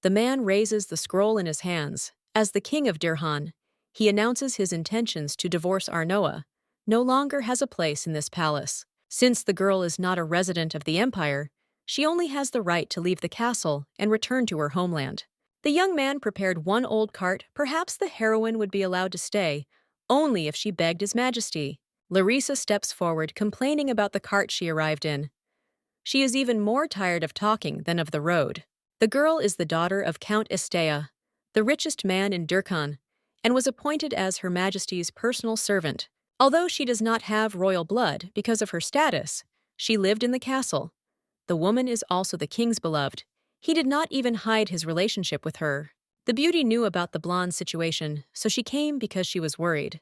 The man raises the scroll in his hands. As the king of Dirhan, he announces his intentions to divorce Arnoa, no longer has a place in this palace. Since the girl is not a resident of the empire, she only has the right to leave the castle and return to her homeland. The young man prepared one old cart. Perhaps the heroine would be allowed to stay, only if she begged his majesty. Larissa steps forward, complaining about the cart she arrived in. She is even more tired of talking than of the road. The girl is the daughter of Count Estea, the richest man in Durkan, and was appointed as Her Majesty's personal servant. Although she does not have royal blood because of her status, she lived in the castle. The woman is also the king's beloved. He did not even hide his relationship with her. The beauty knew about the blonde's situation, so she came because she was worried.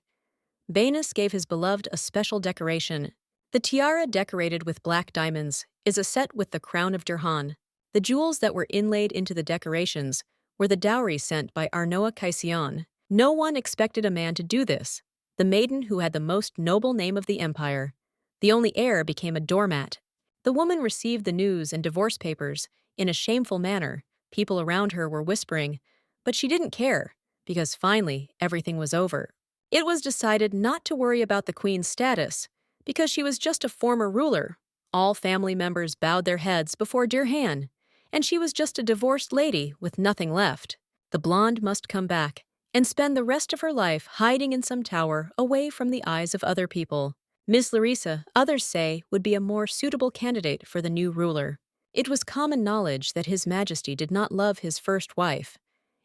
Banis gave his beloved a special decoration. The tiara, decorated with black diamonds, is a set with the crown of Dirhan. The jewels that were inlaid into the decorations were the dowry sent by Arnoa Kaisian. No one expected a man to do this. The maiden who had the most noble name of the empire. The only heir became a doormat. The woman received the news and divorce papers in a shameful manner. People around her were whispering, but she didn't care, because finally everything was over. It was decided not to worry about the queen's status, because she was just a former ruler. All family members bowed their heads before Dirhan, and she was just a divorced lady with nothing left. The blonde must come back and spend the rest of her life hiding in some tower away from the eyes of other people. Miss Larissa, others say, would be a more suitable candidate for the new ruler. It was common knowledge that His Majesty did not love his first wife,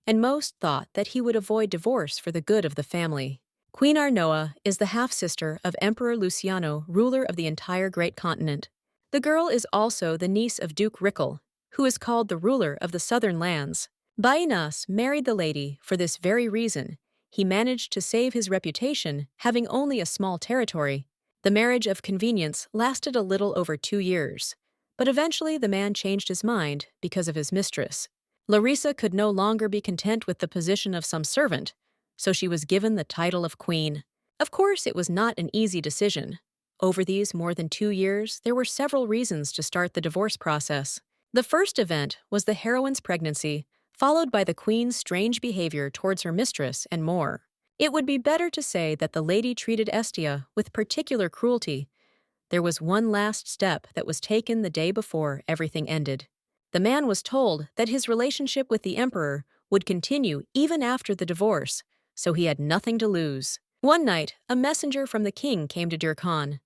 and most thought that he would avoid divorce for the good of the family. Queen Arnoa is the half-sister of Emperor Luciano, ruler of the entire great continent. The girl is also the niece of Duke Rickel, who is called the ruler of the southern lands. Bainas married the lady for this very reason. He managed to save his reputation, having only a small territory. The marriage of convenience lasted a little over 2 years, but eventually the man changed his mind because of his mistress. Larissa could no longer be content with the position of some servant, so she was given the title of queen. Of course, it was not an easy decision. Over these more than 2 years, there were several reasons to start the divorce process. The first event was the heroine's pregnancy, followed by the queen's strange behavior towards her mistress and more. It would be better to say that the lady treated Estia with particular cruelty. There was one last step that was taken the day before everything ended. The man was told that his relationship with the emperor would continue even after the divorce, so he had nothing to lose. One night, a messenger from the king came to Dirkhan.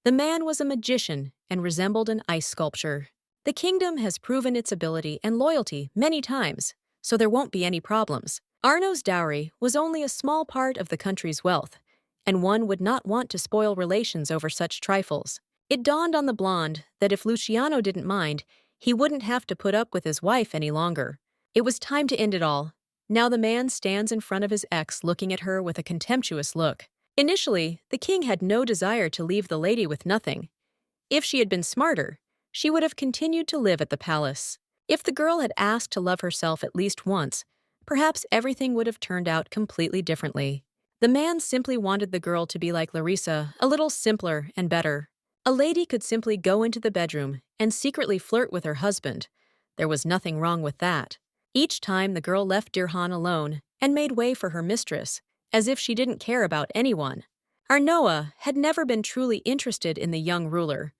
The man was a magician and resembled an ice sculpture. The kingdom has proven its ability and loyalty many times, so there won't be any problems. Arno's dowry was only a small part of the country's wealth, and one would not want to spoil relations over such trifles. It dawned on the blonde that if Luciano didn't mind, he wouldn't have to put up with his wife any longer. It was time to end it all. Now the man stands in front of his ex, looking at her with a contemptuous look. Initially, the king had no desire to leave the lady with nothing. If she had been smarter, she would have continued to live at the palace. If the girl had asked to love herself at least once, perhaps everything would have turned out completely differently. The man simply wanted the girl to be like Larissa, a little simpler and better. A lady could simply go into the bedroom and secretly flirt with her husband. There was nothing wrong with that. Each time the girl left Dirhan alone and made way for her mistress, as if she didn't care about anyone. Arnoa had never been truly interested in the young ruler.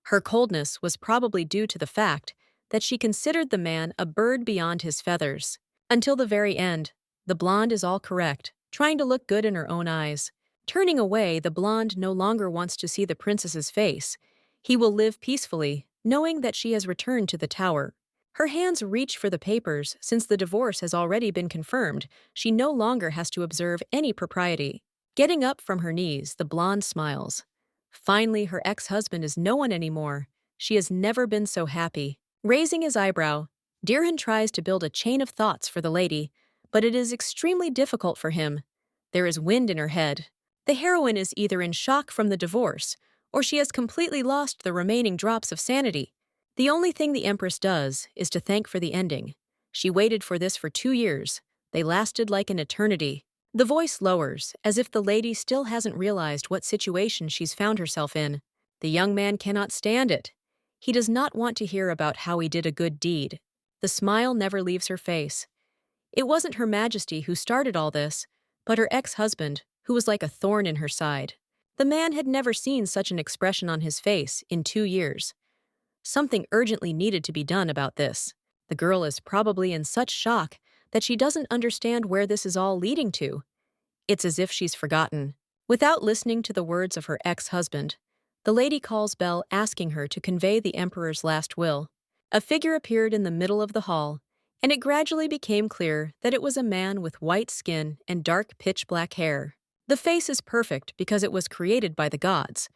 Her coldness was probably due to the fact that she considered the man a bird beyond his feathers. Until the very end, the blonde is all correct, trying to look good in her own eyes. Turning away, the blonde no longer wants to see the princess's face. He will live peacefully, knowing that she has returned to the tower. Her hands reach for the papers. Since the divorce has already been confirmed, she no longer has to observe any propriety. Getting up from her knees, the blonde smiles. Finally, her ex-husband is no one anymore. She has never been so happy. Raising his eyebrow, Dirhan tries to build a chain of thoughts for the lady, but it is extremely difficult for him. There is wind in her head. The heroine is either in shock from the divorce, or she has completely lost the remaining drops of sanity. The only thing the Empress does is to thank for the ending. She waited for this for 2 years. They lasted like an eternity. The voice lowers, as if the lady still hasn't realized what situation she's found herself in. The young man cannot stand it. He does not want to hear about how he did a good deed. The smile never leaves her face. It wasn't Her Majesty who started all this, but her ex-husband, who was like a thorn in her side. The man had never seen such an expression on his face in 2 years. Something urgently needed to be done about this. The girl is probably in such shock that she doesn't understand where this is all leading to. It's as if she's forgotten. Without listening to the words of her ex-husband, the lady calls Belle asking her to convey the emperor's last will. A figure appeared in the middle of the hall, and it gradually became clear that it was a man with white skin and dark pitch-black hair. The face is perfect because it was created by the gods.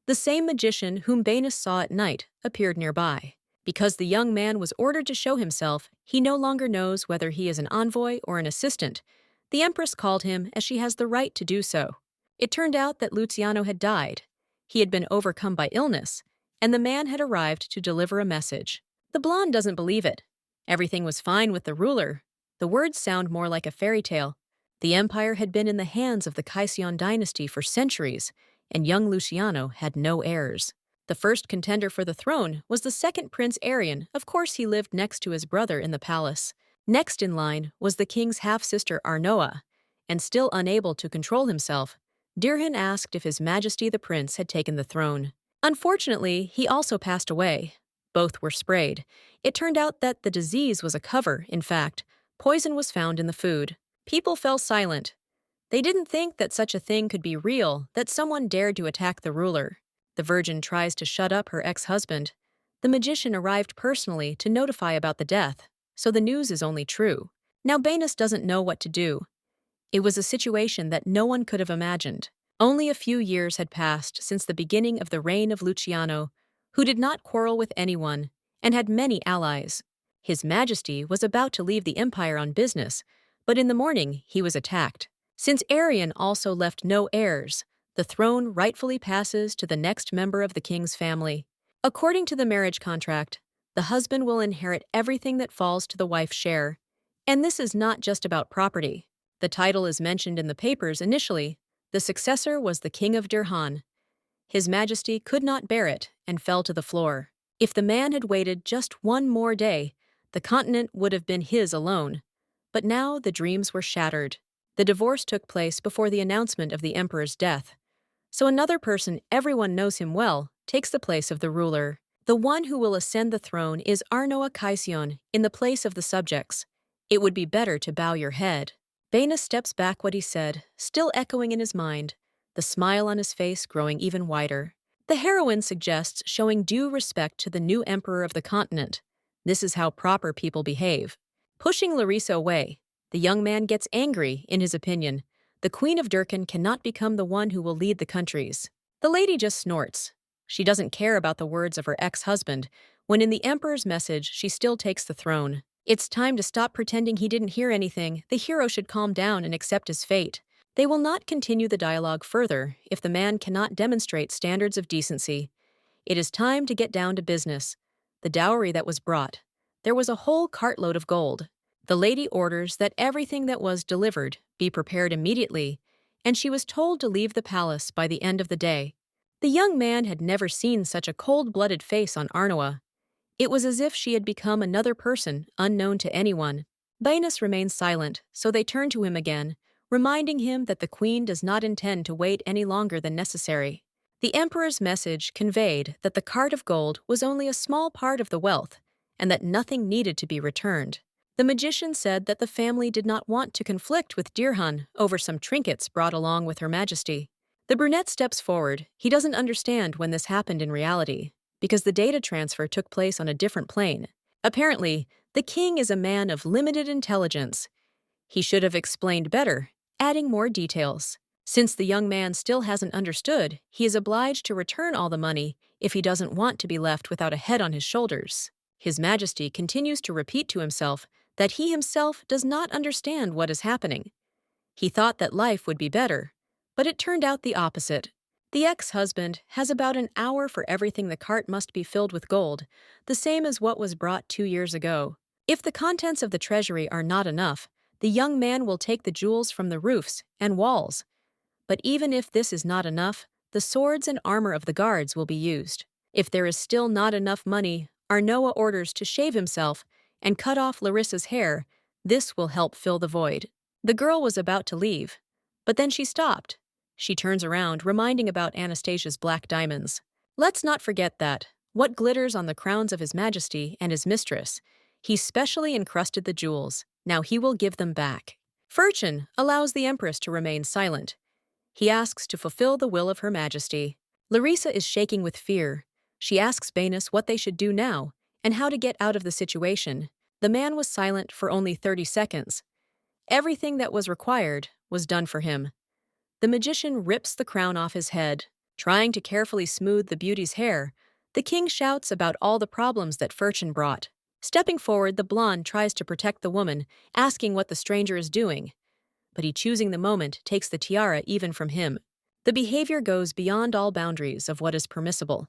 The same magician whom Banus saw at night appeared nearby. Because the young man was ordered to show himself, he no longer knows whether he is an envoy or an assistant. The Empress called him as she has the right to do so. It turned out that Luciano had died. He had been overcome by illness, and the man had arrived to deliver a message. The blonde doesn't believe it. Everything was fine with the ruler. The words sound more like a fairy tale. The empire had been in the hands of the Caesian dynasty for centuries, and young Luciano had no heirs. The first contender for the throne was the second Prince Arian. Of course, he lived next to his brother in the palace. Next in line was the king's half-sister Arnoa, and still unable to control himself, Dirhan asked if His Majesty the Prince had taken the throne. Unfortunately, he also passed away. Both were sprayed. It turned out that the disease was a cover. In fact, poison was found in the food. People fell silent. They didn't think that such a thing could be real, that someone dared to attack the ruler. The Virgin tries to shut up her ex-husband. The magician arrived personally to notify about the death, so the news is only true. Now Banus doesn't know what to do. It was a situation that no one could have imagined. Only a few years had passed since the beginning of the reign of Luciano, who did not quarrel with anyone and had many allies. His Majesty was about to leave the empire on business, but in the morning he was attacked. Since Arian also left no heirs, the throne rightfully passes to the next member of the king's family. According to the marriage contract, the husband will inherit everything that falls to the wife's share. And this is not just about property. The title is mentioned in the papers initially. The successor was the King of Dirhan. His Majesty could not bear it and fell to the floor. If the man had waited just one more day, the continent would have been his alone. But now the dreams were shattered. The divorce took place before the announcement of the emperor's death. So another person, everyone knows him well, takes the place of the ruler. The one who will ascend the throne is Arnoa Caesian in the place of the subjects. It would be better to bow your head. Banus steps back what he said, still echoing in his mind, the smile on his face growing even wider. The heroine suggests showing due respect to the new emperor of the continent. This is how proper people behave. Pushing Larissa away, the young man gets angry, in his opinion. The Queen of Dirhan cannot become the one who will lead the countries. The lady just snorts. She doesn't care about the words of her ex-husband, when in the emperor's message she still takes the throne. It's time to stop pretending he didn't hear anything. The hero should calm down and accept his fate. They will not continue the dialogue further if the man cannot demonstrate standards of decency. It is time to get down to business. The dowry that was brought. There was a whole cartload of gold. The lady orders that everything that was delivered be prepared immediately, and she was told to leave the palace by the end of the day. The young man had never seen such a cold-blooded face on Arnoa. It was as if she had become another person, unknown to anyone. Banus remains silent, so they turn to him again, reminding him that the queen does not intend to wait any longer than necessary. The emperor's message conveyed that the cart of gold was only a small part of the wealth, and that nothing needed to be returned. The magician said that the family did not want to conflict with Dirhan over some trinkets brought along with Her Majesty. The brunette steps forward. He doesn't understand when this happened in reality, because the data transfer took place on a different plane. Apparently, the king is a man of limited intelligence. He should have explained better, adding more details. Since the young man still hasn't understood, he is obliged to return all the money if he doesn't want to be left without a head on his shoulders. His Majesty continues to repeat to himself that he himself does not understand what is happening. He thought that life would be better, but it turned out the opposite. The ex-husband has about an hour for everything. The cart must be filled with gold, the same as what was brought 2 years ago. If the contents of the treasury are not enough, the young man will take the jewels from the roofs and walls. But even if this is not enough, the swords and armor of the guards will be used. If there is still not enough money, Arnoa orders to shave himself and cut off Larissa's hair. This will help fill the void. The girl was about to leave, but then she stopped. She turns around, reminding about Anastasia's black diamonds. Let's not forget that, what glitters on the crowns of His Majesty and his mistress. He specially encrusted the jewels. Now he will give them back. Furchin allows the Empress to remain silent. He asks to fulfill the will of Her Majesty. Larissa is shaking with fear. She asks Banis what they should do now and how to get out of the situation. The man was silent for only 30 seconds. Everything that was required was done for him. The magician rips the crown off his head. Trying to carefully smooth the beauty's hair, the king shouts about all the problems that Furchin brought. Stepping forward, the blonde tries to protect the woman, asking what the stranger is doing. But he, choosing the moment, takes the tiara even from him. The behavior goes beyond all boundaries of what is permissible.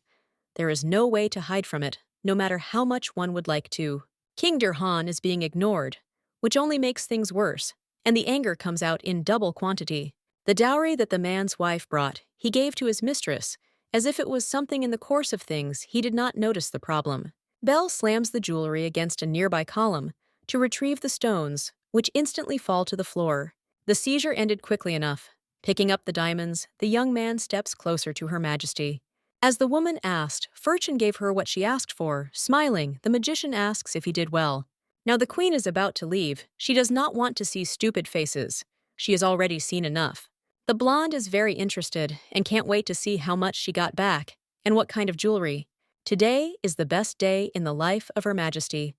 There is no way to hide from it, no matter how much one would like to. King Dirhan is being ignored, which only makes things worse, and the anger comes out in double quantity. The dowry that the man's wife brought, he gave to his mistress, as if it was something in the course of things. He did not notice the problem. Belle slams the jewelry against a nearby column to retrieve the stones, which instantly fall to the floor. The seizure ended quickly enough. Picking up the diamonds, the young man steps closer to Her Majesty. As the woman asked, Furchin gave her what she asked for. Smiling, the magician asks if he did well. Now the queen is about to leave. She does not want to see stupid faces. She has already seen enough. The blonde is very interested and can't wait to see how much she got back and what kind of jewelry. Today is the best day in the life of Her Majesty.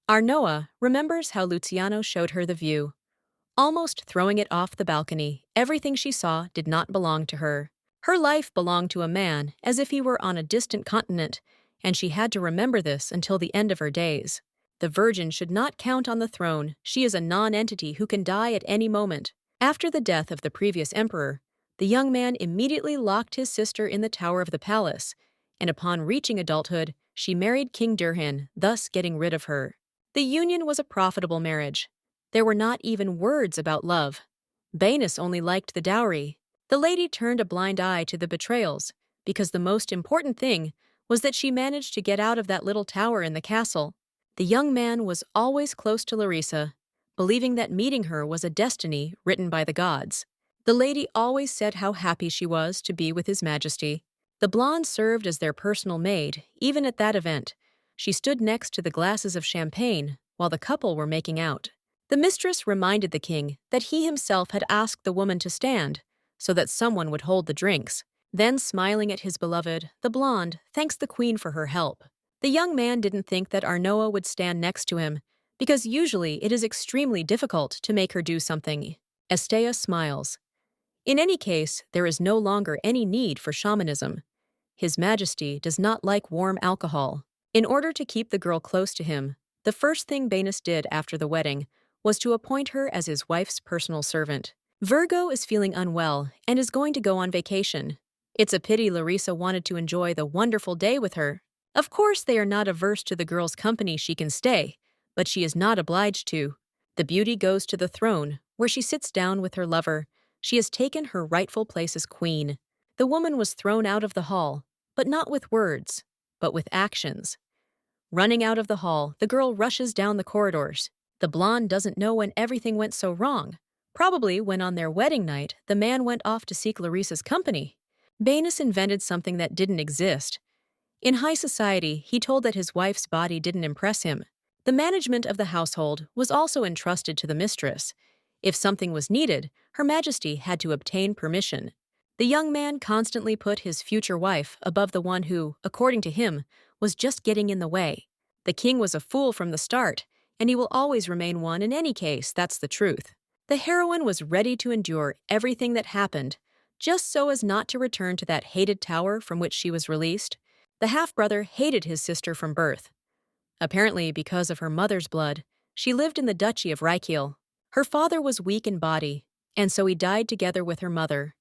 Arnoa remembers how Luciano showed her the view, almost throwing it off the balcony. Everything she saw did not belong to her. Her life belonged to a man, as if he were on a distant continent, and she had to remember this until the end of her days. The Virgin should not count on the throne. She is a non-entity who can die at any moment. After the death of the previous emperor, the young man immediately locked his sister in the tower of the palace, and upon reaching adulthood, she married King Dirhan, thus getting rid of her. The union was a profitable marriage. There were not even words about love. Banis only liked the dowry. The lady turned a blind eye to the betrayals, because the most important thing was that she managed to get out of that little tower in the castle. The young man was always close to Larissa, believing that meeting her was a destiny written by the gods. The lady always said how happy she was to be with His Majesty. The blonde served as their personal maid, even at that event. She stood next to the glasses of champagne while the couple were making out. The mistress reminded the king that he himself had asked the woman to stand, so that someone would hold the drinks. Then, smiling at his beloved, the blonde thanks the queen for her help. The young man didn't think that Arnoa would stand next to him, because usually it is extremely difficult to make her do something. Estea smiles. In any case, there is no longer any need for shamanism. His Majesty does not like warm alcohol. In order to keep the girl close to him, the first thing Banis did after the wedding was to appoint her as his wife's personal servant. Virgo is feeling unwell and is going to go on vacation. It's a pity Larissa wanted to enjoy the wonderful day with her. Of course, they are not averse to the girl's company. She can stay, but she is not obliged to. The beauty goes to the throne, where she sits down with her lover. She has taken her rightful place as queen. The woman was thrown out of the hall, but not with words, but with actions. Running out of the hall, the girl rushes down the corridors. The blonde doesn't know when everything went so wrong. Probably when on their wedding night, the man went off to seek Larissa's company. Banis invented something that didn't exist. In high society, he told that his wife's body didn't impress him. The management of the household was also entrusted to the mistress. If something was needed, Her Majesty had to obtain permission. The young man constantly put his future wife above the one who, according to him, was just getting in the way. The king was a fool from the start, and he will always remain one in any case. That's the truth. The heroine was ready to endure everything that happened, just so as not to return to that hated tower from which she was released. The half-brother hated his sister from birth. Apparently, because of her mother's blood, she lived in the Duchy of Rykiel. Her father was weak in body, and so he died together with her mother.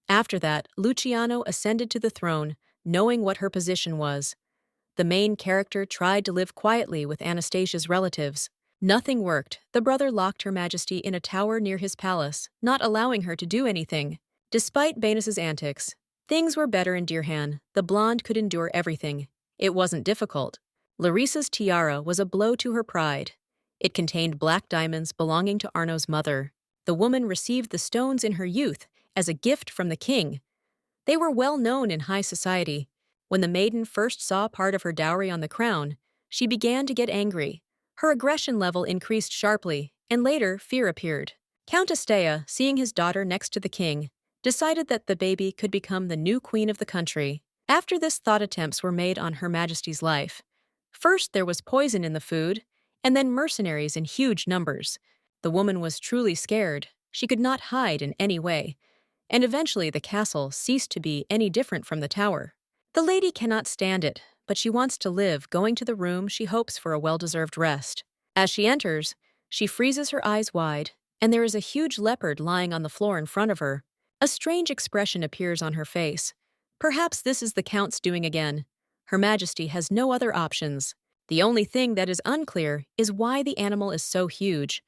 After that, Luciano ascended to the throne, knowing what her position was. The main character tried to live quietly with Anastasia's relatives. Nothing worked. The brother locked Her Majesty in a tower near his palace, not allowing her to do anything. Despite Banis's antics, things were better in Dirhan. The blonde could endure everything. It wasn't difficult. Larissa's tiara was a blow to her pride. It contained black diamonds belonging to Arno's mother. The woman received the stones in her youth as a gift from the king. They were well known in high society. When the maiden first saw part of her dowry on the crown, she began to get angry. Her aggression level increased sharply, and later fear appeared. Count Astea, seeing his daughter next to the king, decided that the baby could become the new queen of the country. After this, thought attempts were made on Her Majesty's life. First, there was poison in the food, and then mercenaries in huge numbers. The woman was truly scared. She could not hide in any way, and eventually the castle ceased to be any different from the tower. The lady cannot stand it, but she wants to live, going to the room she hopes for a well-deserved rest. As she enters, she freezes her eyes wide, and there is a huge leopard lying on the floor in front of her. A strange expression appears on her face. Perhaps this is the Count's doing again. Her Majesty has no other options. The only thing that is unclear is why the animal is so huge.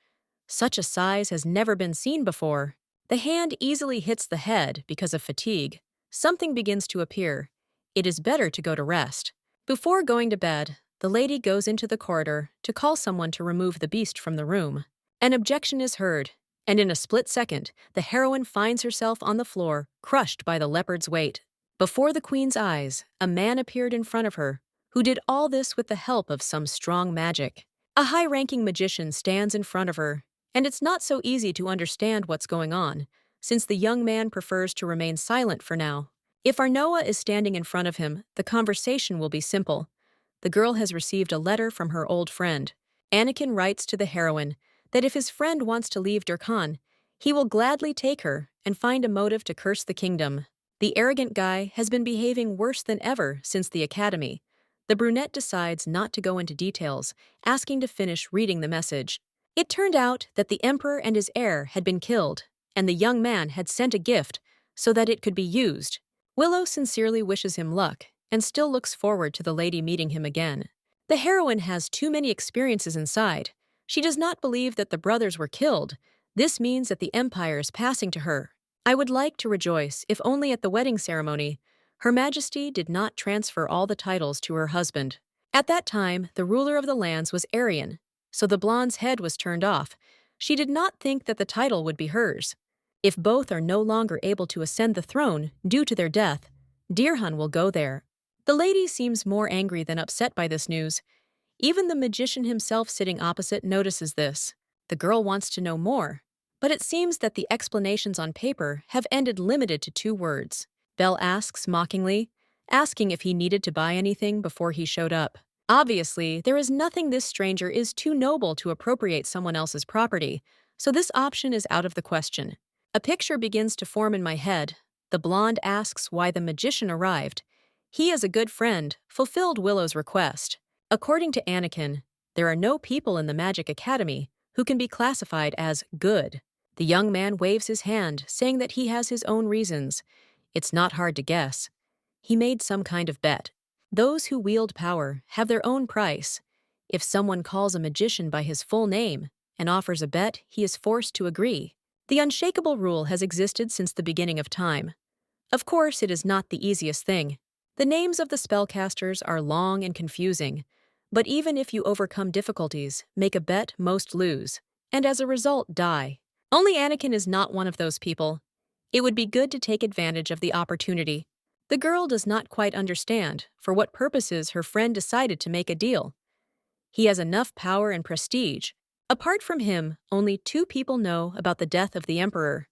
Such a size has never been seen before. The hand easily hits the head because of fatigue. Something begins to appear. It is better to go to rest. Before going to bed, the lady goes into the corridor to call someone to remove the beast from the room. An objection is heard, and in a split second, the heroine finds herself on the floor, crushed by the leopard's weight. Before the queen's eyes, a man appeared in front of her, who did all this with the help of some strong magic. A high-ranking magician stands in front of her, and it's not so easy to understand what's going on, since the young man prefers to remain silent for now. If Arnoa is standing in front of him, the conversation will be simple. The girl has received a letter from her old friend. Anakin writes to the heroine that if his friend wants to leave Durkhan, he will gladly take her and find a motive to curse the kingdom. The arrogant guy has been behaving worse than ever since the academy. The brunette decides not to go into details, asking to finish reading the message. It turned out that the emperor and his heir had been killed, and the young man had sent a gift so that it could be used. Willow sincerely wishes him luck and still looks forward to the lady meeting him again. The heroine has too many experiences inside. She does not believe that the brothers were killed. This means that the empire is passing to her. I would like to rejoice if only at the wedding ceremony, Her Majesty did not transfer all the titles to her husband. At that time, the ruler of the lands was Arian, so the blonde's head was turned off. She did not think that the title would be hers. If both are no longer able to ascend the throne due to their death, Dirhan will go there. The lady seems more angry than upset by this news. Even the magician himself sitting opposite notices this. The girl wants to know more, but it seems that the explanations on paper have ended limited to 2 words. Belle asks mockingly, asking if he needed to buy anything before he showed up. Obviously, there is nothing this stranger is too noble to appropriate someone else's property, so this option is out of the question. A picture begins to form in my head. The blonde asks why the magician arrived. He, as a good friend, fulfilled Willow's request. According to Anakin, there are no people in the Magic Academy who can be classified as good. The young man waves his hand, saying that he has his own reasons. It's not hard to guess. He made some kind of bet. Those who wield power have their own price. If someone calls a magician by his full name and offers a bet, he is forced to agree. The unshakable rule has existed since the beginning of time. Of course, it is not the easiest thing. The names of the spellcasters are long and confusing, but even if you overcome difficulties, make a bet, most lose, and as a result die. Only Anakin is not one of those people. It would be good to take advantage of the opportunity. The girl does not quite understand for what purposes her friend decided to make a deal. He has enough power and prestige. Apart from him, only 2 people know about the death of the emperor.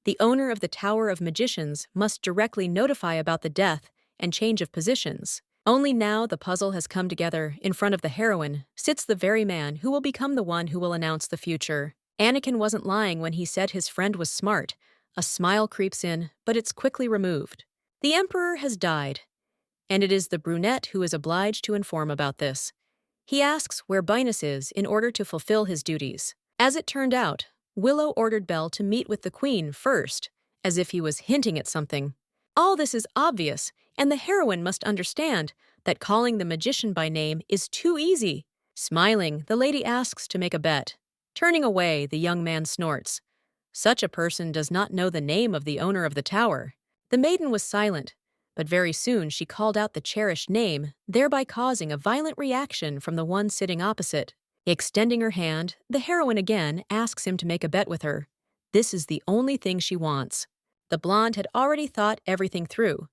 The owner of the Tower of Magicians must directly notify about the death and change of positions. Only now the puzzle has come together. In front of the heroine sits the very man who will become the one who will announce the future. Anakin wasn't lying when he said his friend was smart. A smile creeps in, but it's quickly removed. The emperor has died, and it is the brunette who is obliged to inform about this. He asks where Binus is in order to fulfill his duties. As it turned out, Willow ordered Belle to meet with the queen first, as if he was hinting at something. All this is obvious, and the heroine must understand that calling the magician by name is too easy. Smiling, the lady asks to make a bet. Turning away, the young man snorts. Such a person does not know the name of the owner of the tower. The maiden was silent, But very soon she called out the cherished name, thereby causing a violent reaction from the one sitting opposite. Extending her hand, the heroine again asks him to make a bet with her. This is the only thing she wants. The blonde had already thought everything through.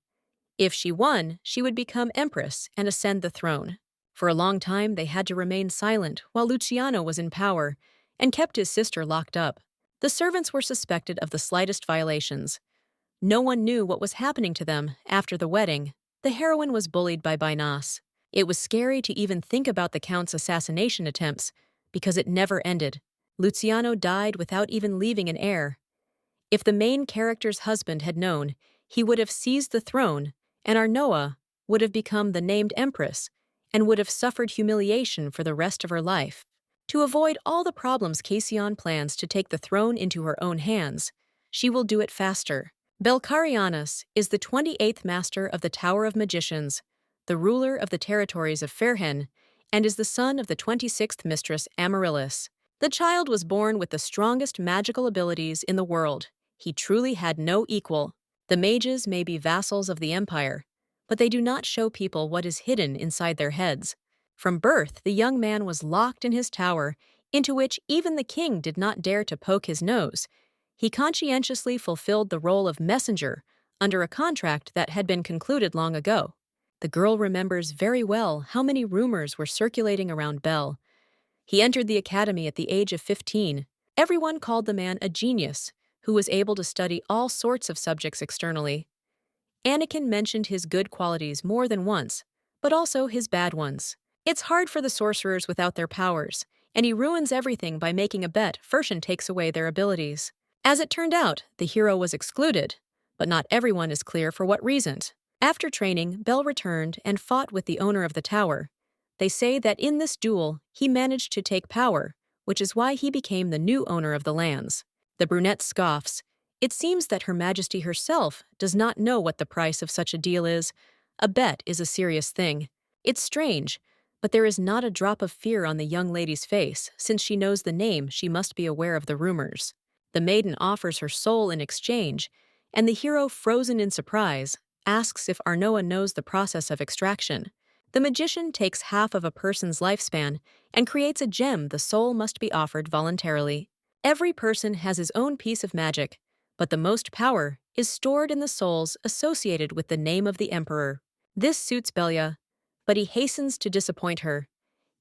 If she won, she would become empress and ascend the throne. For a long time, they had to remain silent while Luciano was in power and kept his sister locked up. The servants were suspected of the slightest violations. No one knew what was happening to them after the wedding. The heroine was bullied by Binas. It was scary to even think about the Count's assassination attempts because it never ended. Luciano died without even leaving an heir. If the main character's husband had known, he would have seized the throne, and Arnoa would have become the named empress and would have suffered humiliation for the rest of her life. To avoid all the problems, Cassian plans to take the throne into her own hands. She will do it faster. Belcarianus is the 28th master of the Tower of Magicians, the ruler of the territories of Fairhen, and is the son of the 26th mistress Amaryllis. The child was born with the strongest magical abilities in the world. He truly had no equal. The mages may be vassals of the empire, but they do not show people what is hidden inside their heads. From birth, the young man was locked in his tower, into which even the king did not dare to poke his nose. He conscientiously fulfilled the role of messenger under a contract that had been concluded long ago. The girl remembers very well how many rumors were circulating around Bel. He entered the academy at the age of 15. Everyone called the man a genius, who was able to study all sorts of subjects externally. Anakin mentioned his good qualities more than once, but also his bad ones. It's hard for the sorcerers without their powers, and he ruins everything by making a bet Fershen takes away their abilities. As it turned out, the hero was excluded, but not everyone is clear for what reasons. After training, Bel returned and fought with the owner of the tower. They say that in this duel, he managed to take power, which is why he became the new owner of the lands. The brunette scoffs. It seems that Her Majesty herself does not know what the price of such a deal is. A bet is a serious thing. It's strange, but there is not a drop of fear on the young lady's face. Since she knows the name, she must be aware of the rumors. The maiden offers her soul in exchange, and the hero, frozen in surprise, asks if Arnoa knows the process of extraction. The magician takes half of a person's lifespan and creates a gem the soul must be offered voluntarily. Every person has his own piece of magic, but the most power is stored in the souls associated with the name of the emperor. This suits Belia, but he hastens to disappoint her.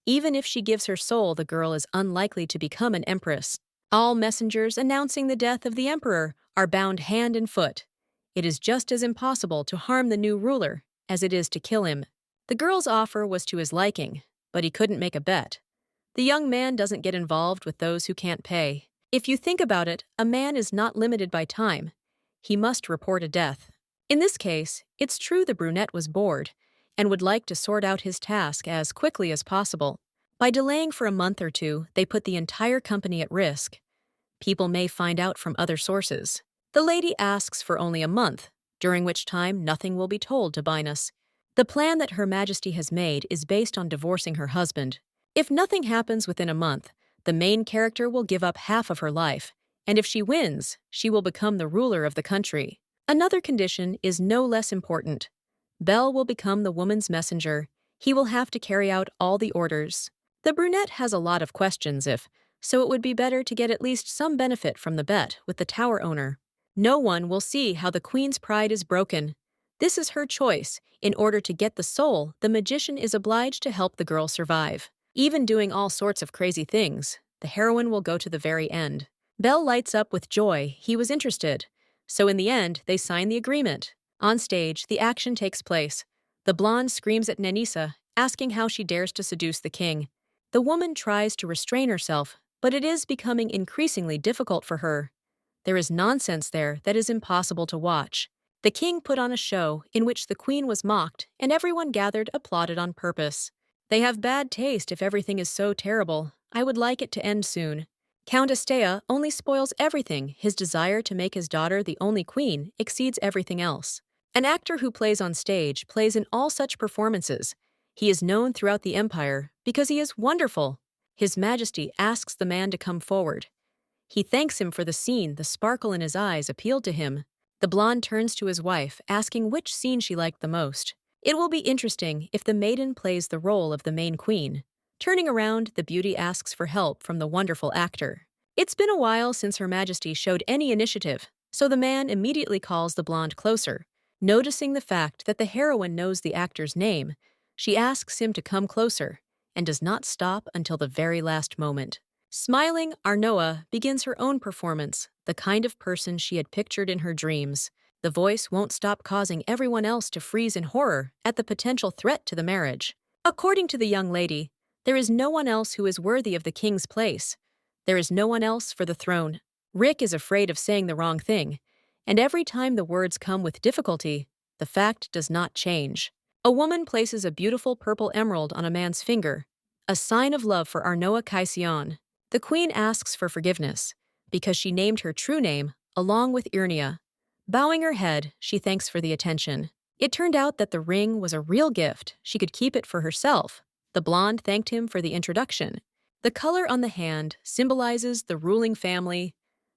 Even if she gives her soul, the girl is unlikely to become an empress. All messengers announcing the death of the emperor are bound hand and foot. It is just as impossible to harm the new ruler as it is to kill him. The girl's offer was to his liking, but he couldn't make a bet. The young man doesn't get involved with those who can't pay. If you think about it, a man is not limited by time. He must report a death. In this case, it's true the brunette was bored and would like to sort out his task as quickly as possible. By delaying for a month or two, they put the entire company at risk. People may find out from other sources. The lady asks for only a month, during which time nothing will be told to Binas. The plan that Her Majesty has made is based on divorcing her husband. If nothing happens within a month, the main character will give up half of her life, and if she wins, she will become the ruler of the country. Another condition is no less important. Bel will become the woman's messenger. He will have to carry out all the orders. The brunette has a lot of questions so it would be better to get at least some benefit from the bet with the tower owner. No one will see how the queen's pride is broken. This is her choice. In order to get the soul, the magician is obliged to help the girl survive. Even doing all sorts of crazy things, the heroine will go to the very end. Bel lights up with joy. He was interested. So in the end, they sign the agreement. On stage, the action takes place. The blonde screams at Nenisa, asking how she dares to seduce the king. The woman tries to restrain herself, but it is becoming increasingly difficult for her. There is nonsense there that is impossible to watch. The king put on a show in which the queen was mocked, and everyone gathered applauded on purpose. They have bad taste if everything is so terrible. I would like it to end soon. Count Estea only spoils everything. His desire to make his daughter the only queen exceeds everything else. An actor who plays on stage plays in all such performances. He is known throughout the empire because he is wonderful. His Majesty asks the man to come forward. He thanks him for the scene. The sparkle in his eyes appealed to him. The blonde turns to his wife, asking which scene she liked the most. It will be interesting if the maiden plays the role of the main queen. Turning around, the beauty asks for help from the wonderful actor. It's been a while since Her Majesty showed any initiative, so the man immediately calls the blonde closer. Noticing the fact that the heroine knows the actor's name, she asks him to come closer and does not stop until the very last moment. Smiling, Arnoa begins her own performance, the kind of person she had pictured in her dreams. The voice won't stop causing everyone else to freeze in horror at the potential threat to the marriage. According to the young lady, there is no one else who is worthy of the king's place. There is no one else for the throne. Rick is afraid of saying the wrong thing, and every time the words come with difficulty, the fact does not change. A woman places a beautiful purple emerald on a man's finger, a sign of love for Arnoa Caisson. The queen asks for forgiveness, because she named her true name, along with Irnia. Bowing her head, she thanks for the attention. It turned out that the ring was a real gift. She could keep it for herself. The blonde thanked him for the introduction. The color on the hand symbolizes the ruling family.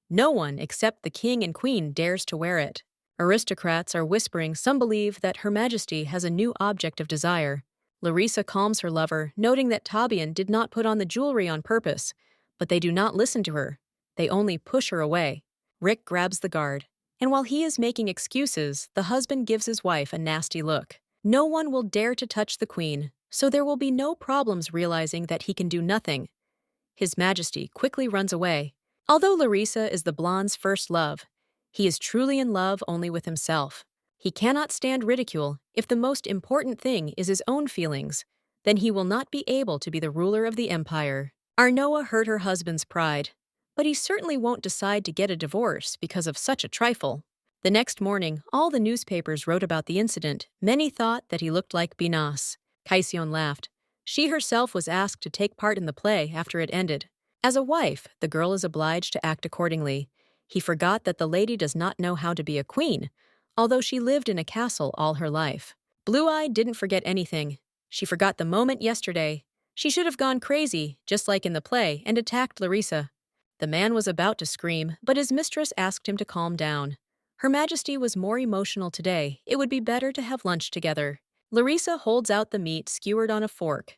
No one except the king and queen dares to wear it. Aristocrats are whispering some believe that Her Majesty has a new object of desire. Larissa calms her lover, noting that Tabian did not put on the jewelry on purpose, but they do not listen to her. They only push her away. Rick grabs the guard, and while he is making excuses, the husband gives his wife a nasty look. No one will dare to touch the queen, so there will be no problems realizing that he can do nothing. His Majesty quickly runs away. Although Larissa is the blonde's first love, he is truly in love only with himself. He cannot stand ridicule. If the most important thing is his own feelings, then he will not be able to be the ruler of the empire. Arnoa hurt her husband's pride, but he certainly won't decide to get a divorce because of such a trifle. The next morning, all the newspapers wrote about the incident. Many thought that he looked like Binas. Caisson laughed. She herself was asked to take part in the play after it ended. As a wife, the girl is obliged to act accordingly. He forgot that the lady does not know how to be a queen, although she lived in a castle all her life. Blue-Eye didn't forget anything. She forgot the moment yesterday. She should have gone crazy, just like in the play, and attacked Larissa. The man was about to scream, but his mistress asked him to calm down. Her Majesty was more emotional today. It would be better to have lunch together. Larissa holds out the meat skewered on a fork.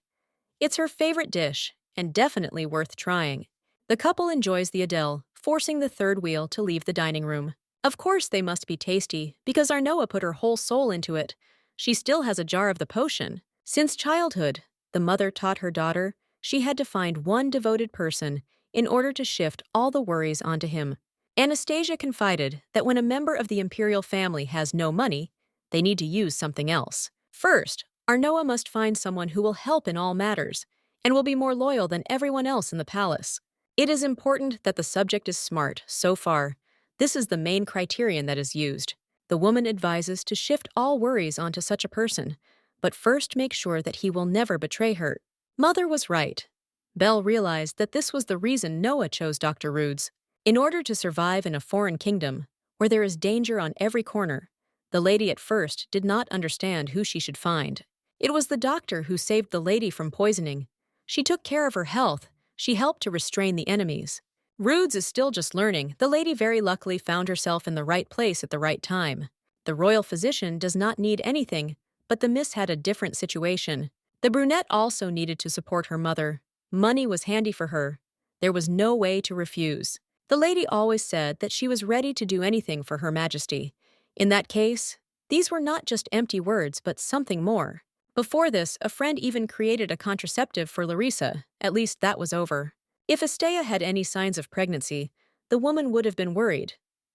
It's her favorite dish, and definitely worth trying. The couple enjoys the Adele, forcing the third wheel to leave the dining room. Of course they must be tasty, because Arnoa put her whole soul into it. She still has a jar of the potion. Since childhood, the mother taught her daughter she had to find one devoted person in order to shift all the worries onto him. Anastasia confided that when a member of the imperial family has no money, they need to use something else. First, Arnoa must find someone who will help in all matters and will be more loyal than everyone else in the palace. It is important that the subject is smart. So far, this is the main criterion that is used. The woman advises to shift all worries onto such a person, but first make sure that he will never betray her. Mother was right. Belle realized that this was the reason Noah chose Dr. Rudes. In order to survive in a foreign kingdom, where there is danger on every corner, the lady at first did not understand who she should find. It was the doctor who saved the lady from poisoning. She took care of her health. She helped to restrain the enemies. Rudes is still just learning. The lady very luckily found herself in the right place at the right time. The royal physician does not need anything, but the miss had a different situation. The brunette also needed to support her mother. Money was handy for her. There was no way to refuse. The lady always said that she was ready to do anything for Her Majesty. In that case, these were not just empty words, but something more. Before this, a friend even created a contraceptive for Larissa. At least that was over. If Estea had any signs of pregnancy, the woman would have been worried.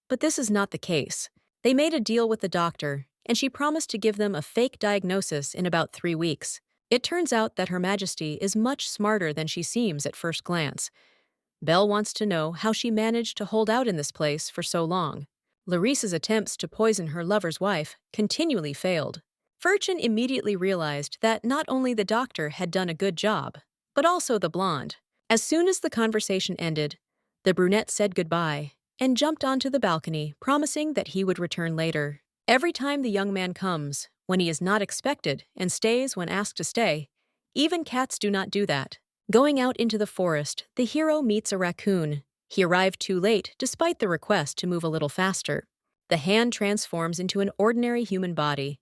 But this is not the case. They made a deal with the doctor, and she promised to give them a fake diagnosis in about 3 weeks. It turns out that Her Majesty is much smarter than she seems at first glance. Belle wants to know how she managed to hold out in this place for so long. Larissa's attempts to poison her lover's wife continually failed. Furchin immediately realized that not only the doctor had done a good job, but also the blonde. As soon as the conversation ended, the brunette said goodbye and jumped onto the balcony, promising that he would return later. Every time the young man comes, when he is not expected, and stays when asked to stay, even cats do not do that. Going out into the forest, the hero meets a raccoon. He arrived too late, despite the request to move a little faster. The hand transforms into an ordinary human body.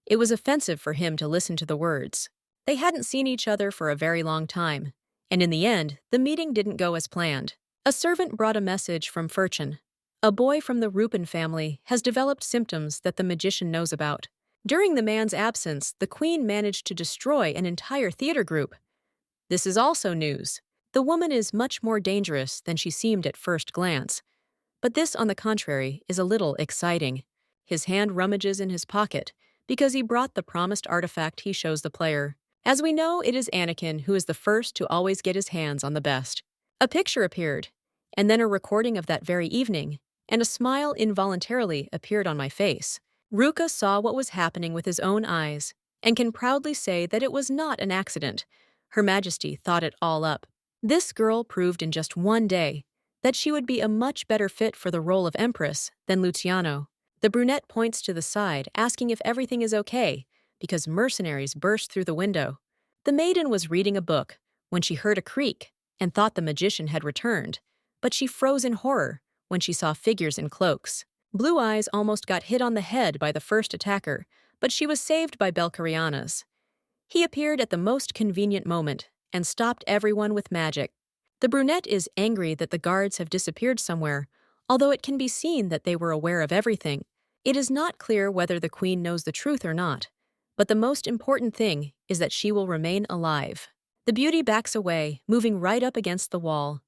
It was offensive for him to listen to the words. They hadn't seen each other for a very long time, and in the end, the meeting didn't go as planned. A servant brought a message from Furchen. A boy from the Rupin family has developed symptoms that the magician knows about. During the man's absence, the queen managed to destroy an entire theater group. This is also news. The woman is much more dangerous than she seemed at first glance. But this, on the contrary, is a little exciting. His hand rummages in his pocket because he brought the promised artifact he shows the player. As we know, it is Anakin who is the first to always get his hands on the best. A picture appeared, and then a recording of that very evening, and a smile involuntarily appeared on my face. Ruka saw what was happening with his own eyes, and can proudly say that it was not an accident. Her Majesty thought it all up. This girl proved in just one day that she would be a much better fit for the role of Empress than Luciano. The brunette points to the side, asking if everything is okay, because mercenaries burst through the window. The maiden was reading a book when she heard a creak and thought the magician had returned, but she froze in horror when she saw figures in cloaks. Blue Eyes almost got hit on the head by the first attacker, but she was saved by Belcarianas. He appeared at the most convenient moment and stopped everyone with magic. The brunette is angry that the guards have disappeared somewhere, although it can be seen that they were aware of everything. It is not clear whether the queen knows the truth or not, but the most important thing is that she will remain alive. The beauty backs away, moving right up against the wall.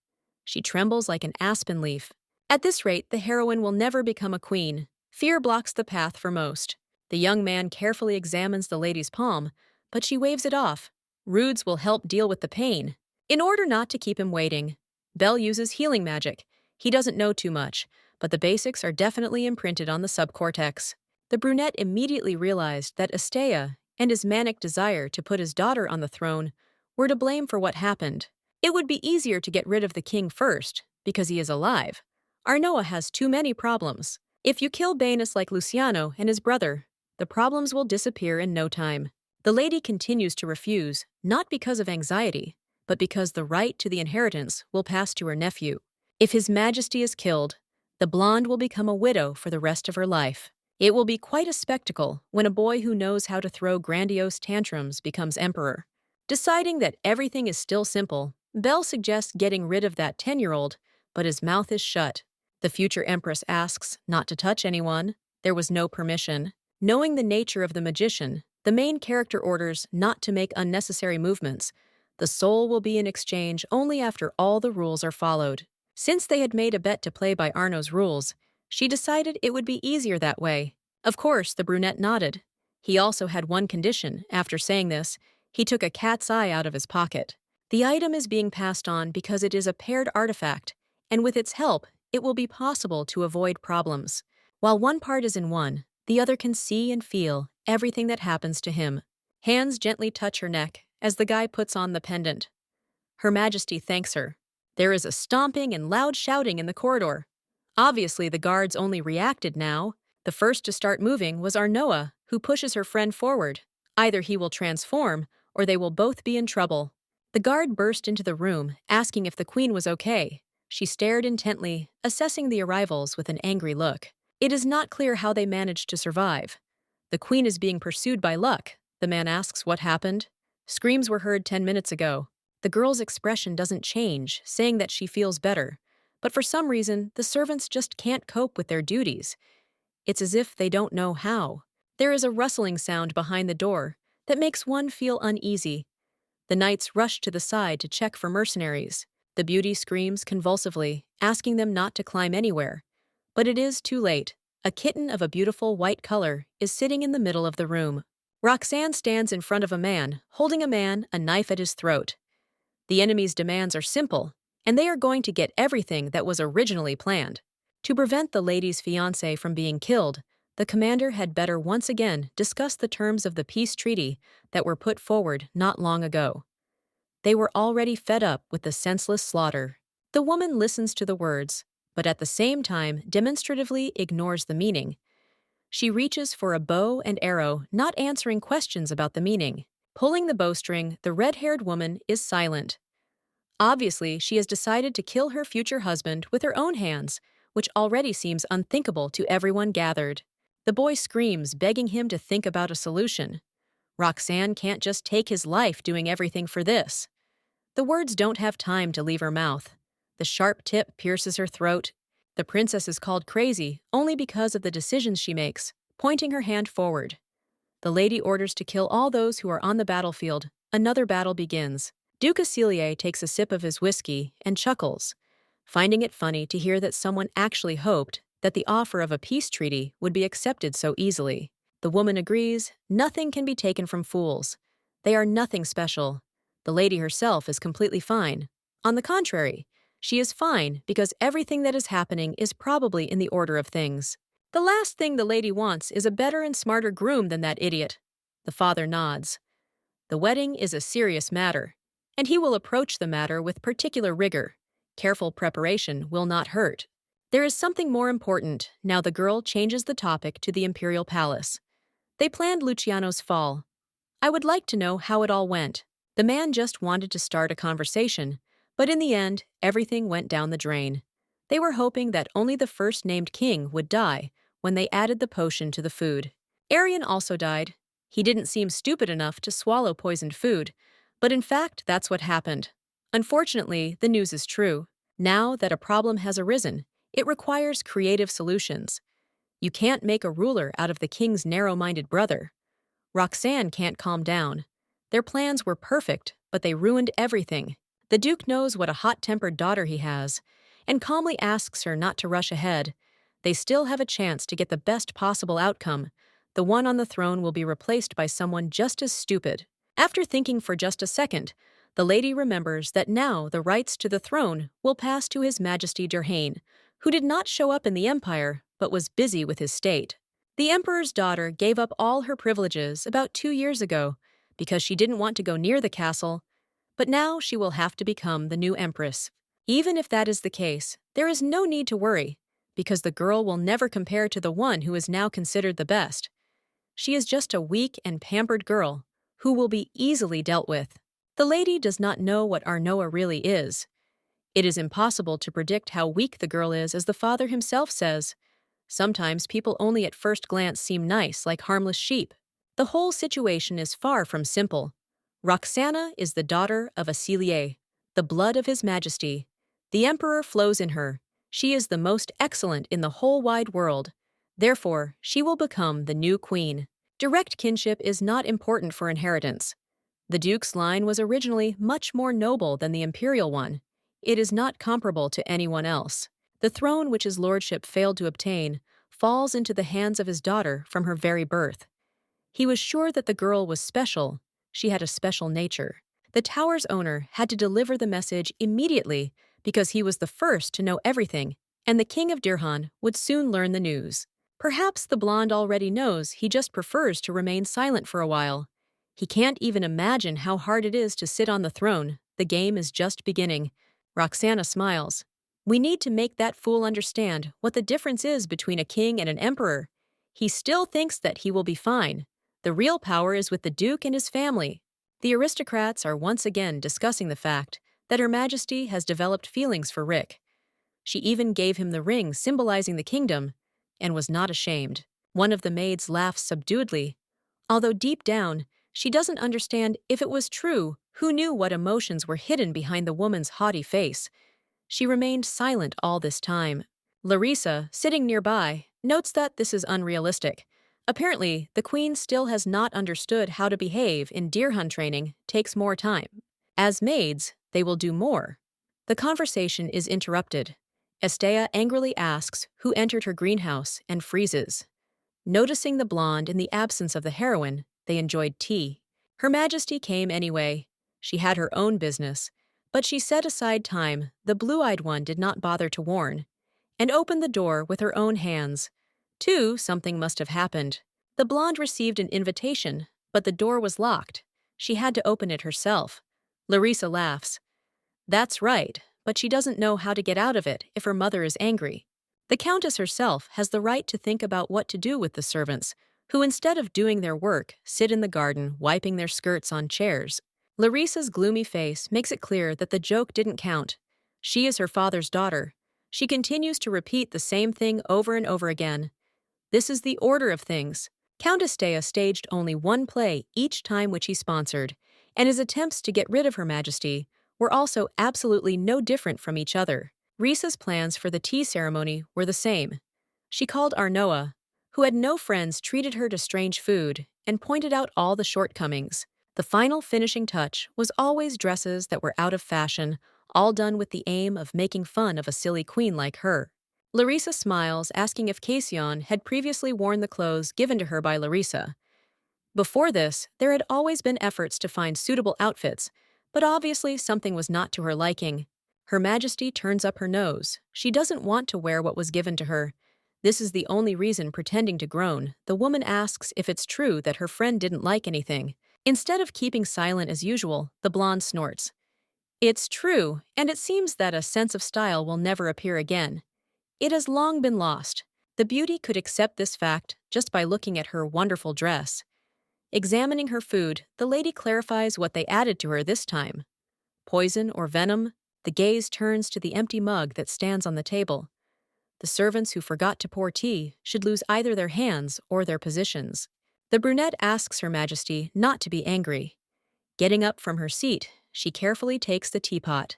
She trembles like an aspen leaf. At this rate, the heroine will never become a queen. Fear blocks the path for most. The young man carefully examines the lady's palm, but she waves it off. Rudes will help deal with the pain. In order not to keep him waiting, Bell uses healing magic. He doesn't know too much, but the basics are definitely imprinted on the subcortex. The brunette immediately realized that Astea and his manic desire to put his daughter on the throne were to blame for what happened. It would be easier to get rid of the king first, because he is alive. Arnoa has too many problems. If you kill Banus like Luciano and his brother, the problems will disappear in no time. The lady continues to refuse, not because of anxiety, but because the right to the inheritance will pass to her nephew. If His Majesty is killed, the blonde will become a widow for the rest of her life. It will be quite a spectacle when a boy who knows how to throw grandiose tantrums becomes emperor. Deciding that everything is still simple, Bell suggests getting rid of that 10-year-old, but his mouth is shut. The future empress asks not to touch anyone. There was no permission. Knowing the nature of the magician, the main character orders not to make unnecessary movements. The soul will be in exchange only after all the rules are followed. Since they had made a bet to play by Arno's rules, she decided it would be easier that way. Of course, the brunette nodded. He also had one condition. After saying this, he took a cat's eye out of his pocket. The item is being passed on because it is a paired artifact, and with its help, it will be possible to avoid problems. While one part is in one, the other can see and feel everything that happens to him. Hands gently touch her neck as the guy puts on the pendant. Her Majesty thanks her. There is a stomping and loud shouting in the corridor. Obviously, the guards only reacted now. The first to start moving was Arnoa, who pushes her friend forward. Either he will transform, or they will both be in trouble. The guard burst into the room, asking if the queen was okay. She stared intently, assessing the arrivals with an angry look. It is not clear how they managed to survive. The queen is being pursued by Luck. The man asks what happened. Screams were heard 10 minutes ago. The girl's expression doesn't change, saying that she feels better. But for some reason, the servants just can't cope with their duties. It's as if they don't know how. There is a rustling sound behind the door that makes one feel uneasy. The knights rush to the side to check for mercenaries. The beauty screams convulsively, asking them not to climb anywhere. But it is too late. A kitten of a beautiful white color is sitting in the middle of the room. Roxanne stands in front of a man, holding a knife at his throat. The enemy's demands are simple, and they are going to get everything that was originally planned. To prevent the lady's fiancé from being killed, the commander had better once again discuss the terms of the peace treaty that were put forward not long ago. They were already fed up with the senseless slaughter. The woman listens to the words, but at the same time demonstratively ignores the meaning. She reaches for a bow and arrow, not answering questions about the meaning. Pulling the bowstring, the red-haired woman is silent. Obviously, she has decided to kill her future husband with her own hands, which already seems unthinkable to everyone gathered. The boy screams, begging him to think about a solution. Roxanne can't just take his life doing everything for this. The words don't have time to leave her mouth. The sharp tip pierces her throat. The princess is called crazy only because of the decisions she makes, pointing her hand forward. The lady orders to kill all those who are on the battlefield. Another battle begins. Duke Acelier takes a sip of his whiskey and chuckles, finding it funny to hear that someone actually hoped that the offer of a peace treaty would be accepted so easily. The woman agrees, nothing can be taken from fools. They are nothing special. The lady herself is completely fine. On the contrary, she is fine because everything that is happening is probably in the order of things. The last thing the lady wants is a better and smarter groom than that idiot. The father nods. The wedding is a serious matter, and he will approach the matter with particular rigor. Careful preparation will not hurt. There is something more important. Now the girl changes the topic to the imperial palace. They planned Luciano's fall. I would like to know how it all went. The man just wanted to start a conversation, but in the end, everything went down the drain. They were hoping that only the first named king would die when they added the potion to the food. Arian also died. He didn't seem stupid enough to swallow poisoned food, but in fact, that's what happened. Unfortunately, the news is true. Now that a problem has arisen, it requires creative solutions. You can't make a ruler out of the king's narrow-minded brother. Roxanne can't calm down. Their plans were perfect, but they ruined everything. The Duke knows what a hot-tempered daughter he has, and calmly asks her not to rush ahead. They still have a chance to get the best possible outcome. The one on the throne will be replaced by someone just as stupid. After thinking for just a second, the lady remembers that now the rights to the throne will pass to His Majesty Durhane, who did not show up in the Empire but was busy with his state. The Emperor's daughter gave up all her privileges about 2 years ago because she didn't want to go near the castle, but now she will have to become the new empress. Even if that is the case, there is no need to worry, because the girl will never compare to the one who is now considered the best. She is just a weak and pampered girl who will be easily dealt with. The lady does not know what Arnoa really is. It is impossible to predict how weak the girl is, as the father himself says. Sometimes people only at first glance seem nice, like harmless sheep. The whole situation is far from simple. Roxana is the daughter of Acelier, the blood of His Majesty. The Emperor flows in her. She is the most excellent in the whole wide world. Therefore, she will become the new queen. Direct kinship is not important for inheritance. The Duke's line was originally much more noble than the imperial one. It is not comparable to anyone else. The throne which his lordship failed to obtain falls into the hands of his daughter from her very birth. He was sure that the girl was special. She had a special nature. The tower's owner had to deliver the message immediately because he was the first to know everything, and the King of Dirhan would soon learn the news. Perhaps the blonde already knows, he just prefers to remain silent for a while. He can't even imagine how hard it is to sit on the throne. The game is just beginning. Roxana smiles. We need to make that fool understand what the difference is between a king and an emperor. He still thinks that he will be fine. The real power is with the Duke and his family. The aristocrats are once again discussing the fact that Her Majesty has developed feelings for Rick. She even gave him the ring symbolizing the kingdom, and was not ashamed. One of the maids laughs subduedly. Although deep down, she doesn't understand if it was true. Who knew what emotions were hidden behind the woman's haughty face? She remained silent all this time. Larissa, sitting nearby, notes that this is unrealistic. Apparently, the queen still has not understood how to behave. In Dirhan training takes more time. As maids, they will do more. The conversation is interrupted. Estea angrily asks who entered her greenhouse and freezes. Noticing the blonde in the absence of the heroine, they enjoyed tea. Her Majesty came anyway. She had her own business, but she set aside time. The blue-eyed one did not bother to warn, and opened the door with her own hands. Something must have happened. The blonde received an invitation, but the door was locked. She had to open it herself. Larissa laughs. That's right, but she doesn't know how to get out of it if her mother is angry. The Countess herself has the right to think about what to do with the servants, who instead of doing their work, sit in the garden wiping their skirts on chairs. Larissa's gloomy face makes it clear that the joke didn't count. She is her father's daughter. She continues to repeat the same thing over and over again. This is the order of things. Countess Dea staged only one play each time which he sponsored, and his attempts to get rid of Her Majesty were also absolutely no different from each other. Risa's plans for the tea ceremony were the same. She called Arnoa, who had no friends, treated her to strange food, and pointed out all the shortcomings. The final finishing touch was always dresses that were out of fashion, all done with the aim of making fun of a silly queen like her. Larissa smiles, asking if Casion had previously worn the clothes given to her by Larissa. Before this, there had always been efforts to find suitable outfits, but obviously something was not to her liking. Her Majesty turns up her nose. She doesn't want to wear what was given to her. This is the only reason. Pretending to groan, the woman asks if it's true that her friend didn't like anything. Instead of keeping silent as usual, the blonde snorts. It's true, and it seems that a sense of style will never appear again. It has long been lost. The beauty could accept this fact just by looking at her wonderful dress. Examining her food, the lady clarifies what they added to her this time. Poison or venom? The gaze turns to the empty mug that stands on the table. The servants who forgot to pour tea should lose either their hands or their positions. The brunette asks Her Majesty not to be angry. Getting up from her seat, she carefully takes the teapot.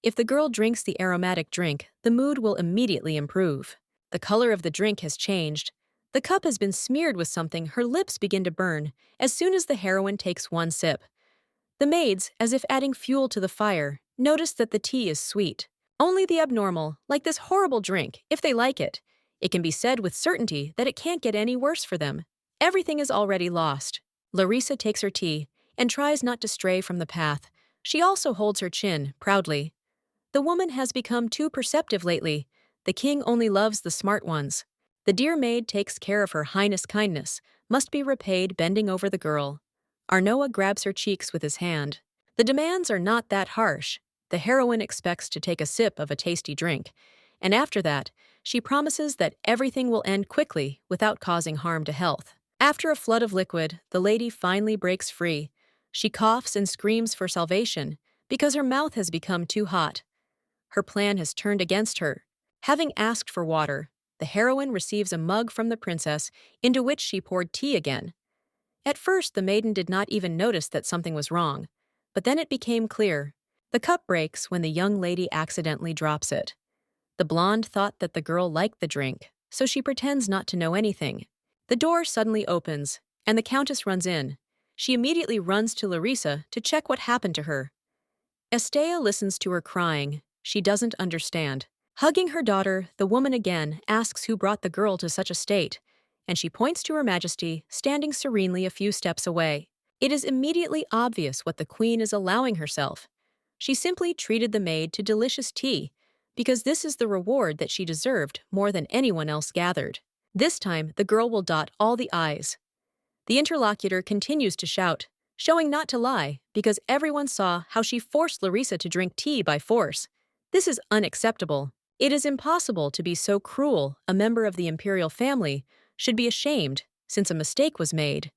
If the girl drinks the aromatic drink, the mood will immediately improve. The color of the drink has changed. The cup has been smeared with something. Her lips begin to burn as soon as the heroine takes one sip. The maids, as if adding fuel to the fire, notice that the tea is sweet. Only the abnormal, like this horrible drink, if they like it. It can be said with certainty that it can't get any worse for them. Everything is already lost. Larissa takes her tea and tries not to stray from the path. She also holds her chin, proudly. The woman has become too perceptive lately. The king only loves the smart ones. The dear maid takes care of Her Highness' kindness, must be repaid, bending over the girl. Arnoa grabs her cheeks with his hand. The demands are not that harsh. The heroine expects to take a sip of a tasty drink, and after that, she promises that everything will end quickly without causing harm to health. After a flood of liquid, the lady finally breaks free. She coughs and screams for salvation because her mouth has become too hot. Her plan has turned against her. Having asked for water, the heroine receives a mug from the princess, into which she poured tea again. At first, the maiden did not even notice that something was wrong, but then it became clear. The cup breaks when the young lady accidentally drops it. The blonde thought that the girl liked the drink, so she pretends not to know anything. The door suddenly opens, and the countess runs in. She immediately runs to Larissa to check what happened to her. Estea listens to her crying. She doesn't understand. Hugging her daughter, the woman again asks who brought the girl to such a state, and she points to Her Majesty, standing serenely a few steps away. It is immediately obvious what the queen is allowing herself. She simply treated the maid to delicious tea, because this is the reward that she deserved more than anyone else gathered. This time, the girl will dot all the I's. The interlocutor continues to shout, showing not to lie, because everyone saw how she forced Larissa to drink tea by force. This is unacceptable. It is impossible to be so cruel. A member of the imperial family should be ashamed, since a mistake was made.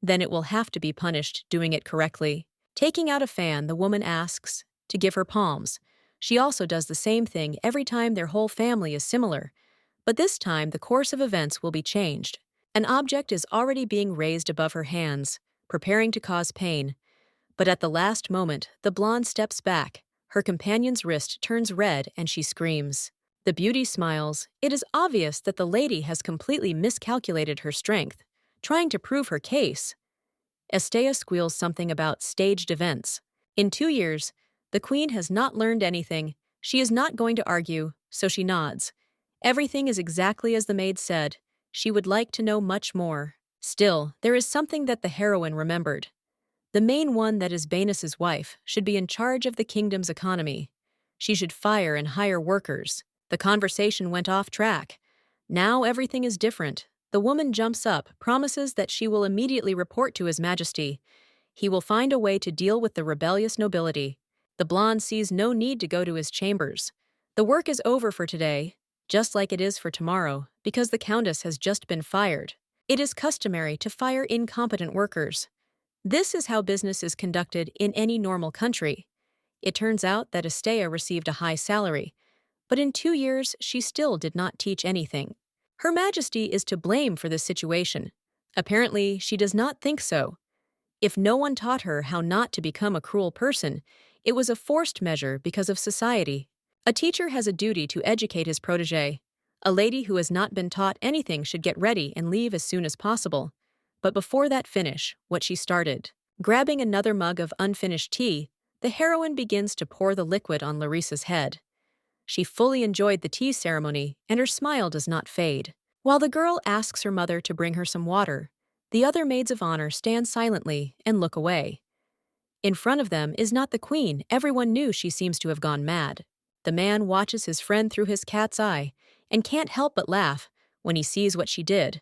Then it will have to be punished doing it correctly. Taking out a fan, the woman asks to give her palms. She also does the same thing every time their whole family is similar. But this time, the course of events will be changed. An object is already being raised above her hands, preparing to cause pain. But at the last moment, the blonde steps back. Her companion's wrist turns red and she screams. The beauty smiles. It is obvious that the lady has completely miscalculated her strength, trying to prove her case. Estea squeals something about staged events. In 2 years, the queen has not learned anything. She is not going to argue, so she nods. Everything is exactly as the maid said. She would like to know much more. Still, there is something that the heroine remembered. The main one, that is Banis's wife, should be in charge of the kingdom's economy. She should fire and hire workers. The conversation went off track. Now everything is different. The woman jumps up, promises that she will immediately report to His Majesty. He will find a way to deal with the rebellious nobility. The blonde sees no need to go to his chambers. The work is over for today, just like it is for tomorrow, because the countess has just been fired. It is customary to fire incompetent workers. This is how business is conducted in any normal country. It turns out that Estea received a high salary, but in 2 years she still did not teach anything. Her Majesty is to blame for this situation. Apparently, she does not think so. If no one taught her how not to become a cruel person, it was a forced measure because of society. A teacher has a duty to educate his protege. A lady who has not been taught anything should get ready and leave as soon as possible. But before that finish, what she started. Grabbing another mug of unfinished tea, the heroine begins to pour the liquid on Larissa's head. She fully enjoyed the tea ceremony, and her smile does not fade. While the girl asks her mother to bring her some water, the other maids of honor stand silently and look away. In front of them is not the queen. Everyone knew she seems to have gone mad. The man watches his friend through his cat's eye and can't help but laugh when he sees what she did.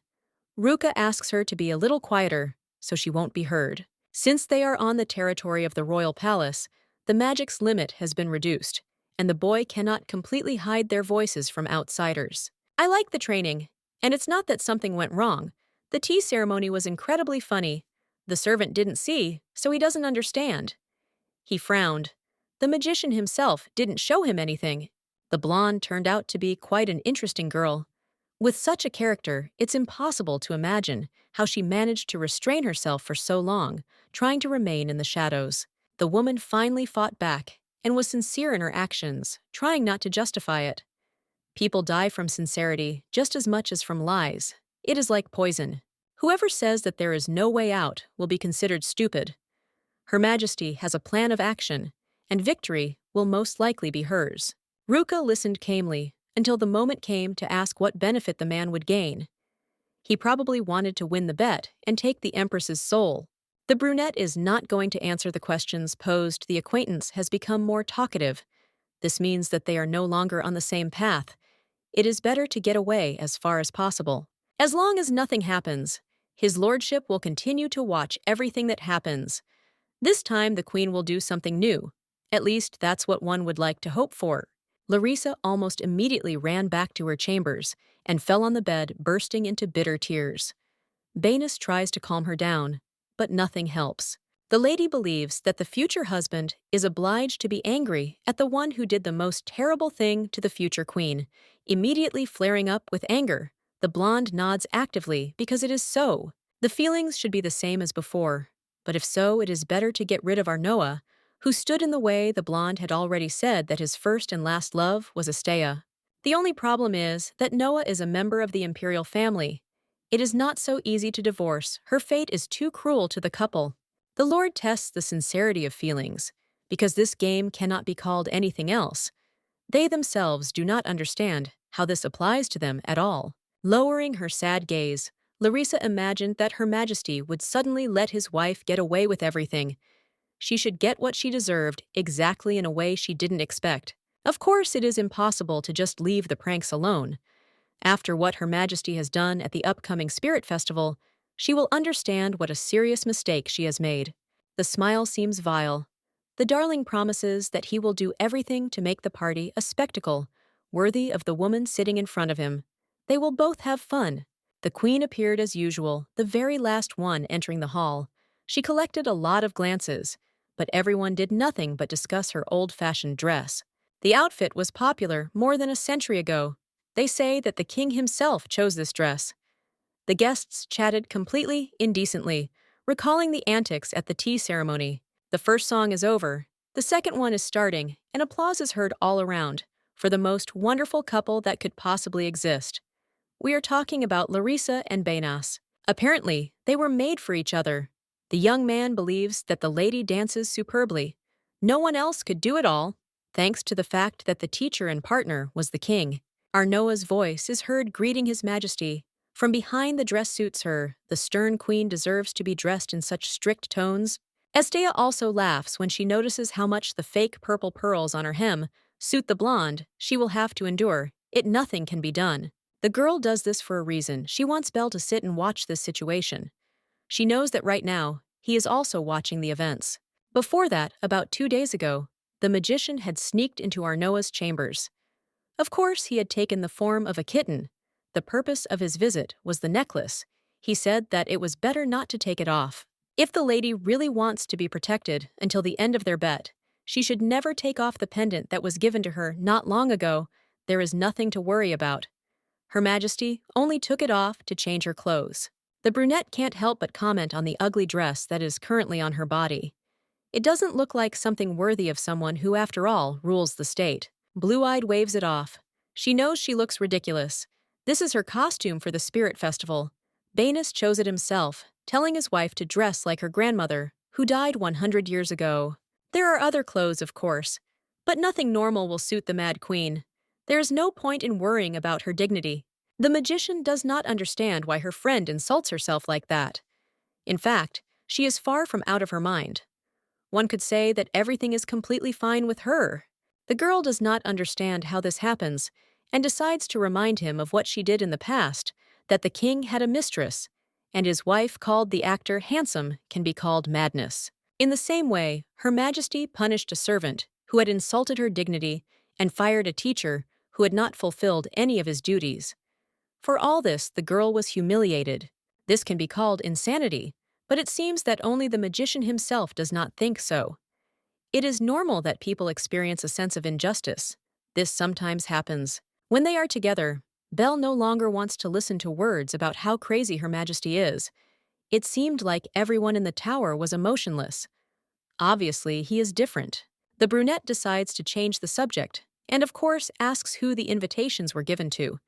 Ruka asks her to be a little quieter so she won't be heard. Since they are on the territory of the royal palace, the magic's limit has been reduced, and the boy cannot completely hide their voices from outsiders. I like the training, and it's not that something went wrong. The tea ceremony was incredibly funny. The servant didn't see, so he doesn't understand. He frowned. The magician himself didn't show him anything. The blonde turned out to be quite an interesting girl. With such a character, it's impossible to imagine how she managed to restrain herself for so long, trying to remain in the shadows. The woman finally fought back and was sincere in her actions, trying not to justify it. People die from sincerity just as much as from lies. It is like poison. Whoever says that there is no way out will be considered stupid. Her Majesty has a plan of action, and victory will most likely be hers. Ruka listened calmly until the moment came to ask what benefit the man would gain. He probably wanted to win the bet and take the Empress's soul. The brunette is not going to answer the questions posed. The acquaintance has become more talkative. This means that they are no longer on the same path. It is better to get away as far as possible. As long as nothing happens, his lordship will continue to watch everything that happens. This time the queen will do something new. At least that's what one would like to hope for. Larissa almost immediately ran back to her chambers and fell on the bed, bursting into bitter tears. Banis tries to calm her down, but nothing helps. The lady believes that the future husband is obliged to be angry at the one who did the most terrible thing to the future queen. Immediately flaring up with anger, the blonde nods actively because it is so. The feelings should be the same as before, but if so, it is better to get rid of Arnoa, who stood in the way. The blonde had already said that his first and last love was Astea. The only problem is that Noah is a member of the imperial family. It is not so easy to divorce. Her fate is too cruel to the couple. The Lord tests the sincerity of feelings, because this game cannot be called anything else. They themselves do not understand how this applies to them at all. Lowering her sad gaze, Larissa imagined that Her Majesty would suddenly let his wife get away with everything. She should get what she deserved exactly in a way she didn't expect. Of course, it is impossible to just leave the pranks alone. After what Her Majesty has done at the upcoming Spirit Festival, she will understand what a serious mistake she has made. The smile seems vile. The darling promises that he will do everything to make the party a spectacle, worthy of the woman sitting in front of him. They will both have fun. The queen appeared as usual, the very last one entering the hall. She collected a lot of glances, but everyone did nothing but discuss her old-fashioned dress. The outfit was popular more than a century ago. They say that the king himself chose this dress. The guests chatted completely indecently, recalling the antics at the tea ceremony. The first song is over, the second one is starting, and applause is heard all around for the most wonderful couple that could possibly exist. We are talking about Larissa and Banas. Apparently, they were made for each other. The young man believes that the lady dances superbly. No one else could do it all, thanks to the fact that the teacher and partner was the king. Arnoa's voice is heard greeting His Majesty. From behind the dress suits her, the stern queen deserves to be dressed in such strict tones. Astea also laughs when she notices how much the fake purple pearls on her hem suit the blonde. She will have to endure it. Nothing can be done. The girl does this for a reason. She wants Belle to sit and watch this situation. She knows that right now, he is also watching the events. Before that, about 2 days ago, the magician had sneaked into Arnoa's chambers. Of course, he had taken the form of a kitten. The purpose of his visit was the necklace. He said that it was better not to take it off. If the lady really wants to be protected until the end of their bet, she should never take off the pendant that was given to her not long ago. There is nothing to worry about. Her Majesty only took it off to change her clothes. The brunette can't help but comment on the ugly dress that is currently on her body. It doesn't look like something worthy of someone who, after all, rules the state. Blue-eyed waves it off. She knows she looks ridiculous. This is her costume for the Spirit Festival. Banis chose it himself, telling his wife to dress like her grandmother, who died 100 years ago. There are other clothes, of course, but nothing normal will suit the Mad Queen. There is no point in worrying about her dignity. The magician does not understand why her friend insults herself like that. In fact, she is far from out of her mind. One could say that everything is completely fine with her. The girl does not understand how this happens and decides to remind him of what she did in the past, that the king had a mistress, and his wife called the actor handsome can be called madness. In the same way, Her Majesty punished a servant who had insulted her dignity and fired a teacher who had not fulfilled any of his duties. For all this, the girl was humiliated. This can be called insanity, but it seems that only the magician himself does not think so. It is normal that people experience a sense of injustice. This sometimes happens. When they are together, Belle no longer wants to listen to words about how crazy Her Majesty is. It seemed like everyone in the tower was emotionless. Obviously, he is different. The brunette decides to change the subject, and of course asks who the invitations were given to.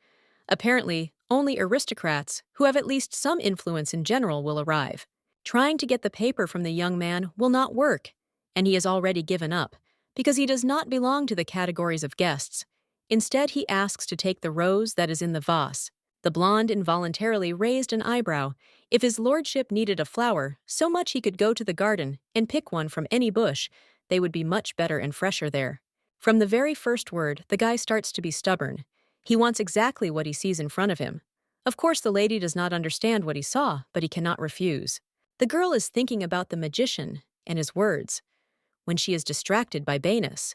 Apparently, only aristocrats, who have at least some influence in general, will arrive. Trying to get the paper from the young man will not work, and he has already given up, because he does not belong to the categories of guests. Instead, he asks to take the rose that is in the vase. The blonde involuntarily raised an eyebrow. If his lordship needed a flower, so much he could go to the garden and pick one from any bush, they would be much better and fresher there. From the very first word, the guy starts to be stubborn. He wants exactly what he sees in front of him. Of course, the lady does not understand what he saw, but he cannot refuse. The girl is thinking about the magician and his words, when she is distracted by Banis.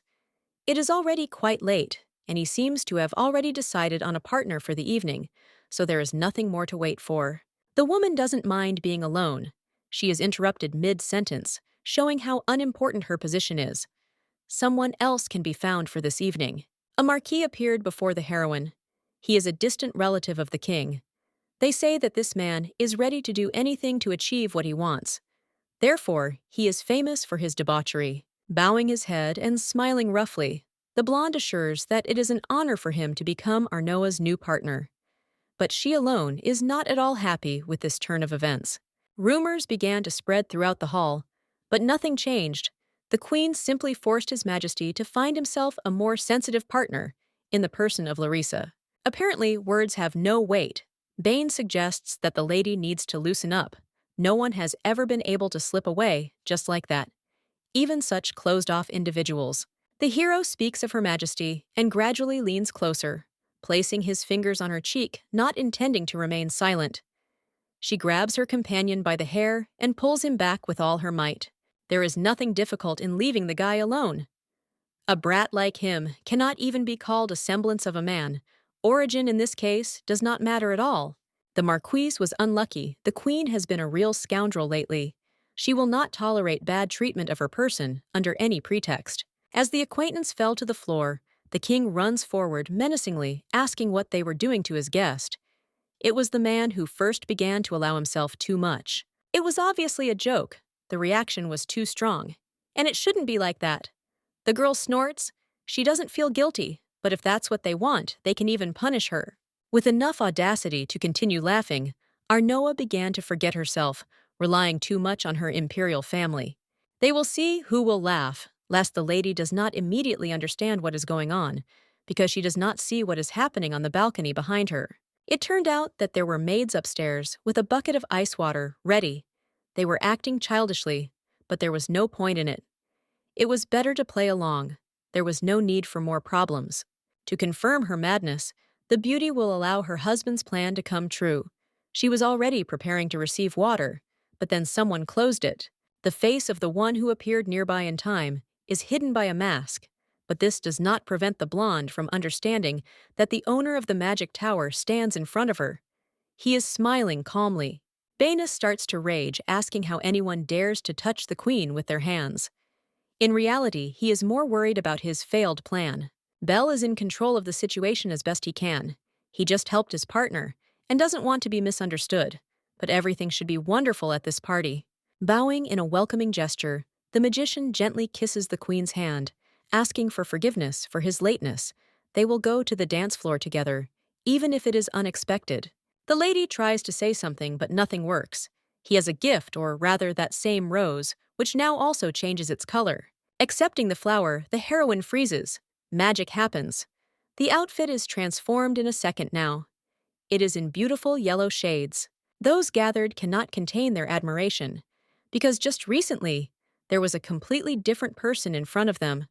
It is already quite late, and he seems to have already decided on a partner for the evening, so there is nothing more to wait for. The woman doesn't mind being alone. She is interrupted mid-sentence, showing how unimportant her position is. Someone else can be found for this evening. A marquis appeared before the heroine. He is a distant relative of the king. They say that this man is ready to do anything to achieve what he wants. Therefore, he is famous for his debauchery. Bowing his head and smiling roughly, the blonde assures that it is an honor for him to become Arnoa's new partner. But she alone is not at all happy with this turn of events. Rumors began to spread throughout the hall, but nothing changed. The queen simply forced His Majesty to find himself a more sensitive partner in the person of Larissa. Apparently, words have no weight. Bane suggests that the lady needs to loosen up. No one has ever been able to slip away just like that, even such closed-off individuals. The hero speaks of Her Majesty and gradually leans closer, placing his fingers on her cheek, not intending to remain silent. She grabs her companion by the hair and pulls him back with all her might. There is nothing difficult in leaving the guy alone. A brat like him cannot even be called a semblance of a man. Origin in this case does not matter at all. The marquise was unlucky. The queen has been a real scoundrel lately. She will not tolerate bad treatment of her person under any pretext. As the acquaintance fell to the floor, the king runs forward menacingly, asking what they were doing to his guest. It was the man who first began to allow himself too much. It was obviously a joke. The reaction was too strong. And it shouldn't be like that. The girl snorts. She doesn't feel guilty, but if that's what they want, they can even punish her. With enough audacity to continue laughing, Arnoa began to forget herself, relying too much on her imperial family. They will see who will laugh, lest the lady does not immediately understand what is going on, because she does not see what is happening on the balcony behind her. It turned out that there were maids upstairs with a bucket of ice water ready. They were acting childishly, but there was no point in it. It was better to play along. There was no need for more problems. To confirm her madness, the beauty will allow her husband's plan to come true. She was already preparing to receive water, but then someone closed it. The face of the one who appeared nearby in time is hidden by a mask, but this does not prevent the blonde from understanding that the owner of the magic tower stands in front of her. He is smiling calmly. Banis starts to rage, asking how anyone dares to touch the queen with their hands. In reality, he is more worried about his failed plan. Bel is in control of the situation as best he can. He just helped his partner and doesn't want to be misunderstood, but everything should be wonderful at this party. Bowing in a welcoming gesture, the magician gently kisses the queen's hand, asking for forgiveness for his lateness. They will go to the dance floor together, even if it is unexpected. The lady tries to say something, but nothing works. He has a gift, or rather that same rose, which now also changes its color. Accepting the flower, the heroine freezes. Magic happens. The outfit is transformed in a second now. It is in beautiful yellow shades. Those gathered cannot contain their admiration, because just recently, there was a completely different person in front of them.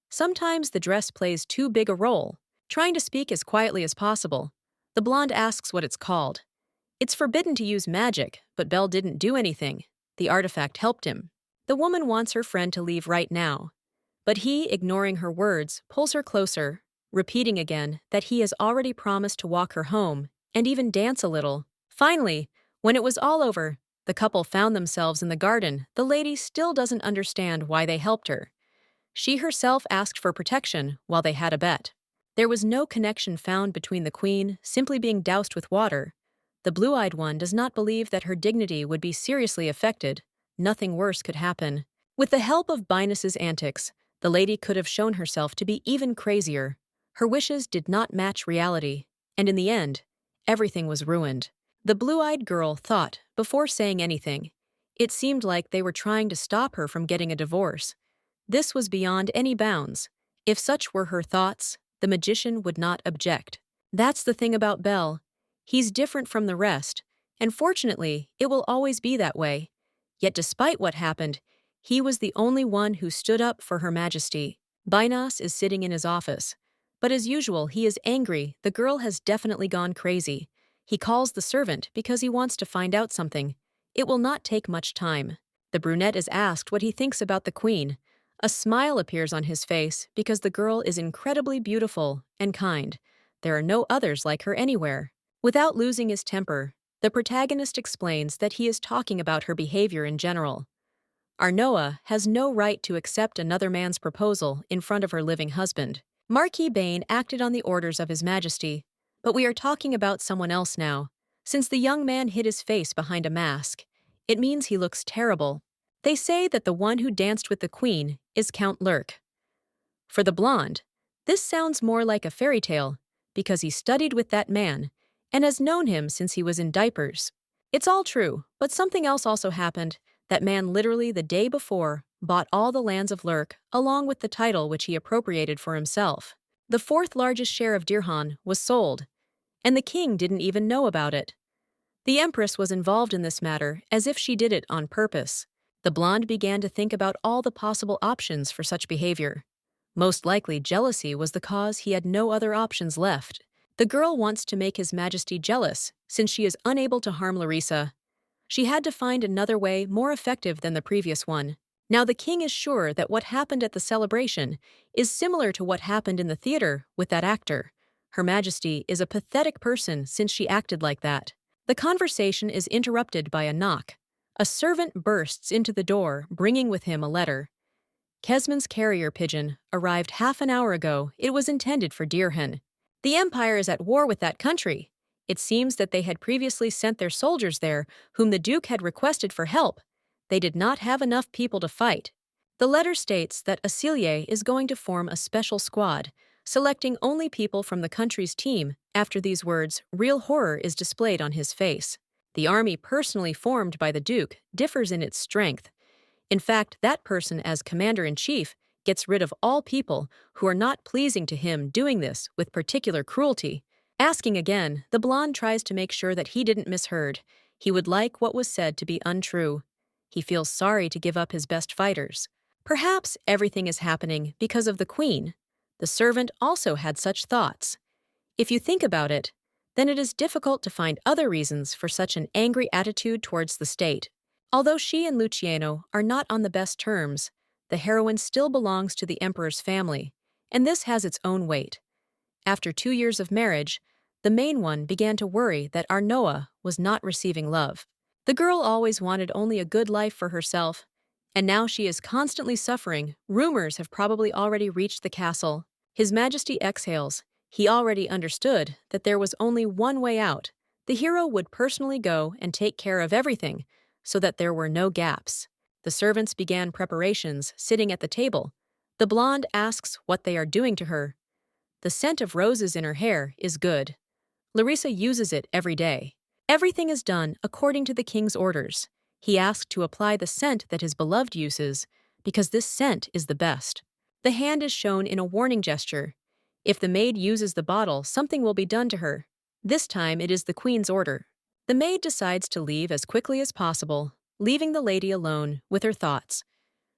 Sometimes the dress plays too big a role. Trying to speak as quietly as possible, the blonde asks what it's called. It's forbidden to use magic, but Bel didn't do anything. The artifact helped him. The woman wants her friend to leave right now, but he, ignoring her words, pulls her closer, repeating again that he has already promised to walk her home and even dance a little. Finally, when it was all over, the couple found themselves in the garden. The lady still doesn't understand why they helped her. She herself asked for protection while they had a bet. There was no connection found between the queen simply being doused with water. The blue-eyed one does not believe that her dignity would be seriously affected. Nothing worse could happen. With the help of Binus's antics, the lady could have shown herself to be even crazier. Her wishes did not match reality, and in the end, everything was ruined. The blue-eyed girl thought before saying anything. It seemed like they were trying to stop her from getting a divorce. This was beyond any bounds. If such were her thoughts, the magician would not object. That's the thing about Bel. He's different from the rest, and fortunately, it will always be that way. Yet despite what happened, he was the only one who stood up for Her Majesty. Binus is sitting in his office. But as usual, he is angry. The girl has definitely gone crazy. He calls the servant because he wants to find out something. It will not take much time. The brunette is asked what he thinks about the queen. A smile appears on his face because the girl is incredibly beautiful and kind. There are no others like her anywhere. Without losing his temper, the protagonist explains that he is talking about her behavior in general. Arnoa has no right to accept another man's proposal in front of her living husband. Marquis Bane acted on the orders of His Majesty, but we are talking about someone else now. Since the young man hid his face behind a mask, it means he looks terrible. They say that the one who danced with the queen is Count Lurk. For the blonde, this sounds more like a fairy tale because he studied with that man and has known him since he was in diapers. It's all true, but something else also happened. That man literally the day before bought all the lands of Lurk along with the title which he appropriated for himself. The fourth largest share of Dirhan was sold, and the king didn't even know about it. The empress was involved in this matter as if she did it on purpose. The blonde began to think about all the possible options for such behavior. Most likely jealousy was the cause. He had no other options left. The girl wants to make His Majesty jealous since she is unable to harm Larissa. She had to find another way more effective than the previous one. Now the king is sure that what happened at the celebration is similar to what happened in the theater with that actor. Her Majesty is a pathetic person since she acted like that. The conversation is interrupted by a knock. A servant bursts into the door, bringing with him a letter. Kesman's carrier pigeon arrived half an hour ago. It was intended for Dirhan. The Empire is at war with that country. It seems that they had previously sent their soldiers there, whom the Duke had requested for help. They did not have enough people to fight. The letter states that Acelier is going to form a special squad, selecting only people from the country's team. After these words, real horror is displayed on his face. The army personally formed by the Duke differs in its strength. In fact, that person as commander-in-chief gets rid of all people who are not pleasing to him, doing this with particular cruelty. Asking again, the blonde tries to make sure that he didn't misheard. He would like what was said to be untrue. He feels sorry to give up his best fighters. Perhaps everything is happening because of the queen. The servant also had such thoughts. If you think about it, then it is difficult to find other reasons for such an angry attitude towards the state. Although she and Luciano are not on the best terms, the heroine still belongs to the emperor's family, and this has its own weight. After 2 years of marriage, the main one began to worry that Arnoa was not receiving love. The girl always wanted only a good life for herself, and now she is constantly suffering. Rumors have probably already reached the castle. His Majesty exhales. He already understood that there was only one way out. The hero would personally go and take care of everything so that there were no gaps. The servants began preparations, sitting at the table. The blonde asks what they are doing to her. The scent of roses in her hair is good. Larissa uses it every day. Everything is done according to the king's orders. He asked to apply the scent that his beloved uses, because this scent is the best. The hand is shown in a warning gesture. If the maid uses the bottle, something will be done to her. This time it is the queen's order. The maid decides to leave as quickly as possible, leaving the lady alone with her thoughts.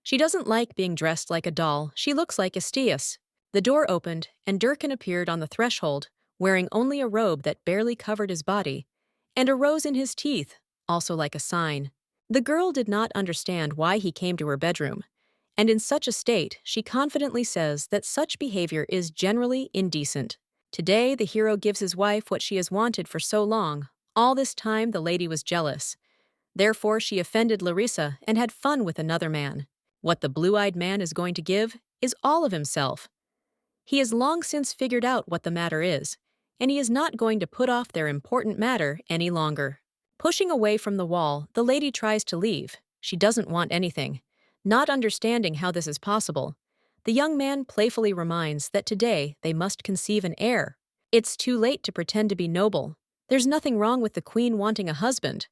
She doesn't like being dressed like a doll. She looks like Astias. The door opened, and Durkan appeared on the threshold, wearing only a robe that barely covered his body, and a rose in his teeth, also like a sign. The girl did not understand why he came to her bedroom, and in such a state, she confidently says that such behavior is generally indecent. Today, the hero gives his wife what she has wanted for so long. All this time, the lady was jealous. Therefore, she offended Larissa and had fun with another man. What the blue-eyed man is going to give is all of himself. He has long since figured out what the matter is, and he is not going to put off their important matter any longer. Pushing away from the wall, the lady tries to leave. She doesn't want anything. Not understanding how this is possible, the young man playfully reminds that today they must conceive an heir. It's too late to pretend to be noble. There's nothing wrong with the queen wanting a husband.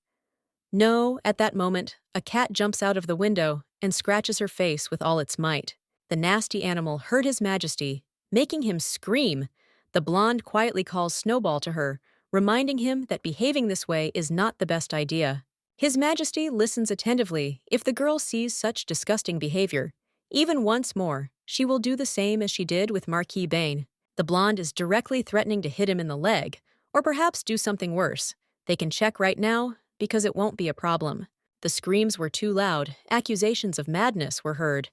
No, at that moment, a cat jumps out of the window and scratches her face with all its might. The nasty animal hurt his majesty, making him scream. The blonde quietly calls Snowball to her, reminding him that behaving this way is not the best idea. His Majesty listens attentively. If the girl sees such disgusting behavior, even once more, she will do the same as she did with Marquis Bane. The blonde is directly threatening to hit him in the leg, or perhaps do something worse. They can check right now, because it won't be a problem. The screams were too loud. Accusations of madness were heard.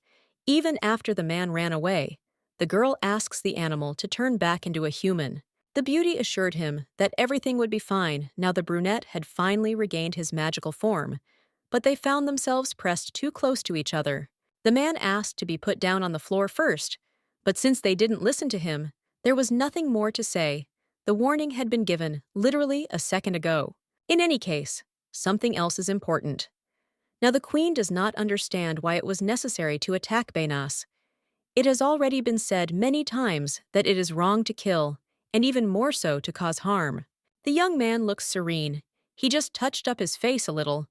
Even after the man ran away, the girl asks the animal to turn back into a human. The beauty assured him that everything would be fine now the brunette had finally regained his magical form, but they found themselves pressed too close to each other. The man asked to be put down on the floor first, but since they didn't listen to him, there was nothing more to say. The warning had been given literally a second ago. In any case, something else is important. Now the queen does not understand why it was necessary to attack Benas. It has already been said many times that it is wrong to kill, and even more so to cause harm. The young man looks serene. He just touched up his face a little.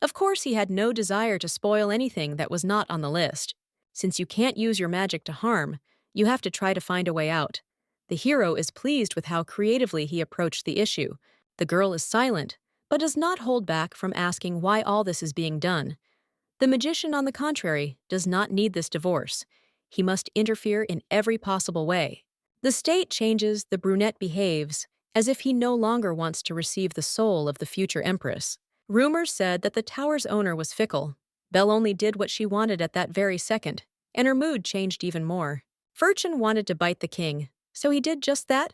Of course, he had no desire to spoil anything that was not on the list. Since you can't use your magic to harm, you have to try to find a way out. The hero is pleased with how creatively he approached the issue. The girl is silent, but does not hold back from asking why all this is being done. The magician, on the contrary, does not need this divorce. He must interfere in every possible way. The state changes, the brunette behaves, as if he no longer wants to receive the soul of the future empress. Rumors said that the tower's owner was fickle. Belle only did what she wanted at that very second, and her mood changed even more. Furchin wanted to bite the king, so he did just that.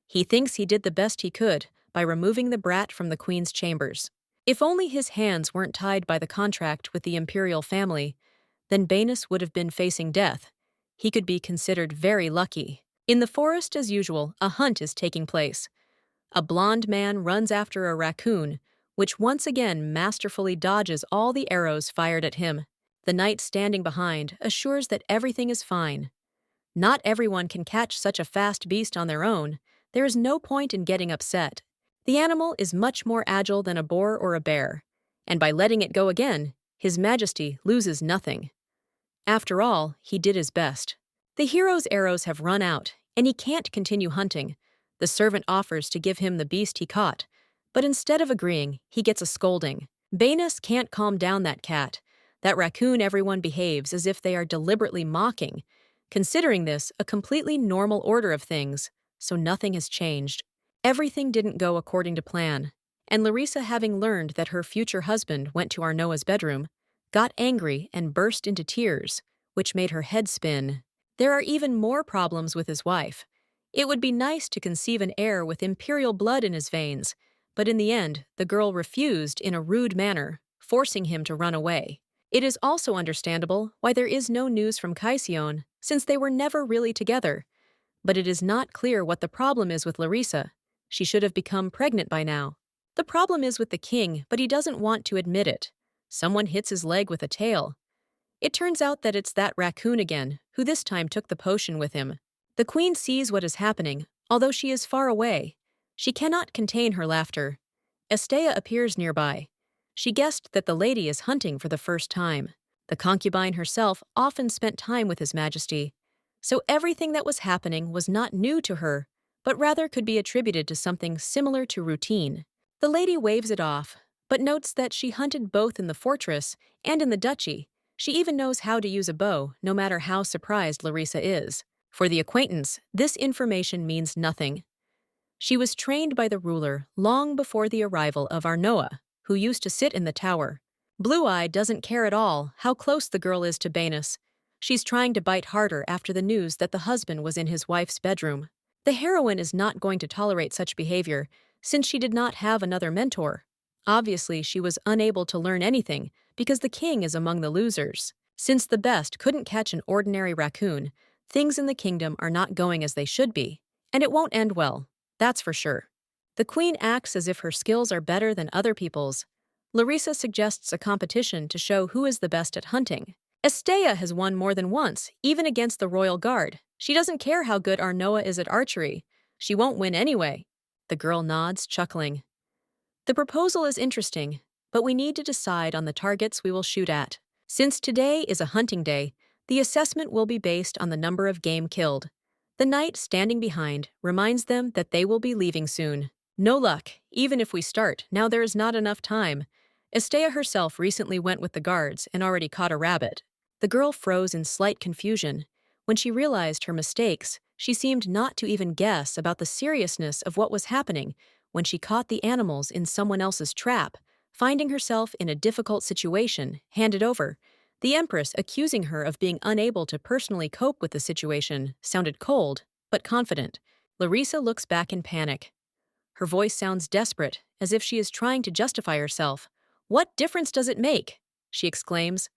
He thinks he did the best he could by removing the brat from the queen's chambers. If only his hands weren't tied by the contract with the imperial family, then Benas would have been facing death. He could be considered very lucky. In the forest, as usual, a hunt is taking place. A blond man runs after a raccoon, which once again masterfully dodges all the arrows fired at him. The knight standing behind assures that everything is fine. Not everyone can catch such a fast beast on their own. There is no point in getting upset. The animal is much more agile than a boar or a bear, and by letting it go again, His Majesty loses nothing. After all, he did his best. The hero's arrows have run out, and he can't continue hunting. The servant offers to give him the beast he caught, but instead of agreeing, he gets a scolding. Benas can't calm down that cat. That raccoon, everyone behaves as if they are deliberately mocking, considering this a completely normal order of things, so nothing has changed. Everything didn't go according to plan, and Larissa, having learned that her future husband went to Arnoa's bedroom, got angry and burst into tears, which made her head spin. There are even more problems with his wife. It would be nice to conceive an heir with imperial blood in his veins, but in the end, the girl refused in a rude manner, forcing him to run away. It is also understandable why there is no news from Caisson, since they were never really together. But it is not clear what the problem is with Larissa. She should have become pregnant by now. The problem is with the king, but he doesn't want to admit it. Someone hits his leg with a tail. It turns out that it's that raccoon again, who this time took the potion with him. The queen sees what is happening, although she is far away. She cannot contain her laughter. Estea appears nearby. She guessed that the lady is hunting for the first time. The concubine herself often spent time with His Majesty, so everything that was happening was not new to her, but rather could be attributed to something similar to routine. The lady waves it off, but notes that she hunted both in the fortress and in the duchy. She even knows how to use a bow, no matter how surprised Larissa is. For the acquaintance, this information means nothing. She was trained by the ruler long before the arrival of Arnoa, who used to sit in the tower. Blue Eye doesn't care at all how close the girl is to Banus. She's trying to bite harder after the news that the husband was in his wife's bedroom. The heroine is not going to tolerate such behavior, since she did not have another mentor. Obviously, she was unable to learn anything because the king is among the losers. Since the best couldn't catch an ordinary raccoon, things in the kingdom are not going as they should be, and it won't end well, that's for sure. The queen acts as if her skills are better than other people's. Larissa suggests a competition to show who is the best at hunting. Estea has won more than once, even against the royal guard. She doesn't care how good Arnoa is at archery. She won't win anyway. The girl nods, chuckling. The proposal is interesting, but we need to decide on the targets we will shoot at. Since today is a hunting day, the assessment will be based on the number of game killed. The knight standing behind reminds them that they will be leaving soon. No luck, even if we start, now there is not enough time. Estea herself recently went with the guards and already caught a rabbit. The girl froze in slight confusion. When she realized her mistakes, she seemed not to even guess about the seriousness of what was happening when she caught the animals in someone else's trap, finding herself in a difficult situation, handed over. The Empress accusing her of being unable to personally cope with the situation sounded cold, but confident. Larissa looks back in panic. Her voice sounds desperate, as if she is trying to justify herself. "What difference does it make?" she exclaims.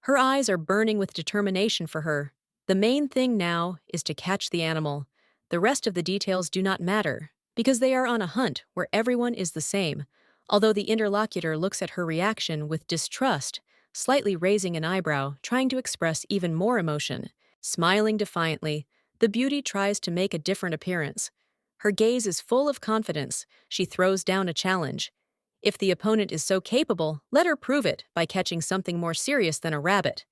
Her eyes are burning with determination for her. The main thing now is to catch the animal. The rest of the details do not matter, because they are on a hunt where everyone is the same, although the interlocutor looks at her reaction with distrust, slightly raising an eyebrow, trying to express even more emotion. Smiling defiantly, the beauty tries to make a different appearance. Her gaze is full of confidence. She throws down a challenge. If the opponent is so capable, let her prove it by catching something more serious than a rabbit.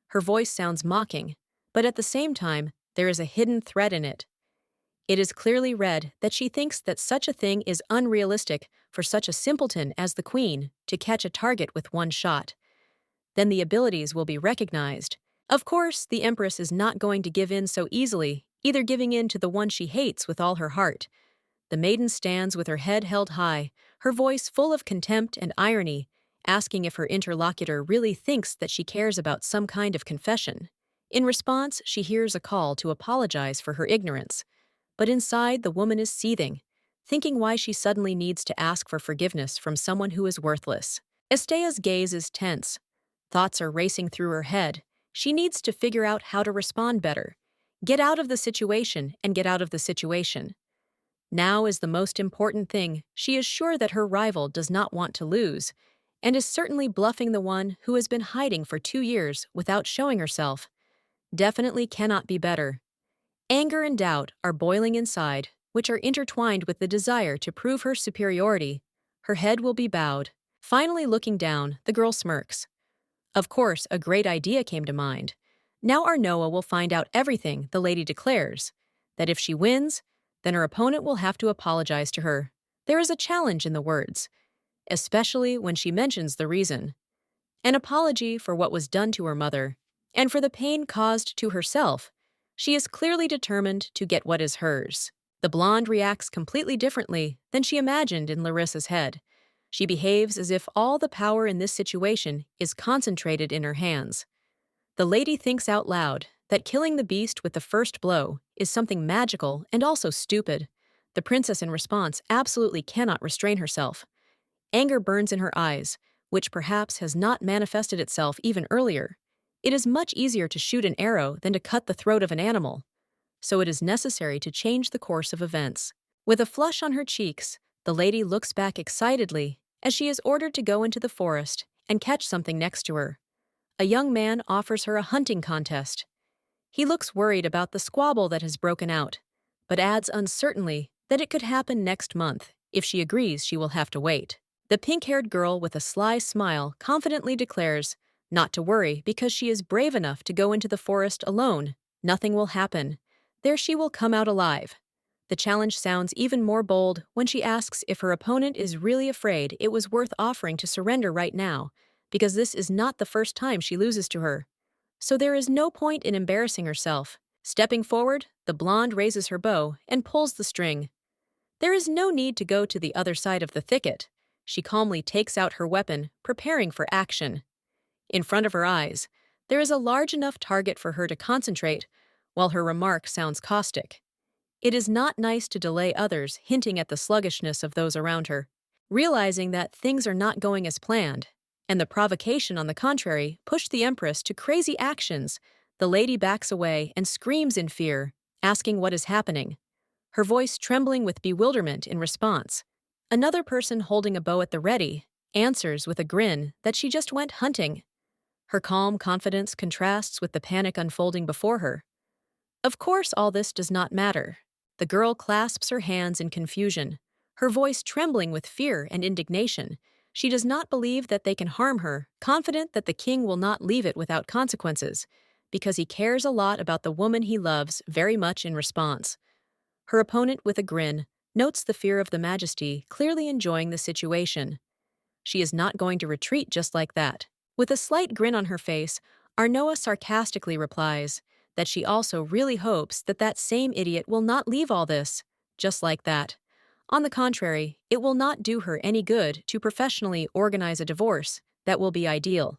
Her voice sounds mocking, but at the same time, there is a hidden threat in it. It is clearly read that she thinks that such a thing is unrealistic for such a simpleton as the queen to catch a target with one shot. Then the abilities will be recognized. Of course, the Empress is not going to give in so easily, either giving in to the one she hates with all her heart. The maiden stands with her head held high, her voice full of contempt and irony, asking if her interlocutor really thinks that she cares about some kind of confession. In response, she hears a call to apologize for her ignorance. But inside, the woman is seething, thinking why she suddenly needs to ask for forgiveness from someone who is worthless. Estea's gaze is tense. Thoughts are racing through her head. She needs to figure out how to respond better. Get out of the situation and get out of the situation. Now is the most important thing. She is sure that her rival does not want to lose, and is certainly bluffing the one who has been hiding for 2 years without showing herself. Definitely cannot be better. Anger and doubt are boiling inside, which are intertwined with the desire to prove her superiority. Her head will be bowed. Finally looking down, the girl smirks. Of course, a great idea came to mind. Now Arnoa will find out everything, the lady declares. That if she wins, then her opponent will have to apologize to her. There is a challenge in the words, especially when she mentions the reason. An apology for what was done to her mother, and for the pain caused to herself. She is clearly determined to get what is hers. The blonde reacts completely differently than she imagined in Larissa's head. She behaves as if all the power in this situation is concentrated in her hands. The lady thinks out loud that killing the beast with the first blow is something magical and also stupid. The princess in response absolutely cannot restrain herself. Anger burns in her eyes, which perhaps has not manifested itself even earlier. It is much easier to shoot an arrow than to cut the throat of an animal. so it is necessary to change the course of events. With a flush on her cheeks, the lady looks back excitedly as she is ordered to go into the forest and catch something next to her. A young man offers her a hunting contest. He looks worried about the squabble that has broken out, but adds uncertainly that it could happen next month. If she agrees, she will have to wait. The pink-haired girl with a sly smile confidently declares not to worry because she is brave enough to go into the forest alone. Nothing will happen. There she will come out alive. The challenge sounds even more bold when she asks if her opponent is really afraid it was worth offering to surrender right now, because this is not the first time she loses to her. So there is no point in embarrassing herself. Stepping forward, the blonde raises her bow and pulls the string. There is no need to go to the other side of the thicket. She calmly takes out her weapon, preparing for action. In front of her eyes, there is a large enough target for her to concentrate, while her remark sounds caustic. It is not nice to delay others, hinting at the sluggishness of those around her. Realizing that things are not going as planned, and the provocation, on the contrary, pushed the Empress to crazy actions, the lady backs away and screams in fear, asking what is happening, her voice trembling with bewilderment in response. Another person holding a bow at the ready answers with a grin that she just went hunting. Her calm confidence contrasts with the panic unfolding before her. Of course, all this does not matter. The girl clasps her hands in confusion, her voice trembling with fear and indignation. She does not believe that they can harm her, confident that the king will not leave it without consequences, because he cares a lot about the woman he loves very much in response. Her opponent, with a grin, notes the fear of the Majesty, clearly enjoying the situation. She is not going to retreat just like that. With a slight grin on her face, Arnoa sarcastically replies that she also really hopes that that same idiot will not leave all this just like that. On the contrary, it will not do her any good to professionally organize a divorce that will be ideal.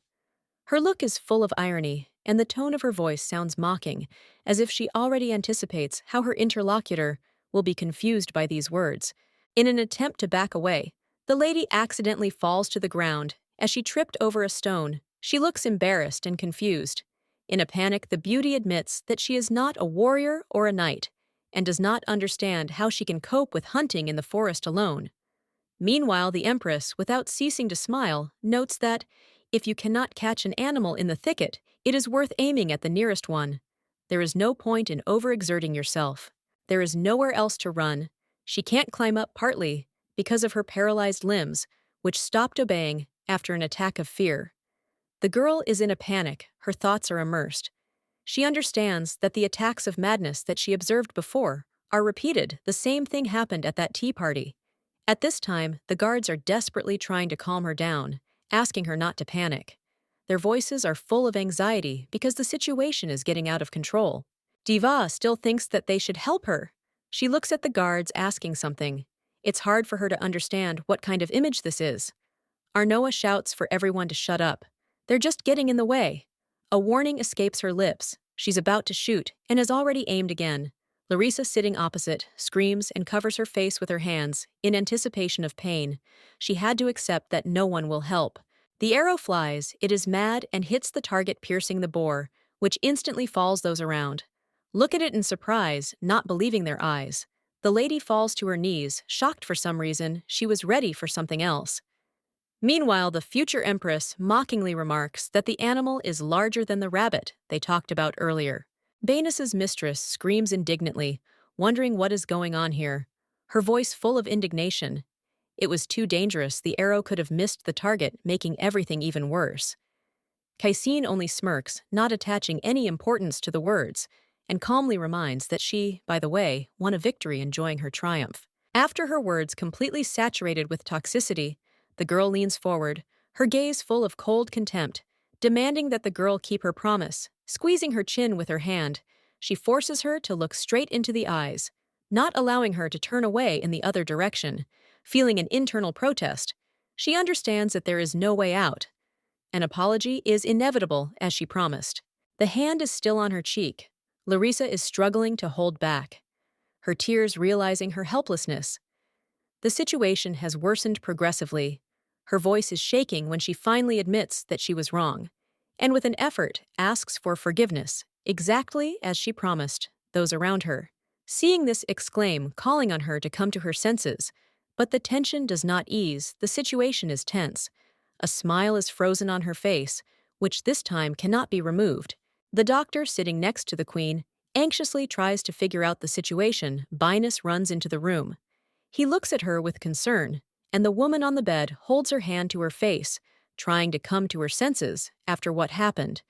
Her look is full of irony, and the tone of her voice sounds mocking, as if she already anticipates how her interlocutor will be confused by these words. In an attempt to back away, the lady accidentally falls to the ground. As she tripped over a stone, she looks embarrassed and confused. In a panic, the beauty admits that she is not a warrior or a knight, and does not understand how she can cope with hunting in the forest alone. Meanwhile, the Empress, without ceasing to smile, notes that if you cannot catch an animal in the thicket, it is worth aiming at the nearest one. There is no point in overexerting yourself. There is nowhere else to run. She can't climb up, partly because of her paralyzed limbs, which stopped obeying after an attack of fear. The girl is in a panic, her thoughts are immersed. She understands that the attacks of madness that she observed before are repeated. The same thing happened at that tea party. At this time, the guards are desperately trying to calm her down, asking her not to panic. Their voices are full of anxiety because the situation is getting out of control. Diva still thinks that they should help her. She looks at the guards asking something. It's hard for her to understand what kind of image this is. Arnoa shouts for everyone to shut up. They're just getting in the way. A warning escapes her lips. She's about to shoot and has already aimed again. Larissa, sitting opposite, screams and covers her face with her hands in anticipation of pain. She had to accept that no one will help. The arrow flies, it is mad and hits the target, piercing the boar, which instantly falls those around. Look at it in surprise, not believing their eyes. The lady falls to her knees, shocked for some reason. She was ready for something else. Meanwhile, the future Empress mockingly remarks that the animal is larger than the rabbit they talked about earlier. Banis's mistress screams indignantly, wondering what is going on here, her voice full of indignation. It was too dangerous. The arrow could have missed the target, making everything even worse. Caisine only smirks, not attaching any importance to the words, and calmly reminds that she, by the way, won a victory, enjoying her triumph. After her words completely saturated with toxicity, the girl leans forward, her gaze full of cold contempt, demanding that the girl keep her promise. Squeezing her chin with her hand, she forces her to look straight into the eyes, not allowing her to turn away in the other direction. Feeling an internal protest, she understands that there is no way out. An apology is inevitable, as she promised. The hand is still on her cheek. Larissa is struggling to hold back, her tears realizing her helplessness. The situation has worsened progressively. Her voice is shaking when she finally admits that she was wrong, and with an effort asks for forgiveness, exactly as she promised. those around her. Seeing this exclaim, calling on her to come to her senses. But the tension does not ease, the situation is tense. A smile is frozen on her face, which this time cannot be removed. The doctor sitting next to the queen anxiously tries to figure out the situation. Binus runs into the room. He looks at her with concern, and the woman on the bed holds her hand to her face, trying to come to her senses after what happened,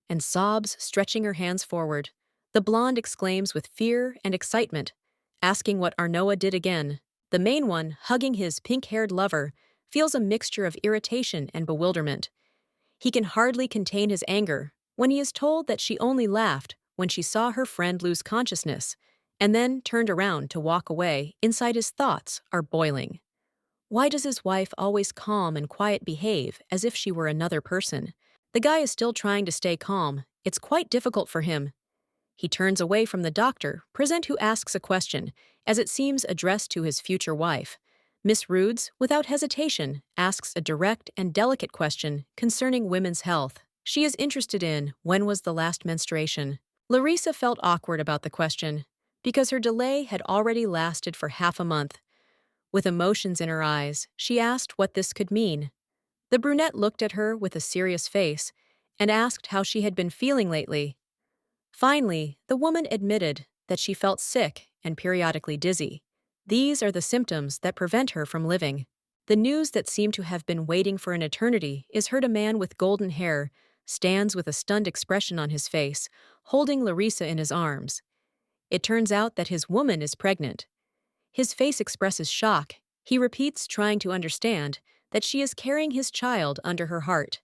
and sobs, stretching her hands forward. The blonde exclaims with fear and excitement, asking what Arnoa did again. The main one, hugging his pink-haired lover, feels a mixture of irritation and bewilderment. He can hardly contain his anger when he is told that she only laughed when she saw her friend lose consciousness, and then turned around to walk away. Inside, his thoughts are boiling. Why does his wife always calm and quiet behave as if she were another person? The guy is still trying to stay calm. It's quite difficult for him. He turns away from the doctor, present, who asks a question, as it seems addressed to his future wife. Miss Rudes, without hesitation, asks a direct and delicate question concerning women's health. She is interested in when was the last menstruation. Larissa felt awkward about the question, because her delay had already lasted for half a month. With emotions in her eyes, she asked what this could mean. The brunette looked at her with a serious face and asked how she had been feeling lately. Finally, the woman admitted that she felt sick and periodically dizzy. These are the symptoms that prevent her from living. The news that seemed to have been waiting for an eternity is heard. A man with golden hair stands with a stunned expression on his face, holding Larissa in his arms. It turns out that his woman is pregnant. His face expresses shock. He repeats, trying to understand, that she is carrying his child under her heart.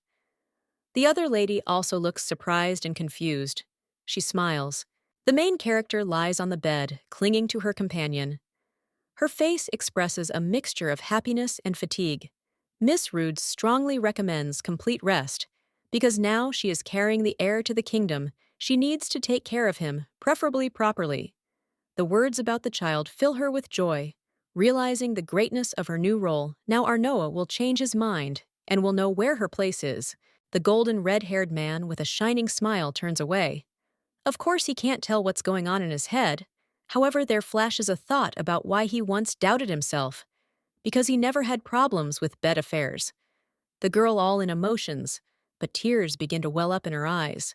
The other lady also looks surprised and confused. She smiles. The main character lies on the bed, clinging to her companion. Her face expresses a mixture of happiness and fatigue. Miss Rude strongly recommends complete rest, because now she is carrying the heir to the kingdom. She needs to take care of him, preferably properly. The words about the child fill her with joy. Realizing the greatness of her new role, now Arnoa will change his mind and will know where her place is. The golden red-haired man with a shining smile turns away. Of course, he can't tell what's going on in his head. However, there flashes a thought about why he once doubted himself, because he never had problems with bed affairs. The girl all in emotions, but tears begin to well up in her eyes.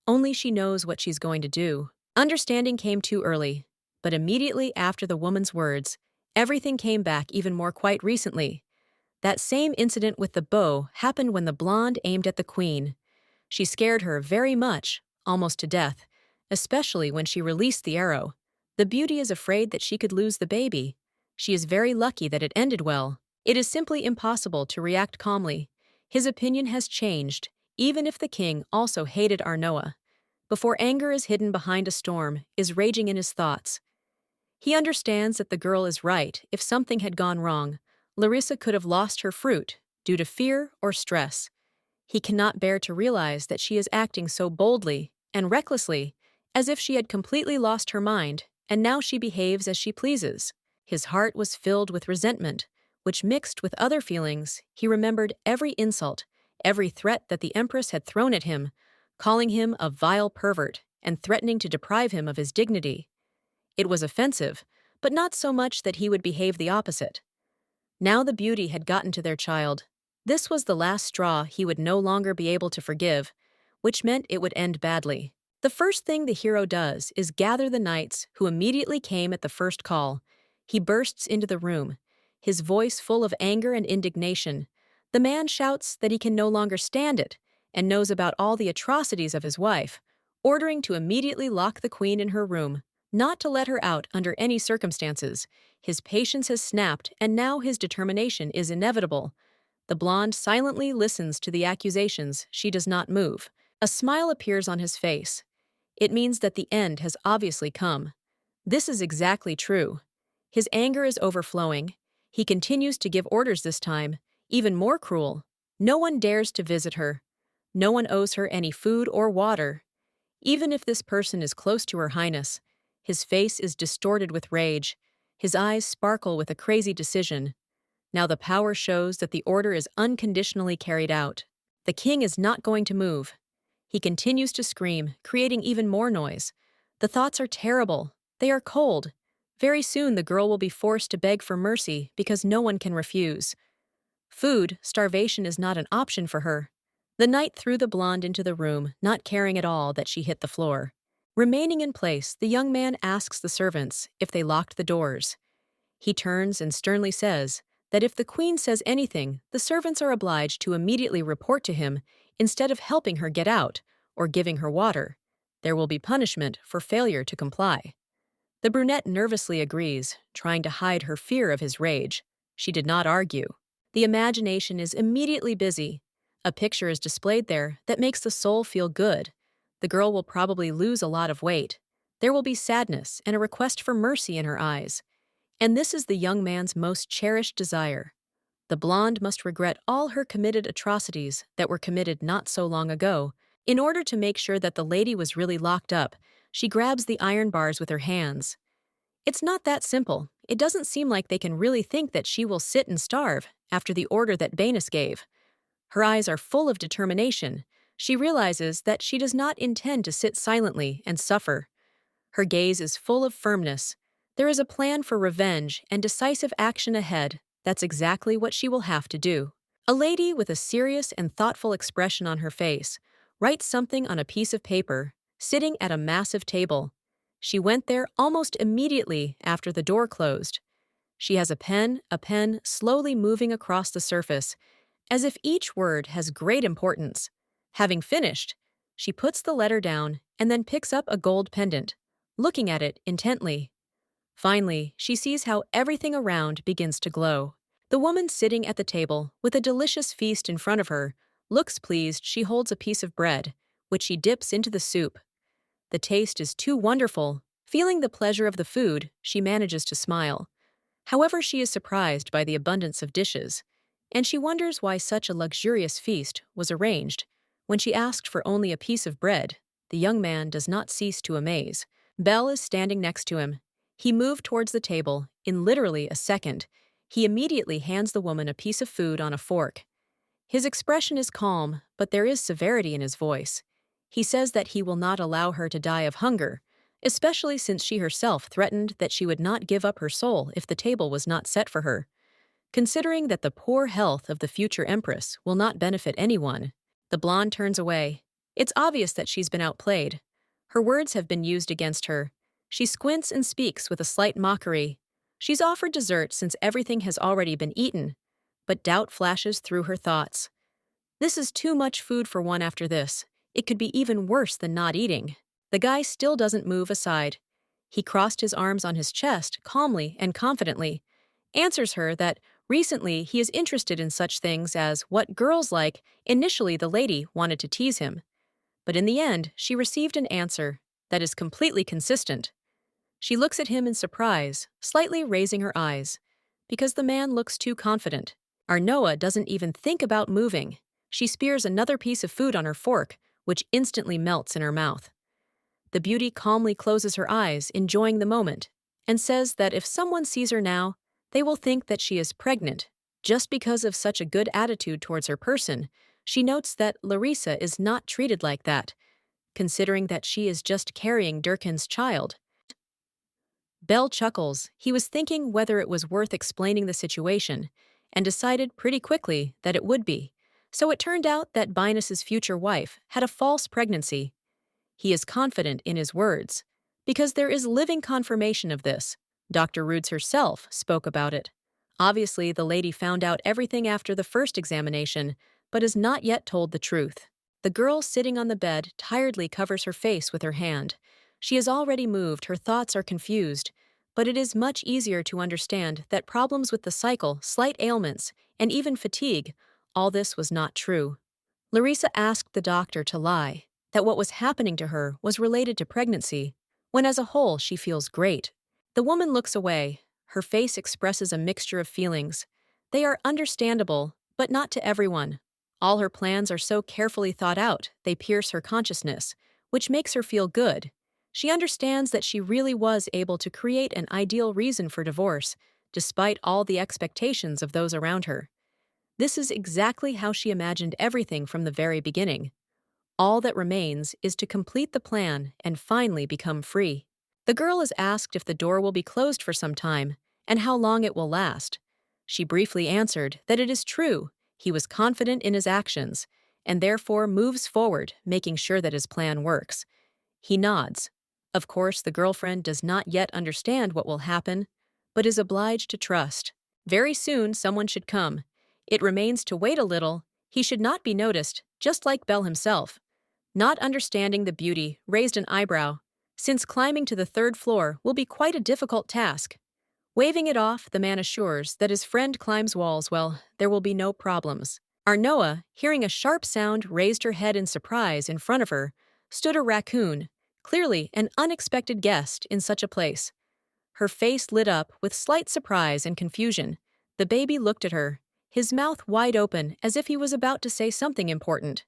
Only she knows what she's going to do. Understanding came too early, but immediately after the woman's words, everything came back even more. Quite recently, that same incident with the bow happened when the blonde aimed at the queen. She scared her very much, almost to death, especially when she released the arrow. The beauty is afraid that she could lose the baby. She is very lucky that it ended well. It is simply impossible to react calmly. His opinion has changed, even if the king also hated Arnoa. Before anger is hidden behind a storm, is raging in his thoughts. He understands that the girl is right. If something had gone wrong, Larissa could have lost her fruit due to fear or stress. He cannot bear to realize that she is acting so boldly and recklessly, as if she had completely lost her mind, and now she behaves as she pleases. His heart was filled with resentment, which mixed with other feelings. He remembered every insult, every threat that the Empress had thrown at him, calling him a vile pervert and threatening to deprive him of his dignity. It was offensive, but not so much that he would behave the opposite. Now the beauty had gotten to their child. This was the last straw. He would no longer be able to forgive, which meant it would end badly. The first thing the hero does is gather the knights, who immediately came at the first call. He bursts into the room, his voice full of anger and indignation. The man shouts that he can no longer stand it and knows about all the atrocities of his wife, ordering to immediately lock the queen in her room, not to let her out under any circumstances. His patience has snapped, and now his determination is inevitable. The blonde silently listens to the accusations. She does not move. A smile appears on his face. It means that the end has obviously come. This is exactly true. His anger is overflowing. He continues to give orders, this time even more cruel. No one dares to visit her. No one owes her any food or water. Even if this person is close to Her Highness. His face is distorted with rage. His eyes sparkle with a crazy decision. Now the power shows that the order is unconditionally carried out. The king is not going to move. He continues to scream, creating even more noise. The thoughts are terrible. They are cold. Very soon the girl will be forced to beg for mercy because no one can refuse. Food, starvation is not an option for her. The knight threw the blonde into the room, not caring at all that she hit the floor. Remaining in place, the young man asks the servants if they locked the doors. He turns and sternly says that if the queen says anything, the servants are obliged to immediately report to him instead of helping her get out or giving her water. There will be punishment for failure to comply. The brunette nervously agrees, trying to hide her fear of his rage. She did not argue. The imagination is immediately busy. A picture is displayed there that makes the soul feel good. The girl will probably lose a lot of weight. There will be sadness and a request for mercy in her eyes. And this is the young man's most cherished desire. The blonde must regret all her committed atrocities that were committed not so long ago. In order to make sure that the lady was really locked up, she grabs the iron bars with her hands. It's not that simple. It doesn't seem like they can really think that she will sit and starve after the order that Banus gave. Her eyes are full of determination. She realizes that she does not intend to sit silently and suffer. Her gaze is full of firmness. There is a plan for revenge and decisive action ahead. That's exactly what she will have to do. A lady with a serious and thoughtful expression on her face writes something on a piece of paper, sitting at a massive table. She went there almost immediately after the door closed. She has a pen slowly moving across the surface, as if each word has great importance. Having finished, she puts the letter down and then picks up a gold pendant, looking at it intently. Finally, she sees how everything around begins to glow. The woman sitting at the table, with a delicious feast in front of her, looks pleased. She holds a piece of bread, which she dips into the soup. The taste is too wonderful. Feeling the pleasure of the food, she manages to smile. However, she is surprised by the abundance of dishes, and she wonders why such a luxurious feast was arranged. When she asked for only a piece of bread, the young man does not cease to amaze. Belle is standing next to him. He moved towards the table. In literally a second, he immediately hands the woman a piece of food on a fork. His expression is calm, but there is severity in his voice. He says that he will not allow her to die of hunger, especially since she herself threatened that she would not give up her soul if the table was not set for her. Considering that the poor health of the future empress will not benefit anyone, the blonde turns away. It's obvious that she's been outplayed. Her words have been used against her. She squints and speaks with a slight mockery. She's offered dessert since everything has already been eaten, but doubt flashes through her thoughts. This is too much food for one after this. It could be even worse than not eating. The guy still doesn't move aside. He crossed his arms on his chest, calmly and confidently, answers her that recently he is interested in such things as what girls like. Initially, the lady wanted to tease him, but in the end, she received an answer that is completely consistent. She looks at him in surprise, slightly raising her eyes, because the man looks too confident. Arnoa doesn't even think about moving. She spears another piece of food on her fork, which instantly melts in her mouth. The beauty calmly closes her eyes, enjoying the moment, and says that if someone sees her now, they will think that she is pregnant. Just because of such a good attitude towards her person, she notes that Larissa is not treated like that, considering that she is just carrying Durkan's child. Belle chuckles. He was thinking whether it was worth explaining the situation, and decided pretty quickly that it would be. So it turned out that Binus's future wife had a false pregnancy. He is confident in his words, because there is living confirmation of this. Dr. Roods herself spoke about it. Obviously, the lady found out everything after the first examination, but has not yet told the truth. The girl sitting on the bed tiredly covers her face with her hand. She has already moved, her thoughts are confused, but it is much easier to understand that problems with the cycle, slight ailments, and even fatigue, all this was not true. Larissa asked the doctor to lie, that what was happening to her was related to pregnancy, when as a whole she feels great. The woman looks away. Her face expresses a mixture of feelings. They are understandable, but not to everyone. All her plans are so carefully thought out, they pierce her consciousness, which makes her feel good. She understands that she really was able to create an ideal reason for divorce, despite all the expectations of those around her. This is exactly how she imagined everything from the very beginning. All that remains is to complete the plan and finally become free. The girl is asked if the door will be closed for some time and how long it will last. She briefly answered that it is true, he was confident in his actions, and therefore moves forward, making sure that his plan works. He nods. Of course, the girlfriend does not yet understand what will happen, but is obliged to trust. Very soon, someone should come. It remains to wait a little. He should not be noticed, just like Belle himself. Not understanding the beauty raised an eyebrow, since climbing to the third floor will be quite a difficult task. Waving it off, the man assures that his friend climbs walls well, there will be no problems. Arnoa, hearing a sharp sound, raised her head in surprise. In front of her stood a raccoon, clearly an unexpected guest in such a place. Her face lit up with slight surprise and confusion. The baby looked at her, his mouth wide open as if he was about to say something important.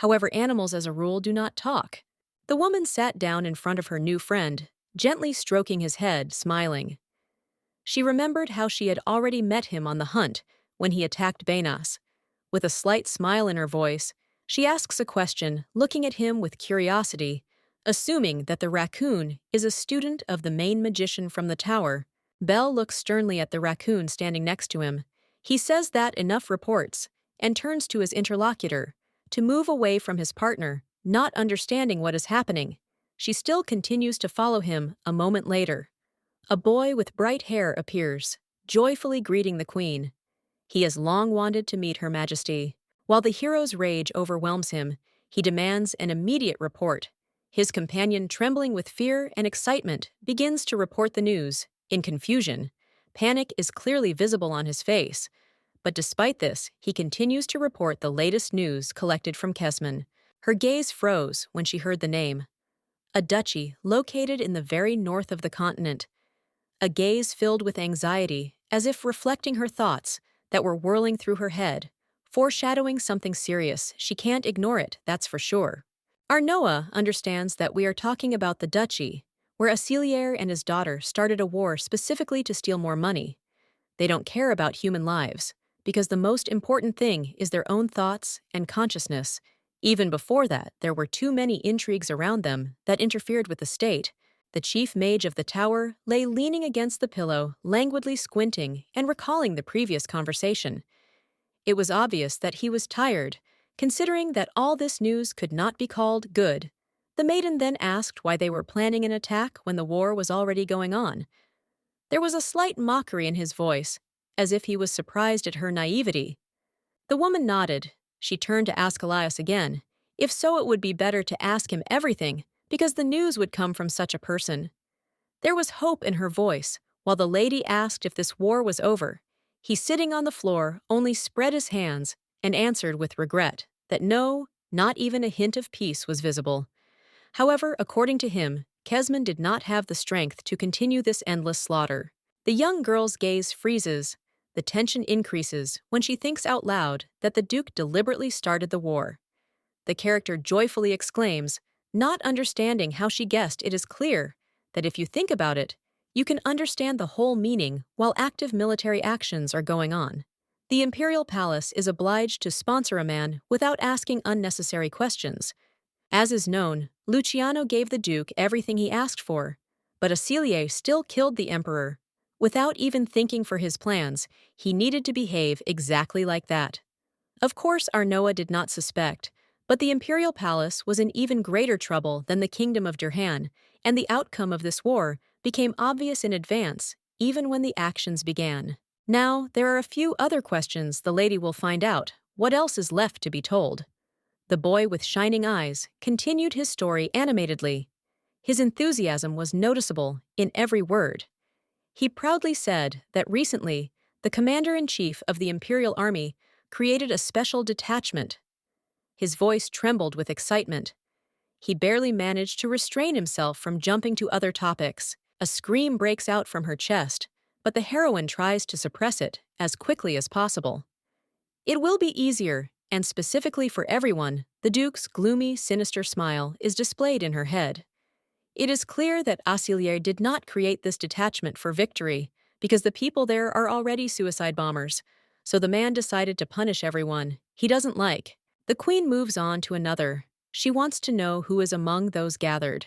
However, animals as a rule do not talk. The woman sat down in front of her new friend, gently stroking his head, smiling. She remembered how she had already met him on the hunt when he attacked Benas. With a slight smile in her voice, she asks a question, looking at him with curiosity, assuming that the raccoon is a student of the main magician from the tower. Belle looks sternly at the raccoon standing next to him. He says that enough reports, and turns to his interlocutor to move away from his partner, not understanding what is happening. She still continues to follow him. A moment later, a boy with bright hair appears, joyfully greeting the queen. He has long wanted to meet Her Majesty. While the hero's rage overwhelms him, he demands an immediate report. His companion, trembling with fear and excitement, begins to report the news. In confusion, panic is clearly visible on his face. But despite this, he continues to report the latest news collected from Kesman. Her gaze froze when she heard the name. A duchy located in the very north of the continent. A gaze filled with anxiety, as if reflecting her thoughts that were whirling through her head, foreshadowing something serious. She can't ignore it, that's for sure. Arnoa understands that we are talking about the duchy, where Acelier and his daughter started a war specifically to steal more money. They don't care about human lives, because the most important thing is their own thoughts and consciousness. Even before that, there were too many intrigues around them that interfered with the state. The chief mage of the tower lay leaning against the pillow, languidly squinting and recalling the previous conversation. It was obvious that he was tired, considering that all this news could not be called good. The maiden then asked why they were planning an attack when the war was already going on. There was a slight mockery in his voice, as if he was surprised at her naivety. The woman nodded. She turned to ask Elias again. If so, it would be better to ask him everything, because the news would come from such a person. There was hope in her voice, while the lady asked if this war was over. He, sitting on the floor, only spread his hands and answered with regret that no, not even a hint of peace was visible. However, according to him, Kesman did not have the strength to continue this endless slaughter. The young girl's gaze freezes. The tension increases when she thinks out loud that the Duke deliberately started the war. The character joyfully exclaims, not understanding how she guessed. It is clear that if you think about it, you can understand the whole meaning while active military actions are going on. The Imperial Palace is obliged to sponsor a man without asking unnecessary questions. As is known, Luciano gave the Duke everything he asked for, but Acelier still killed the Emperor. Without even thinking for his plans, he needed to behave exactly like that. Of course, Arnoa did not suspect, but the Imperial Palace was in even greater trouble than the Kingdom of Dirhan, and the outcome of this war became obvious in advance, even when the actions began. Now, there are a few other questions the lady will find out. What else is left to be told? The boy with shining eyes continued his story animatedly. His enthusiasm was noticeable in every word. He proudly said that recently, the commander-in-chief of the Imperial Army created a special detachment. His voice trembled with excitement. He barely managed to restrain himself from jumping to other topics. A scream breaks out from her chest, but the heroine tries to suppress it as quickly as possible. It will be easier, and specifically for everyone, the Duke's gloomy, sinister smile is displayed in her head. It is clear that Acelier did not create this detachment for victory, because the people there are already suicide bombers, so the man decided to punish everyone he doesn't like. The queen moves on to another. She wants to know who is among those gathered.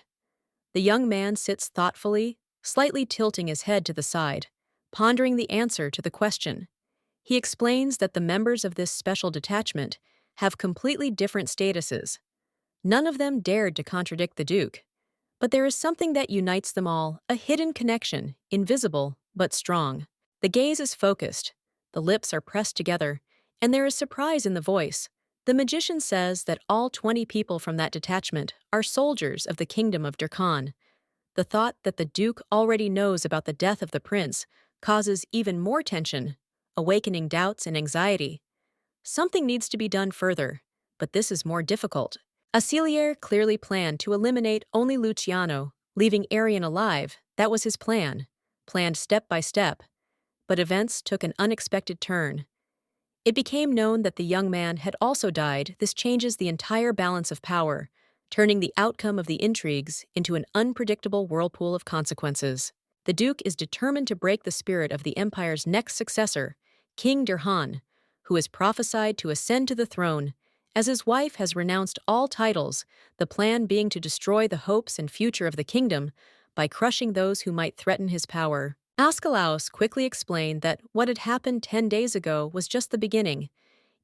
The young man sits thoughtfully, slightly tilting his head to the side, pondering the answer to the question. He explains that the members of this special detachment have completely different statuses. None of them dared to contradict the Duke. But there is something that unites them all, a hidden connection, invisible but strong. The gaze is focused, the lips are pressed together, and there is surprise in the voice. The magician says that all 20 people from that detachment are soldiers of the kingdom of Durkhan. The thought that the Duke already knows about the death of the prince causes even more tension, awakening doubts and anxiety. Something needs to be done further, but this is more difficult. Acelier clearly planned to eliminate only Luciano, leaving Arian alive. That was his plan, planned step by step. But events took an unexpected turn. It became known that the young man had also died. This changes the entire balance of power, turning the outcome of the intrigues into an unpredictable whirlpool of consequences. The Duke is determined to break the spirit of the Empire's next successor, King Durhan, who is prophesied to ascend to the throne, as his wife has renounced all titles, the plan being to destroy the hopes and future of the kingdom by crushing those who might threaten his power. Ascalaus quickly explained that what had happened 10 days ago was just the beginning.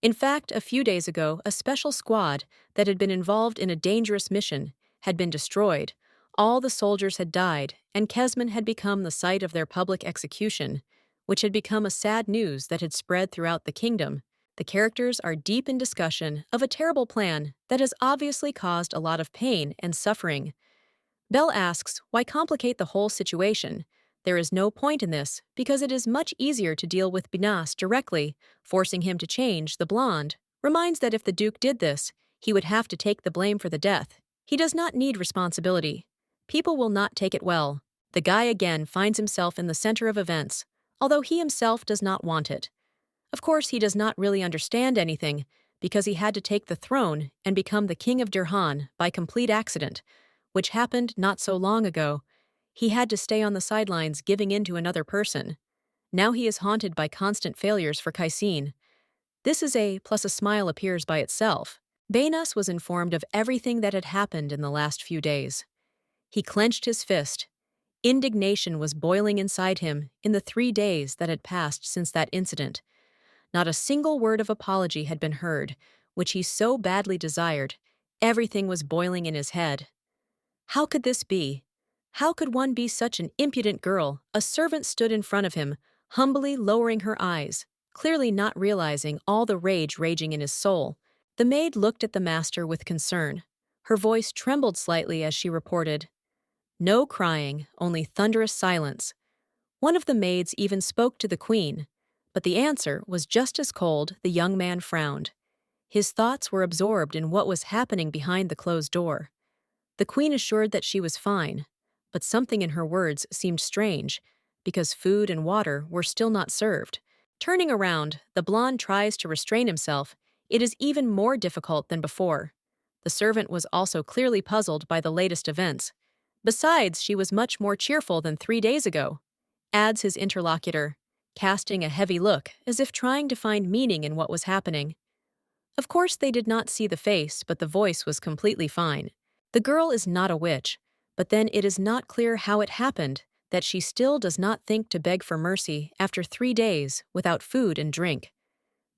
In fact, a few days ago, a special squad that had been involved in a dangerous mission had been destroyed. All the soldiers had died, and Kesman had become the site of their public execution, which had become a sad news that had spread throughout the kingdom. The characters are deep in discussion of a terrible plan that has obviously caused a lot of pain and suffering. Belle asks, why complicate the whole situation? There is no point in this, because it is much easier to deal with Binas directly. Forcing him to change, the blonde reminds that if the Duke did this, he would have to take the blame for the death. He does not need responsibility. People will not take it well. The guy again finds himself in the center of events, although he himself does not want it. Of course, he does not really understand anything, because he had to take the throne and become the king of Durhan by complete accident, which happened not so long ago. He had to stay on the sidelines giving in to another person. Now he is haunted by constant failures for Caisine. This is plus a smile appears by itself. Banas was informed of everything that had happened in the last few days. He clenched his fist. Indignation was boiling inside him in the 3 days that had passed since that incident. Not a single word of apology had been heard, which he so badly desired. Everything was boiling in his head. How could this be? How could one be such an impudent girl? A servant stood in front of him, humbly lowering her eyes, clearly not realizing all the rage raging in his soul. The maid looked at the master with concern. Her voice trembled slightly as she reported, "No crying, only thunderous silence." One of the maids even spoke to the queen, but the answer was just as cold. The young man frowned. His thoughts were absorbed in what was happening behind the closed door. The queen assured that she was fine, but something in her words seemed strange, because food and water were still not served. Turning around, the blonde tries to restrain himself. It is even more difficult than before. The servant was also clearly puzzled by the latest events. Besides, she was much more cheerful than 3 days ago, adds his interlocutor, casting a heavy look as if trying to find meaning in what was happening. Of course, they did not see the face, but the voice was completely fine. The girl is not a witch, but then it is not clear how it happened that she still does not think to beg for mercy after 3 days without food and drink.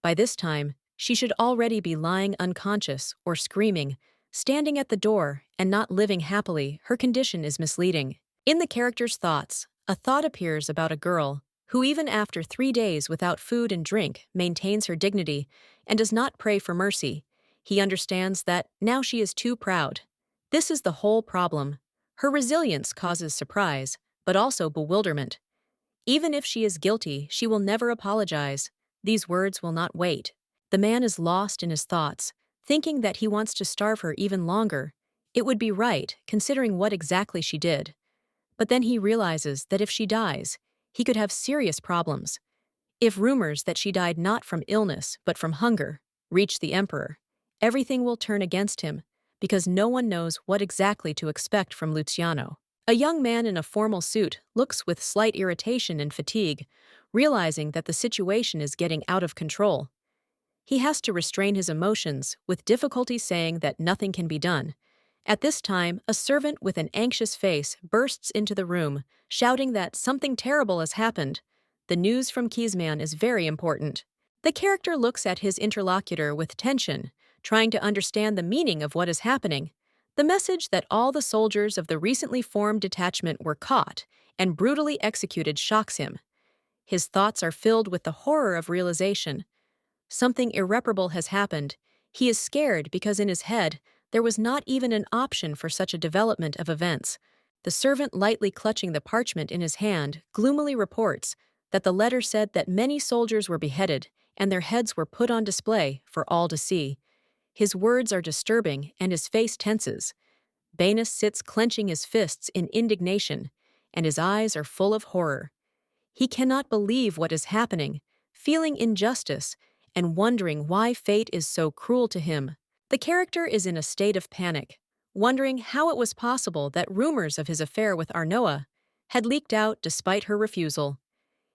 By this time, she should already be lying unconscious or screaming, standing at the door and not living happily. Her condition is misleading. In the character's thoughts, a thought appears about a girl who even after 3 days without food and drink maintains her dignity and does not pray for mercy. He understands that now she is too proud. This is the whole problem. Her resilience causes surprise, but also bewilderment. Even if she is guilty, she will never apologize. These words will not wait. The man is lost in his thoughts, thinking that he wants to starve her even longer. It would be right, considering what exactly she did. But then he realizes that if she dies, he could have serious problems. If rumors that she died not from illness but from hunger reach the emperor, everything will turn against him, because no one knows what exactly to expect from Luciano. A young man in a formal suit looks with slight irritation and fatigue, realizing that the situation is getting out of control. He has to restrain his emotions, with difficulty saying that nothing can be done. At this time, a servant with an anxious face bursts into the room, shouting that something terrible has happened. The news from Keysman is very important. The character looks at his interlocutor with tension, trying to understand the meaning of what is happening. The message that all the soldiers of the recently formed detachment were caught and brutally executed shocks him. His thoughts are filled with the horror of realization. Something irreparable has happened. He is scared because in his head, there was not even an option for such a development of events. The servant, lightly clutching the parchment in his hand, gloomily reports that the letter said that many soldiers were beheaded and their heads were put on display for all to see. His words are disturbing and his face tenses. Banus sits clenching his fists in indignation, and his eyes are full of horror. He cannot believe what is happening, feeling injustice, and wondering why fate is so cruel to him. The character is in a state of panic, wondering how it was possible that rumors of his affair with Arnoa had leaked out despite her refusal.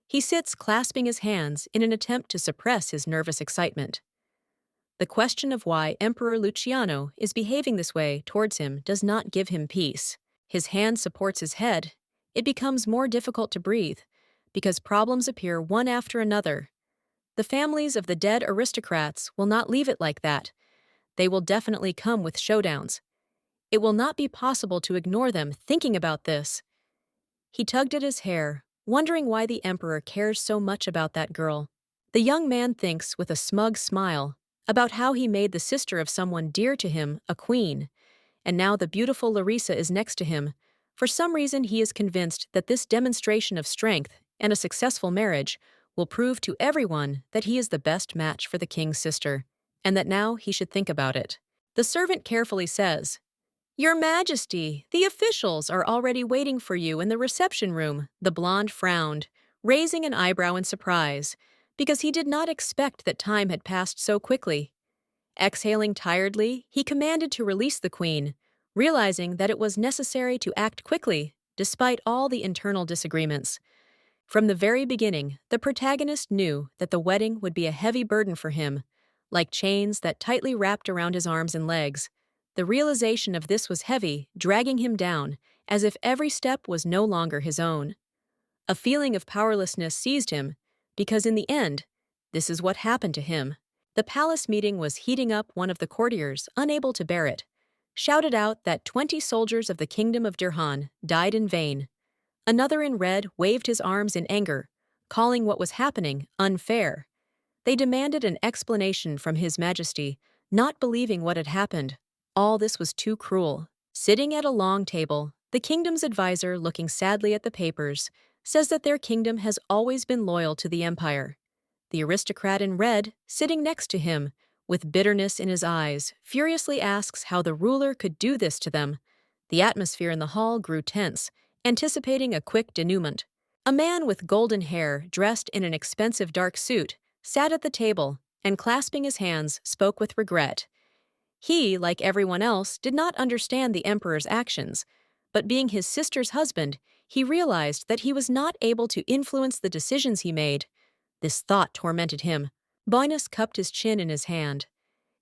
He sits clasping his hands in an attempt to suppress his nervous excitement. The question of why Emperor Luciano is behaving this way towards him does not give him peace. His hand supports his head. It becomes more difficult to breathe, because problems appear one after another. The families of the dead aristocrats will not leave it like that. They will definitely come with showdowns. It will not be possible to ignore them thinking about this. He tugged at his hair, wondering why the emperor cares so much about that girl. The young man thinks with a smug smile about how he made the sister of someone dear to him a queen, and now the beautiful Larissa is next to him. For some reason he is convinced that this demonstration of strength and a successful marriage will prove to everyone that he is the best match for the king's sister, and that now he should think about it. The servant carefully says, "Your Majesty, the officials are already waiting for you in the reception room." The blonde frowned, raising an eyebrow in surprise, because he did not expect that time had passed so quickly. Exhaling tiredly, he commanded to release the queen, realizing that it was necessary to act quickly, despite all the internal disagreements. From the very beginning, the protagonist knew that the wedding would be a heavy burden for him, like chains that tightly wrapped around his arms and legs. The realization of this was heavy, dragging him down, as if every step was no longer his own. A feeling of powerlessness seized him, because in the end, this is what happened to him. The palace meeting was heating up. One of the courtiers, unable to bear it, shouted out that 20 soldiers of the kingdom of Dirhan died in vain. Another in red waved his arms in anger, calling what was happening unfair. They demanded an explanation from His Majesty, not believing what had happened. All this was too cruel. Sitting at a long table, the kingdom's advisor, looking sadly at the papers, says that their kingdom has always been loyal to the empire. The aristocrat in red, sitting next to him, with bitterness in his eyes, furiously asks how the ruler could do this to them. The atmosphere in the hall grew tense, anticipating a quick denouement. A man with golden hair, dressed in an expensive dark suit, sat at the table and, clasping his hands, spoke with regret. He, like everyone else, did not understand the emperor's actions, but being his sister's husband, he realized that he was not able to influence the decisions he made. This thought tormented him. Boinus cupped his chin in his hand.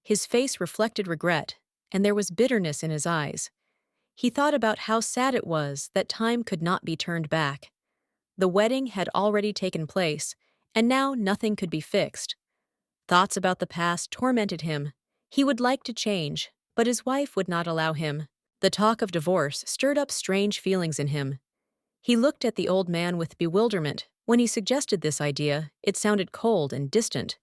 His face reflected regret, and there was bitterness in his eyes. He thought about how sad it was that time could not be turned back. The wedding had already taken place, and now nothing could be fixed. Thoughts about the past tormented him. He would like to change, but his wife would not allow him. The talk of divorce stirred up strange feelings in him. He looked at the old man with bewilderment. When he suggested this idea, it sounded cold and distant.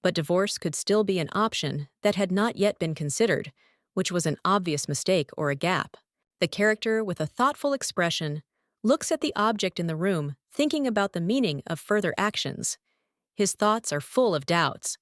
But divorce could still be an option that had not yet been considered, which was an obvious mistake or a gap. The character, with a thoughtful expression, looks at the object in the room, thinking about the meaning of further actions. His thoughts are full of doubts.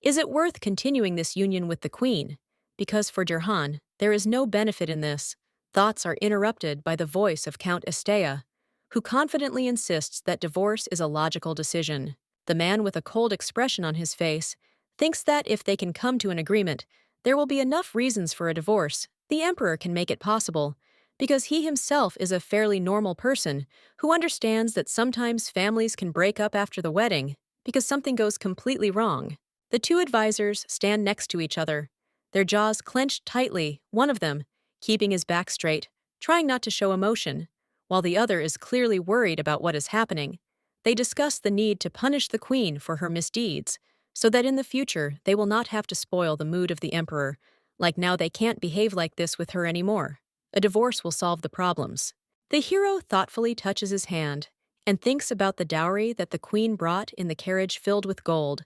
Is it worth continuing this union with the queen? Because for Dirhan, there is no benefit in this. Thoughts are interrupted by the voice of Count Estea, who confidently insists that divorce is a logical decision. The man, with a cold expression on his face, thinks that if they can come to an agreement, there will be enough reasons for a divorce. The emperor can make it possible, because he himself is a fairly normal person who understands that sometimes families can break up after the wedding because something goes completely wrong. The two advisors stand next to each other, their jaws clenched tightly, one of them keeping his back straight, trying not to show emotion, while the other is clearly worried about what is happening. They discuss the need to punish the queen for her misdeeds, so that in the future they will not have to spoil the mood of the emperor, like now they can't behave like this with her anymore. A divorce will solve the problems. The hero thoughtfully touches his hand and thinks about the dowry that the queen brought in the carriage filled with gold.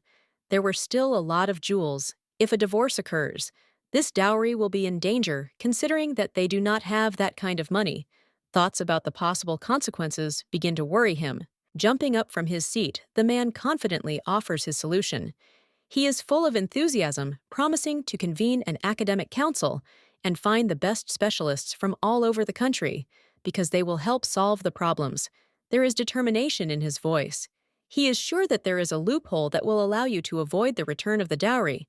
There were still a lot of jewels. If a divorce occurs, this dowry will be in danger, considering that they do not have that kind of money. Thoughts about the possible consequences begin to worry him. Jumping up from his seat, the man confidently offers his solution. He is full of enthusiasm, promising to convene an academic council and find the best specialists from all over the country, because they will help solve the problems. There is determination in his voice. He is sure that there is a loophole that will allow you to avoid the return of the dowry,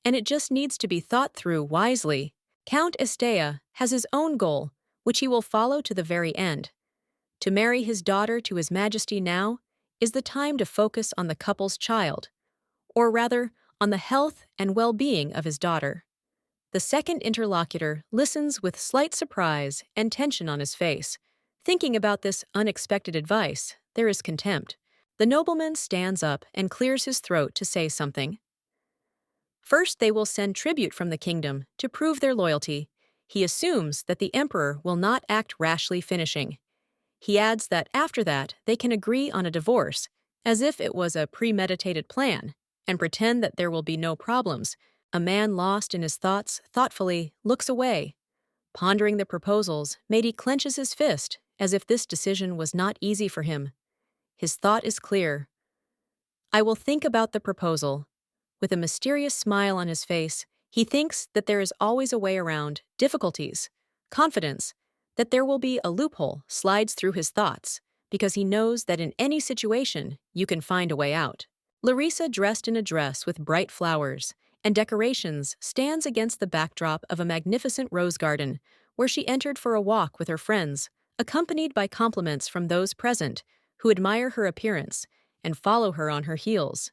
and it just needs to be thought through wisely. Count Estea has his own goal, which he will follow to the very end. To marry his daughter to His Majesty now is the time to focus on the couple's child, or rather, on the health and well-being of his daughter. The second interlocutor listens with slight surprise and tension on his face. Thinking about this unexpected advice, there is contempt. The nobleman stands up and clears his throat to say something. First, they will send tribute from the kingdom to prove their loyalty. He assumes that the emperor will not act rashly finishing. He adds that after that, they can agree on a divorce, as if it was a premeditated plan, and pretend that there will be no problems. A man lost in his thoughts thoughtfully looks away. Pondering the proposals, Mage clenches his fist, as if this decision was not easy for him. His thought is clear. I will think about the proposal. With a mysterious smile on his face, he thinks that there is always a way around difficulties. Confidence that there will be a loophole slides through his thoughts, because he knows that in any situation, you can find a way out. Larissa, dressed in a dress with bright flowers and decorations, stands against the backdrop of a magnificent rose garden, where she entered for a walk with her friends, accompanied by compliments from those present, who admire her appearance and follow her on her heels.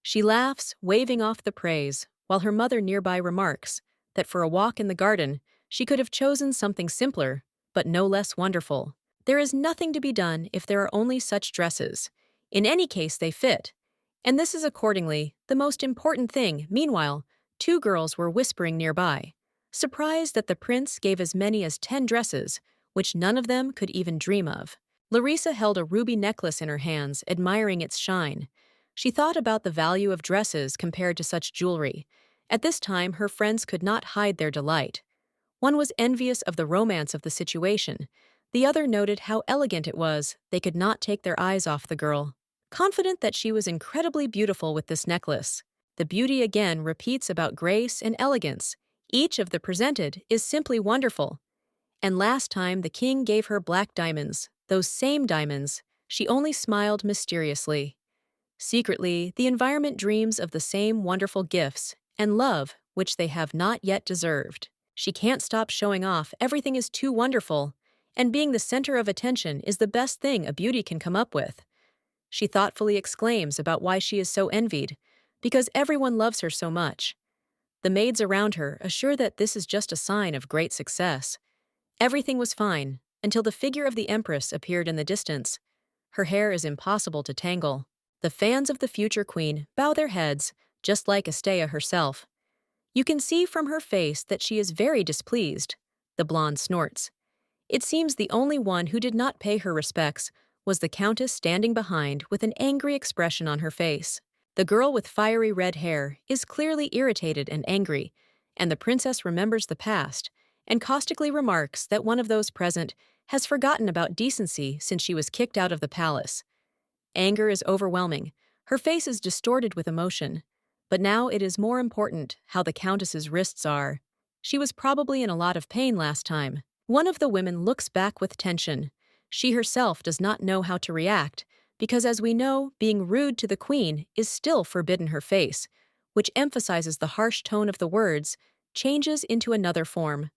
She laughs, waving off the praise, while her mother nearby remarks that for a walk in the garden, she could have chosen something simpler, but no less wonderful. There is nothing to be done if there are only such dresses. In any case, they fit. And this is accordingly the most important thing. Meanwhile, two girls were whispering nearby, surprised that the prince gave as many as 10 dresses, which none of them could even dream of. Larissa held a ruby necklace in her hands, admiring its shine. She thought about the value of dresses compared to such jewelry. At this time, her friends could not hide their delight. One was envious of the romance of the situation. The other noted how elegant it was. They could not take their eyes off the girl. Confident that she was incredibly beautiful with this necklace, the beauty again repeats about grace and elegance. Each of the presented is simply wonderful. And last time the king gave her black diamonds, those same diamonds. She only smiled mysteriously. Secretly, the environment dreams of the same wonderful gifts and love which they have not yet deserved. She can't stop showing off. Everything is too wonderful, and being the center of attention is the best thing a beauty can come up with. She thoughtfully exclaims about why she is so envied, because everyone loves her so much. The maids around her assure that this is just a sign of great success. Everything was fine until the figure of the empress appeared in the distance. Her hair is impossible to tangle. The fans of the future queen bow their heads, just like Estea herself. You can see from her face that she is very displeased. The blonde snorts. It seems the only one who did not pay her respects was the countess standing behind with an angry expression on her face. The girl with fiery red hair is clearly irritated and angry, and the princess remembers the past and caustically remarks that one of those present has forgotten about decency since she was kicked out of the palace. Anger is overwhelming. Her face is distorted with emotion. But now it is more important how the countess's wrists are. She was probably in a lot of pain last time. One of the women looks back with tension. She herself does not know how to react, because as we know, being rude to the queen is still forbidden. Her face, which emphasizes the harsh tone of the words, changes into another form.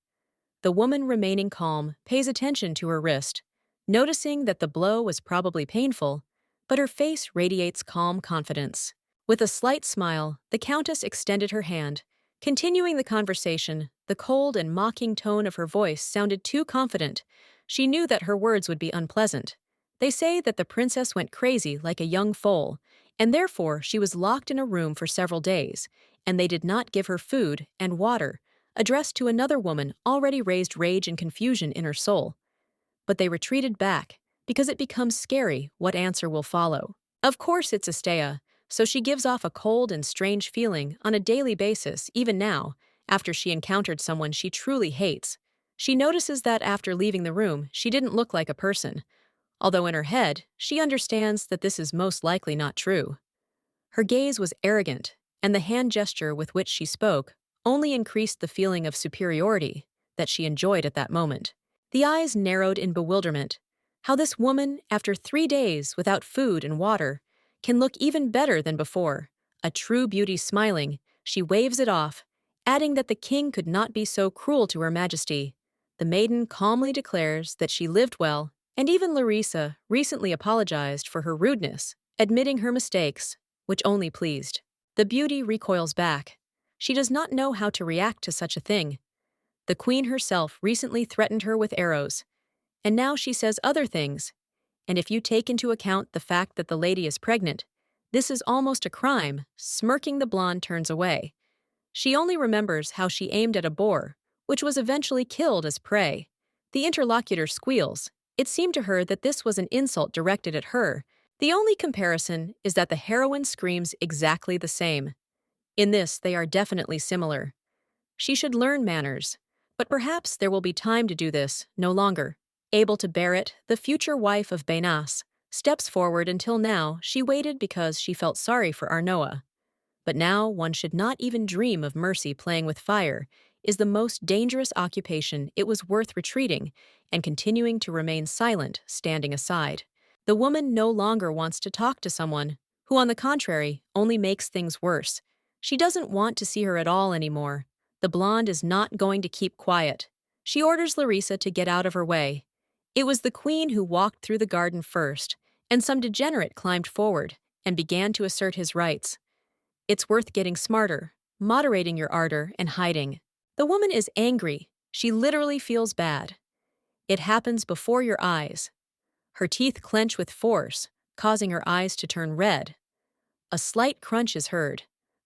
The woman, remaining calm, pays attention to her wrist, noticing that the blow was probably painful, but her face radiates calm confidence. With a slight smile, the Countess extended her hand. Continuing the conversation, the cold and mocking tone of her voice sounded too confident. She knew that her words would be unpleasant. They say that the princess went crazy like a young foal, and therefore she was locked in a room for several days, and they did not give her food and water, addressed to another woman already raised rage and confusion in her soul. But they retreated back, because it becomes scary what answer will follow. Of course it's Astea, so she gives off a cold and strange feeling on a daily basis, even now, after she encountered someone she truly hates. She notices that after leaving the room, she didn't look like a person, although in her head, she understands that this is most likely not true. Her gaze was arrogant, and the hand gesture with which she spoke only increased the feeling of superiority that she enjoyed at that moment. The eyes narrowed in bewilderment. How this woman, after 3 days without food and water, can look even better than before. A true beauty smiling, she waves it off, adding that the king could not be so cruel to her majesty. The maiden calmly declares that she lived well, and even Larissa recently apologized for her rudeness, admitting her mistakes, which only pleased. The beauty recoils back. She does not know how to react to such a thing. The queen herself recently threatened her with arrows, and now she says other things. And if you take into account the fact that the lady is pregnant, this is almost a crime. Smirking, the blonde turns away. She only remembers how she aimed at a boar, which was eventually killed as prey. The interlocutor squeals. It seemed to her that this was an insult directed at her. The only comparison is that the heroine screams exactly the same. In this, they are definitely similar. She should learn manners, but perhaps there will be time to do this, no longer. Able to bear it, the future wife of Benas steps forward. Until now, she waited because she felt sorry for Arnoa. But now one should not even dream of mercy. Playing with fire is the most dangerous occupation. It was worth retreating and continuing to remain silent, standing aside. The woman no longer wants to talk to someone who, on the contrary, only makes things worse. She doesn't want to see her at all anymore. The blonde is not going to keep quiet. She orders Larissa to get out of her way. It was the queen who walked through the garden first, and some degenerate climbed forward and began to assert his rights. It's worth getting smarter, moderating your ardor, and hiding. The woman is angry. She literally feels bad. It happens before your eyes. Her teeth clench with force, causing her eyes to turn red. A slight crunch is heard.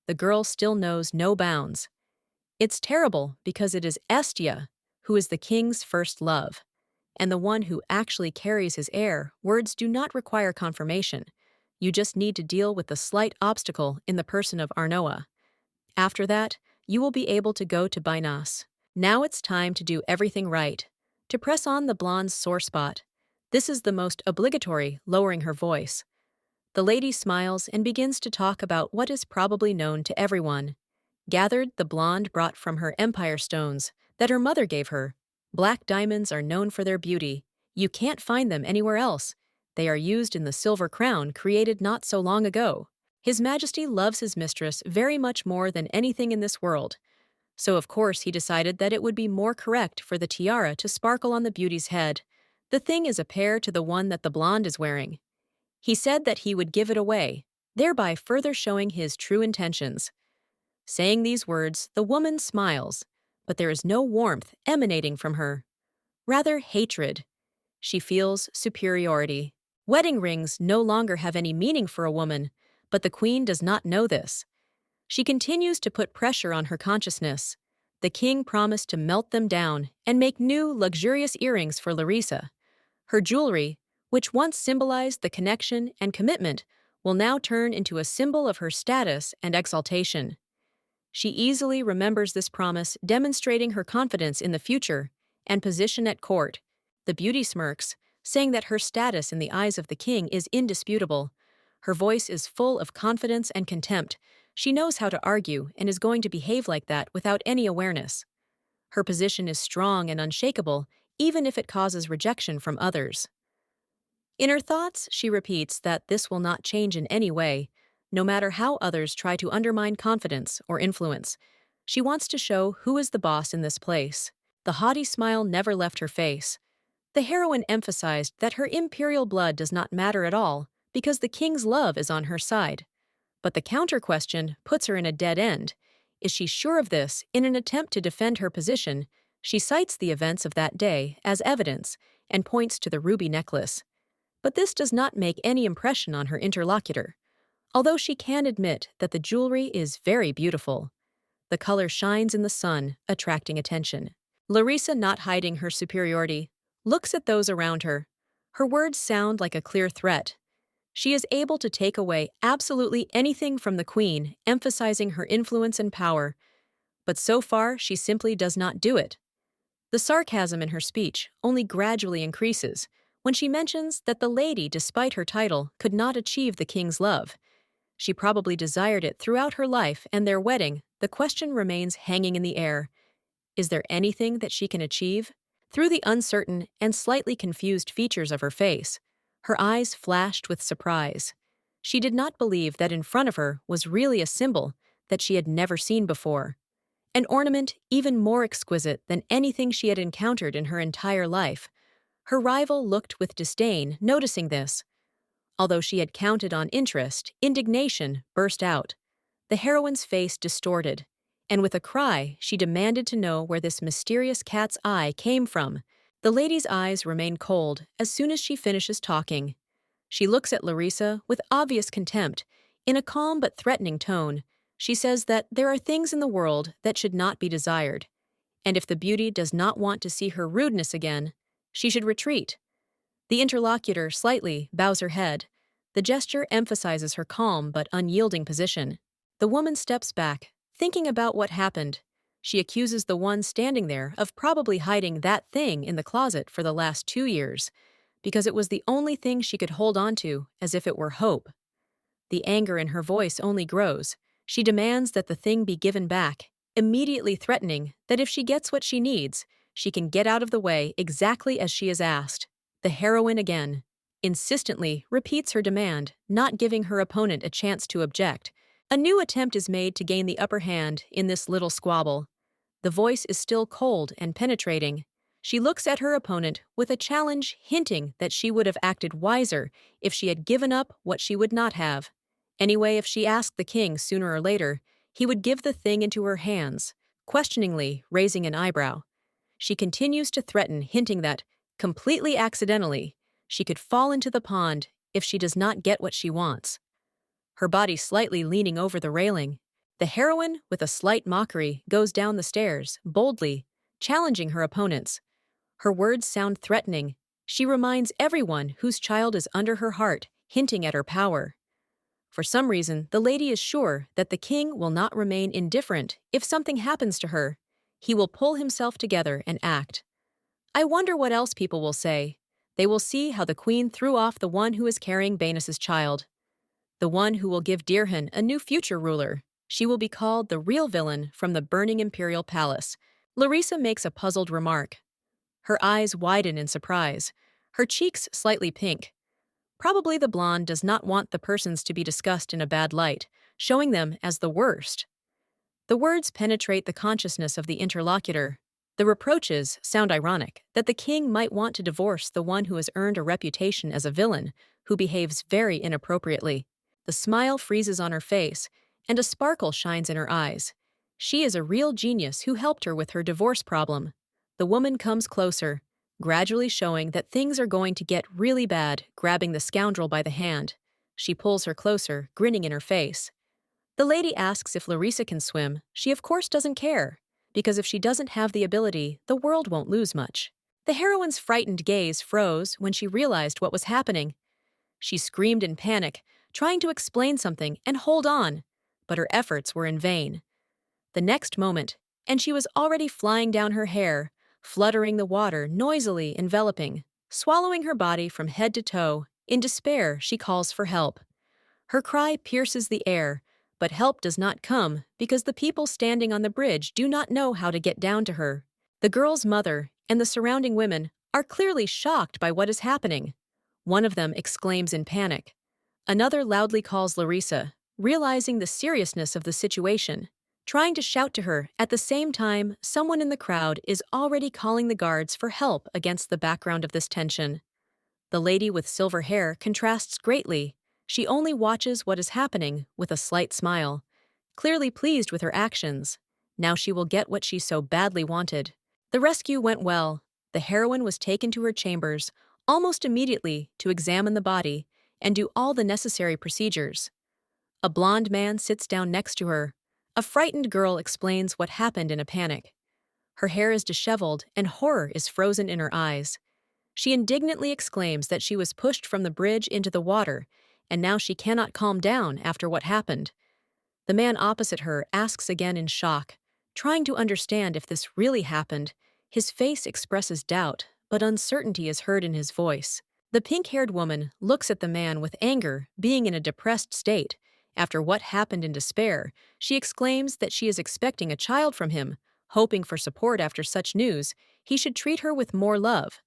The girl still knows no bounds. It's terrible because it is Estia who is the king's first love, and the one who actually carries his heir. Words do not require confirmation. You just need to deal with the slight obstacle in the person of Arnoa. After that, you will be able to go to Benas. Now it's time to do everything right, to press on the blonde's sore spot. This is the most obligatory, lowering her voice. The lady smiles and begins to talk about what is probably known to everyone. Gathered, the blonde brought from her empire stones that her mother gave her. Black diamonds are known for their beauty. You can't find them anywhere else. They are used in the silver crown created not so long ago. His Majesty loves his mistress very much more than anything in this world. So of course he decided that it would be more correct for the tiara to sparkle on the beauty's head. The thing is a pair to the one that the blonde is wearing. He said that he would give it away, thereby further showing his true intentions. Saying these words, the woman smiles, but there is no warmth emanating from her. Rather hatred. She feels superiority. Wedding rings no longer have any meaning for a woman, but the queen does not know this. She continues to put pressure on her consciousness. The king promised to melt them down and make new, luxurious earrings for Larissa. Her jewelry, which once symbolized the connection and commitment, will now turn into a symbol of her status and exaltation. She easily remembers this promise, demonstrating her confidence in the future and position at court. The beauty smirks, saying that her status in the eyes of the king is indisputable. Her voice is full of confidence and contempt. She knows how to argue and is going to behave like that without any awareness. Her position is strong and unshakable, even if it causes rejection from others. In her thoughts, she repeats that this will not change in any way, no matter how others try to undermine confidence or influence. She wants to show who is the boss in this place. The haughty smile never left her face. The heroine emphasized that her imperial blood does not matter at all because the king's love is on her side. But the counter question puts her in a dead end. Is she sure of this? In an attempt to defend her position, she cites the events of that day as evidence and points to the ruby necklace. But this does not make any impression on her interlocutor, although she can admit that the jewelry is very beautiful. The color shines in the sun, attracting attention. Larissa, not hiding her superiority, looks at those around her. Her words sound like a clear threat. She is able to take away absolutely anything from the queen, emphasizing her influence and power. But so far, she simply does not do it. The sarcasm in her speech only gradually increases when she mentions that the lady, despite her title, could not achieve the king's love. She probably desired it throughout her life, and their wedding, the question remains hanging in the air. Is there anything that she can achieve? Through the uncertain and slightly confused features of her face, her eyes flashed with surprise. She did not believe that in front of her was really a symbol that she had never seen before. An ornament even more exquisite than anything she had encountered in her entire life. Her rival looked with disdain, noticing this. Although she had counted on interest, indignation burst out. The heroine's face distorted, and with a cry, she demanded to know where this mysterious cat's eye came from. The lady's eyes remain cold as soon as she finishes talking. She looks at Larissa with obvious contempt. In a calm but threatening tone, she says that there are things in the world that should not be desired, and if the beauty does not want to see her rudeness again, she should retreat. The interlocutor slightly bows her head. The gesture emphasizes her calm but unyielding position. The woman steps back, thinking about what happened. She accuses the one standing there of probably hiding that thing in the closet for the last 2 years, because it was the only thing she could hold on to as if it were hope. The anger in her voice only grows. She demands that the thing be given back, immediately threatening that if she gets what she needs, she can get out of the way exactly as she is asked. The heroine again insistently repeats her demand, not giving her opponent a chance to object. A new attempt is made to gain the upper hand in this little squabble. The voice is still cold and penetrating. She looks at her opponent with a challenge, hinting that she would have acted wiser if she had given up what she would not have. Anyway, if she asked the king sooner or later, he would give the thing into her hands, questioningly raising an eyebrow. She continues to threaten, hinting that, completely accidentally, she could fall into the pond if she does not get what she wants. Her body slightly leaning over the railing, the heroine, with a slight mockery, goes down the stairs, boldly, challenging her opponents. Her words sound threatening. She reminds everyone whose child is under her heart, hinting at her power. For some reason, the lady is sure that the king will not remain indifferent if something happens to her. He will pull himself together and act. I wonder what else people will say. They will see how the queen threw off the one who is carrying Banis's child. The one who will give Dirhan a new future ruler. She will be called the real villain from the burning imperial palace. Larissa makes a puzzled remark. Her eyes widen in surprise, her cheeks slightly pink. Probably the blonde does not want the persons to be discussed in a bad light, showing them as the worst. The words penetrate the consciousness of the interlocutor. The reproaches sound ironic, that the king might want to divorce the one who has earned a reputation as a villain, who behaves very inappropriately. The smile freezes on her face, and a sparkle shines in her eyes. She is a real genius who helped her with her divorce problem. The woman comes closer, gradually showing that things are going to get really bad, grabbing the scoundrel by the hand. She pulls her closer, grinning in her face. The lady asks if Larissa can swim. She of course doesn't care, because if she doesn't have the ability, the world won't lose much. The heroine's frightened gaze froze when she realized what was happening. She screamed in panic, trying to explain something and hold on, but her efforts were in vain. The next moment, and she was already flying down her hair, fluttering the water noisily enveloping, swallowing her body from head to toe. In despair, she calls for help. Her cry pierces the air, but help does not come because the people standing on the bridge do not know how to get down to her. The girl's mother and the surrounding women are clearly shocked by what is happening. One of them exclaims in panic. Another loudly calls Larissa, realizing the seriousness of the situation. Trying to shout to her, at the same time, someone in the crowd is already calling the guards for help against the background of this tension. The lady with silver hair contrasts greatly. She only watches what is happening with a slight smile, clearly pleased with her actions. Now she will get what she so badly wanted. The rescue went well. The heroine was taken to her chambers almost immediately to examine the body and do all the necessary procedures. A blond man sits down next to her. A frightened girl explains what happened in a panic. Her hair is disheveled and horror is frozen in her eyes. She indignantly exclaims that she was pushed from the bridge into the water, and now she cannot calm down after what happened. The man opposite her asks again in shock, trying to understand if this really happened. His face expresses doubt, but uncertainty is heard in his voice. The pink-haired woman looks at the man with anger, being in a depressed state. After what happened in despair, she exclaims that she is expecting a child from him, hoping for support after such news. He should treat her with more love.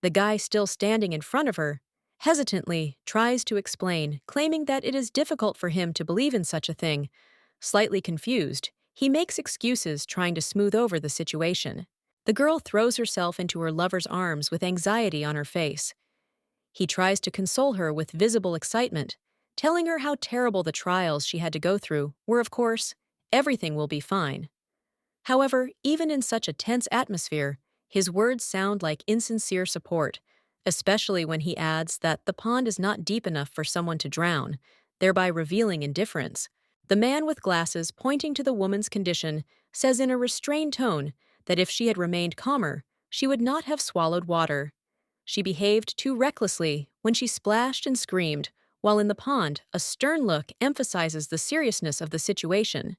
The guy still standing in front of her, hesitantly, tries to explain, claiming that it is difficult for him to believe in such a thing. Slightly confused, he makes excuses trying to smooth over the situation. The girl throws herself into her lover's arms with anxiety on her face. He tries to console her with visible excitement, telling her how terrible the trials she had to go through were. Of course, everything will be fine. However, even in such a tense atmosphere, his words sound like insincere support, especially when he adds that the pond is not deep enough for someone to drown, thereby revealing indifference. The man with glasses, pointing to the woman's condition, says in a restrained tone that if she had remained calmer, she would not have swallowed water. She behaved too recklessly when she splashed and screamed, while in the pond, a stern look emphasizes the seriousness of the situation.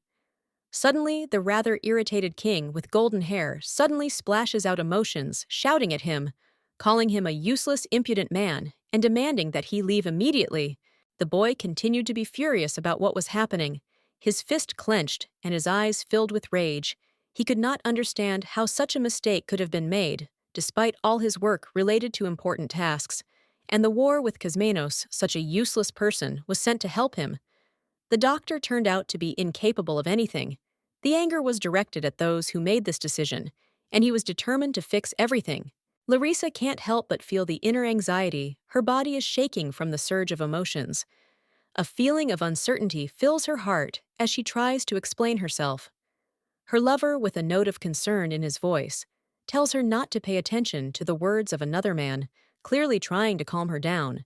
Suddenly, the rather irritated king with golden hair suddenly splashes out emotions, shouting at him, calling him a useless, impudent man, and demanding that he leave immediately. The boy continued to be furious about what was happening, his fist clenched and his eyes filled with rage. He could not understand how such a mistake could have been made, despite all his work related to important tasks, and the war with Kosmenos, such a useless person, was sent to help him. The doctor turned out to be incapable of anything. The anger was directed at those who made this decision, and he was determined to fix everything. Larissa can't help but feel the inner anxiety. Her body is shaking from the surge of emotions. A feeling of uncertainty fills her heart as she tries to explain herself. Her lover, with a note of concern in his voice, tells her not to pay attention to the words of another man, clearly trying to calm her down.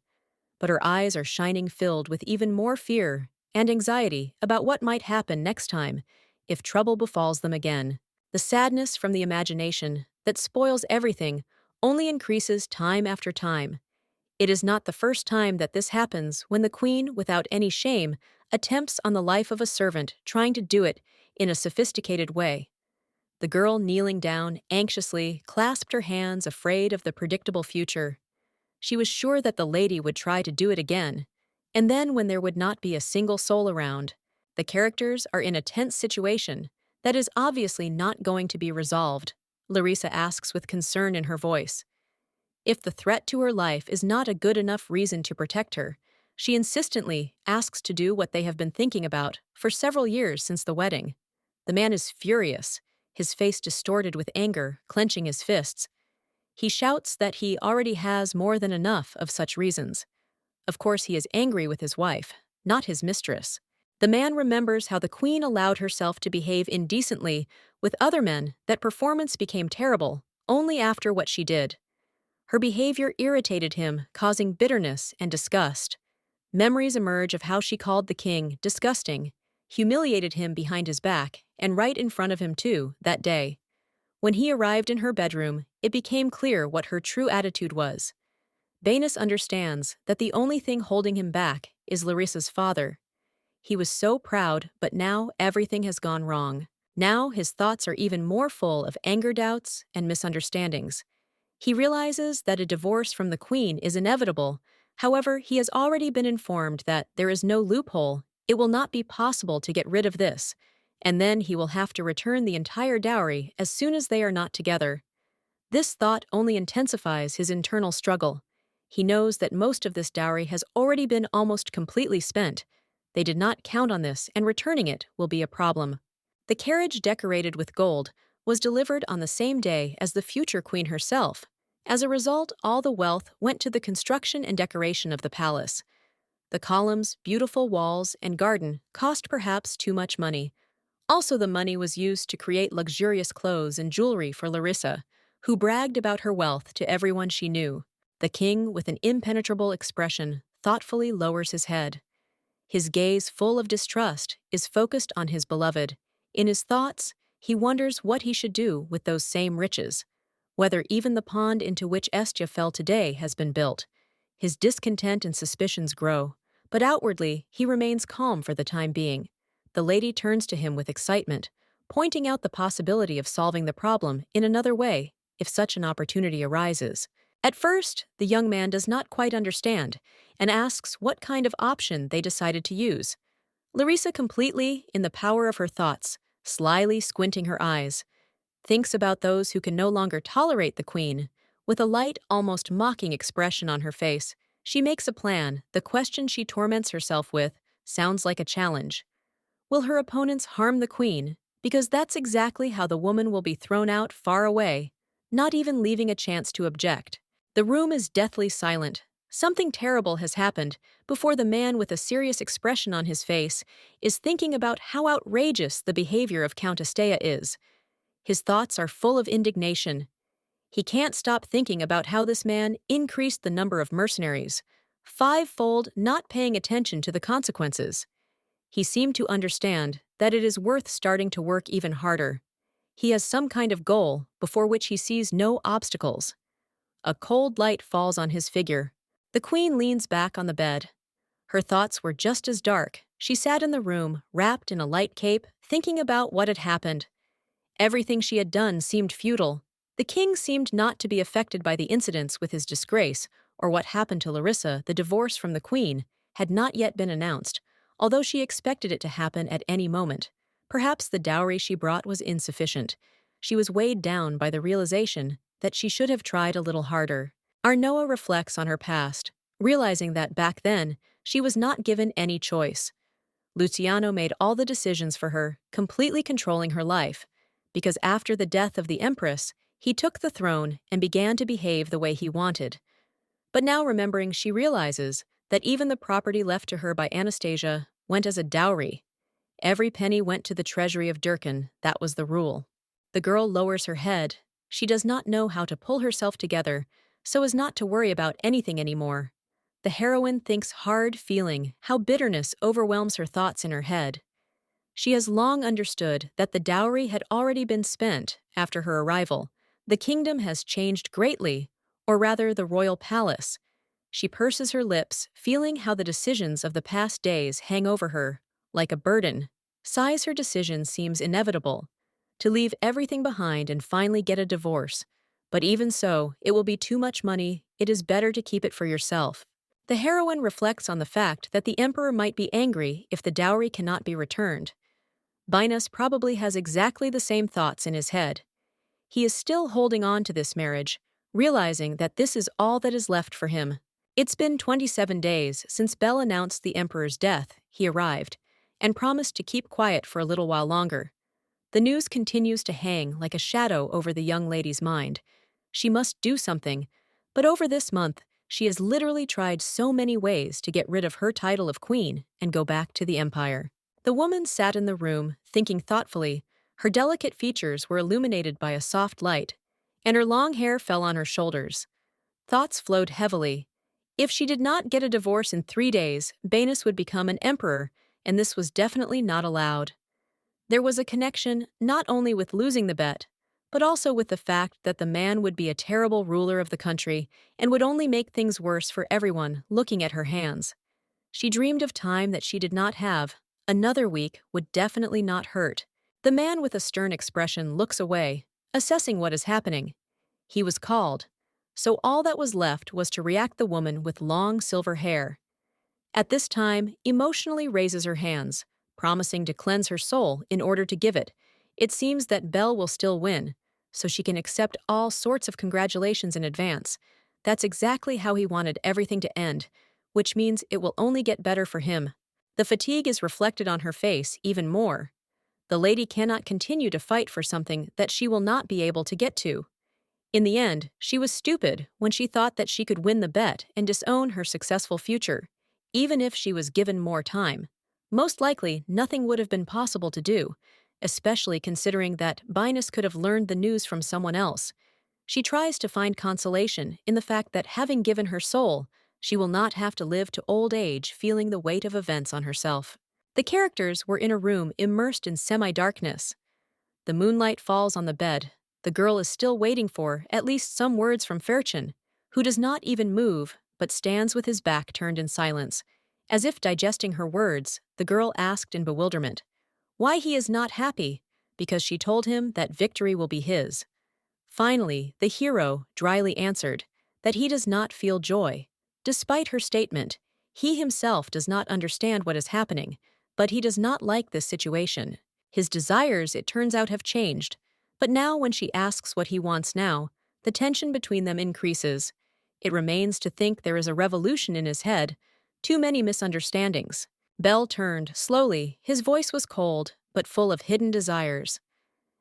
But her eyes are shining, filled with even more fear and anxiety about what might happen next time if trouble befalls them again. The sadness from the imagination that spoils everything only increases time after time. It is not the first time that this happens when the queen, without any shame, attempts on the life of a servant, trying to do it in a sophisticated way. The girl, kneeling down, anxiously clasped her hands, afraid of the predictable future. She was sure that the lady would try to do it again, and then when there would not be a single soul around. The characters are in a tense situation that is obviously not going to be resolved, Larissa asks with concern in her voice. If the threat to her life is not a good enough reason to protect her, she insistently asks to do what they have been thinking about for several years since the wedding. The man is furious, his face distorted with anger, clenching his fists. He shouts that he already has more than enough of such reasons. Of course, he is angry with his wife, not his mistress. The man remembers how the queen allowed herself to behave indecently with other men, that performance became terrible only after what she did. Her behavior irritated him, causing bitterness and disgust. Memories emerge of how she called the king disgusting, humiliated him behind his back, and right in front of him too, that day. When he arrived in her bedroom, it became clear what her true attitude was. Banus understands that the only thing holding him back is Larissa's father. He was so proud, but now everything has gone wrong. Now his thoughts are even more full of anger, doubts, and misunderstandings. He realizes that a divorce from the queen is inevitable. However, he has already been informed that there is no loophole. It will not be possible to get rid of this, and then he will have to return the entire dowry as soon as they are not together. This thought only intensifies his internal struggle. He knows that most of this dowry has already been almost completely spent. They did not count on this, and returning it will be a problem. The carriage, decorated with gold, was delivered on the same day as the future queen herself. As a result, all the wealth went to the construction and decoration of the palace. The columns, beautiful walls, and garden cost perhaps too much money. Also, the money was used to create luxurious clothes and jewelry for Larissa, who bragged about her wealth to everyone she knew. The king, with an impenetrable expression, thoughtfully lowers his head. His gaze, full of distrust, is focused on his beloved. In his thoughts, he wonders what he should do with those same riches, whether even the pond into which Estia fell today has been built. His discontent and suspicions grow, but outwardly he remains calm for the time being. The lady turns to him with excitement, pointing out the possibility of solving the problem in another way if such an opportunity arises. At first, the young man does not quite understand and asks what kind of option they decided to use. Larissa, completely in the power of her thoughts, slyly squinting her eyes, thinks about those who can no longer tolerate the queen. With a light, almost mocking expression on her face, she makes a plan. The question she torments herself with sounds like a challenge. Will her opponents harm the queen? Because that's exactly how the woman will be thrown out far away, not even leaving a chance to object. The room is deathly silent. Something terrible has happened before the man, with a serious expression on his face, is thinking about how outrageous the behavior of Count Estea is. His thoughts are full of indignation. He can't stop thinking about how this man increased the number of mercenaries, fivefold, not paying attention to the consequences. He seemed to understand that it is worth starting to work even harder. He has some kind of goal before which he sees no obstacles. A cold light falls on his figure. The queen leans back on the bed. Her thoughts were just as dark. She sat in the room, wrapped in a light cape, thinking about what had happened. Everything she had done seemed futile. The king seemed not to be affected by the incidents with his disgrace, or what happened to Larissa. The divorce from the queen had not yet been announced, although she expected it to happen at any moment. Perhaps the dowry she brought was insufficient. She was weighed down by the realization that she should have tried a little harder. Arnoa reflects on her past, realizing that back then she was not given any choice. Luciano made all the decisions for her, completely controlling her life, because after the death of the empress, he took the throne and began to behave the way he wanted. But now, remembering, she realizes that even the property left to her by Anastasia went as a dowry. Every penny went to the treasury of Durkan. That was the rule. The girl lowers her head. She does not know how to pull herself together so as not to worry about anything anymore. The heroine thinks hard, feeling how bitterness overwhelms her thoughts in her head. She has long understood that the dowry had already been spent after her arrival. The kingdom has changed greatly, or rather the royal palace. She purses her lips, feeling how the decisions of the past days hang over her, like a burden. Sighs, her decision seems inevitable. To leave everything behind and finally get a divorce. But even so, it will be too much money. It is better to keep it for yourself. The heroine reflects on the fact that the emperor might be angry if the dowry cannot be returned. Binus probably has exactly the same thoughts in his head. He is still holding on to this marriage, realizing that this is all that is left for him. It's been 27 days since Bel announced the emperor's death. He arrived and promised to keep quiet for a little while longer. The news continues to hang like a shadow over the young lady's mind. She must do something, but over this month, she has literally tried so many ways to get rid of her title of queen and go back to the empire. The woman sat in the room, thinking thoughtfully. Her delicate features were illuminated by a soft light, and her long hair fell on her shoulders. Thoughts flowed heavily. If she did not get a divorce in 3 days, Banus would become an emperor, and this was definitely not allowed. There was a connection not only with losing the bet, but also with the fact that the man would be a terrible ruler of the country and would only make things worse for everyone looking at her hands. She dreamed of time that she did not have. Another week would definitely not hurt. The man with a stern expression looks away, assessing what is happening. He was called, so all that was left was to react. The woman with long silver hair at this time emotionally raises her hands, promising to cleanse her soul in order to give it. It seems that Bel will still win, so she can accept all sorts of congratulations in advance. That's exactly how he wanted everything to end, which means it will only get better for him. The fatigue is reflected on her face even more. The lady cannot continue to fight for something that she will not be able to get to. In the end, she was stupid when she thought that she could win the bet and disown her successful future. even if she was given more time. Most likely, nothing would have been possible to do, especially considering that Binus could have learned the news from someone else. She tries to find consolation in the fact that having given her soul, she will not have to live to old age feeling the weight of events on herself. The characters were in a room immersed in semi-darkness. The moonlight falls on the bed. The girl is still waiting for at least some words from Fairchin, who does not even move but stands with his back turned in silence. As if digesting her words, the girl asked in bewilderment why he is not happy, because she told him that victory will be his. Finally, the hero dryly answered that he does not feel joy. Despite her statement, he himself does not understand what is happening, but he does not like this situation. His desires, it turns out, have changed. But now when she asks what he wants now, the tension between them increases. It remains to think there is a revolution in his head, too many misunderstandings. Bell turned, slowly. His voice was cold, but full of hidden desires.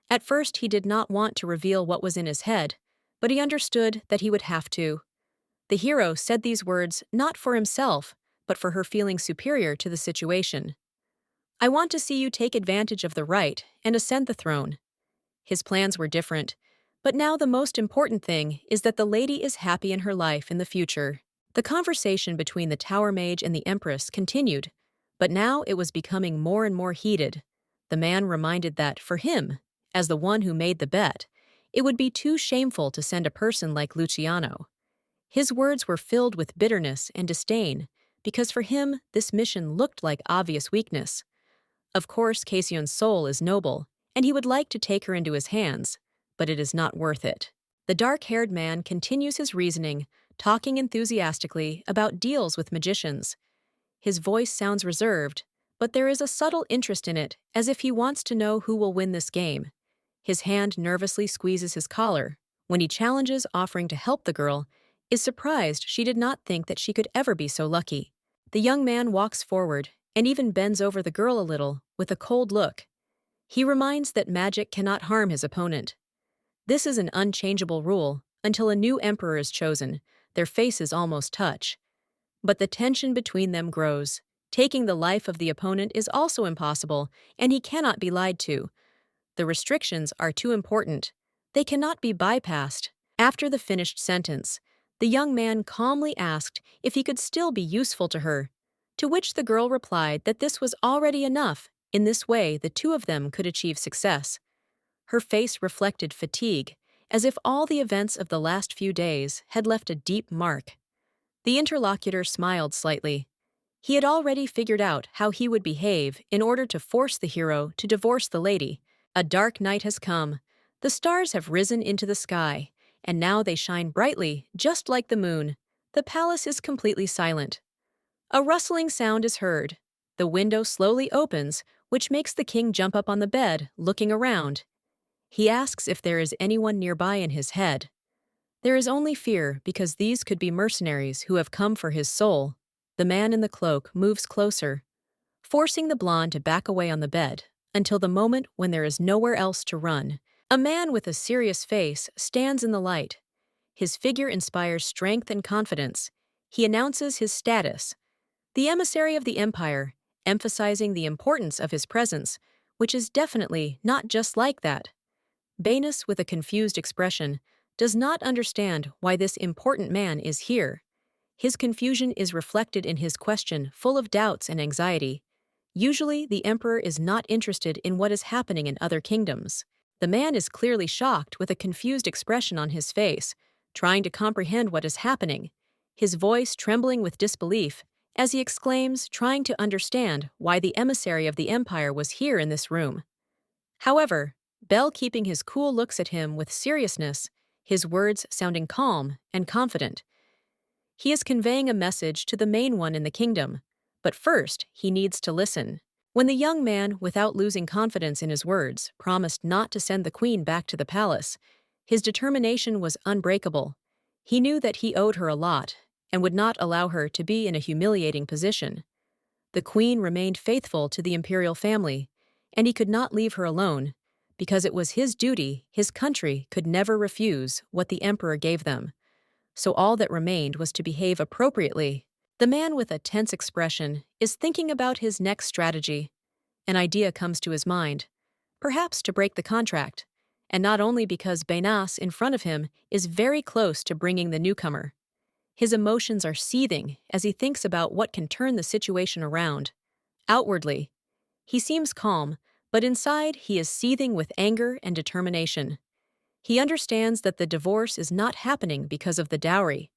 At first he did not want to reveal what was in his head, but he understood that he would have to. The hero said these words not for himself, but for her feeling superior to the situation. I want to see you take advantage of the right and ascend the throne. His plans were different, but now the most important thing is that the lady is happy in her life in the future. The conversation between the Tower Mage and the Empress continued, but now it was becoming more and more heated. The man reminded that, for him, as the one who made the bet, it would be too shameful to send a person like Luciano. His words were filled with bitterness and disdain, because for him this mission looked like obvious weakness. Of course, Cassion's soul is noble, and he would like to take her into his hands, but it is not worth it. The dark-haired man continues his reasoning, talking enthusiastically about deals with magicians. His voice sounds reserved, but there is a subtle interest in it, as if he wants to know who will win this game. His hand nervously squeezes his collar. When he challenges offering to help the girl, is surprised she did not think that she could ever be so lucky. The young man walks forward and even bends over the girl a little, with a cold look. He reminds that magic cannot harm his opponent. This is an unchangeable rule. Until a new emperor is chosen, their faces almost touch. But the tension between them grows. Taking the life of the opponent is also impossible, and he cannot be lied to. The restrictions are too important. They cannot be bypassed. After the finished sentence, the young man calmly asked if he could still be useful to her, to which the girl replied that this was already enough. In this way, the two of them could achieve success. Her face reflected fatigue, as if all the events of the last few days had left a deep mark. The interlocutor smiled slightly. He had already figured out how he would behave in order to force the hero to divorce the lady. A dark night has come. The stars have risen into the sky, and now they shine brightly, just like the moon. The palace is completely silent. A rustling sound is heard. The window slowly opens, which makes the king jump up on the bed, looking around. He asks if there is anyone nearby in his head. There is only fear, because these could be mercenaries who have come for his soul. The man in the cloak moves closer, forcing the blonde to back away on the bed, until the moment when there is nowhere else to run. A man with a serious face stands in the light. His figure inspires strength and confidence. He announces his status, the emissary of the empire, emphasizing the importance of his presence, which is definitely not just like that. Banus, with a confused expression, does not understand why this important man is here. His confusion is reflected in his question, full of doubts and anxiety. Usually, the emperor is not interested in what is happening in other kingdoms. The man is clearly shocked, with a confused expression on his face, trying to comprehend what is happening, his voice trembling with disbelief, as he exclaims, trying to understand why the emissary of the empire was here in this room. However, Bell, keeping his cool, looks at him with seriousness, his words sounding calm and confident. He is conveying a message to the main one in the kingdom, but first he needs to listen. When the young man, without losing confidence in his words, promised not to send the queen back to the palace, his determination was unbreakable. He knew that he owed her a lot, and would not allow her to be in a humiliating position. The queen remained faithful to the imperial family, and he could not leave her alone, because it was his duty. His country could never refuse what the emperor gave them. So all that remained was to behave appropriately. The man with a tense expression is thinking about his next strategy. An idea comes to his mind, perhaps to break the contract, and not only because Benas in front of him is very close to bringing the newcomer. His emotions are seething as he thinks about what can turn the situation around. Outwardly, he seems calm, but inside he is seething with anger and determination. He understands that the divorce is not happening because of the dowry,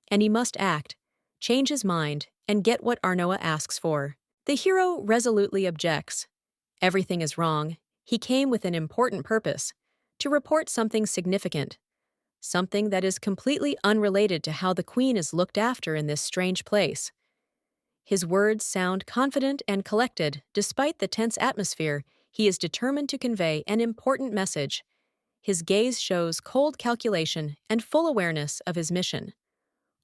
and he must act, change his mind, and get what Arnoa asks for. The hero resolutely objects. Everything is wrong. He came with an important purpose, to report something significant, something that is completely unrelated to how the queen is looked after in this strange place. His words sound confident and collected. Despite the tense atmosphere, he is determined to convey an important message. His gaze shows cold calculation and full awareness of his mission.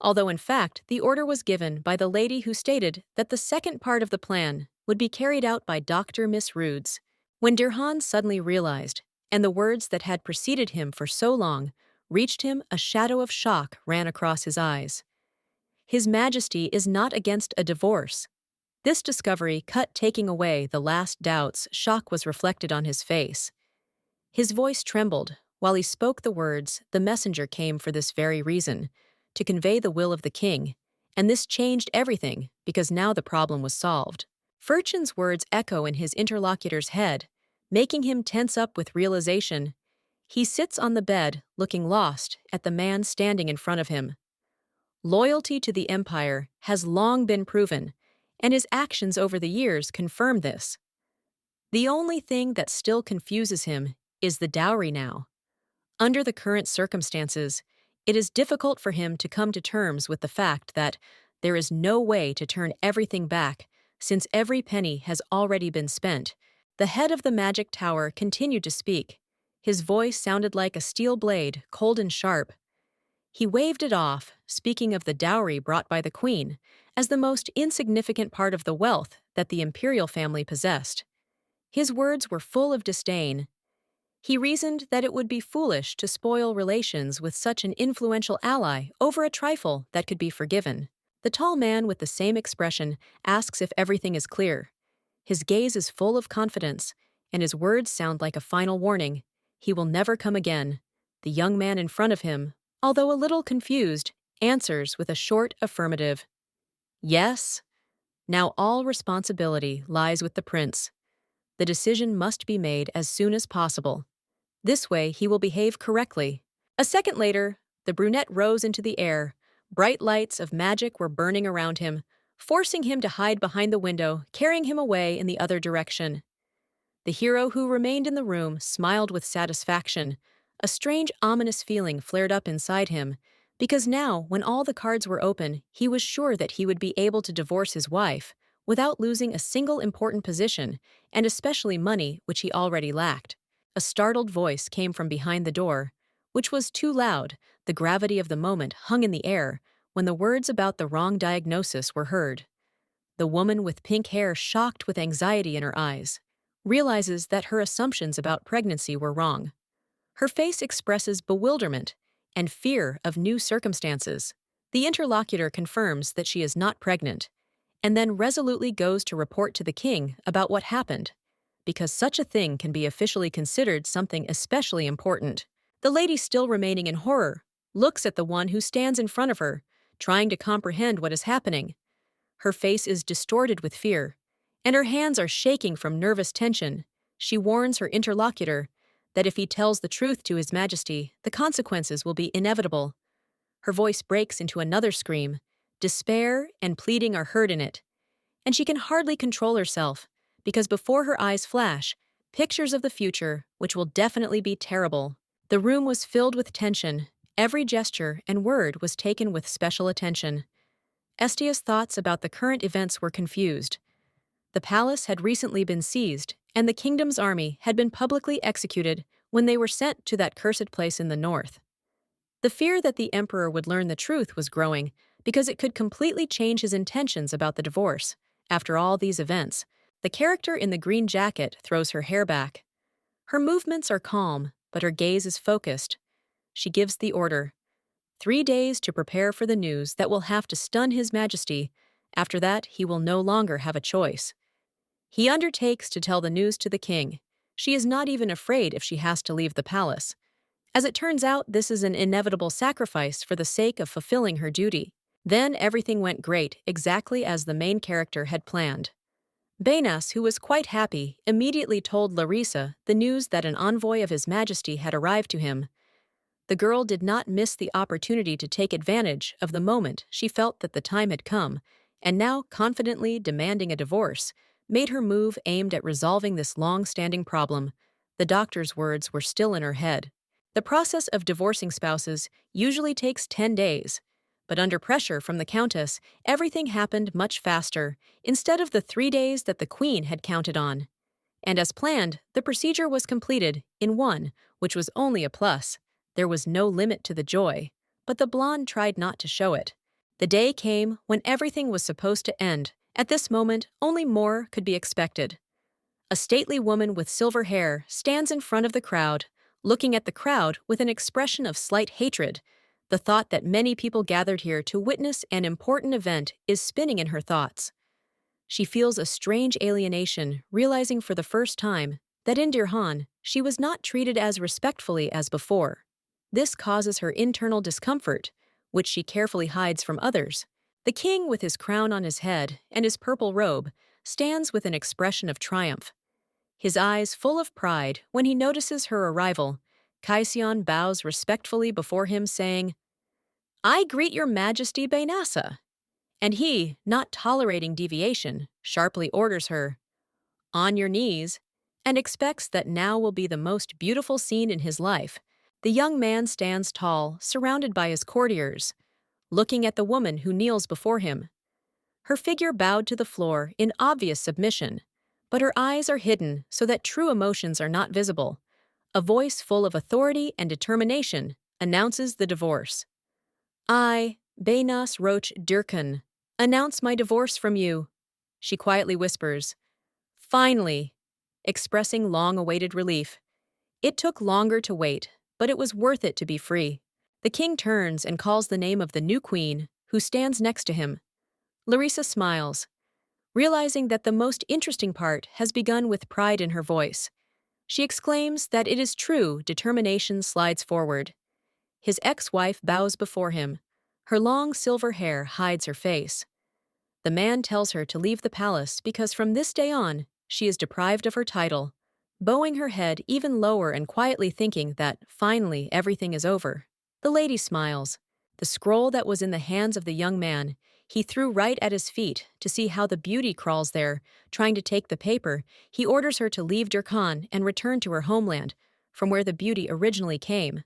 Although in fact, the order was given by the lady who stated that the second part of the plan would be carried out by Dr. Miss Rudes. When Dirhan suddenly realized, and the words that had preceded him for so long reached him, a shadow of shock ran across his eyes. His Majesty is not against a divorce. This discovery cut taking away the last doubts. Shock was reflected on his face. His voice trembled. While he spoke the words, the messenger came for this very reason, to convey the will of the king, and this changed everything because now the problem was solved. Furchin's words echo in his interlocutor's head, making him tense up with realization. He sits on the bed, looking lost at the man standing in front of him. Loyalty to the empire has long been proven, and his actions over the years confirm this. The only thing that still confuses him is the dowry now. Under the current circumstances, it is difficult for him to come to terms with the fact that there is no way to turn everything back since every penny has already been spent. The head of the magic tower continued to speak. His voice sounded like a steel blade, cold and sharp. He waved it off, speaking of the dowry brought by the queen as the most insignificant part of the wealth that the imperial family possessed. His words were full of disdain. He reasoned that it would be foolish to spoil relations with such an influential ally over a trifle that could be forgiven. The tall man with the same expression asks if everything is clear. His gaze is full of confidence, and his words sound like a final warning. He will never come again. The young man in front of him, although a little confused, answers with a short affirmative. Yes. Now all responsibility lies with the prince. The decision must be made as soon as possible. This way he will behave correctly. A second later, the brunette rose into the air. Bright lights of magic were burning around him, forcing him to hide behind the window, carrying him away in the other direction. The hero who remained in the room smiled with satisfaction. A strange, ominous feeling flared up inside him, because now, when all the cards were open, he was sure that he would be able to divorce his wife without losing a single important position, and especially money which he already lacked. A startled voice came from behind the door, which was too loud. The gravity of the moment hung in the air when the words about the wrong diagnosis were heard. The woman with pink hair, shocked with anxiety in her eyes, realizes that her assumptions about pregnancy were wrong. Her face expresses bewilderment and fear of new circumstances. The interlocutor confirms that she is not pregnant, and then resolutely goes to report to the king about what happened, because such a thing can be officially considered something especially important. The lady, still remaining in horror, looks at the one who stands in front of her, trying to comprehend what is happening. Her face is distorted with fear, and her hands are shaking from nervous tension. She warns her interlocutor that if he tells the truth to His Majesty, the consequences will be inevitable. Her voice breaks into another scream. Despair and pleading are heard in it, and she can hardly control herself, because before her eyes flash pictures of the future, which will definitely be terrible. The room was filled with tension. Every gesture and word was taken with special attention. Estia's thoughts about the current events were confused. The palace had recently been seized, and the kingdom's army had been publicly executed when they were sent to that cursed place in the north. The fear that the emperor would learn the truth was growing, because it could completely change his intentions about the divorce. After all these events, the character in the green jacket throws her hair back. Her movements are calm, but her gaze is focused. She gives the order. 3 days to prepare for the news that will have to stun His Majesty. After that, he will no longer have a choice. He undertakes to tell the news to the king. She is not even afraid if she has to leave the palace. As it turns out, this is an inevitable sacrifice for the sake of fulfilling her duty. Then everything went great, exactly as the main character had planned. Benas, who was quite happy, immediately told Larissa the news that an envoy of His Majesty had arrived to him. The girl did not miss the opportunity to take advantage of the moment she felt that the time had come, and now confidently demanding a divorce, made her move aimed at resolving this long-standing problem. The doctor's words were still in her head. The process of divorcing spouses usually takes 10 days, but under pressure from the Countess, everything happened much faster, instead of the 3 days that the Queen had counted on. And as planned, the procedure was completed in one, which was only a plus. There was no limit to the joy, but the blonde tried not to show it. The day came when everything was supposed to end. At this moment, only more could be expected. A stately woman with silver hair stands in front of the crowd, looking at the crowd with an expression of slight hatred. The thought that many people gathered here to witness an important event is spinning in her thoughts. She feels a strange alienation, realizing for the first time that in Dirhan, she was not treated as respectfully as before. This causes her internal discomfort, which she carefully hides from others. The king, with his crown on his head and his purple robe, stands with an expression of triumph. His eyes full of pride when he notices her arrival. Caisson bows respectfully before him, saying, "I greet your Majesty Bainassa." And he, not tolerating deviation, sharply orders her, "On your knees," and expects that now will be the most beautiful scene in his life. The young man stands tall, surrounded by his courtiers, looking at the woman who kneels before him. Her figure bowed to the floor in obvious submission, but her eyes are hidden so that true emotions are not visible. A voice full of authority and determination announces the divorce. "I, Benas Roch Dirkan, announce my divorce from you," she quietly whispers. "Finally," expressing long-awaited relief. It took longer to wait, but it was worth it to be free. The king turns and calls the name of the new queen, who stands next to him. Larissa smiles, realizing that the most interesting part has begun with pride in her voice. She exclaims that it is true. Determination slides forward. His ex-wife bows before him. Her long silver hair hides her face. The man tells her to leave the palace because from this day on, she is deprived of her title, bowing her head even lower and quietly thinking that, finally, everything is over. The lady smiles. The scroll that was in the hands of the young man, he threw right at his feet to see how the beauty crawls there. Trying to take the paper, he orders her to leave Dirkhan and return to her homeland, from where the beauty originally came.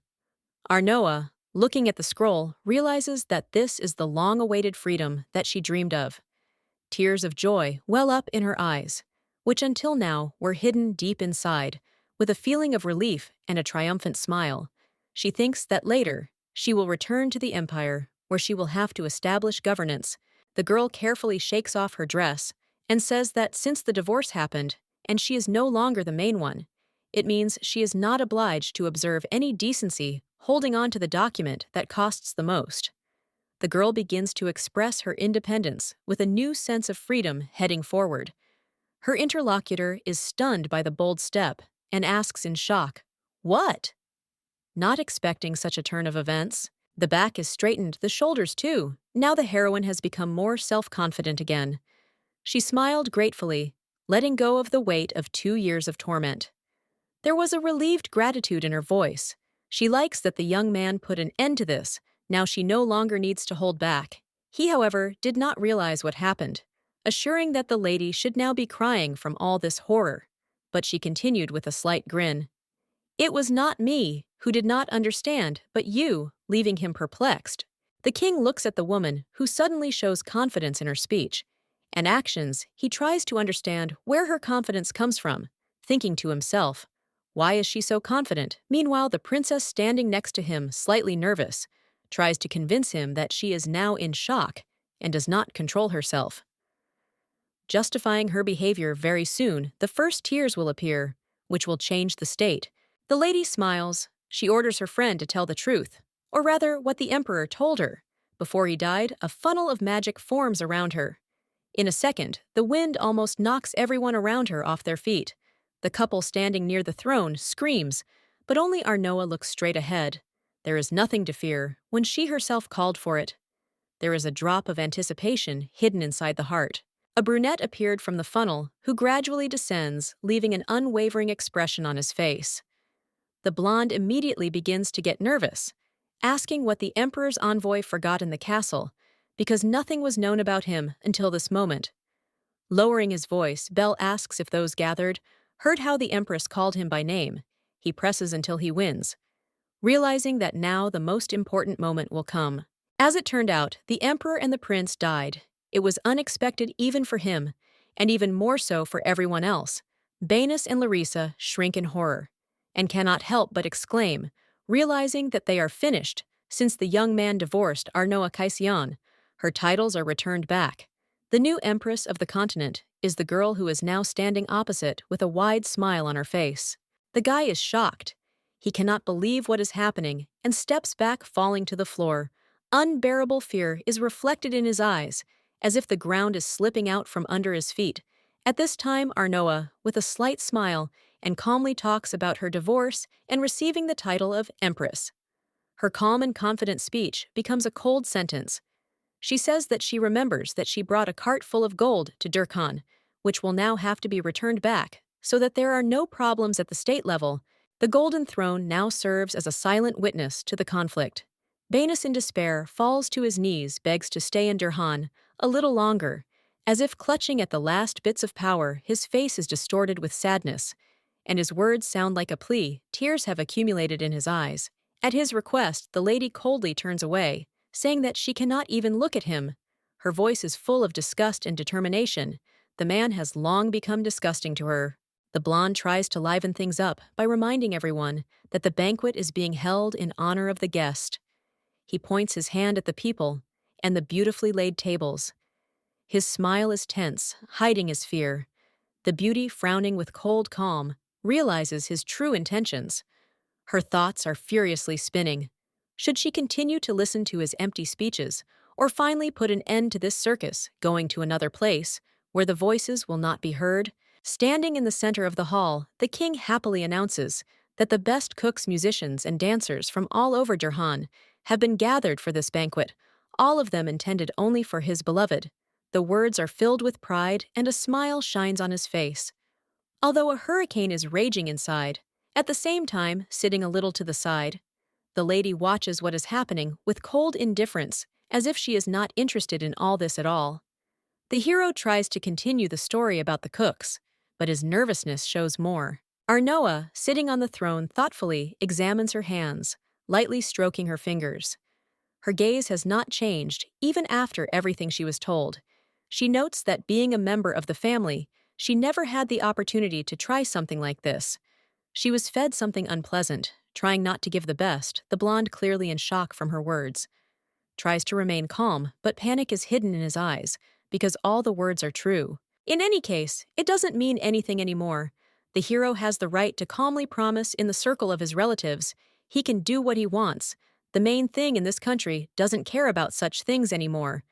Arnoa, looking at the scroll, realizes that this is the long-awaited freedom that she dreamed of. Tears of joy well up in her eyes, which until now were hidden deep inside, with a feeling of relief and a triumphant smile. She thinks that later, she will return to the empire, where she will have to establish governance. The girl carefully shakes off her dress and says that since the divorce happened, and she is no longer the main one, it means she is not obliged to observe any decency, holding on to the document that costs the most. The girl begins to express her independence with a new sense of freedom heading forward. Her interlocutor is stunned by the bold step and asks in shock, "What?" Not expecting such a turn of events, the back is straightened, the shoulders too. Now the heroine has become more self-confident again. She smiled gratefully, letting go of the weight of 2 years of torment. There was a relieved gratitude in her voice. She likes that the young man put an end to this. Now she no longer needs to hold back. He, however, did not realize what happened, assuring that the lady should now be crying from all this horror. But she continued with a slight grin. "It was not me who did not understand, but you," leaving him perplexed. The king looks at the woman, who suddenly shows confidence in her speech and actions. He tries to understand where her confidence comes from, thinking to himself, "Why is she so confident?" Meanwhile, the princess standing next to him, slightly nervous, tries to convince him that she is now in shock and does not control herself. Justifying her behavior very soon, the first tears will appear, which will change the state. The lady smiles. She orders her friend to tell the truth, or rather what the emperor told her. Before he died, a funnel of magic forms around her. In a second, the wind almost knocks everyone around her off their feet. The couple standing near the throne screams, but only Arnoa looks straight ahead. There is nothing to fear when she herself called for it. There is a drop of anticipation hidden inside the heart. A brunette appeared from the funnel, who gradually descends, leaving an unwavering expression on his face. The blonde immediately begins to get nervous, asking what the emperor's envoy forgot in the castle, because nothing was known about him until this moment. Lowering his voice, Bell asks if those gathered heard how the empress called him by name. He presses until he wins, realizing that now the most important moment will come. As it turned out, the emperor and the prince died. It was unexpected even for him, and even more so for everyone else. Banis and Larissa shrink in horror, and cannot help but exclaim, realizing that they are finished since the young man divorced Arnoa Caisson. Her titles are returned back. The new empress of the continent is the girl who is now standing opposite with a wide smile on her face. The guy is shocked. He cannot believe what is happening and steps back, falling to the floor. Unbearable fear is reflected in his eyes, as if the ground is slipping out from under his feet. At this time, Arnoa, with a slight smile, and calmly talks about her divorce and receiving the title of Empress. Her calm and confident speech becomes a cold sentence. She says that she remembers that she brought a cart full of gold to Durkhan, which will now have to be returned back, so that there are no problems at the state level. The Golden Throne now serves as a silent witness to the conflict. Banis, in despair, falls to his knees, begs to stay in Durhan a little longer. As if clutching at the last bits of power, his face is distorted with sadness, and his words sound like a plea. Tears have accumulated in his eyes. At his request, the lady coldly turns away, saying that she cannot even look at him. Her voice is full of disgust and determination. The man has long become disgusting to her. The blonde tries to liven things up by reminding everyone that the banquet is being held in honor of the guest. He points his hand at the people and the beautifully laid tables. His smile is tense, hiding his fear. The beauty, frowning with cold calm, realizes his true intentions. Her thoughts are furiously spinning. Should she continue to listen to his empty speeches, or finally put an end to this circus, going to another place, where the voices will not be heard? Standing in the center of the hall, the king happily announces that the best cooks, musicians, and dancers from all over Durhan have been gathered for this banquet, all of them intended only for his beloved. The words are filled with pride, and a smile shines on his face. Although a hurricane is raging inside, at the same time, sitting a little to the side, the lady watches what is happening with cold indifference, as if she is not interested in all this at all. The hero tries to continue the story about the cooks, but his nervousness shows more. Arnoa, sitting on the throne, thoughtfully examines her hands, lightly stroking her fingers. Her gaze has not changed, even after everything she was told. She notes that being a member of the family, she never had the opportunity to try something like this. She was fed something unpleasant, trying not to give the best, the blonde clearly in shock from her words. Tries to remain calm, but panic is hidden in his eyes, because all the words are true. In any case, it doesn't mean anything anymore. The hero has the right to calmly promise in the circle of his relatives he can do what he wants. The main thing in this country doesn't care about such things anymore.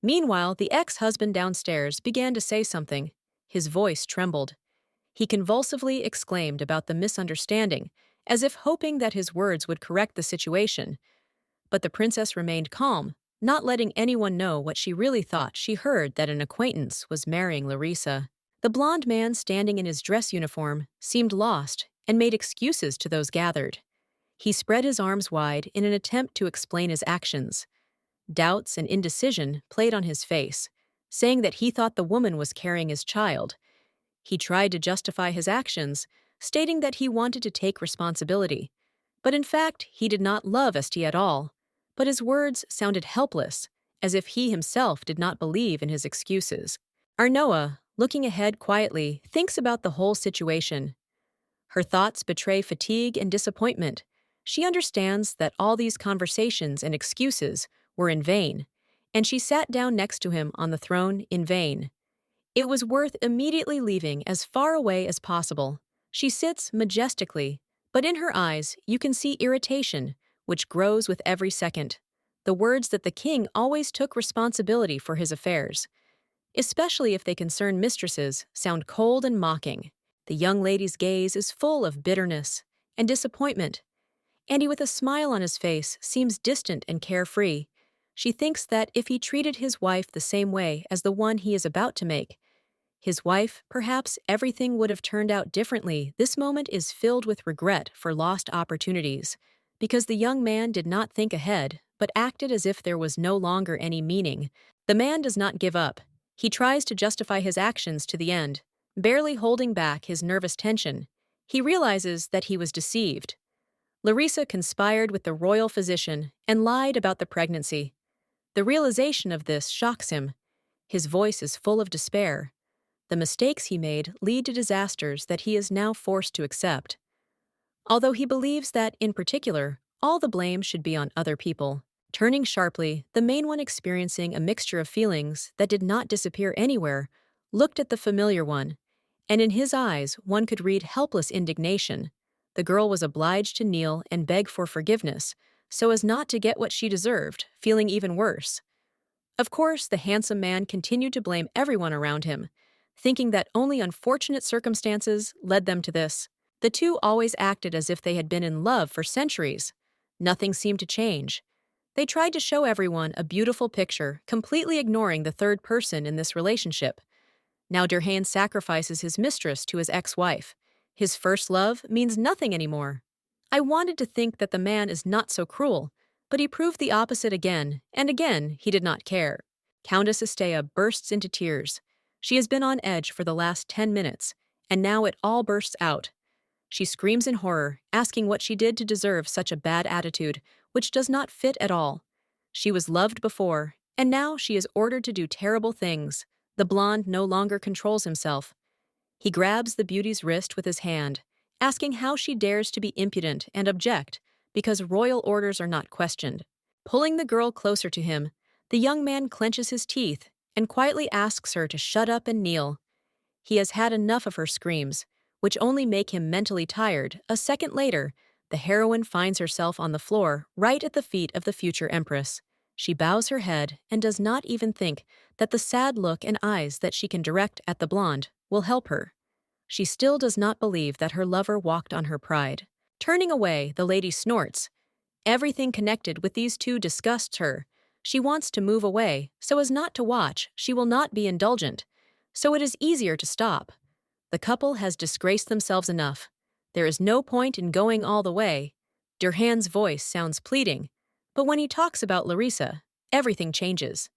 Meanwhile, the ex-husband downstairs began to say something. His voice trembled. He convulsively exclaimed about the misunderstanding, as if hoping that his words would correct the situation. But the princess remained calm, not letting anyone know what she really thought. She heard that an acquaintance was marrying Larissa. The blond man standing in his dress uniform seemed lost and made excuses to those gathered. He spread his arms wide in an attempt to explain his actions. Doubts and indecision played on his face, saying that he thought the woman was carrying his child. He tried to justify his actions, stating that he wanted to take responsibility. But in fact, he did not love St at all. But his words sounded helpless, as if he himself did not believe in his excuses. Arnoa, looking ahead quietly, thinks about the whole situation. Her thoughts betray fatigue and disappointment. She understands that all these conversations and excuses were in vain, and she sat down next to him on the throne in vain. It was worth immediately leaving as far away as possible. She sits majestically, but in her eyes you can see irritation, which grows with every second. The words that the king always took responsibility for his affairs, especially if they concern mistresses, sound cold and mocking. The young lady's gaze is full of bitterness and disappointment. Andy, with a smile on his face, seems distant and carefree. She thinks that if he treated his wife the same way as the one he is about to make, his wife, perhaps everything would have turned out differently. This moment is filled with regret for lost opportunities, because the young man did not think ahead, but acted as if there was no longer any meaning. The man does not give up. He tries to justify his actions to the end, barely holding back his nervous tension. He realizes that he was deceived. Larissa conspired with the royal physician and lied about the pregnancy. The realization of this shocks him. His voice is full of despair. The mistakes he made lead to disasters that he is now forced to accept. Although he believes that, in particular, all the blame should be on other people. Turning sharply, the main one, experiencing a mixture of feelings that did not disappear anywhere, looked at the familiar one, and in his eyes one could read helpless indignation. The girl was obliged to kneel and beg for forgiveness, so as not to get what she deserved, feeling even worse. Of course, the handsome man continued to blame everyone around him, thinking that only unfortunate circumstances led them to this. The two always acted as if they had been in love for centuries. Nothing seemed to change. They tried to show everyone a beautiful picture, completely ignoring the third person in this relationship. Now Durhan sacrifices his mistress to his ex-wife. His first love means nothing anymore. I wanted to think that the man is not so cruel, but he proved the opposite again, and again he did not care. Countess Estea bursts into tears. She has been on edge for the last 10 minutes, and now it all bursts out. She screams in horror, asking what she did to deserve such a bad attitude, which does not fit at all. She was loved before, and now she is ordered to do terrible things. The blonde no longer controls himself. He grabs the beauty's wrist with his hand, asking how she dares to be impudent and object, because royal orders are not questioned. Pulling the girl closer to him, the young man clenches his teeth and quietly asks her to shut up and kneel. He has had enough of her screams, which only make him mentally tired. A second later, the heroine finds herself on the floor, right at the feet of the future empress. She bows her head and does not even think that the sad look and eyes that she can direct at the blonde will help her. She still does not believe that her lover walked on her pride. Turning away, the lady snorts. Everything connected with these two disgusts her. She wants to move away, so as not to watch. She will not be indulgent, so it is easier to stop. The couple has disgraced themselves enough. There is no point in going all the way. Durhan's voice sounds pleading, but when he talks about Larissa, everything changes.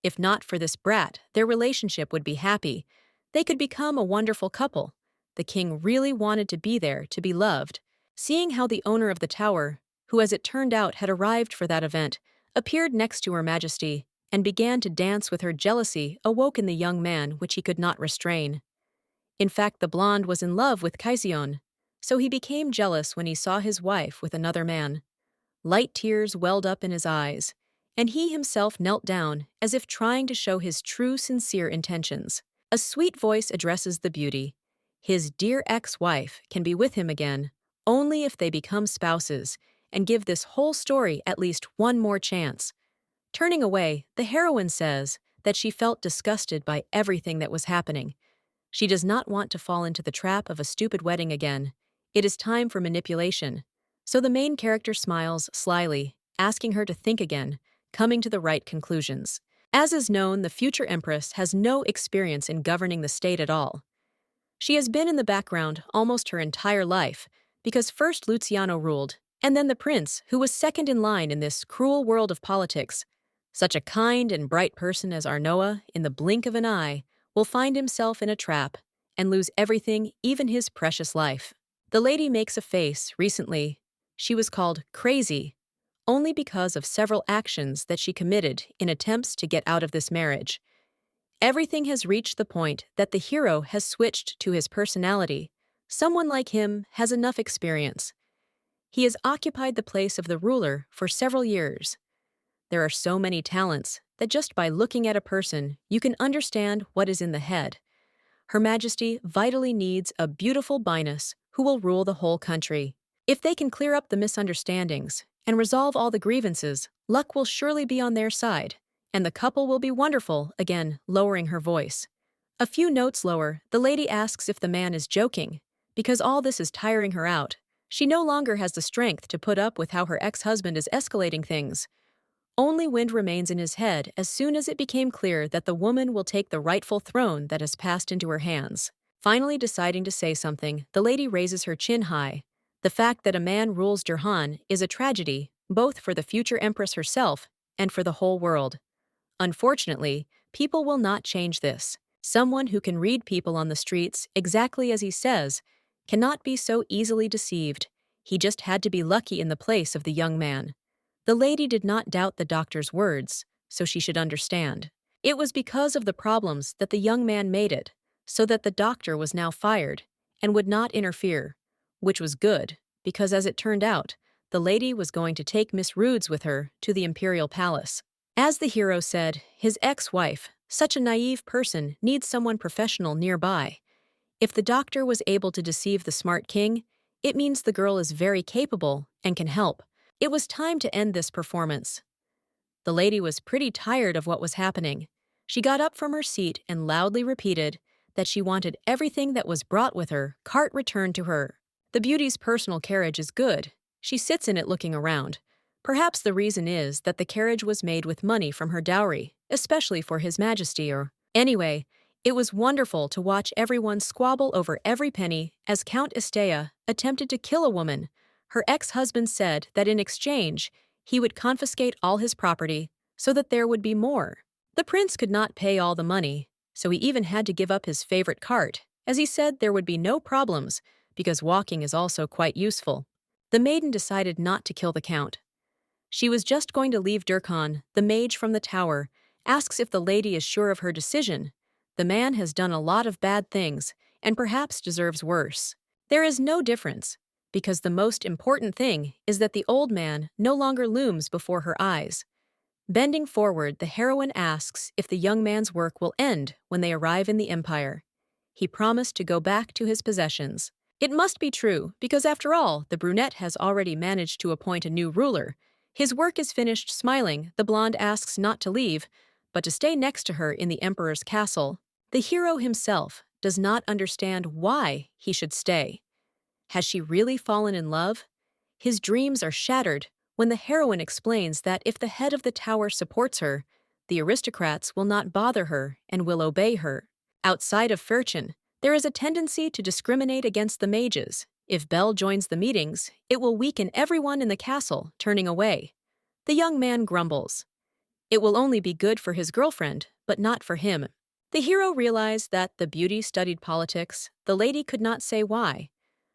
If not for this brat, their relationship would be happy. They could become a wonderful couple. The king really wanted to be there, to be loved. Seeing how the owner of the tower, who as it turned out had arrived for that event, appeared next to Her Majesty and began to dance with her, jealousy awoke in the young man, which he could not restrain. In fact, the blonde was in love with Kaision, so he became jealous when he saw his wife with another man. Light tears welled up in his eyes, and he himself knelt down as if trying to show his true, sincere intentions. A sweet voice addresses the beauty. His dear ex-wife can be with him again, only if they become spouses and give this whole story at least one more chance. Turning away, the heroine says that she felt disgusted by everything that was happening. She does not want to fall into the trap of a stupid wedding again. It is time for manipulation. So the main character smiles slyly, asking her to think again, coming to the right conclusions. As is known, the future empress has no experience in governing the state at all. She has been in the background almost her entire life, because first Luciano ruled, and then the prince, who was second in line in this cruel world of politics. Such a kind and bright person as Arnoa, in the blink of an eye, will find himself in a trap and lose everything, even his precious life. The lady makes a face. Recently, she was called crazy, only because of several actions that she committed in attempts to get out of this marriage. Everything has reached the point that the hero has switched to his personality. Someone like him has enough experience. He has occupied the place of the ruler for several years. There are so many talents that just by looking at a person, you can understand what is in the head. Her Majesty vitally needs a beautiful Binus who will rule the whole country. If they can clear up the misunderstandings and resolve all the grievances, luck will surely be on their side, and the couple will be wonderful, again, lowering her voice. A few notes lower, the lady asks if the man is joking, because all this is tiring her out. She no longer has the strength to put up with how her ex-husband is escalating things. Only wind remains in his head as soon as it became clear that the woman will take the rightful throne that has passed into her hands. Finally deciding to say something, the lady raises her chin high. The fact that a man rules Dirhan is a tragedy, both for the future empress herself and for the whole world. Unfortunately, people will not change this. Someone who can read people on the streets exactly as he says cannot be so easily deceived. He just had to be lucky in the place of the young man. The lady did not doubt the doctor's words, so she should understand. It was because of the problems that the young man made it, so that the doctor was now fired and would not interfere, which was good, because as it turned out, the lady was going to take Miss Roods with her to the imperial palace. As the hero said, his ex-wife, such a naive person, needs someone professional nearby. If the doctor was able to deceive the smart king, it means the girl is very capable and can help. It was time to end this performance. The lady was pretty tired of what was happening. She got up from her seat and loudly repeated that she wanted everything that was brought with her cart returned to her. The beauty's personal carriage is good. She sits in it looking around. Perhaps the reason is that the carriage was made with money from her dowry, especially for His Majesty or… Anyway, it was wonderful to watch everyone squabble over every penny as Count Estea attempted to kill a woman. Her ex-husband said that in exchange, he would confiscate all his property so that there would be more. The prince could not pay all the money, so he even had to give up his favorite cart, as he said there would be no problems because walking is also quite useful. The maiden decided not to kill the count. She was just going to leave Durkhan. The mage from the tower asks if the lady is sure of her decision. The man has done a lot of bad things and perhaps deserves worse. There is no difference, because the most important thing is that the old man no longer looms before her eyes. Bending forward, the heroine asks if the young man's work will end when they arrive in the empire. He promised to go back to his possessions. It must be true, because after all, the brunette has already managed to appoint a new ruler. His work is finished. Smiling, the blonde asks not to leave, but to stay next to her in the emperor's castle. The hero himself does not understand why he should stay. Has she really fallen in love? His dreams are shattered when the heroine explains that if the head of the tower supports her, the aristocrats will not bother her and will obey her. Outside of Furchen, there is a tendency to discriminate against the mages. If Belle joins the meetings, it will weaken everyone in the castle, turning away. The young man grumbles. It will only be good for his girlfriend, but not for him. The hero realized that the beauty studied politics. The lady could not say why.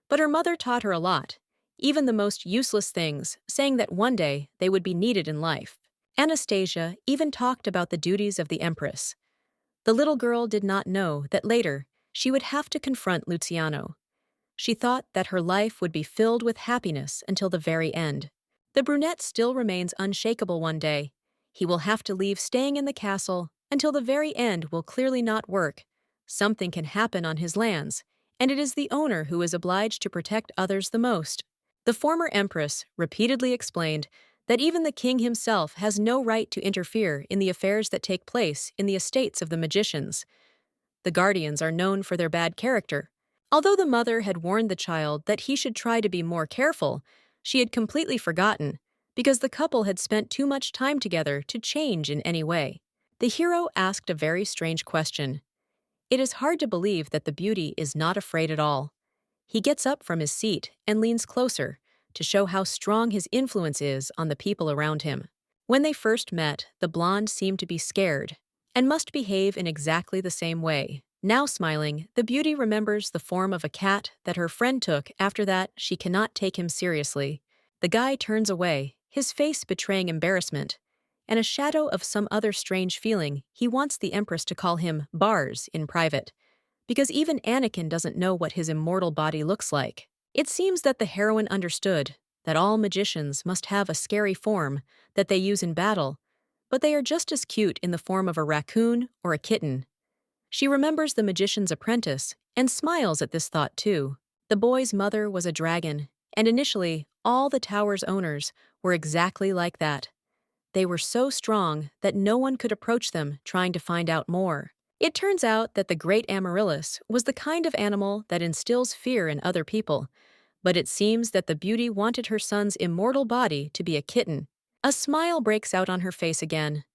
But her mother taught her a lot, even the most useless things, saying that one day they would be needed in life. Anastasia even talked about the duties of the empress. The little girl did not know that later she would have to confront Luciano. She thought that her life would be filled with happiness until the very end. The brunette still remains unshakable. One day, he will have to leave. Staying in the castle until the very end will clearly not work. Something can happen on his lands, and it is the owner who is obliged to protect others the most. The former empress repeatedly explained that even the king himself has no right to interfere in the affairs that take place in the estates of the magicians. The guardians are known for their bad character. Although the mother had warned the child that he should try to be more careful, she had completely forgotten, because the couple had spent too much time together to change in any way. The hero asked a very strange question. It is hard to believe that the beauty is not afraid at all. He gets up from his seat and leans closer to show how strong his influence is on the people around him. When they first met, the blonde seemed to be scared and must behave in exactly the same way. Now smiling, the beauty remembers the form of a cat that her friend took. After that, she cannot take him seriously. The guy turns away, his face betraying embarrassment and a shadow of some other strange feeling. He wants the empress to call him Bars in private, because even Anakin doesn't know what his immortal body looks like. It seems that the heroine understood that all magicians must have a scary form that they use in battle, but they are just as cute in the form of a raccoon or a kitten. She remembers the magician's apprentice and smiles at this thought too. The boy's mother was a dragon, and initially, all the tower's owners were exactly like that. They were so strong that no one could approach them trying to find out more. It turns out that the great Amaryllis was the kind of animal that instills fear in other people, but it seems that the beauty wanted her son's immortal body to be a kitten. A smile breaks out on her face again.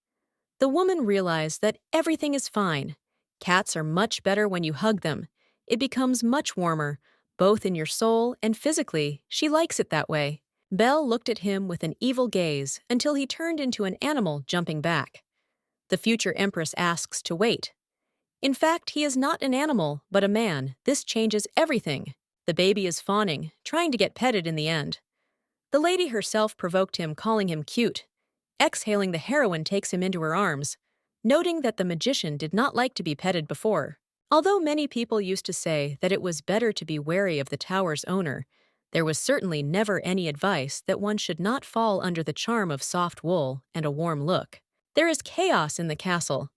The woman realized that everything is fine. Cats are much better when you hug them. It becomes much warmer, both in your soul and physically. She likes it that way. Belle looked at him with an evil gaze until he turned into an animal jumping back. The future empress asks to wait. In fact, he is not an animal, but a man. This changes everything. The baby is fawning, trying to get petted in the end. The lady herself provoked him, calling him cute. Exhaling, the heroine takes him into her arms, noting that the magician did not like to be petted before. Although many people used to say that it was better to be wary of the tower's owner, there was certainly never any advice that one should not fall under the charm of soft wool and a warm look. There is chaos in the castle.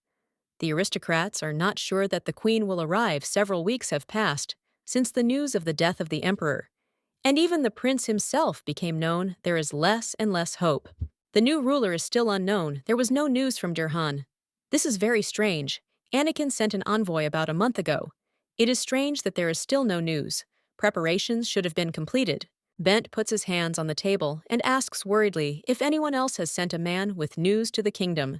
The aristocrats are not sure that the queen will arrive. Several weeks have passed since the news of the death of the emperor, and even the prince himself became known. There is less and less hope. The new ruler is still unknown. There was no news from Dirhan. This is very strange. Anakin sent an envoy about a month ago. It is strange that there is still no news. Preparations should have been completed. Bent puts his hands on the table and asks worriedly if anyone else has sent a man with news to the kingdom.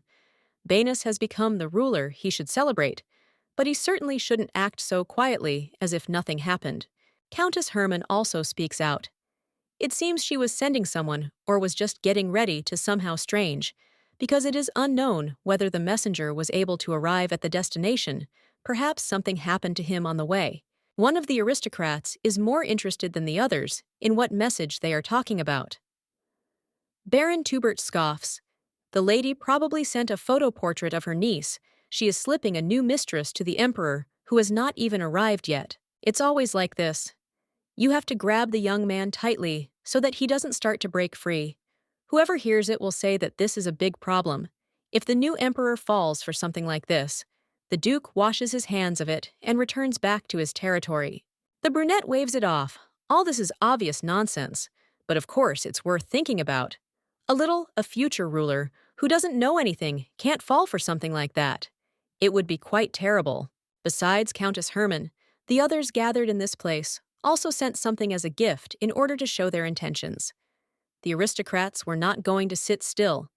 Banis has become the ruler he should celebrate, but he certainly shouldn't act so quietly as if nothing happened. Countess Hermann also speaks out. It seems she was sending someone or was just getting ready to somehow strange, because it is unknown whether the messenger was able to arrive at the destination. Perhaps something happened to him on the way. One of the aristocrats is more interested than the others in what message they are talking about. Baron Tubert scoffs. The lady probably sent a photo portrait of her niece. She is slipping a new mistress to the emperor, who has not even arrived yet. It's always like this. You have to grab the young man tightly so that he doesn't start to break free. Whoever hears it will say that this is a big problem. If the new emperor falls for something like this, the duke washes his hands of it and returns back to his territory. The brunette waves it off. All this is obvious nonsense, but of course it's worth thinking about. A future ruler who doesn't know anything can't fall for something like that. It would be quite terrible. Besides Countess Hermann, the others gathered in this place also sent something as a gift in order to show their intentions. The aristocrats were not going to sit still.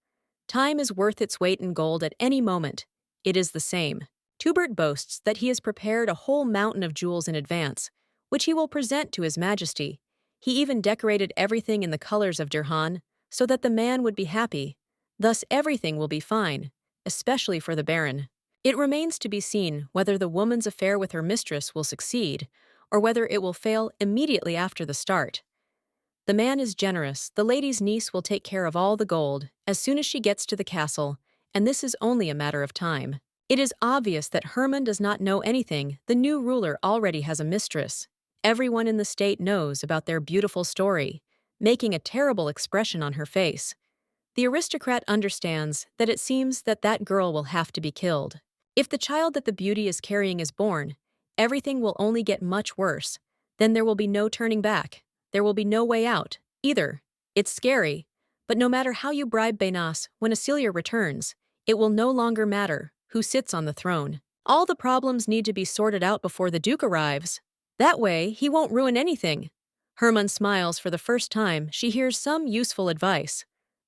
Time is worth its weight in gold at any moment. It is the same. Tubert boasts that he has prepared a whole mountain of jewels in advance, which he will present to His Majesty. He even decorated everything in the colors of Dirhan, so that the man would be happy. Thus everything will be fine, especially for the Baron. It remains to be seen whether the woman's affair with her mistress will succeed, or whether it will fail immediately after the start. The man is generous. The lady's niece will take care of all the gold as soon as she gets to the castle, and this is only a matter of time. It is obvious that Hermann does not know anything. The new ruler already has a mistress. Everyone in the state knows about their beautiful story, making a terrible expression on her face. The aristocrat understands that it seems that that girl will have to be killed. If the child that the beauty is carrying is born, everything will only get much worse. Then there will be no turning back. There will be no way out, either. It's scary, but no matter how you bribe Banas, when Acelia returns, it will no longer matter who sits on the throne. All the problems need to be sorted out before the Duke arrives. That way, he won't ruin anything. Hermann smiles for the first time. She hears some useful advice.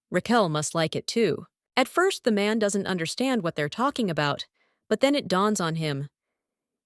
Raquel must like it too. At first, the man doesn't understand what they're talking about, but then it dawns on him.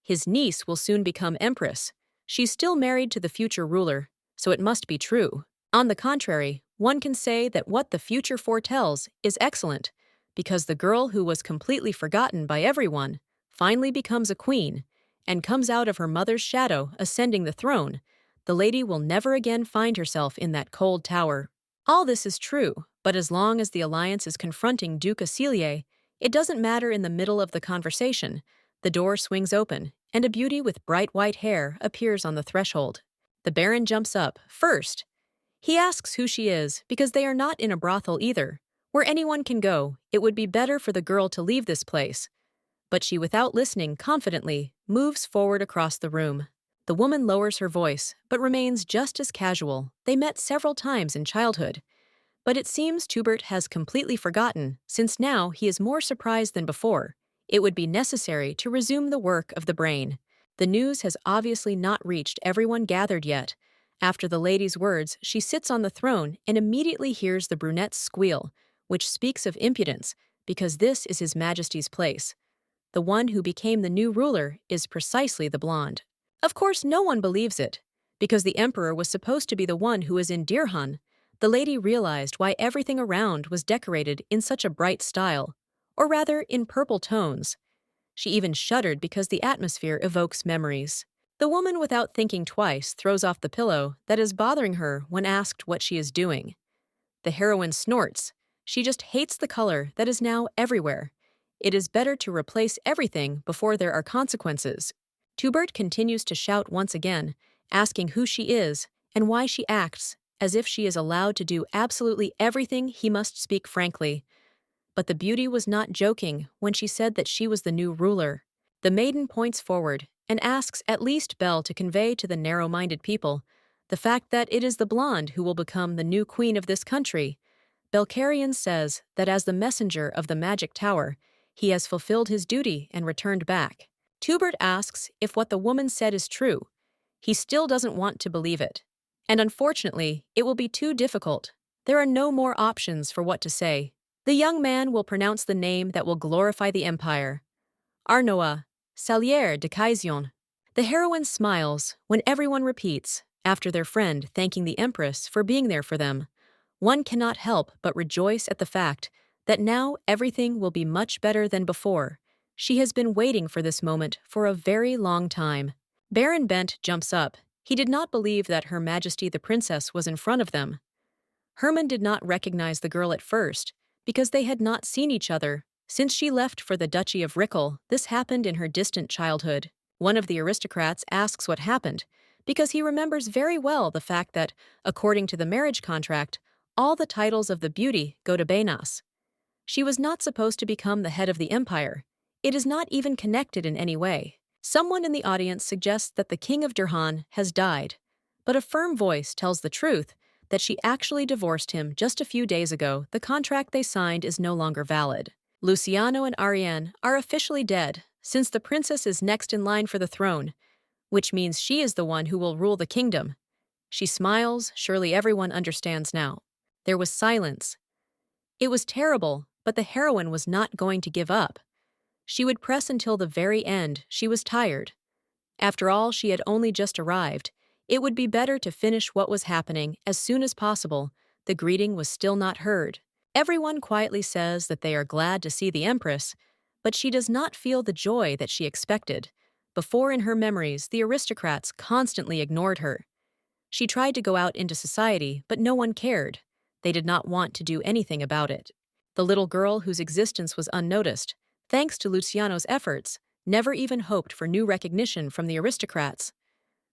His niece will soon become empress. She's still married to the future ruler, so it must be true. On the contrary, one can say that what the future foretells is excellent, because the girl who was completely forgotten by everyone finally becomes a queen and comes out of her mother's shadow, ascending the throne. The lady will never again find herself in that cold tower. All this is true, but as long as the alliance is confronting Duke Acelier, it doesn't matter. In the middle of the conversation, the door swings open, and a beauty with bright white hair appears on the threshold. The Baron jumps up first. He asks who she is, because they are not in a brothel either, where anyone can go. It would be better for the girl to leave this place. But she, without listening confidently, moves forward across the room. The woman lowers her voice, but remains just as casual. They met several times in childhood. But it seems Tubert has completely forgotten, since now he is more surprised than before. It would be necessary to resume the work of the brain. The news has obviously not reached everyone gathered yet. After the lady's words, she sits on the throne and immediately hears the brunette's squeal, which speaks of impudence, because this is His Majesty's place. The one who became the new ruler is precisely the blonde. Of course, no one believes it, because the emperor was supposed to be the one who is in Dirhan. The lady realized why everything around was decorated in such a bright style, or rather in purple tones. She even shuddered because the atmosphere evokes memories. The woman, without thinking twice, throws off the pillow that is bothering her when asked what she is doing. The heroine snorts. She just hates the color that is now everywhere. It is better to replace everything before there are consequences. Tubert continues to shout once again, asking who she is and why she acts as if she is allowed to do absolutely everything. He must speak frankly. But the beauty was not joking when she said that she was the new ruler. The maiden points forward and asks at least Belle to convey to the narrow-minded people the fact that it is the blonde who will become the new queen of this country. Belcarian says that as the messenger of the magic tower, he has fulfilled his duty and returned back. Tubert asks if what the woman said is true. He still doesn't want to believe it. And unfortunately, it will be too difficult. There are no more options for what to say. The young man will pronounce the name that will glorify the empire. Arnoa, Salière de Caison. The heroine smiles when everyone repeats, after their friend thanking the empress for being there for them. One cannot help but rejoice at the fact that now everything will be much better than before. She has been waiting for this moment for a very long time. Baron Bent jumps up. He did not believe that Her Majesty the Princess was in front of them. Herman did not recognize the girl at first, because they had not seen each other since she left for the Duchy of Rickel. This happened in her distant childhood. One of the aristocrats asks what happened, because he remembers very well the fact that, according to the marriage contract, all the titles of the beauty go to Benas. She was not supposed to become the head of the empire. It is not even connected in any way. Someone in the audience suggests that the king of Dirhan has died, but a firm voice tells the truth that she actually divorced him just a few days ago. The contract they signed is no longer valid. Luciano and Ariane are officially dead, since the princess is next in line for the throne, which means she is the one who will rule the kingdom. She smiles. Surely everyone understands now. There was silence. It was terrible, but the heroine was not going to give up. She would press until the very end. She was tired. After all, she had only just arrived. It would be better to finish what was happening as soon as possible. The greeting was still not heard. Everyone quietly says that they are glad to see the empress, but she does not feel the joy that she expected. Before, in her memories, the aristocrats constantly ignored her. She tried to go out into society, but no one cared. They did not want to do anything about it. The little girl, whose existence was unnoticed, thanks to Luciano's efforts, never even hoped for new recognition from the aristocrats.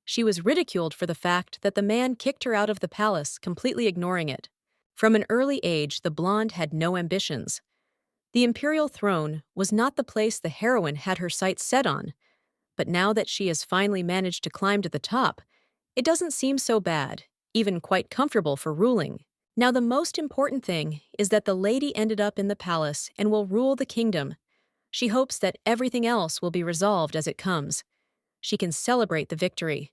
She was ridiculed for the fact that the man kicked her out of the palace, completely ignoring it. From an early age, the blonde had no ambitions. The imperial throne was not the place the heroine had her sights set on, but now that she has finally managed to climb to the top, it doesn't seem so bad, even quite comfortable for ruling. Now the most important thing is that the lady ended up in the palace and will rule the kingdom. She hopes that everything else will be resolved as it comes. She can celebrate the victory.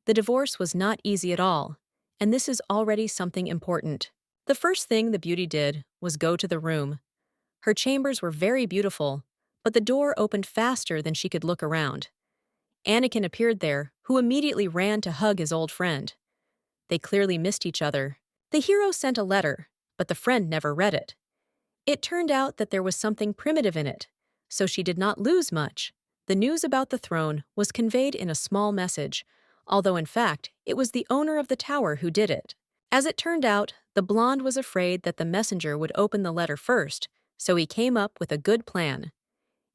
The divorce was not easy at all, and this is already something important. The first thing the beauty did was go to the room. Her chambers were very beautiful, but the door opened faster than she could look around. Anakin appeared there, who immediately ran to hug his old friend. They clearly missed each other. The hero sent a letter, but the friend never read it. It turned out that there was something primitive in it, so she did not lose much. The news about the throne was conveyed in a small message, although in fact it was the owner of the tower who did it. As it turned out, the blonde was afraid that the messenger would open the letter first, so he came up with a good plan.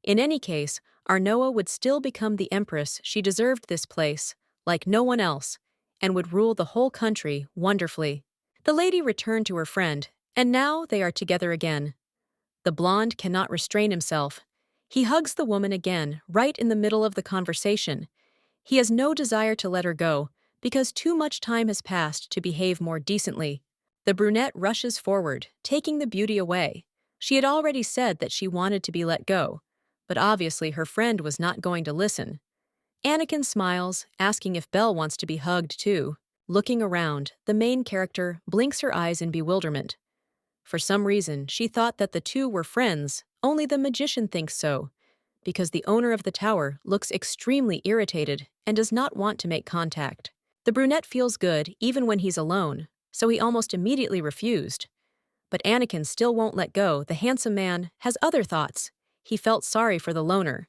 In any case, Arnoa would still become the empress. She deserved this place, like no one else, and would rule the whole country wonderfully. The lady returned to her friend, and now they are together again. The blonde cannot restrain himself. He hugs the woman again, right in the middle of the conversation. He has no desire to let her go, because too much time has passed to behave more decently. The brunette rushes forward, taking the beauty away. She had already said that she wanted to be let go, but obviously her friend was not going to listen. Anakin smiles, asking if Belle wants to be hugged too. Looking around, the main character blinks her eyes in bewilderment. For some reason, she thought that the two were friends, only the magician thinks so, because the owner of the tower looks extremely irritated and does not want to make contact. The brunette feels good even when he's alone, so he almost immediately refused. But Anakin still won't let go. The handsome man has other thoughts. He felt sorry for the loner.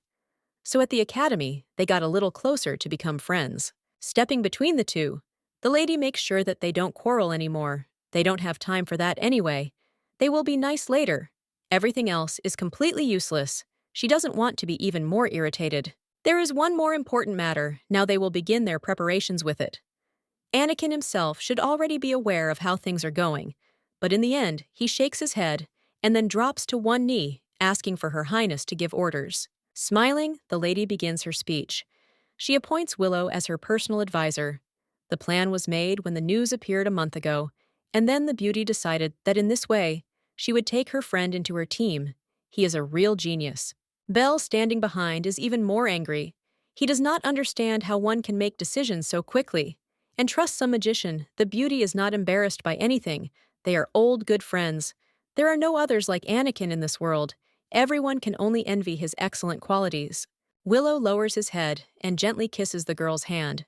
So at the academy, they got a little closer to become friends. Stepping between the two, the lady makes sure that they don't quarrel anymore. They don't have time for that anyway. They will be nice later. Everything else is completely useless. She doesn't want to be even more irritated. There is one more important matter. Now they will begin their preparations with it. Anakin himself should already be aware of how things are going, but in the end, he shakes his head and then drops to one knee, asking for Her Highness to give orders. Smiling, the lady begins her speech. She appoints Willow as her personal advisor. The plan was made when the news appeared a month ago, and then the beauty decided that in this way, she would take her friend into her team. He is a real genius. Belle, standing behind, is even more angry. He does not understand how one can make decisions so quickly. And trust some magician, the beauty is not embarrassed by anything. They are old, good friends. There are no others like Anakin in this world. Everyone can only envy his excellent qualities. Willow lowers his head and gently kisses the girl's hand.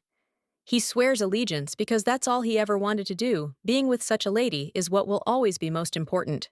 He swears allegiance because that's all he ever wanted to do. Being with such a lady is what will always be most important.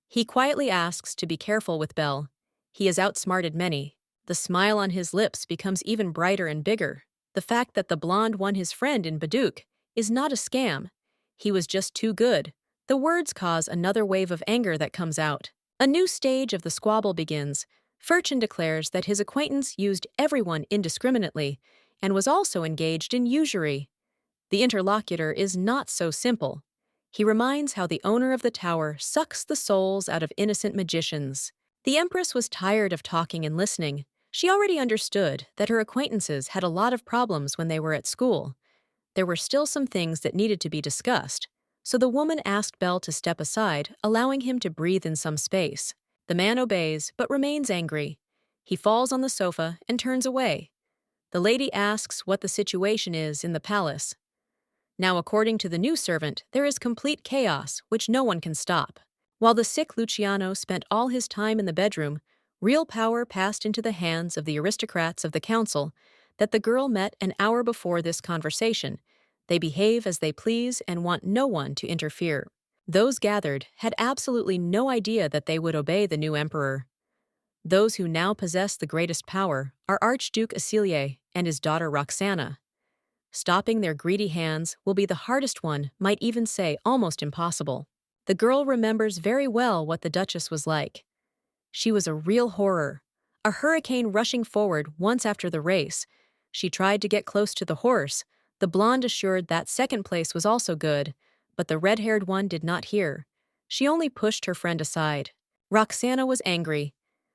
He quietly asks to be careful with Belle. He has outsmarted many. The smile on his lips becomes even brighter and bigger. The fact that the blonde won his friend in Baduk is not a scam. He was just too good. The words cause another wave of anger that comes out. A new stage of the squabble begins. Furchin declares that his acquaintance used everyone indiscriminately and was also engaged in usury. The interlocutor is not so simple. He reminds how the owner of the tower sucks the souls out of innocent magicians. The Empress was tired of talking and listening. She already understood that her acquaintances had a lot of problems when they were at school. There were still some things that needed to be discussed, so the woman asked Belle to step aside, allowing him to breathe in some space. The man obeys, but remains angry. He falls on the sofa and turns away. The lady asks what the situation is in the palace. Now, according to the new servant, there is complete chaos, which no one can stop. While the sick Luciano spent all his time in the bedroom, real power passed into the hands of the aristocrats of the council that the girl met an hour before this conversation. They behave as they please and want no one to interfere. Those gathered had absolutely no idea that they would obey the new emperor. Those who now possess the greatest power are Archduke Acilier and his daughter Roxana. Stopping their greedy hands will be the hardest one, might even say almost impossible. The girl remembers very well what the Duchess was like. She was a real horror, a hurricane rushing forward once after the race. She tried to get close to the horse. The blonde assured that second place was also good, but the red-haired one did not hear. She only pushed her friend aside. Roxana was angry.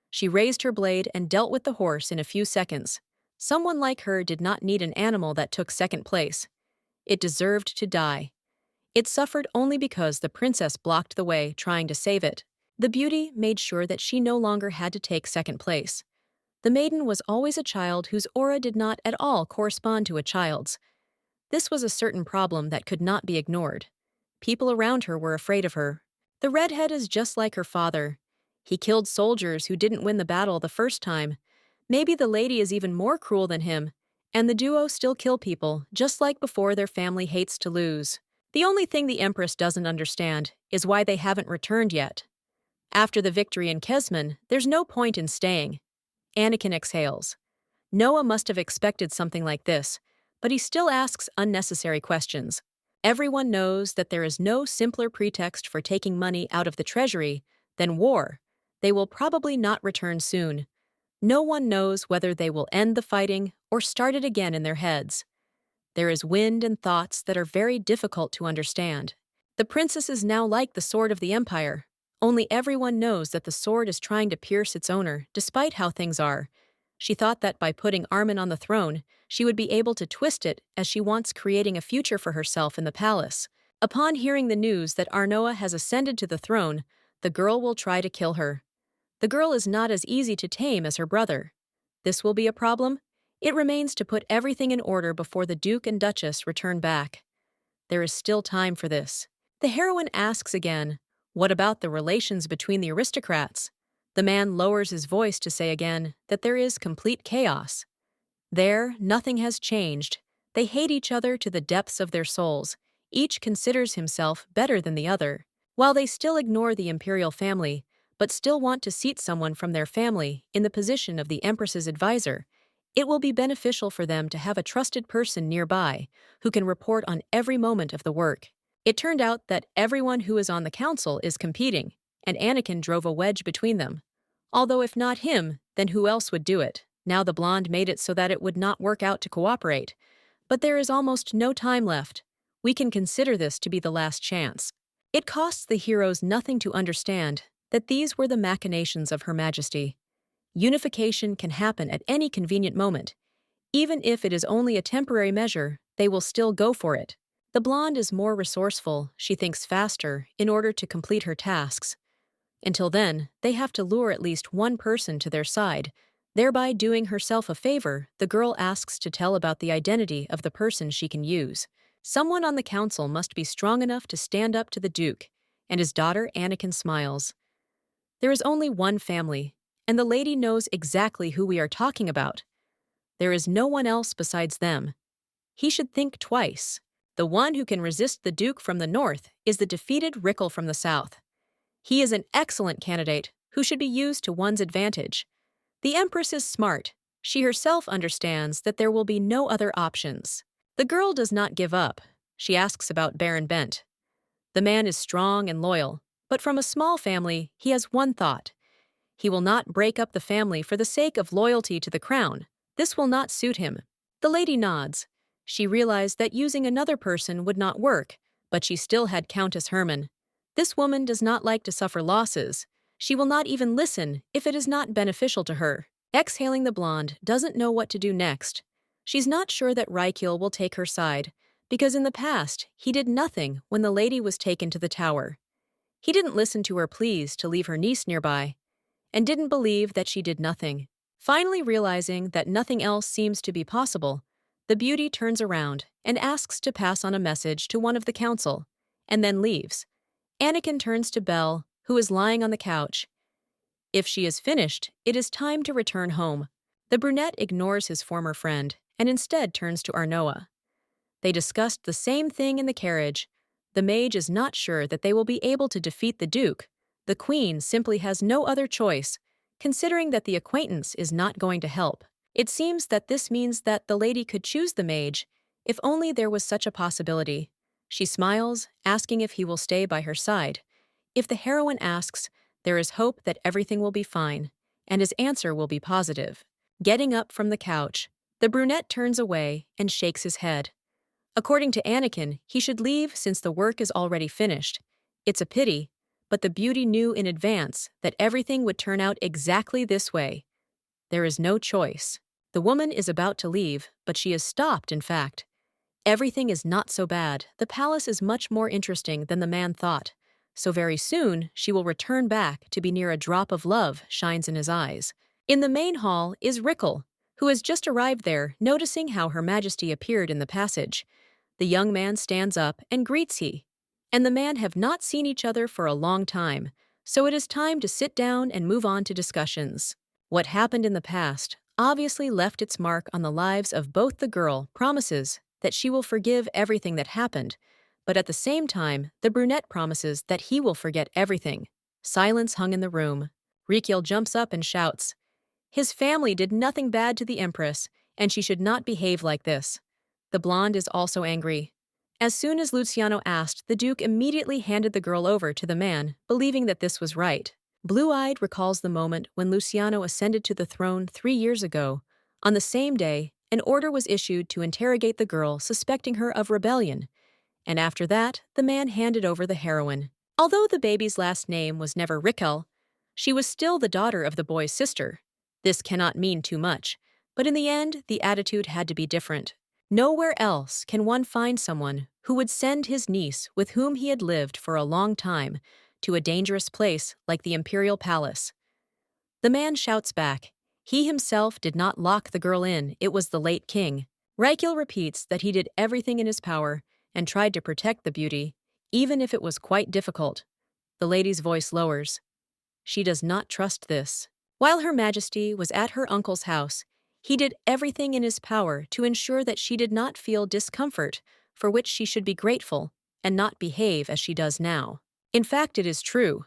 She raised her blade and dealt with the horse in a few seconds. Someone like her did not need an animal that took second place. It deserved to die. It suffered only because the princess blocked the way, trying to save it. The beauty made sure that she no longer had to take second place. The maiden was always a child whose aura did not at all correspond to a child's. This was a certain problem that could not be ignored. People around her were afraid of her. The redhead is just like her father. He killed soldiers who didn't win the battle the first time. Maybe the lady is even more cruel than him, and the duo still kill people, just like before. Their family hates to lose. The only thing the Empress doesn't understand is why they haven't returned yet. After the victory in Kesman, there's no point in staying. Anakin exhales. Noah must have expected something like this, but he still asks unnecessary questions. Everyone knows that there is no simpler pretext for taking money out of the treasury than war. They will probably not return soon. No one knows whether they will end the fighting or start it again in their heads. There is wind and thoughts that are very difficult to understand. The princess is now like the sword of the empire. Only everyone knows that the sword is trying to pierce its owner, despite how things are. She thought that by putting Armin on the throne, she would be able to twist it as she wants, creating a future for herself in the palace. Upon hearing the news that Arnoa has ascended to the throne, the girl will try to kill her. The girl is not as easy to tame as her brother. This will be a problem. It remains to put everything in order before the Duke and Duchess return back. There is still time for this. The heroine asks again, "What about the relations between the aristocrats?" The man lowers his voice to say again that there is complete chaos. There, nothing has changed. They hate each other to the depths of their souls. Each considers himself better than the other. While they still ignore the imperial family, but still want to seat someone from their family in the position of the Empress's advisor, it will be beneficial for them to have a trusted person nearby who can report on every moment of the work. It turned out that everyone who is on the council is competing, and Anakin drove a wedge between them. Although if not him, then who else would do it? Now the blonde made it so that it would not work out to cooperate. But there is almost no time left. We can consider this to be the last chance. It costs the heroes nothing to understand that these were the machinations of Her Majesty. Unification can happen at any convenient moment. Even if it is only a temporary measure, they will still go for it. The blonde is more resourceful, she thinks faster, in order to complete her tasks. Until then, they have to lure at least one person to their side. Thereby doing herself a favor, the girl asks to tell about the identity of the person she can use. Someone on the council must be strong enough to stand up to the Duke, and his daughter Anakin smiles. There is only one family, and the lady knows exactly who we are talking about. There is no one else besides them. He should think twice. The one who can resist the Duke from the north is the defeated Rickle from the south. He is an excellent candidate who should be used to one's advantage. The Empress is smart. She herself understands that there will be no other options. The girl does not give up. She asks about Baron Bent. The man is strong and loyal, but from a small family, he has one thought. He will not break up the family for the sake of loyalty to the crown. This will not suit him. The lady nods. She realized that using another person would not work, but she still had Countess Herman. This woman does not like to suffer losses. She will not even listen if it is not beneficial to her. Exhaling, the blonde doesn't know what to do next. She's not sure that Rykil will take her side, because in the past, he did nothing when the lady was taken to the tower. He didn't listen to her pleas to leave her niece nearby, and didn't believe that she did nothing. Finally realizing that nothing else seems to be possible, the beauty turns around and asks to pass on a message to one of the council, and then leaves. Anakin turns to Belle, who is lying on the couch. If she is finished, it is time to return home. The brunette ignores his former friend and instead turns to Arnoa. They discussed the same thing in the carriage. The mage is not sure that they will be able to defeat the Duke. The Queen simply has no other choice, considering that the acquaintance is not going to help. It seems that this means that the lady could choose the mage, if only there was such a possibility. She smiles, asking if he will stay by her side. If the heroine asks, there is hope that everything will be fine, and his answer will be positive. Getting up from the couch, the brunette turns away and shakes his head. According to Anakin, he should leave since the work is already finished. It's a pity, but the beauty knew in advance that everything would turn out exactly this way. There is no choice. The woman is about to leave, but she is stopped, in fact. Everything is not so bad. The palace is much more interesting than the man thought. So very soon, she will return back to be near a drop of love shines in his eyes. In the main hall is Rickle, who has just arrived there, noticing how Her Majesty appeared in the passage. The young man stands up and greets he. And the man have not seen each other for a long time, so it is time to sit down and move on to discussions. What happened in the past obviously left its mark on the lives of both. The girl promises that she will forgive everything that happened, but at the same time, the brunette promises that he will forget everything. Silence hung in the room. Rykil jumps up and shouts, "His family did nothing bad to the Empress, and she should not behave like this." The blonde is also angry. As soon as Luciano asked, the Duke immediately handed the girl over to the man, believing that this was right. Blue-eyed recalls the moment when Luciano ascended to the throne 3 years ago. On the same day, an order was issued to interrogate the girl, suspecting her of rebellion. And after that, the man handed over the heroine. Although the baby's last name was never Rykil, she was still the daughter of the boy's sister. This cannot mean too much, but in the end, the attitude had to be different. Nowhere else can one find someone who would send his niece, with whom he had lived for a long time, to a dangerous place like the imperial palace. The man shouts back. He himself did not lock the girl in, it was the late king. Reichel repeats that he did everything in his power and tried to protect the beauty, even if it was quite difficult. The lady's voice lowers. She does not trust this. While Her Majesty was at her uncle's house, he did everything in his power to ensure that she did not feel discomfort, for which she should be grateful, and not behave as she does now. In fact, it is true.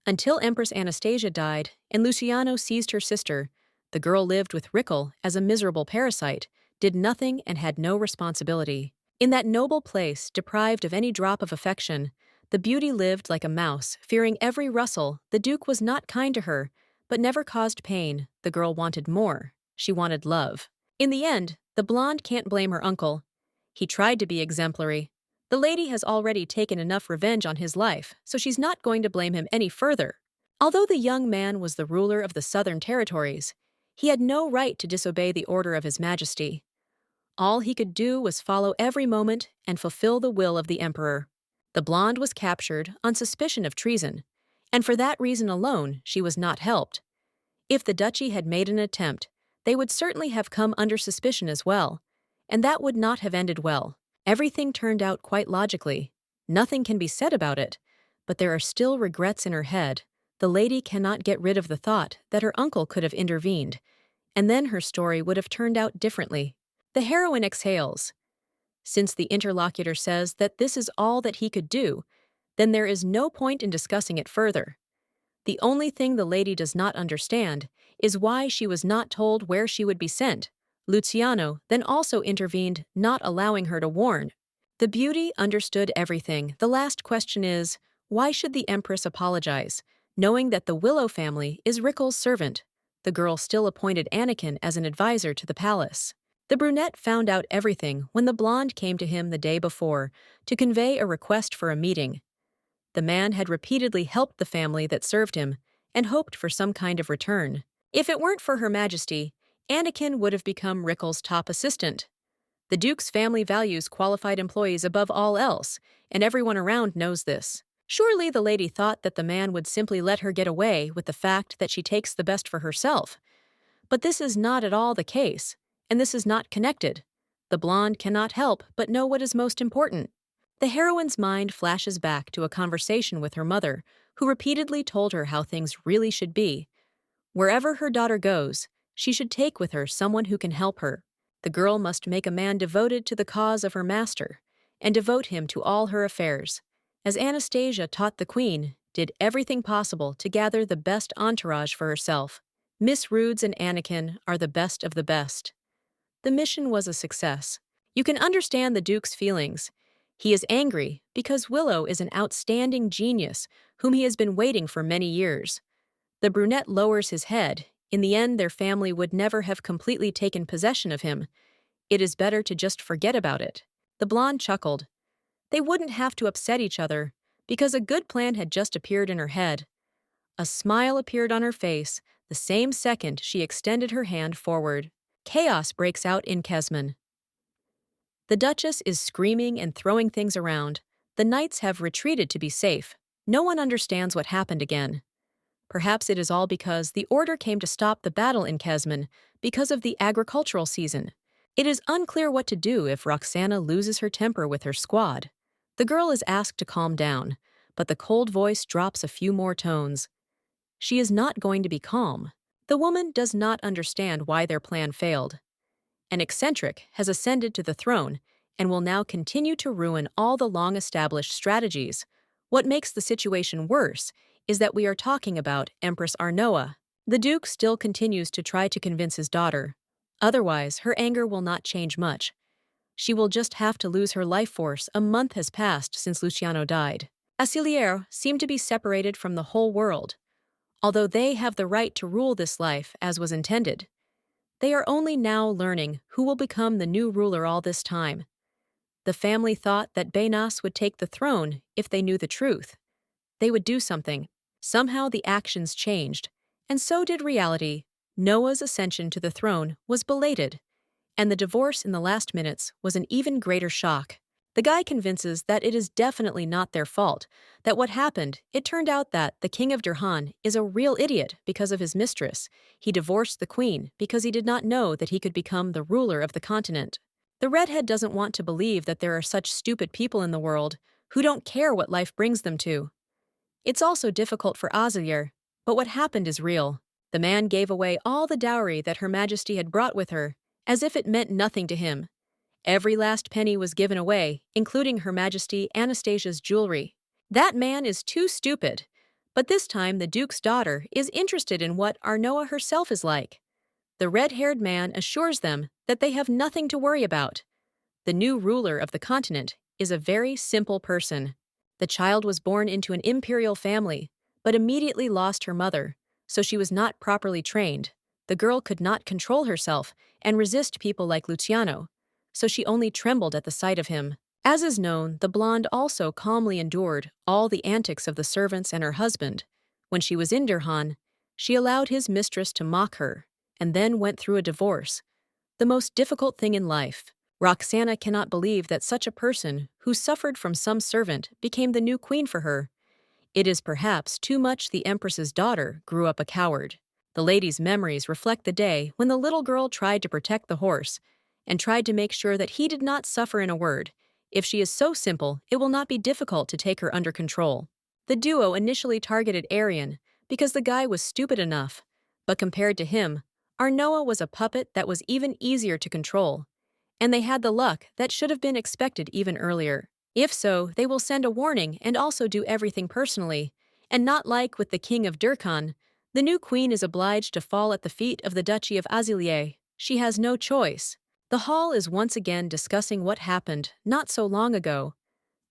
Until Empress Anastasia died and Luciano seized her sister, the girl lived with Rickel as a miserable parasite, did nothing and had no responsibility. In that noble place, deprived of any drop of affection, the beauty lived like a mouse, fearing every rustle. The Duke was not kind to her, but never caused pain. The girl wanted more. She wanted love. In the end, the blonde can't blame her uncle. He tried to be exemplary. The lady has already taken enough revenge on his life, so she's not going to blame him any further. Although the young man was the ruler of the southern territories, he had no right to disobey the order of His Majesty. All he could do was follow every moment and fulfill the will of the emperor. The blonde was captured on suspicion of treason, and for that reason alone she was not helped. If the duchy had made an attempt, they would certainly have come under suspicion as well, and that would not have ended well. Everything turned out quite logically. Nothing can be said about it, but there are still regrets in her head. The lady cannot get rid of the thought that her uncle could have intervened, and then her story would have turned out differently. The heroine exhales. Since the interlocutor says that this is all that he could do, then there is no point in discussing it further. The only thing the lady does not understand is why she was not told where she would be sent. Luciano then also intervened, not allowing her to warn. The beauty understood everything. The last question is, why should the Empress apologize, knowing that the Willow family is Rickel's servant? The girl still appointed Anakin as an advisor to the palace. The brunette found out everything when the blonde came to him the day before to convey a request for a meeting. The man had repeatedly helped the family that served him and hoped for some kind of return. If it weren't for Her Majesty, Anakin would have become Rickel's top assistant. The Duke's family values qualified employees above all else, and everyone around knows this. Surely the lady thought that the man would simply let her get away with the fact that she takes the best for herself. But this is not at all the case, and this is not connected. The blonde cannot help but know what is most important. The heroine's mind flashes back to a conversation with her mother, who repeatedly told her how things really should be. Wherever her daughter goes, she should take with her someone who can help her. The girl must make a man devoted to the cause of her master, and devote him to all her affairs. As Anastasia taught the queen, did everything possible to gather the best entourage for herself. Miss Roods and Anakin are the best of the best. The mission was a success. You can understand the Duke's feelings. He is angry because Willow is an outstanding genius whom he has been waiting for many years. The brunette lowers his head. In the end, their family would never have completely taken possession of him. It is better to just forget about it. The blonde chuckled. They wouldn't have to upset each other, because a good plan had just appeared in her head. A smile appeared on her face the same second she extended her hand forward. Chaos breaks out in Kesman. The Duchess is screaming and throwing things around. The knights have retreated to be safe. No one understands what happened again. Perhaps it is all because the order came to stop the battle in Kesman because of the agricultural season. It is unclear what to do if Roxana loses her temper with her squad. The girl is asked to calm down, but the cold voice drops a few more tones. She is not going to be calm. The woman does not understand why their plan failed. An eccentric has ascended to the throne and will now continue to ruin all the long-established strategies. What makes the situation worse is that we are talking about Empress Arnoa. The Duke still continues to try to convince his daughter. Otherwise, her anger will not change much. She will just have to lose her life force. A month has passed since Luciano died. Auxiliaires seem to be separated from the whole world. Although they have the right to rule this life as was intended, they are only now learning who will become the new ruler all this time. The family thought that Benas would take the throne if they knew the truth. They would do something. Somehow the actions changed, and so did reality. Noah's ascension to the throne was belated, and the divorce in the last minutes was an even greater shock. The guy convinces that it is definitely not their fault, that what happened, it turned out that the king of Dirhan is a real idiot because of his mistress. He divorced the queen because he did not know that he could become the ruler of the continent. The redhead doesn't want to believe that there are such stupid people in the world who don't care what life brings them to. It's also difficult for Azalier, but what happened is real. The man gave away all the dowry that Her Majesty had brought with her, as if it meant nothing to him. Every last penny was given away, including Her Majesty Anastasia's jewelry. That man is too stupid. But this time the Duke's daughter is interested in what Arnoa herself is like. The red-haired man assures them that they have nothing to worry about. The new ruler of the continent is a very simple person. The child was born into an imperial family, but immediately lost her mother, so she was not properly trained. The girl could not control herself and resist people like Luciano, so she only trembled at the sight of him. As is known, the blonde also calmly endured all the antics of the servants and her husband. When she was in Dirhan, she allowed his mistress to mock her, and then went through a divorce, the most difficult thing in life. Roxana cannot believe that such a person, who suffered from some servant, became the new queen for her. It is perhaps too much the empress's daughter grew up a coward. The lady's memories reflect the day when the little girl tried to protect the horse, and tried to make sure that he did not suffer in a word. If she is so simple, it will not be difficult to take her under control. The duo initially targeted Arian because the guy was stupid enough, but compared to him, Arnoa was a puppet that was even easier to control, and they had the luck that should have been expected even earlier. If so, they will send a warning and also do everything personally, and not like with the king of Durkhan, the new queen is obliged to fall at the feet of the Duchy of Azilier. She has no choice. The hall is once again discussing what happened not so long ago.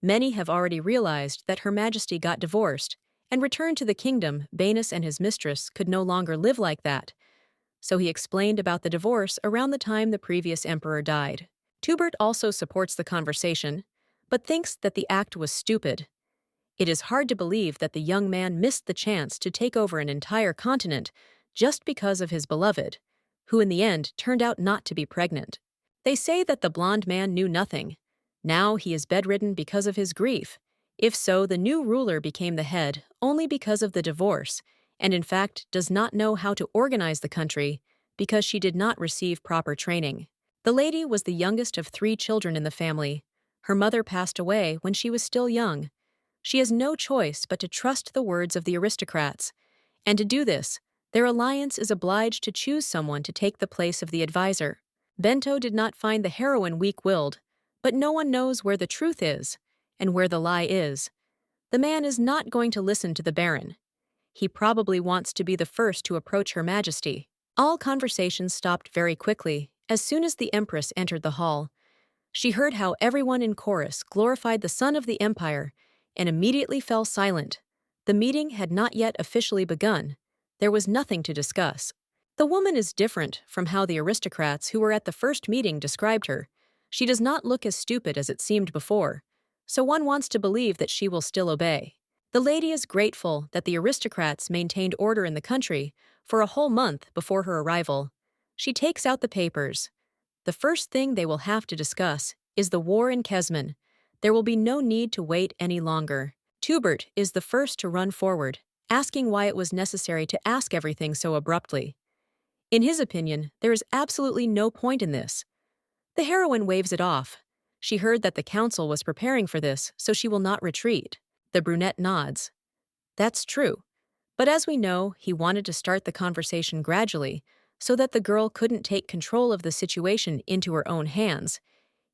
Many have already realized that Her Majesty got divorced and returned to the kingdom. Banus and his mistress could no longer live like that, so he explained about the divorce around the time the previous emperor died. Tubert also supports the conversation, but thinks that the act was stupid. It is hard to believe that the young man missed the chance to take over an entire continent just because of his beloved, who in the end turned out not to be pregnant. They say that the blonde man knew nothing. Now he is bedridden because of his grief. If so, the new ruler became the head only because of the divorce, and in fact does not know how to organize the country because she did not receive proper training. The lady was the youngest of 3 children in the family. Her mother passed away when she was still young. She has no choice but to trust the words of the aristocrats, and to do this, their alliance is obliged to choose someone to take the place of the advisor. Bento did not find the heroine weak-willed, but no one knows where the truth is and where the lie is. The man is not going to listen to the Baron. He probably wants to be the first to approach Her Majesty. All conversations stopped very quickly as soon as the Empress entered the hall. She heard how everyone in chorus glorified the son of the Empire and immediately fell silent. The meeting had not yet officially begun. There was nothing to discuss. The woman is different from how the aristocrats who were at the first meeting described her. She does not look as stupid as it seemed before, so one wants to believe that she will still obey. The lady is grateful that the aristocrats maintained order in the country for a whole month before her arrival. She takes out the papers. The first thing they will have to discuss is the war in Kesman. There will be no need to wait any longer. Tubert is the first to run forward, asking why it was necessary to ask everything so abruptly. In his opinion, there is absolutely no point in this. The heroine waves it off. She heard that the council was preparing for this, so she will not retreat. The brunette nods. That's true. But as we know, he wanted to start the conversation gradually, so that the girl couldn't take control of the situation into her own hands.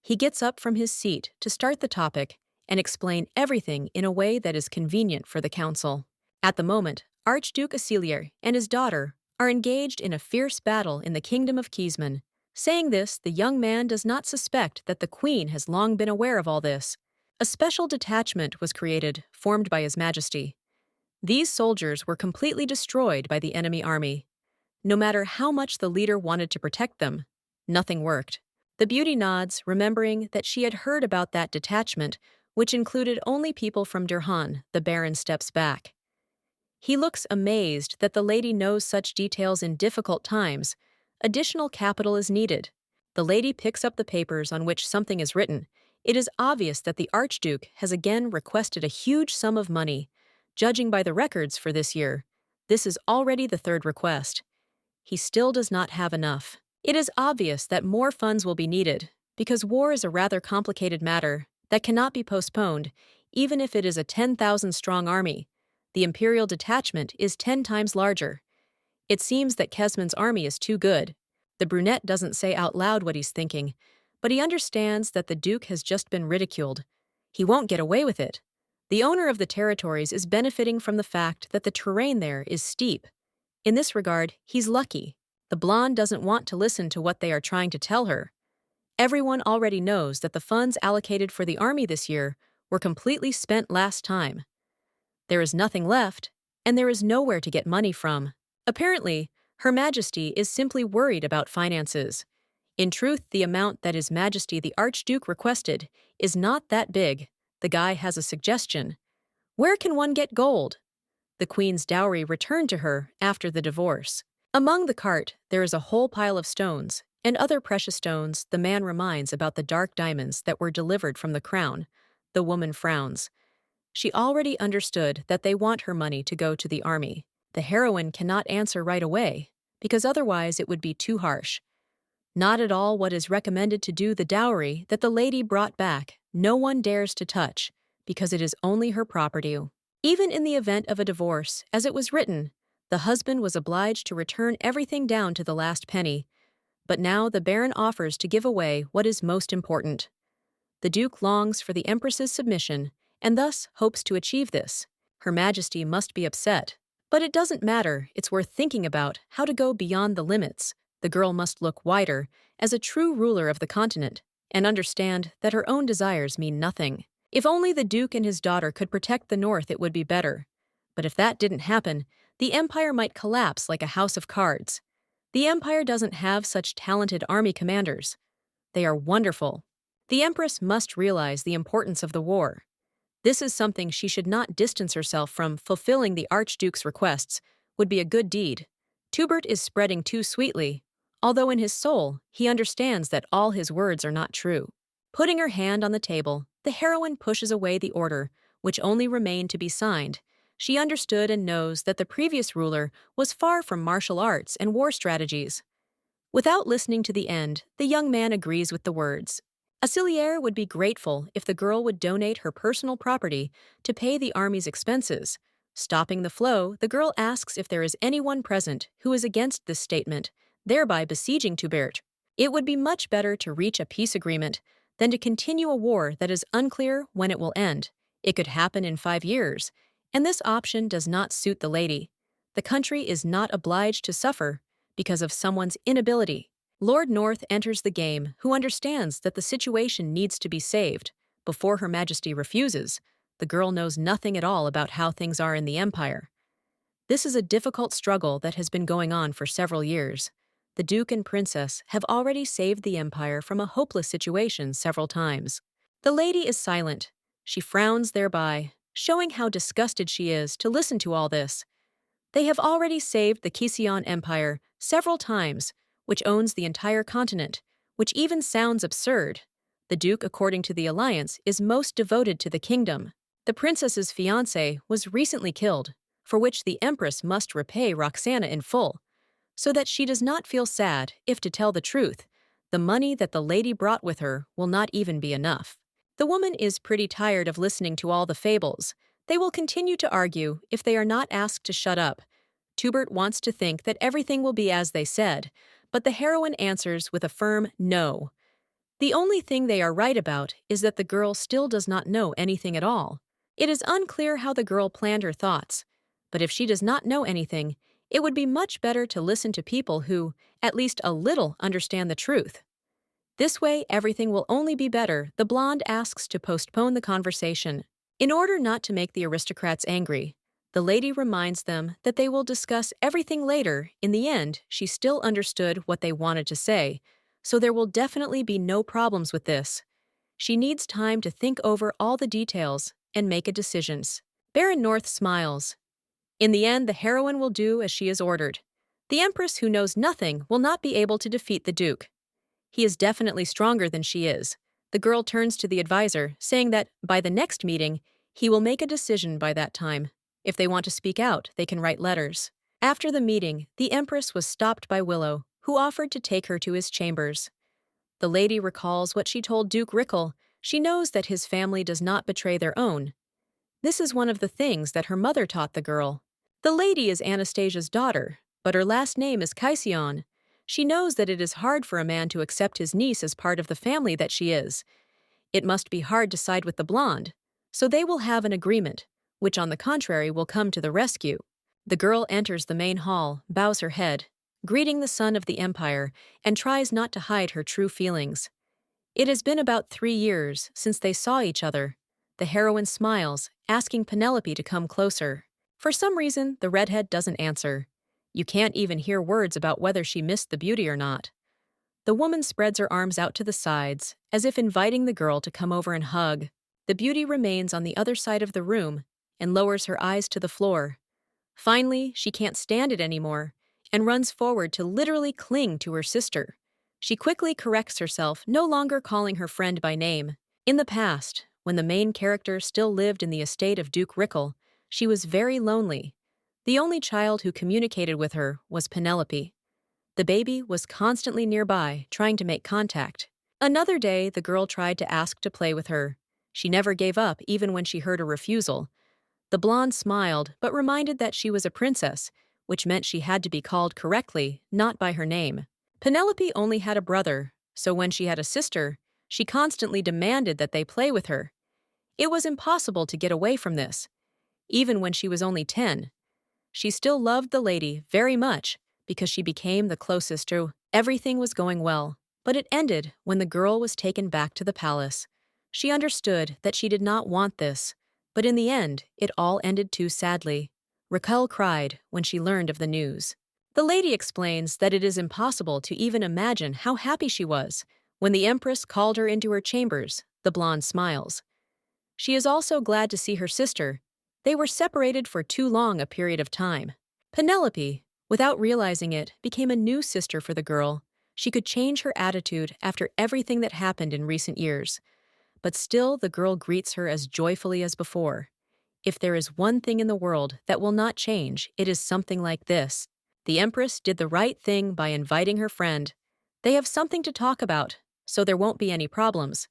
He gets up from his seat to start the topic and explain everything in a way that is convenient for the council. At the moment, Archduke Asilier and his daughter are engaged in a fierce battle in the kingdom of Kesman. Saying this, the young man does not suspect that the queen has long been aware of all this. A special detachment was created, formed by His Majesty. These soldiers were completely destroyed by the enemy army. No matter how much the leader wanted to protect them, nothing worked. The beauty nods, remembering that she had heard about that detachment, which included only people from Dirhan. The Baron steps back. He looks amazed that the lady knows such details in difficult times. Additional capital is needed. The lady picks up the papers on which something is written. It is obvious that the Archduke has again requested a huge sum of money. Judging by the records for this year, this is already the third request. He still does not have enough. It is obvious that more funds will be needed, because war is a rather complicated matter that cannot be postponed, even if it is a 10,000-strong army. The imperial detachment is 10 times larger. It seems that Kesman's army is too good. The brunette doesn't say out loud what he's thinking, but he understands that the Duke has just been ridiculed. He won't get away with it. The owner of the territories is benefiting from the fact that the terrain there is steep. In this regard, he's lucky. The blonde doesn't want to listen to what they are trying to tell her. Everyone already knows that the funds allocated for the army this year were completely spent last time. There is nothing left, and there is nowhere to get money from. Apparently, Her Majesty is simply worried about finances. In truth, the amount that His Majesty the Archduke requested is not that big. The guy has a suggestion. Where can one get gold? The Queen's dowry returned to her after the divorce. Among the cart, there is a whole pile of stones and other precious stones. The man reminds about the dark diamonds that were delivered from the crown. The woman frowns. She already understood that they want her money to go to the army. The heroine cannot answer right away, because otherwise it would be too harsh. Not at all what is recommended to do. The dowry that the lady brought back, no one dares to touch, because it is only her property. Even in the event of a divorce, as it was written, the husband was obliged to return everything down to the last penny. But now the Baron offers to give away what is most important. The Duke longs for the Empress's submission, and thus hopes to achieve this. Her Majesty must be upset. But it doesn't matter, it's worth thinking about how to go beyond the limits. The girl must look wider, as a true ruler of the continent, and understand that her own desires mean nothing. If only the Duke and his daughter could protect the North, it would be better. But if that didn't happen, the Empire might collapse like a house of cards. The Empire doesn't have such talented army commanders. They are wonderful. The Empress must realize the importance of the war. This is something she should not distance herself from. Fulfilling the Archduke's requests would be a good deed. Tubert is spreading too sweetly, although in his soul he understands that all his words are not true. Putting her hand on the table, the heroine pushes away the order, which only remained to be signed. She understood and knows that the previous ruler was far from martial arts and war strategies. Without listening to the end, the young man agrees with the words. Auxiliaire would be grateful if the girl would donate her personal property to pay the army's expenses. Stopping the flow, the girl asks if there is anyone present who is against this statement, thereby besieging Tubert. It would be much better to reach a peace agreement than to continue a war that is unclear when it will end. It could happen in 5 years, and this option does not suit the lady. The country is not obliged to suffer because of someone's inability. Lord North enters the game, who understands that the situation needs to be saved. Before Her Majesty refuses, the girl knows nothing at all about how things are in the Empire. This is a difficult struggle that has been going on for several years. The Duke and Princess have already saved the Empire from a hopeless situation several times. The lady is silent. She frowns thereby, showing how disgusted she is to listen to all this. They have already saved the Kission Empire several times, which owns the entire continent, which even sounds absurd. The Duke, according to the alliance, is most devoted to the kingdom. The princess's fiancé was recently killed, for which the Empress must repay Roxana in full, so that she does not feel sad. If, to tell the truth, the money that the lady brought with her will not even be enough. The woman is pretty tired of listening to all the fables. They will continue to argue if they are not asked to shut up. Tubert wants to think that everything will be as they said, but the heroine answers with a firm no. The only thing they are right about is that the girl still does not know anything at all. It is unclear how the girl planned her thoughts, but if she does not know anything, it would be much better to listen to people who, at least a little, understand the truth. This way, everything will only be better. The blonde asks to postpone the conversation. In order not to make the aristocrats angry, the lady reminds them that they will discuss everything later. In the end, she still understood what they wanted to say, so there will definitely be no problems with this. She needs time to think over all the details and make a decision. Baron North smiles. In the end, the heroine will do as she is ordered. The Empress, who knows nothing, will not be able to defeat the Duke. He is definitely stronger than she is. The girl turns to the advisor, saying that, by the next meeting, he will make a decision by that time. If they want to speak out, they can write letters. After the meeting, the Empress was stopped by Willow, who offered to take her to his chambers. The lady recalls what she told Duke Rickle. She knows that his family does not betray their own. This is one of the things that her mother taught the girl. The lady is Anastasia's daughter, but her last name is Caisson. She knows that it is hard for a man to accept his niece as part of the family that she is. It must be hard to side with the blonde, so they will have an agreement, which on the contrary will come to the rescue. The girl enters the main hall, bows her head, greeting the son of the empire, and tries not to hide her true feelings. It has been about 3 years since they saw each other. The heroine smiles, asking Penelope to come closer. For some reason, the redhead doesn't answer. You can't even hear words about whether she missed the beauty or not. The woman spreads her arms out to the sides, as if inviting the girl to come over and hug. The beauty remains on the other side of the room and lowers her eyes to the floor. Finally, she can't stand it anymore and runs forward to literally cling to her sister. She quickly corrects herself, no longer calling her friend by name. In the past, when the main character still lived in the estate of Duke Rickle, she was very lonely. The only child who communicated with her was Penelope. The baby was constantly nearby, trying to make contact. Another day, the girl tried to ask to play with her. She never gave up, even when she heard a refusal. The blonde smiled, but reminded that she was a princess, which meant she had to be called correctly, not by her name. Penelope only had a brother, so when she had a sister, she constantly demanded that they play with her. It was impossible to get away from this. Even when she was only 10, she still loved the lady very much because she became the closest to. Everything was going well, but it ended when the girl was taken back to the palace. She understood that she did not want this, but in the end, it all ended too sadly. Raquel cried when she learned of the news. The lady explains that it is impossible to even imagine how happy she was. When the Empress called her into her chambers, the blonde smiles. She is also glad to see her sister. They were separated for too long a period of time. Penelope, without realizing it, became a new sister for the girl. She could change her attitude after everything that happened in recent years. But still, the girl greets her as joyfully as before. If there is one thing in the world that will not change, it is something like this. The Empress did the right thing by inviting her friend. They have something to talk about, so there won't be any problems.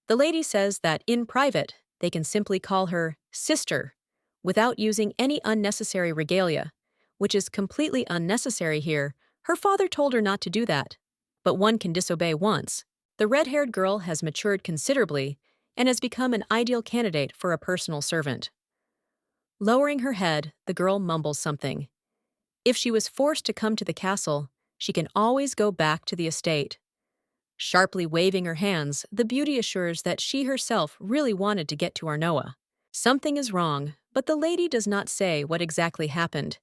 The lady says that, in private, they can simply call her sister, without using any unnecessary regalia, which is completely unnecessary here. Her father told her not to do that. But one can disobey once. The red-haired girl has matured considerably and has become an ideal candidate for a personal servant. Lowering her head, the girl mumbles something. If she was forced to come to the castle, she can always go back to the estate. Sharply waving her hands, the beauty assures that she herself really wanted to get to Arnoa. Something is wrong, but the lady does not say what exactly happened.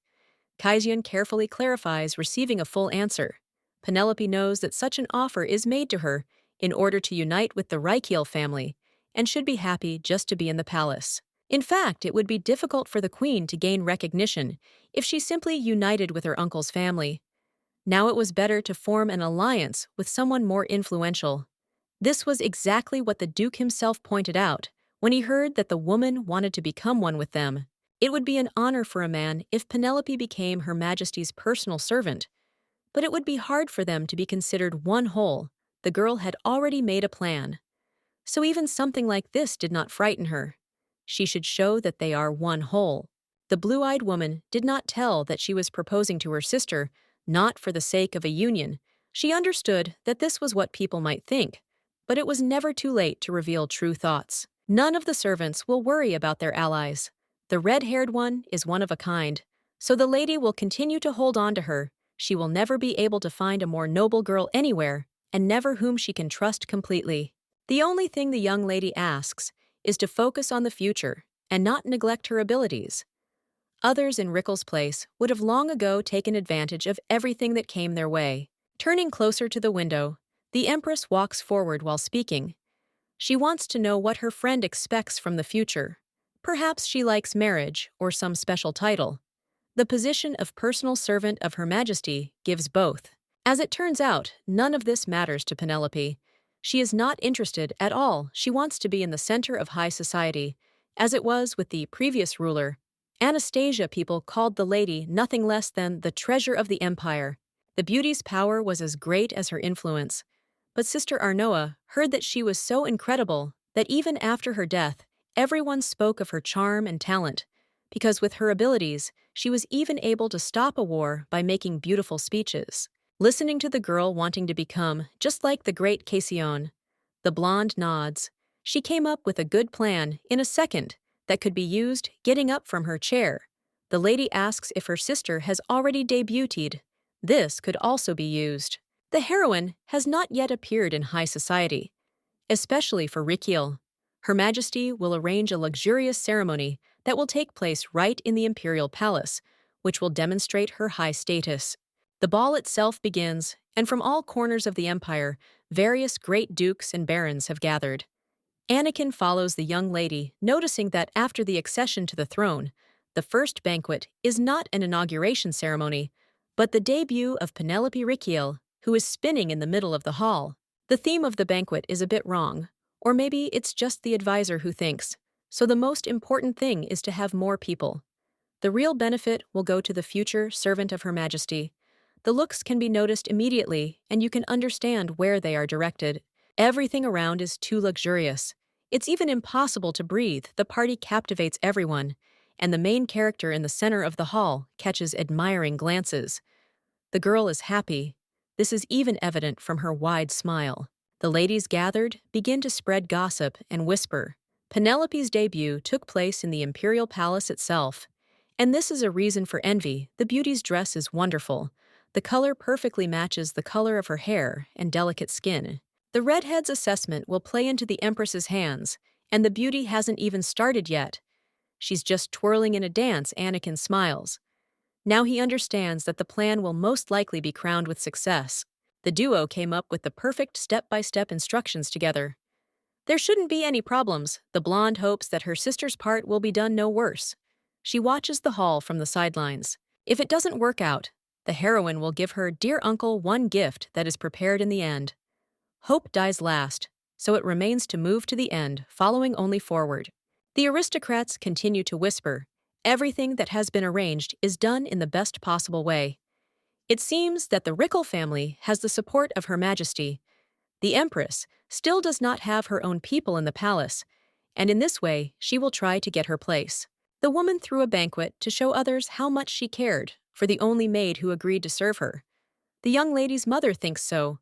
Caisson carefully clarifies, receiving a full answer. Penelope knows that such an offer is made to her in order to unite with the Reikiel family, and should be happy just to be in the palace. In fact, it would be difficult for the queen to gain recognition if she simply united with her uncle's family. Now it was better to form an alliance with someone more influential. This was exactly what the Duke himself pointed out when he heard that the woman wanted to become one with them. It would be an honor for a man if Penelope became Her Majesty's personal servant, but it would be hard for them to be considered one whole. The girl had already made a plan. So even something like this did not frighten her. She should show that they are one whole. The blue-eyed woman did not tell that she was proposing to her sister, not for the sake of a union. She understood that this was what people might think, but it was never too late to reveal true thoughts. None of the servants will worry about their allies. The red-haired one is one of a kind, so the lady will continue to hold on to her. She will never be able to find a more noble girl anywhere, and never whom she can trust completely. The only thing the young lady asks is to focus on the future and not neglect her abilities. Others in Rickle's place would have long ago taken advantage of everything that came their way. Turning closer to the window, the Empress walks forward while speaking. She wants to know what her friend expects from the future. Perhaps she likes marriage or some special title. The position of personal servant of Her Majesty gives both. As it turns out, none of this matters to Penelope. She is not interested at all. She wants to be in the center of high society, as it was with the previous ruler. Anastasia people called the lady nothing less than the treasure of the empire. The beauty's power was as great as her influence. But Sister Arnoa heard that she was so incredible that even after her death, everyone spoke of her charm and talent, because with her abilities, she was even able to stop a war by making beautiful speeches. Listening to the girl wanting to become just like the great Cassillon, the blonde nods. She came up with a good plan in a second that could be used getting up from her chair. The lady asks if her sister has already debuted. This could also be used. The heroine has not yet appeared in high society, especially for Rikiel. Her Majesty will arrange a luxurious ceremony that will take place right in the imperial palace, which will demonstrate her high status. The ball itself begins, and from all corners of the empire, various great dukes and barons have gathered. Anakin follows the young lady, noticing that after the accession to the throne, the first banquet is not an inauguration ceremony, but the debut of Penelope Rikiel, who is spinning in the middle of the hall. The theme of the banquet is a bit wrong, or maybe it's just the advisor who thinks, so the most important thing is to have more people. The real benefit will go to the future servant of Her Majesty. The looks can be noticed immediately, and you can understand where they are directed. Everything around is too luxurious. It's even impossible to breathe. The party captivates everyone, and the main character in the center of the hall catches admiring glances. The girl is happy. This is even evident from her wide smile. The ladies gathered begin to spread gossip and whisper. Penelope's debut took place in the imperial palace itself. And this is a reason for envy. The beauty's dress is wonderful. The color perfectly matches the color of her hair and delicate skin. The redhead's assessment will play into the Empress's hands, and the beauty hasn't even started yet. She's just twirling in a dance. Anakin smiles. Now he understands that the plan will most likely be crowned with success. The duo came up with the perfect step-by-step instructions together. There shouldn't be any problems. The blonde hopes that her sister's part will be done no worse. She watches the hall from the sidelines. If it doesn't work out, the heroine will give her dear uncle one gift that is prepared in the end. Hope dies last, so it remains to move to the end, following only forward. The aristocrats continue to whisper. Everything that has been arranged is done in the best possible way. It seems that the Rickle family has the support of Her Majesty. The Empress still does not have her own people in the palace, and in this way she will try to get her place. The woman threw a banquet to show others how much she cared for the only maid who agreed to serve her. The young lady's mother thinks so,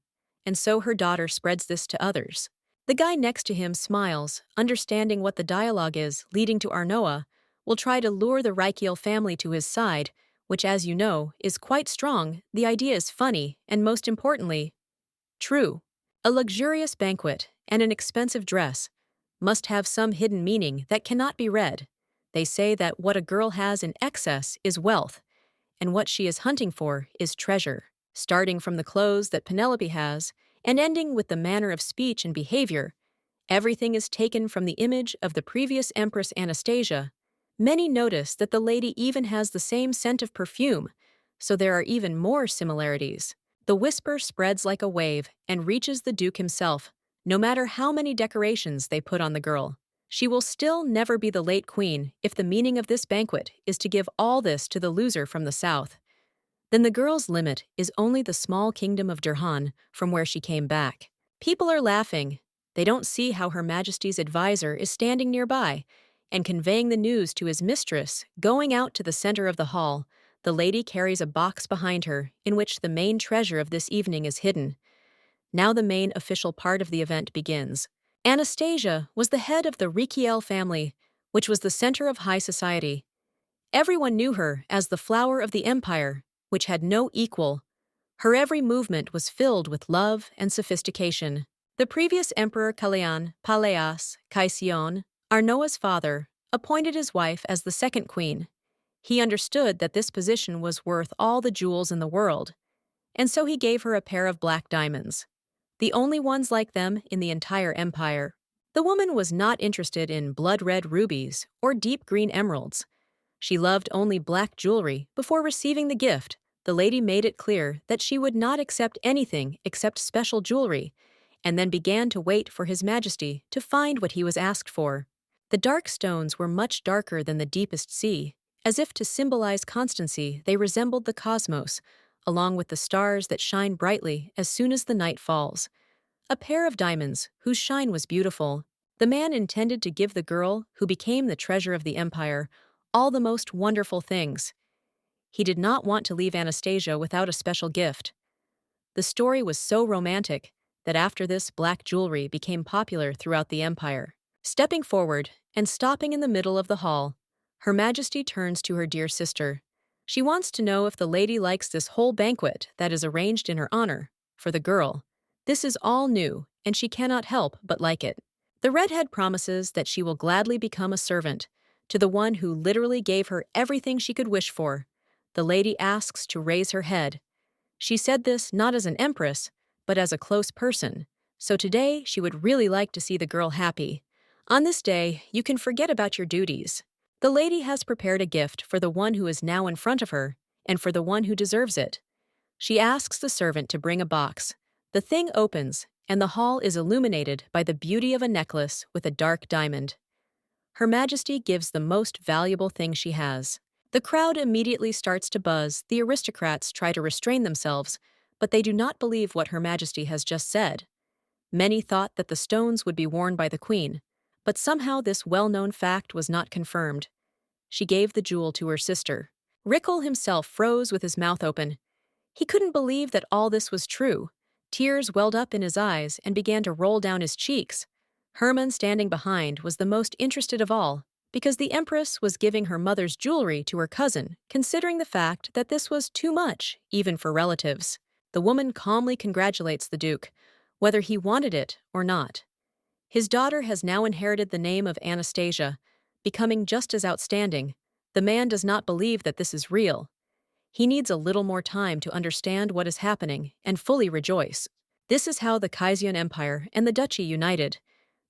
and so her daughter spreads this to others. The guy next to him smiles, understanding what the dialogue is, leading to Arnoa, will try to lure the Rikiel family to his side, which, as you know, is quite strong. The idea is funny, and most importantly, true. A luxurious banquet and an expensive dress must have some hidden meaning that cannot be read. They say that what a girl has in excess is wealth, and what she is hunting for is treasure. Starting from the clothes that Penelope has, and ending with the manner of speech and behavior, everything is taken from the image of the previous Empress Anastasia. Many notice that the lady even has the same scent of perfume, so there are even more similarities. The whisper spreads like a wave and reaches the Duke himself. No matter how many decorations they put on the girl, she will still never be the late queen if the meaning of this banquet is to give all this to the loser from the south. Then the girl's limit is only the small kingdom of Dirhan from where she came back. People are laughing. They don't see how Her Majesty's advisor is standing nearby and conveying the news to his mistress. Going out to the center of the hall, the lady carries a box behind her in which the main treasure of this evening is hidden. Now the main official part of the event begins. Anastasia was the head of the Rikiel family, which was the center of high society. Everyone knew her as the flower of the empire, which had no equal. Her every movement was filled with love and sophistication. The previous emperor Kalean Paleas Caissyon, Arnoa's father, appointed his wife as the second queen. He understood that this position was worth all the jewels in the world, and so he gave her a pair of black diamonds, the only ones like them in the entire empire. The woman was not interested in blood-red rubies or deep green emeralds. She loved only black jewelry. Before receiving the gift, the lady made it clear that she would not accept anything except special jewelry, and then began to wait for His Majesty to find what he was asked for. The dark stones were much darker than the deepest sea. As if to symbolize constancy, they resembled the cosmos, along with the stars that shine brightly as soon as the night falls. A pair of diamonds, whose shine was beautiful. The man intended to give the girl, who became the treasure of the empire, all the most wonderful things. He did not want to leave Anastasia without a special gift. The story was so romantic that after this black jewelry became popular throughout the empire. Stepping forward and stopping in the middle of the hall, Her Majesty turns to her dear sister. She wants to know if the lady likes this whole banquet that is arranged in her honor. For the girl, this is all new, and she cannot help but like it. The redhead promises that she will gladly become a servant to the one who literally gave her everything she could wish for. The lady asks to raise her head. She said this not as an empress, but as a close person, so today she would really like to see the girl happy. On this day, you can forget about your duties. The lady has prepared a gift for the one who is now in front of her, and for the one who deserves it. She asks the servant to bring a box. The thing opens, and the hall is illuminated by the beauty of a necklace with a dark diamond. Her Majesty gives the most valuable thing she has. The crowd immediately starts to buzz. The aristocrats try to restrain themselves, but they do not believe what Her Majesty has just said. Many thought that the stones would be worn by the queen, but somehow this well-known fact was not confirmed. She gave the jewel to her sister. Rickle himself froze with his mouth open. He couldn't believe that all this was true. Tears welled up in his eyes and began to roll down his cheeks. Herman, standing behind, was the most interested of all, because the Empress was giving her mother's jewelry to her cousin, considering the fact that this was too much, even for relatives. The woman calmly congratulates the Duke, whether he wanted it or not. His daughter has now inherited the name of Anastasia, becoming just as outstanding. The man does not believe that this is real. He needs a little more time to understand what is happening and fully rejoice. This is how the Kaisian Empire and the Duchy united.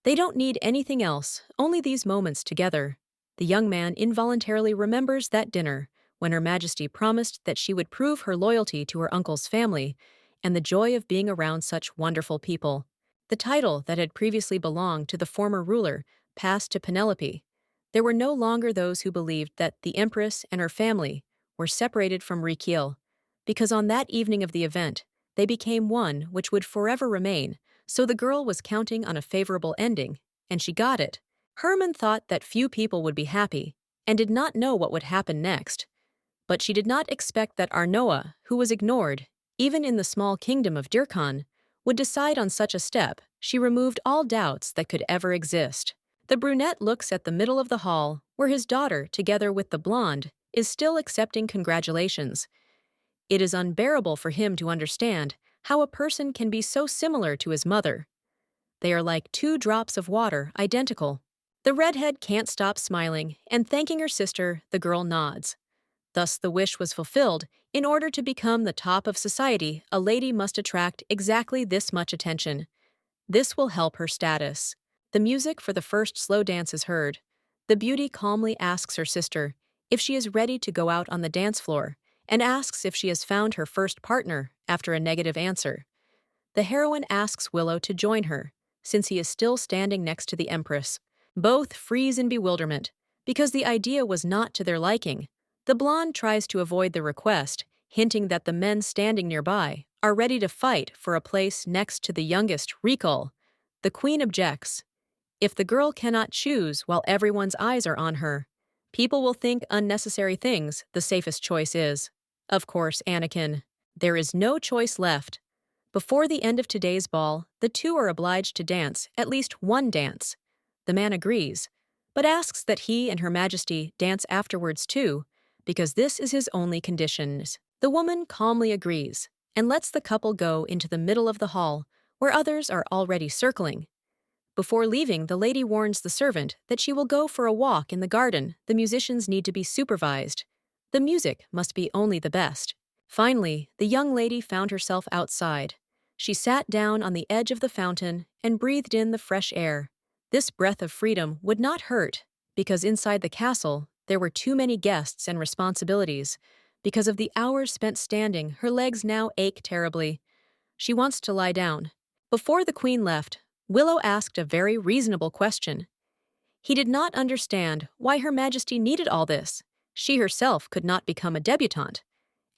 They don't need anything else, only these moments together. The young man involuntarily remembers that dinner when Her Majesty promised that she would prove her loyalty to her uncle's family and the joy of being around such wonderful people. The title that had previously belonged to the former ruler passed to Penelope. There were no longer those who believed that the Empress and her family were separated from Rikiel, because on that evening of the event, they became one which would forever remain, so the girl was counting on a favorable ending, and she got it. Herman thought that few people would be happy, and did not know what would happen next. But she did not expect that Arnoa, who was ignored, even in the small kingdom of Dirkhan, would decide on such a step. She removed all doubts that could ever exist. The brunette looks at the middle of the hall, where his daughter, together with the blonde, is still accepting congratulations. It is unbearable for him to understand how a person can be so similar to his mother. They are like two drops of water, identical. The redhead can't stop smiling, and thanking her sister, the girl nods. Thus the wish was fulfilled. In order to become the top of society, a lady must attract exactly this much attention. This will help her status. The music for the first slow dance is heard. The beauty calmly asks her sister if she is ready to go out on the dance floor, and asks if she has found her first partner after a negative answer. The heroine asks Willow to join her, since he is still standing next to the Empress. Both freeze in bewilderment, because the idea was not to their liking. The blonde tries to avoid the request, hinting that the men standing nearby are ready to fight for a place next to the youngest, Rikul. The queen objects. If the girl cannot choose while everyone's eyes are on her, people will think unnecessary things. The safest choice is, of course, Anakin. There is no choice left. Before the end of today's ball, the two are obliged to dance, at least one dance. The man agrees, but asks that he and Her Majesty dance afterwards too, because this is his only conditions. The woman calmly agrees, and lets the couple go into the middle of the hall, where others are already circling. Before leaving, the lady warns the servant that she will go for a walk in the garden. The musicians need to be supervised. The music must be only the best. Finally, the young lady found herself outside. She sat down on the edge of the fountain and breathed in the fresh air. This breath of freedom would not hurt, because inside the castle There were too many guests and responsibilities. Because of the hours spent standing, her legs now ache terribly. She wants to lie down. Before the queen left, Willow asked a very reasonable question. He did not understand why Her Majesty needed all this. She herself could not become a debutante.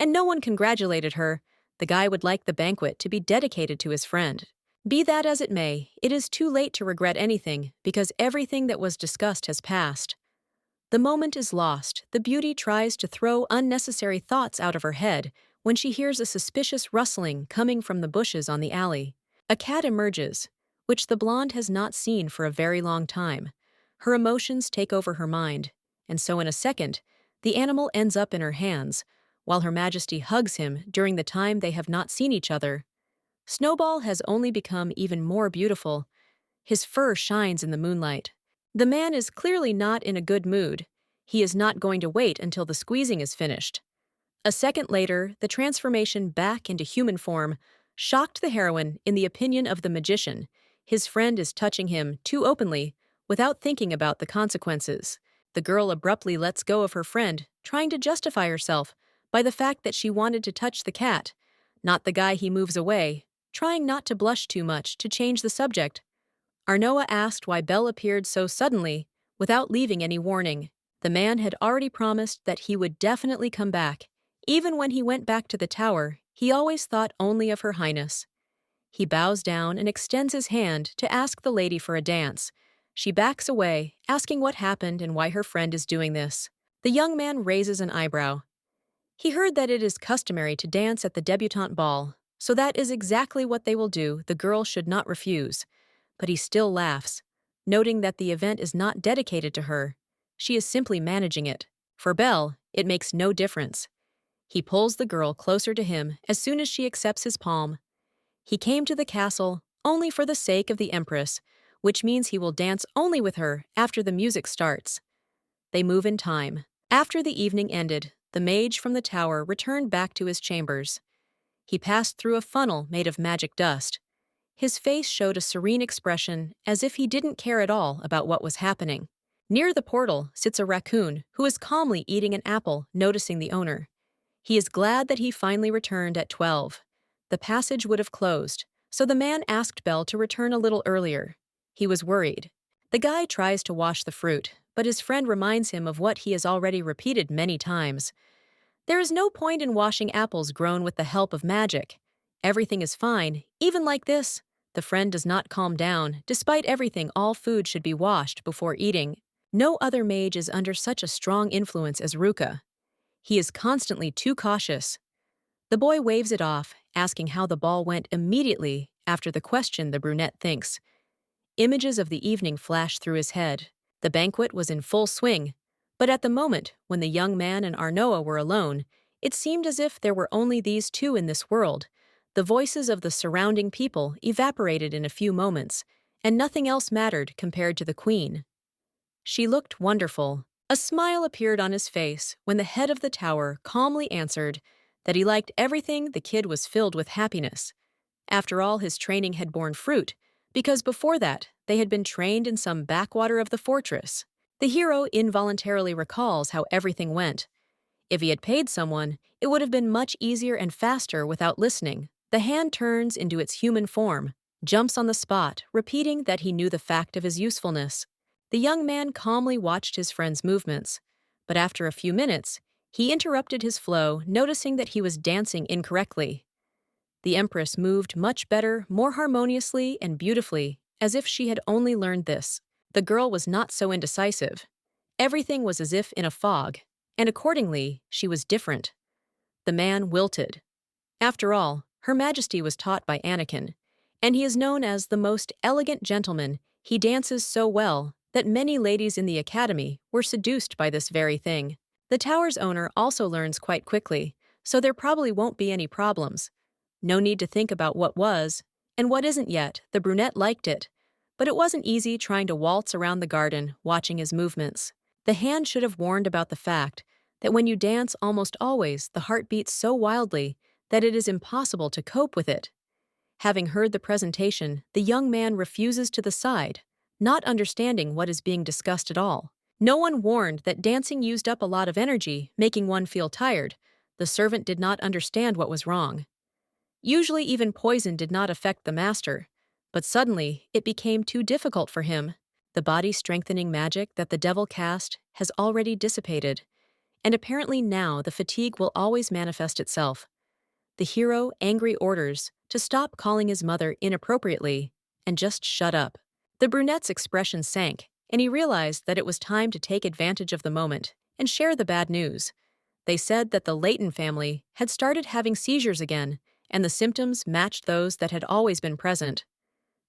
And no one congratulated her. The guy would like the banquet to be dedicated to his friend. Be that as it may, it is too late to regret anything because everything that was discussed has passed. The moment is lost. The beauty tries to throw unnecessary thoughts out of her head when she hears a suspicious rustling coming from the bushes on the alley. A cat emerges, which the blonde has not seen for a very long time. Her emotions take over her mind, and so in a second, the animal ends up in her hands, while Her Majesty hugs him during the time they have not seen each other. Snowball has only become even more beautiful. His fur shines in the moonlight. The man is clearly not in a good mood. He is not going to wait until the squeezing is finished. A second later, the transformation back into human form shocked the heroine in the opinion of the magician. His friend is touching him too openly, without thinking about the consequences. The girl abruptly lets go of her friend, trying to justify herself by the fact that she wanted to touch the cat, not the guy. He moves away, trying not to blush too much to change the subject. Arnoa asked why Belle appeared so suddenly, without leaving any warning. The man had already promised that he would definitely come back. Even when he went back to the tower, he always thought only of Her Highness. He bows down and extends his hand to ask the lady for a dance. She backs away, asking what happened and why her friend is doing this. The young man raises an eyebrow. He heard that it is customary to dance at the debutante ball, so that is exactly what they will do. The girl should not refuse. But he still laughs, noting that the event is not dedicated to her. She is simply managing it. For Belle, it makes no difference. He pulls the girl closer to him as soon as she accepts his palm. He came to the castle only for the sake of the Empress, which means he will dance only with her after the music starts. They move in time. After the evening ended, the mage from the tower returned back to his chambers. He passed through a funnel made of magic dust. His face showed a serene expression, as if he didn't care at all about what was happening. Near the portal sits a raccoon who is calmly eating an apple, noticing the owner. He is glad that he finally returned at 12. The passage would have closed, so the man asked Belle to return a little earlier. He was worried. The guy tries to wash the fruit, but his friend reminds him of what he has already repeated many times. There is no point in washing apples grown with the help of magic. Everything is fine, even like this. The friend does not calm down. Despite everything, all food should be washed before eating. No other mage is under such a strong influence as Ruka. He is constantly too cautious. The boy waves it off, asking how the ball went immediately after the question. The brunette thinks. Images of the evening flash through his head. The banquet was in full swing, but at the moment when the young man and Arnoa were alone, it seemed as if there were only these two in this world. The voices of the surrounding people evaporated in a few moments, and nothing else mattered compared to the queen. She looked wonderful. A smile appeared on his face when the head of the tower calmly answered that he liked everything. The kid was filled with happiness. After all, his training had borne fruit, because before that, they had been trained in some backwater of the fortress. The hero involuntarily recalls how everything went. If he had paid someone, it would have been much easier and faster without listening. The hand turns into its human form, jumps on the spot, repeating that he knew the fact of his usefulness. The young man calmly watched his friend's movements, but after a few minutes, he interrupted his flow, noticing that he was dancing incorrectly. The Empress moved much better, more harmoniously and beautifully, as if she had only learned this. The girl was not so indecisive. Everything was as if in a fog, and accordingly, she was different. The man wilted. After all, Her Majesty was taught by Anakin, and he is known as the most elegant gentleman. He dances so well that many ladies in the academy were seduced by this very thing. The tower's owner also learns quite quickly, so there probably won't be any problems. No need to think about what was and what isn't yet. The brunette liked it, but it wasn't easy trying to waltz around the garden, watching his movements. The hand should have warned about the fact that when you dance, almost always the heart beats so wildly that it is impossible to cope with it. Having heard the presentation, the young man refuses to the side, not understanding what is being discussed at all. No one warned that dancing used up a lot of energy, making one feel tired. The servant did not understand what was wrong. Usually, even poison did not affect the master. But suddenly, it became too difficult for him. The body-strengthening magic that the devil cast has already dissipated, and apparently now the fatigue will always manifest itself. The hero angry orders to stop calling his mother inappropriately and just shut up. The brunette's expression sank, and he realized that it was time to take advantage of the moment and share the bad news. They said that the Layton family had started having seizures again, and the symptoms matched those that had always been present.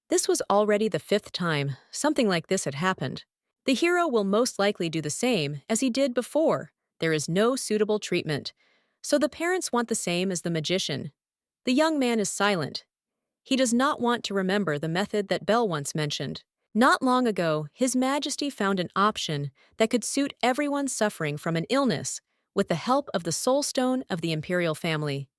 This was already the 5th time something like this had happened. The hero will most likely do the same as he did before. There is no suitable treatment, so the parents want the same as the magician. The young man is silent. He does not want to remember the method that Belle once mentioned. Not long ago, His Majesty found an option that could suit everyone suffering from an illness with the help of the soul stone of the imperial family.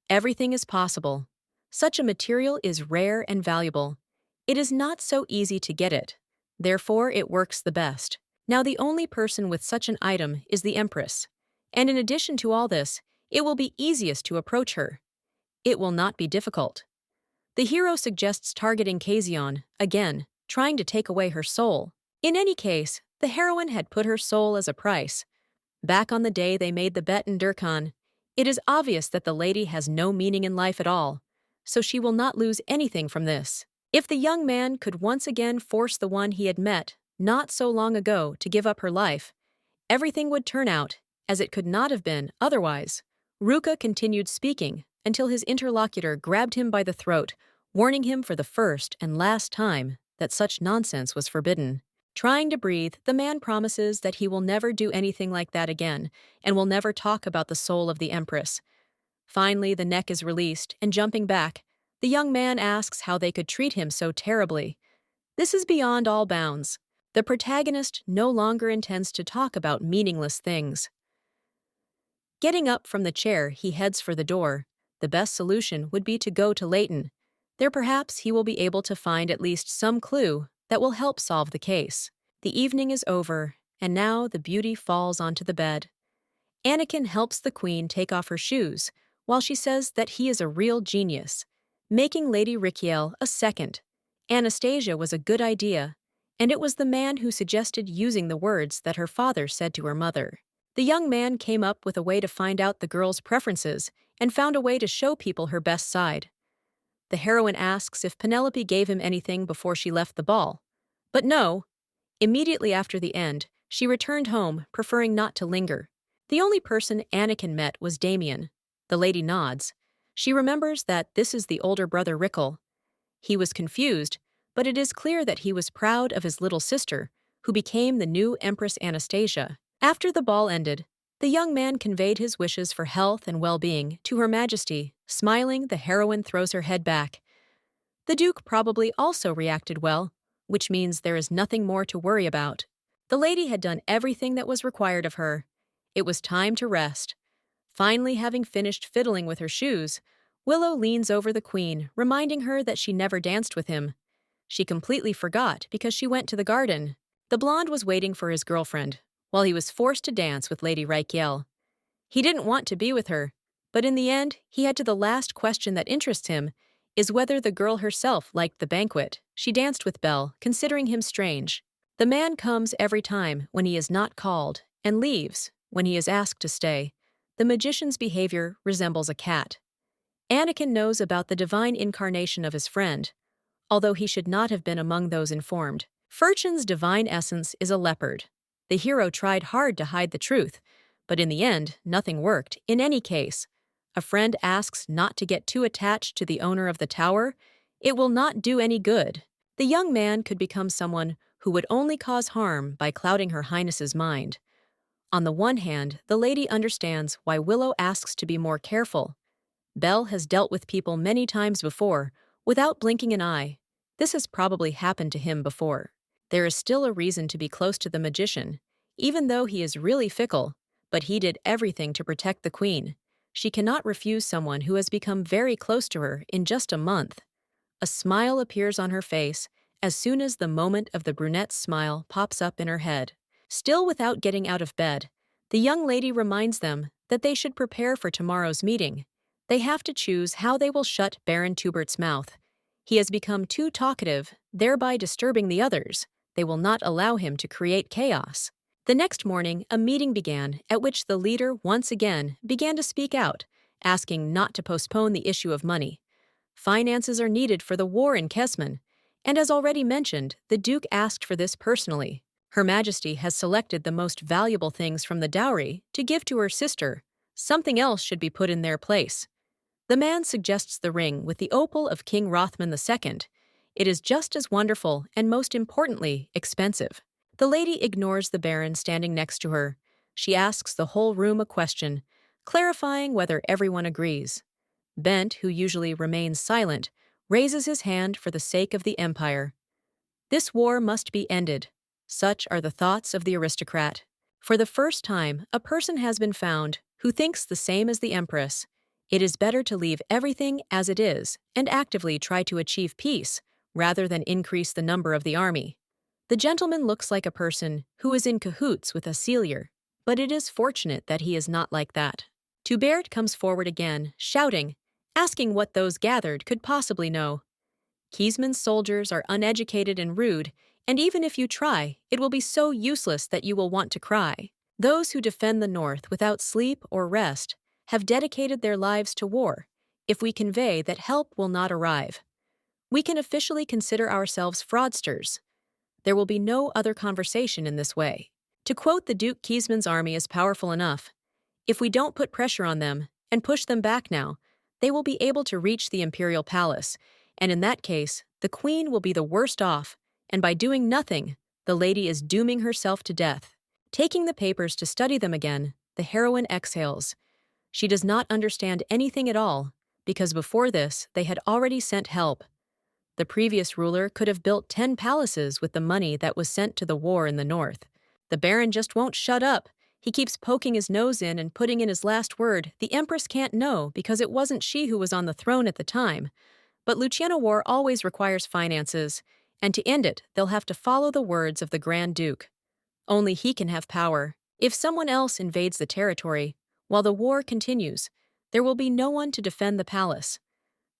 Everything is possible. Such a material is rare and valuable. It is not so easy to get it. Therefore, it works the best. Now, the only person with such an item is the Empress. And in addition to all this, it will be easiest to approach her. It will not be difficult. The hero suggests targeting Casion, again, trying to take away her soul. In any case, the heroine had put her soul as a price. Back on the day they made the bet in Durkhan, it is obvious that the lady has no meaning in life at all, so she will not lose anything from this. If the young man could once again force the one he had met not so long ago to give up her life, everything would turn out as it could not have been otherwise. Ruka continued speaking until his interlocutor grabbed him by the throat, warning him for the first and last time that such nonsense was forbidden. Trying to breathe, the man promises that he will never do anything like that again and will never talk about the soul of the Empress. Finally, the neck is released, and jumping back, the young man asks how they could treat him so terribly. This is beyond all bounds. The protagonist no longer intends to talk about meaningless things. Getting up from the chair, he heads for the door. The best solution would be to go to Layton. There perhaps he will be able to find at least some clue that will help solve the case. The evening is over, and now the beauty falls onto the bed. Anakin helps the queen take off her shoes, while she says that he is a real genius, making Lady Rikiel a second. Anastasia was a good idea, and it was the man who suggested using the words that her father said to her mother. The young man came up with a way to find out the girl's preferences and found a way to show people her best side. The heroine asks if Penelope gave him anything before she left the ball. But no. Immediately after the end, she returned home, preferring not to linger. The only person Anakin met was Damien. The lady nods. She remembers that this is the older brother Rickle. He was confused, but it is clear that he was proud of his little sister, who became the new Empress Anastasia. After the ball ended, the young man conveyed his wishes for health and well-being to Her Majesty. Smiling, the heroine throws her head back. The Duke probably also reacted well, which means there is nothing more to worry about. The lady had done everything that was required of her. It was time to rest. Finally, having finished fiddling with her shoes, Willow leans over the queen, reminding her that she never danced with him. She completely forgot because she went to the garden. The blonde was waiting for his girlfriend, while he was forced to dance with Lady Rikiel. He didn't want to be with her, but in the end, he had to the last question that interests him, is whether the girl herself liked the banquet. She danced with Belle, considering him strange. The man comes every time when he is not called, and leaves when he is asked to stay. The magician's behavior resembles a cat. Anakin knows about the divine incarnation of his friend, although he should not have been among those informed. Furchin's divine essence is a leopard. The hero tried hard to hide the truth, but in the end, nothing worked. In any case, a friend asks not to get too attached to the owner of the tower. It will not do any good. The young man could become someone who would only cause harm by clouding Her Highness's mind. On the one hand, the lady understands why Willow asks to be more careful. Belle has dealt with people many times before, without blinking an eye. This has probably happened to him before. There is still a reason to be close to the magician, even though he is really fickle, but he did everything to protect the queen. She cannot refuse someone who has become very close to her in just a month. A smile appears on her face as soon as the moment of the brunette's smile pops up in her head. Still without getting out of bed, the young lady reminds them that they should prepare for tomorrow's meeting. They have to choose how they will shut Baron Tubert's mouth. He has become too talkative, thereby disturbing the others. They will not allow him to create chaos. The next morning, a meeting began at which the leader once again began to speak out, asking not to postpone the issue of money. Finances are needed for the war in Kesman, and as already mentioned, the Duke asked for this personally. Her Majesty has selected the most valuable things from the dowry to give to her sister. Something else should be put in their place. The man suggests the ring with the opal of King Rothman II. It is just as wonderful and, most importantly, expensive. The lady ignores the Baron standing next to her. She asks the whole room a question, clarifying whether everyone agrees. Bent, who usually remains silent, raises his hand for the sake of the Empire. This war must be ended. Such are the thoughts of the aristocrat. For the first time, a person has been found who thinks the same as the Empress. It is better to leave everything as it is and actively try to achieve peace, rather than increase the number of the army. The gentleman looks like a person who is in cahoots with a Celier, but it is fortunate that he is not like that. Tubert comes forward again, shouting, asking what those gathered could possibly know. Kesman's soldiers are uneducated and rude, and even if you try, it will be so useless that you will want to cry. Those who defend the North without sleep or rest have dedicated their lives to war. If we convey that help will not arrive, we can officially consider ourselves fraudsters. There will be no other conversation in this way. To quote the Duke, Kesman's army is powerful enough. If we don't put pressure on them and push them back now, they will be able to reach the imperial palace, and in that case, the queen will be the worst off, and by doing nothing, the lady is dooming herself to death. Taking the papers to study them again, the heroine exhales. She does not understand anything at all, because before this, they had already sent help. The previous ruler could have built 10 palaces with the money that was sent to the war in the north. The Baron just won't shut up. He keeps poking his nose in and putting in his last word. The Empress can't know because it wasn't she who was on the throne at the time. But Luciano War always requires finances, and to end it, they'll have to follow the words of the Grand Duke. Only he can have power. If someone else invades the territory, while the war continues, there will be no one to defend the palace.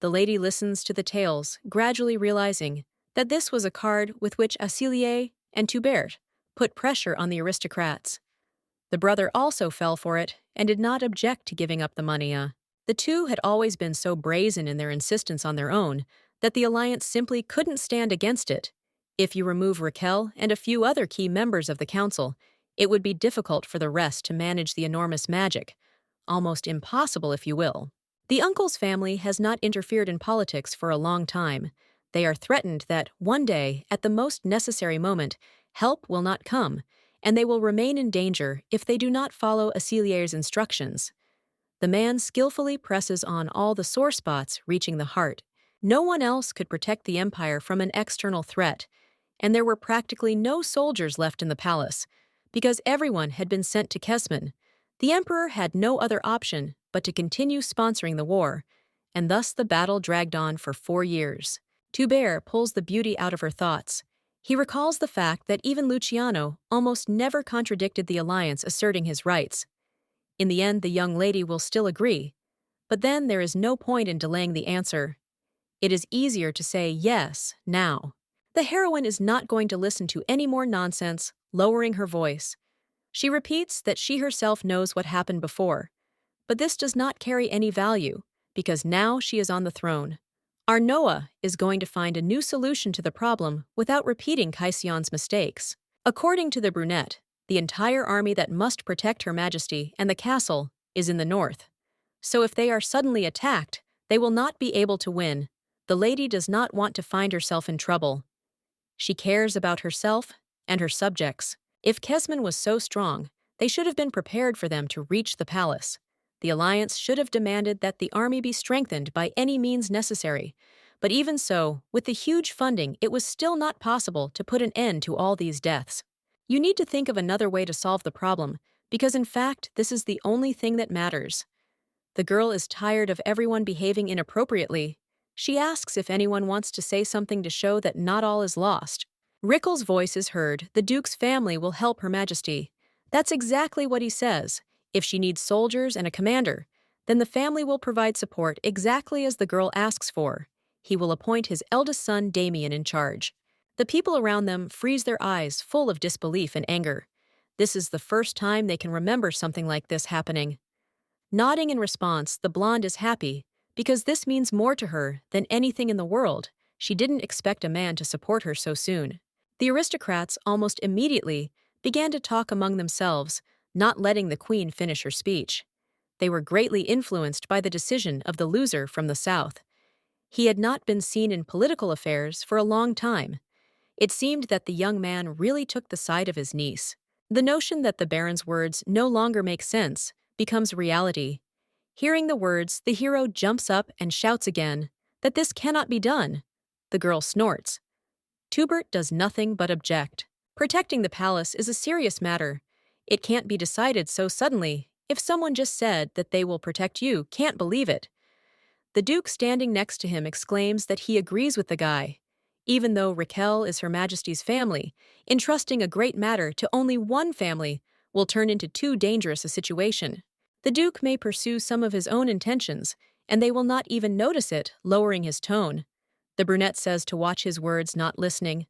The lady listens to the tales, gradually realizing that this was a card with which Acelier and Tubert put pressure on the aristocrats. The brother also fell for it and did not object to giving up the money. The two had always been so brazen in their insistence on their own that the alliance simply couldn't stand against it. If you remove Raquel and a few other key members of the council, it would be difficult for the rest to manage the enormous magic. Almost impossible, if you will. The uncle's family has not interfered in politics for a long time. They are threatened that one day, at the most necessary moment, help will not come, and they will remain in danger if they do not follow Acelier's instructions. The man skillfully presses on all the sore spots, reaching the heart. No one else could protect the empire from an external threat, and there were practically no soldiers left in the palace, because everyone had been sent to Kesman. The emperor had no other option but to continue sponsoring the war, and thus the battle dragged on for 4 years. Tubert pulls the beauty out of her thoughts. He recalls the fact that even Luciano almost never contradicted the alliance asserting his rights. In the end, the young lady will still agree, but then there is no point in delaying the answer. It is easier to say yes now. The heroine is not going to listen to any more nonsense, lowering her voice. She repeats that she herself knows what happened before, but this does not carry any value, because now she is on the throne. Arnoa is going to find a new solution to the problem without repeating Kaision's mistakes. According to the brunette, the entire army that must protect Her Majesty and the castle is in the north. So if they are suddenly attacked, they will not be able to win. The lady does not want to find herself in trouble. She cares about herself and her subjects. If Kesman was so strong, they should have been prepared for them to reach the palace. The alliance should have demanded that the army be strengthened by any means necessary. But even so, with the huge funding, it was still not possible to put an end to all these deaths. You need to think of another way to solve the problem, because in fact, this is the only thing that matters. The girl is tired of everyone behaving inappropriately. She asks if anyone wants to say something to show that not all is lost. Rickle's voice is heard. The Duke's family will help Her Majesty. That's exactly what he says. If she needs soldiers and a commander, then the family will provide support exactly as the girl asks for. He will appoint his eldest son Damien in charge. The people around them freeze their eyes, full of disbelief and anger. This is the first time they can remember something like this happening. Nodding in response, the blonde is happy, because this means more to her than anything in the world. She didn't expect a man to support her so soon. The aristocrats almost immediately began to talk among themselves, not letting the queen finish her speech. They were greatly influenced by the decision of the loser from the south. He had not been seen in political affairs for a long time. It seemed that the young man really took the side of his niece. The notion that the baron's words no longer make sense becomes reality. Hearing the words, the hero jumps up and shouts again that this cannot be done. The girl snorts. Tubert does nothing but object. Protecting the palace is a serious matter. It can't be decided so suddenly. If someone just said that they will protect you, can't believe it. The Duke standing next to him exclaims that he agrees with the guy. Even though Raquel is Her Majesty's family, entrusting a great matter to only one family will turn into too dangerous a situation. The Duke may pursue some of his own intentions, and they will not even notice it, lowering his tone. The brunette says to watch his words, not listening.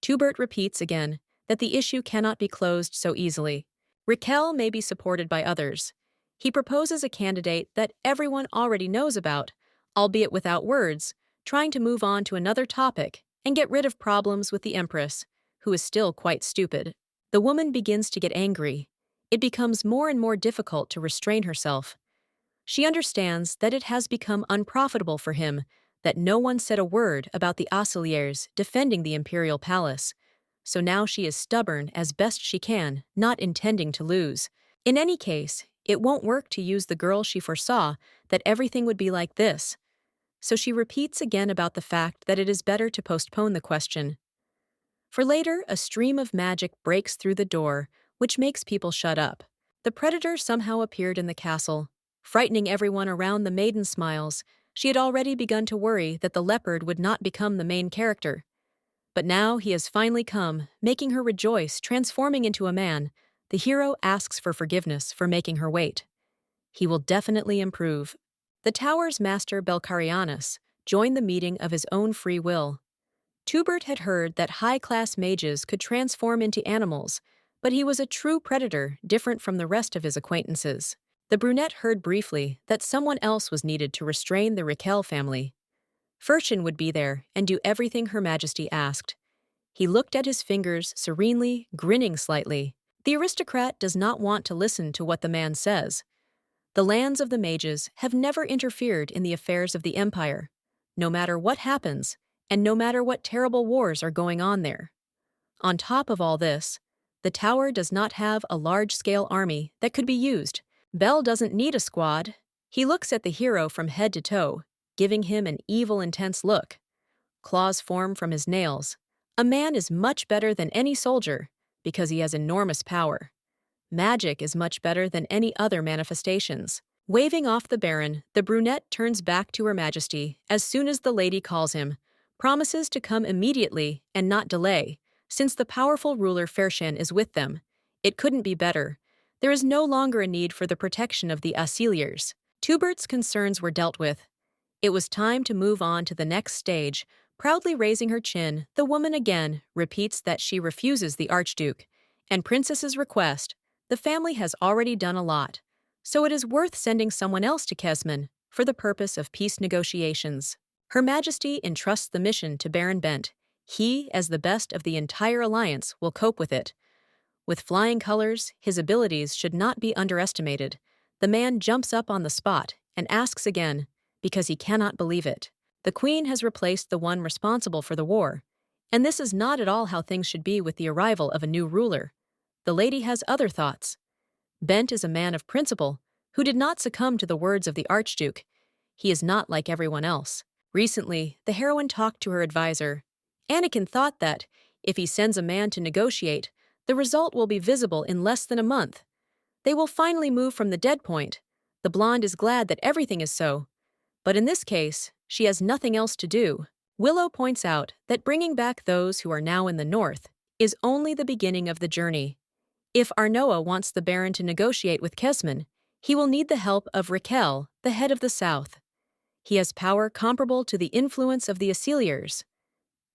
Tubert repeats again that the issue cannot be closed so easily. Raquel may be supported by others. He proposes a candidate that everyone already knows about, albeit without words, trying to move on to another topic and get rid of problems with the Empress, who is still quite stupid. The woman begins to get angry. It becomes more and more difficult to restrain herself. She understands that it has become unprofitable for him, that no one said a word about the Auxiliaires defending the imperial palace. So now she is stubborn as best she can, not intending to lose. In any case, it won't work to use the girl she foresaw that everything would be like this. So she repeats again about the fact that it is better to postpone the question. For later, a stream of magic breaks through the door, which makes people shut up. The predator somehow appeared in the castle. Frightening everyone around, the maiden smiles. She had already begun to worry that the leopard would not become the main character. But now he has finally come, making her rejoice, transforming into a man. The hero asks for forgiveness for making her wait. He will definitely improve. The tower's master Belcarianus joined the meeting of his own free will. Tubert had heard that high-class mages could transform into animals, but he was a true predator, different from the rest of his acquaintances. The brunette heard briefly that someone else was needed to restrain the Raquel family. Ferchen would be there and do everything Her Majesty asked. He looked at his fingers serenely, grinning slightly. The aristocrat does not want to listen to what the man says. The lands of the mages have never interfered in the affairs of the empire, no matter what happens, and no matter what terrible wars are going on there. On top of all this, the tower does not have a large-scale army that could be used. Bel doesn't need a squad. He looks at the hero from head to toe, giving him an evil, intense look. Claws form from his nails. A man is much better than any soldier because he has enormous power. Magic is much better than any other manifestations. Waving off the baron, the brunette turns back to Her Majesty as soon as the lady calls him, promises to come immediately and not delay, since the powerful ruler Ferchen is with them. It couldn't be better. There is no longer a need for the protection of the Auxiliaires. Tubert's concerns were dealt with. It was time to move on to the next stage. Proudly raising her chin, the woman again repeats that she refuses the Archduke and Princess's request. The family has already done a lot, so it is worth sending someone else to Kesman for the purpose of peace negotiations. Her Majesty entrusts the mission to Baron Bent. He, as the best of the entire alliance, will cope with it. With flying colors, his abilities should not be underestimated. The man jumps up on the spot and asks again, because he cannot believe it. The Queen has replaced the one responsible for the war, and this is not at all how things should be with the arrival of a new ruler. The lady has other thoughts. Bent is a man of principle who did not succumb to the words of the Archduke. He is not like everyone else. Recently, the heroine talked to her advisor. Anakin thought that, if he sends a man to negotiate, the result will be visible in less than a month. They will finally move from the dead point. The blonde is glad that everything is so. But in this case, she has nothing else to do. Willow points out that bringing back those who are now in the north is only the beginning of the journey. If Arnoa wants the Baron to negotiate with Kesman, he will need the help of Raquel, the head of the south. He has power comparable to the influence of the Asiliers.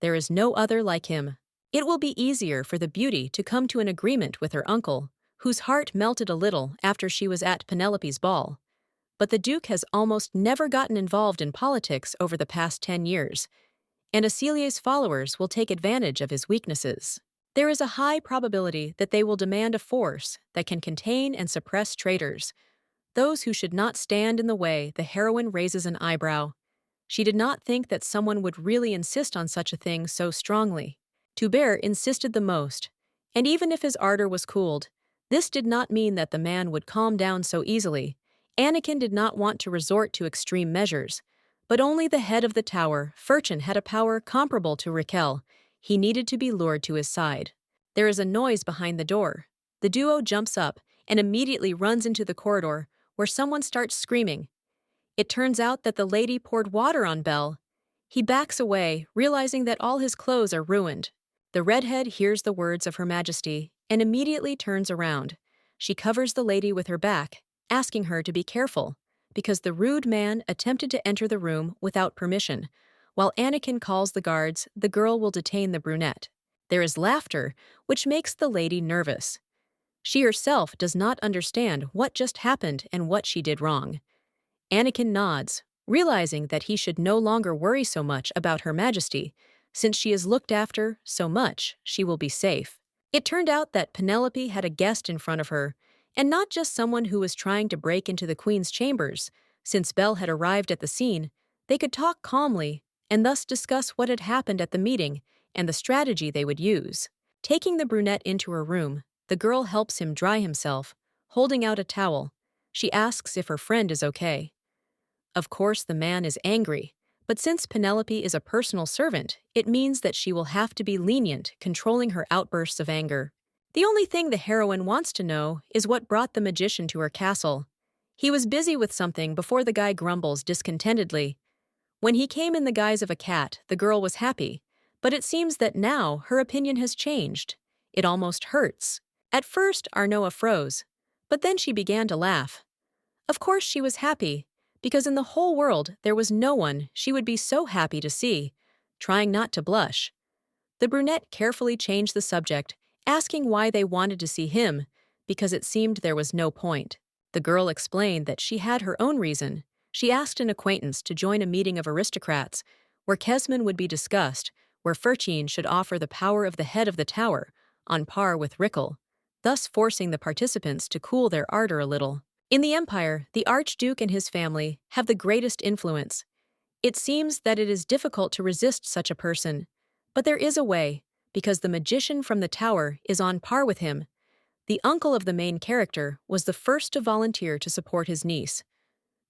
There is no other like him. It will be easier for the beauty to come to an agreement with her uncle, whose heart melted a little after she was at Penelope's ball. But the Duke has almost never gotten involved in politics over the past 10 years, and Acelia's followers will take advantage of his weaknesses. There is a high probability that they will demand a force that can contain and suppress traitors, those who should not stand in the way. The heroine raises an eyebrow. She did not think that someone would really insist on such a thing so strongly. Toubert insisted the most, and even if his ardor was cooled, this did not mean that the man would calm down so easily. Anakin did not want to resort to extreme measures, but only the head of the tower, Furchin, had a power comparable to Raquel. He needed to be lured to his side. There is a noise behind the door. The duo jumps up and immediately runs into the corridor, where someone starts screaming. It turns out that the lady poured water on Belle. He backs away, realizing that all his clothes are ruined. The redhead hears the words of Her Majesty and immediately turns around. She covers the lady with her back, asking her to be careful, because the rude man attempted to enter the room without permission. While Anakin calls the guards, the girl will detain the brunette. There is laughter, which makes the lady nervous. She herself does not understand what just happened and what she did wrong. Anakin nods, realizing that he should no longer worry so much about Her Majesty. Since she is looked after so much, she will be safe. It turned out that Penelope had a guest in front of her, and not just someone who was trying to break into the Queen's chambers. Since Belle had arrived at the scene, they could talk calmly and thus discuss what had happened at the meeting and the strategy they would use. Taking the brunette into her room, the girl helps him dry himself, holding out a towel. She asks if her friend is okay. Of course, the man is angry, but since Penelope is a personal servant, it means that she will have to be lenient, controlling her outbursts of anger. The only thing the heroine wants to know is what brought the magician to her castle. He was busy with something before the guy grumbles discontentedly. When he came in the guise of a cat, the girl was happy, but it seems that now her opinion has changed. It almost hurts. At first, Arnoa froze, but then she began to laugh. Of course she was happy, because in the whole world there was no one she would be so happy to see, trying not to blush. The brunette carefully changed the subject, asking why they wanted to see him, because it seemed there was no point. The girl explained that she had her own reason. She asked an acquaintance to join a meeting of aristocrats, where Kesman would be discussed, where Furchin should offer the power of the head of the tower, on par with Rickle, thus forcing the participants to cool their ardor a little. In the Empire, the Archduke and his family have the greatest influence. It seems that it is difficult to resist such a person, but there is a way, because the magician from the tower is on par with him. The uncle of the main character was the first to volunteer to support his niece.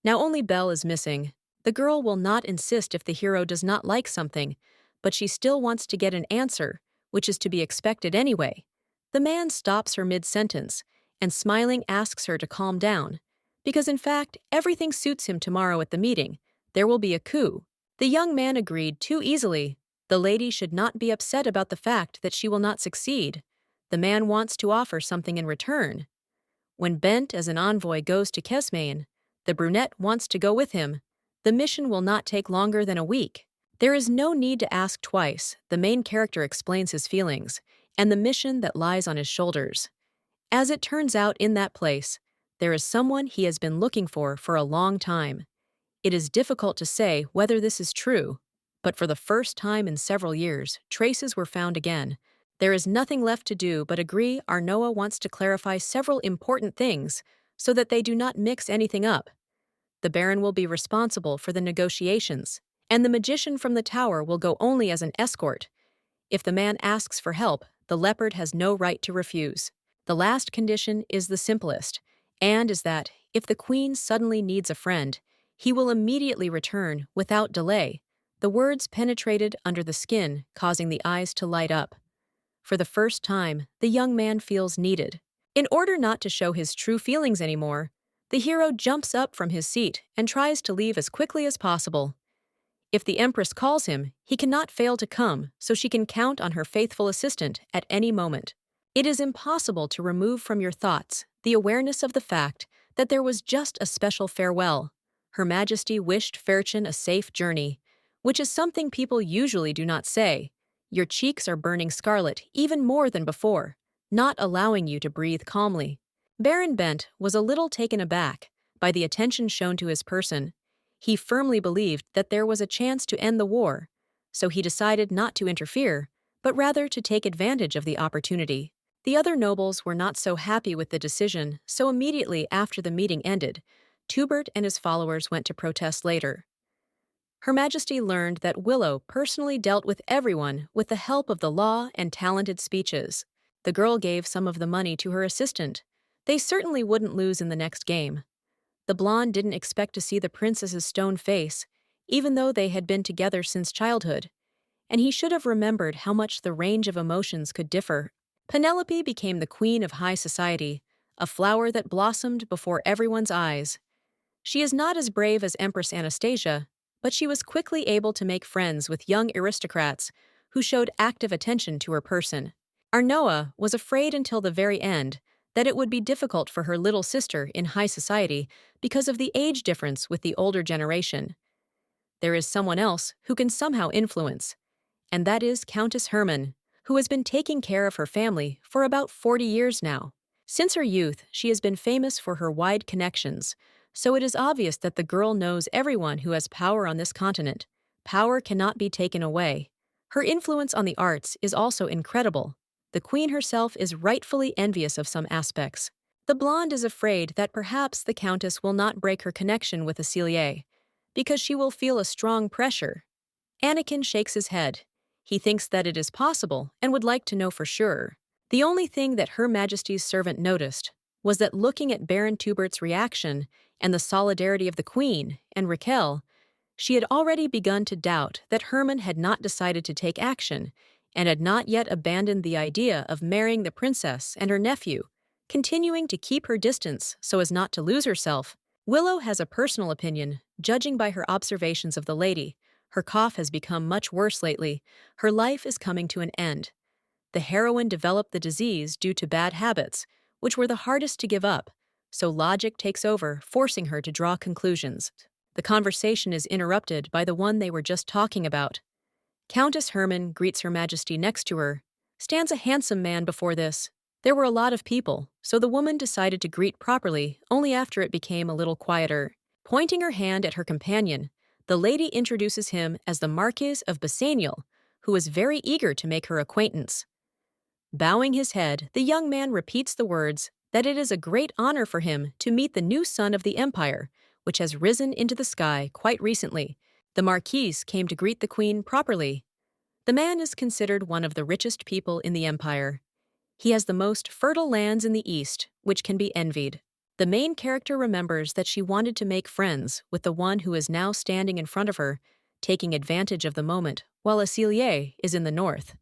Now only Belle is missing. The girl will not insist if the hero does not like something, but she still wants to get an answer, which is to be expected anyway. The man stops her mid-sentence, and smiling asks her to calm down, because in fact, everything suits him tomorrow at the meeting. There will be a coup. The young man agreed too easily. The lady should not be upset about the fact that she will not succeed. The man wants to offer something in return. When Bent as an envoy goes to Kesmain, the brunette wants to go with him. The mission will not take longer than a week. There is no need to ask twice. The main character explains his feelings and the mission that lies on his shoulders. As it turns out, in that place, there is someone he has been looking for a long time. It is difficult to say whether this is true, but for the first time in several years, traces were found again. There is nothing left to do but agree. Arnoa wants to clarify several important things so that they do not mix anything up. The Baron will be responsible for the negotiations, and the magician from the tower will go only as an escort. If the man asks for help, the leopard has no right to refuse. The last condition is the simplest, and is that, if the Queen suddenly needs a friend, he will immediately return without delay. The words penetrated under the skin, causing the eyes to light up. For the first time, the young man feels needed. In order not to show his true feelings anymore, the hero jumps up from his seat and tries to leave as quickly as possible. If the Empress calls him, he cannot fail to come, so she can count on her faithful assistant at any moment. It is impossible to remove from your thoughts the awareness of the fact that there was just a special farewell. Her Majesty wished Fairchin a safe journey, which is something people usually do not say. Your cheeks are burning scarlet even more than before, not allowing you to breathe calmly. Baron Bent was a little taken aback by the attention shown to his person. He firmly believed that there was a chance to end the war, so he decided not to interfere, but rather to take advantage of the opportunity. The other nobles were not so happy with the decision, so immediately after the meeting ended, Tubert and his followers went to protest later. Her Majesty learned that Willow personally dealt with everyone with the help of the law and talented speeches. The girl gave some of the money to her assistant. They certainly wouldn't lose in the next game. The blonde didn't expect to see the princess's stone face, even though they had been together since childhood, and he should have remembered how much the range of emotions could differ. Penelope became the queen of high society, a flower that blossomed before everyone's eyes. She is not as brave as Empress Anastasia, but she was quickly able to make friends with young aristocrats who showed active attention to her person. Arnoa was afraid until the very end that it would be difficult for her little sister in high society because of the age difference with the older generation. There is someone else who can somehow influence, and that is Countess Hermann, who has been taking care of her family for about 40 years now. Since her youth, she has been famous for her wide connections, so it is obvious that the girl knows everyone who has power on this continent. Power cannot be taken away. Her influence on the arts is also incredible. The queen herself is rightfully envious of some aspects. The blonde is afraid that perhaps the countess will not break her connection with Acelier, because she will feel a strong pressure. Anakin shakes his head. He thinks that it is possible and would like to know for sure. The only thing that Her Majesty's servant noticed was that looking at Baron Tubert's reaction and the solidarity of the queen and Raquel, she had already begun to doubt that Hermann had not decided to take action and had not yet abandoned the idea of marrying the princess and her nephew, continuing to keep her distance so as not to lose herself. Willow has a personal opinion, judging by her observations of the lady. Her cough has become much worse lately. Her life is coming to an end. The heroine developed the disease due to bad habits, which were the hardest to give up, so logic takes over, forcing her to draw conclusions. The conversation is interrupted by the one they were just talking about. Countess Hermann greets Her Majesty next to her. Stands a handsome man before this. There were a lot of people, so the woman decided to greet properly only after it became a little quieter. Pointing her hand at her companion, the lady introduces him as the Marquis of Bassaniel, who is very eager to make her acquaintance. Bowing his head, the young man repeats the words that it is a great honor for him to meet the new son of the empire, which has risen into the sky quite recently. The Marquis came to greet the queen properly. The man is considered one of the richest people in the empire. He has the most fertile lands in the east, which can be envied. The main character remembers that she wanted to make friends with the one who is now standing in front of her, taking advantage of the moment, while Acelier is in the north.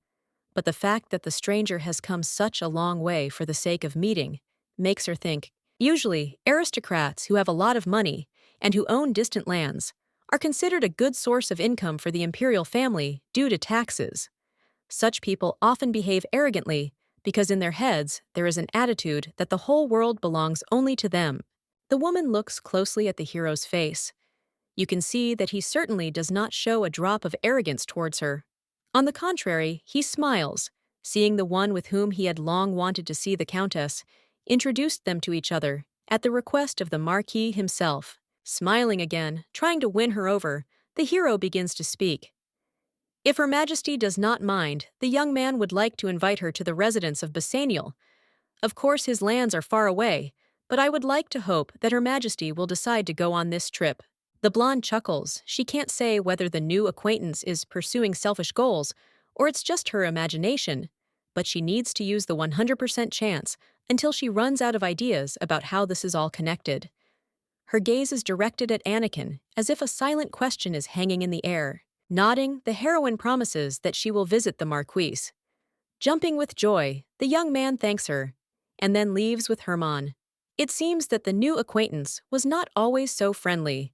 But the fact that the stranger has come such a long way for the sake of meeting makes her think. Usually, aristocrats who have a lot of money and who own distant lands are considered a good source of income for the imperial family due to taxes. Such people often behave arrogantly because in their heads there is an attitude that the whole world belongs only to them. The woman looks closely at the hero's face. You can see that he certainly does not show a drop of arrogance towards her. On the contrary, he smiles, seeing the one with whom he had long wanted to see the countess, introduced them to each other at the request of the Marquis himself. Smiling again, trying to win her over, the hero begins to speak. If Her Majesty does not mind, the young man would like to invite her to the residence of Bassaniel. Of course his lands are far away, but I would like to hope that Her Majesty will decide to go on this trip. The blonde chuckles. She can't say whether the new acquaintance is pursuing selfish goals or it's just her imagination, but she needs to use the 100% chance until she runs out of ideas about how this is all connected. Her gaze is directed at Anakin, as if a silent question is hanging in the air. Nodding, the heroine promises that she will visit the Marquis. Jumping with joy, the young man thanks her, and then leaves with Hermann. It seems that the new acquaintance was not always so friendly.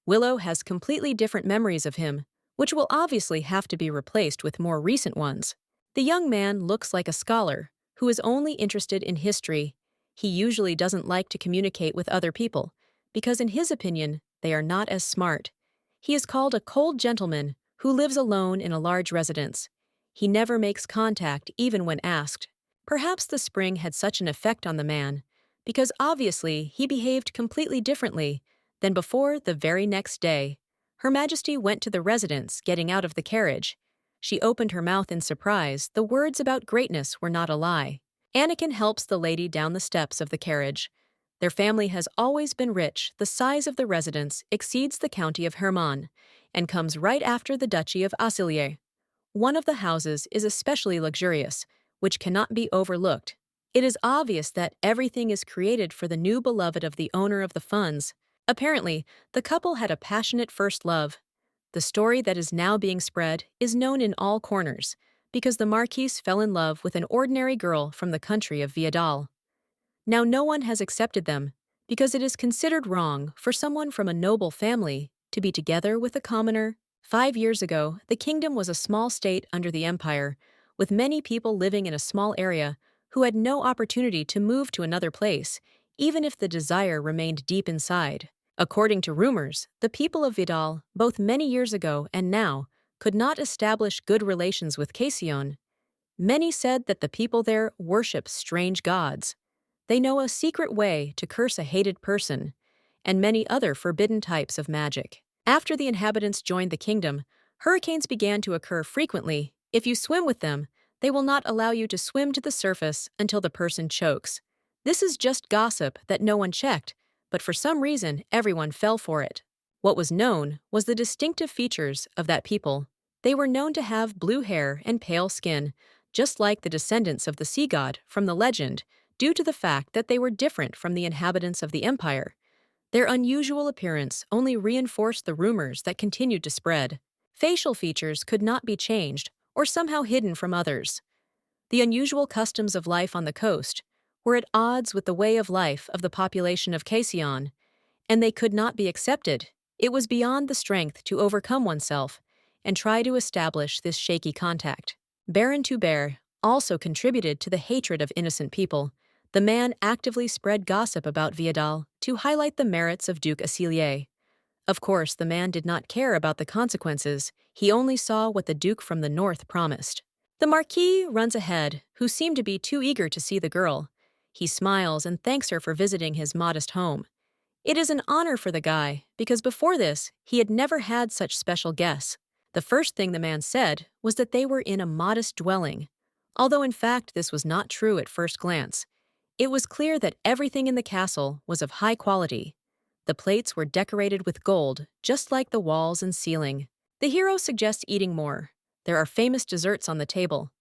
Willow has completely different memories of him, which will obviously have to be replaced with more recent ones. The young man looks like a scholar who is only interested in history. He usually doesn't like to communicate with other people because, in his opinion, they are not as smart. He is called a cold gentleman who lives alone in a large residence. He never makes contact even when asked. Perhaps the spring had such an effect on the man because obviously he behaved completely differently than before. The very next day, Her Majesty went to the residence, getting out of the carriage. She opened her mouth in surprise. The words about greatness were not a lie. Anakin helps the lady down the steps of the carriage. Their family has always been rich. The size of the residence exceeds the county of Herman and comes right after the Duchy of Asilier. One of the houses is especially luxurious, which cannot be overlooked. It is obvious that everything is created for the new beloved of the owner of the funds. Apparently, the couple had a passionate first love. The story that is now being spread is known in all corners because the Marquise fell in love with an ordinary girl from the country of Viadal. Now no one has accepted them because it is considered wrong for someone from a noble family to be together with a commoner. 5 years ago, the kingdom was a small state under the empire, with many people living in a small area who had no opportunity to move to another place, even if the desire remained deep inside. According to rumors, the people of Vidal, both many years ago and now, could not establish good relations with Casion. Many said that the people there worship strange gods. They know a secret way to curse a hated person, and many other forbidden types of magic. After the inhabitants joined the kingdom, hurricanes began to occur frequently. If you swim with them, they will not allow you to swim to the surface until the person chokes. This is just gossip that no one checked, but for some reason everyone fell for it. What was known was the distinctive features of that people. They were known to have blue hair and pale skin, just like the descendants of the sea god from the legend, due to the fact that they were different from the inhabitants of the empire. Their unusual appearance only reinforced the rumors that continued to spread. Facial features could not be changed or somehow hidden from others. The unusual customs of life on the coast were at odds with the way of life of the population of Casion, and they could not be accepted. It was beyond the strength to overcome oneself and try to establish this shaky contact. Baron Toubert also contributed to the hatred of innocent people. The man actively spread gossip about Viadal to highlight the merits of Duke Asilier. Of course, the man did not care about the consequences. He only saw what the Duke from the north promised. The Marquis runs ahead, who seemed to be too eager to see the girl. He smiles and thanks her for visiting his modest home. It is an honor for the guy, because before this, he had never had such special guests. The first thing the man said was that they were in a modest dwelling, although in fact this was not true at first glance. It was clear that everything in the castle was of high quality. The plates were decorated with gold, just like the walls and ceiling. The hero suggests eating more. There are famous desserts on the table.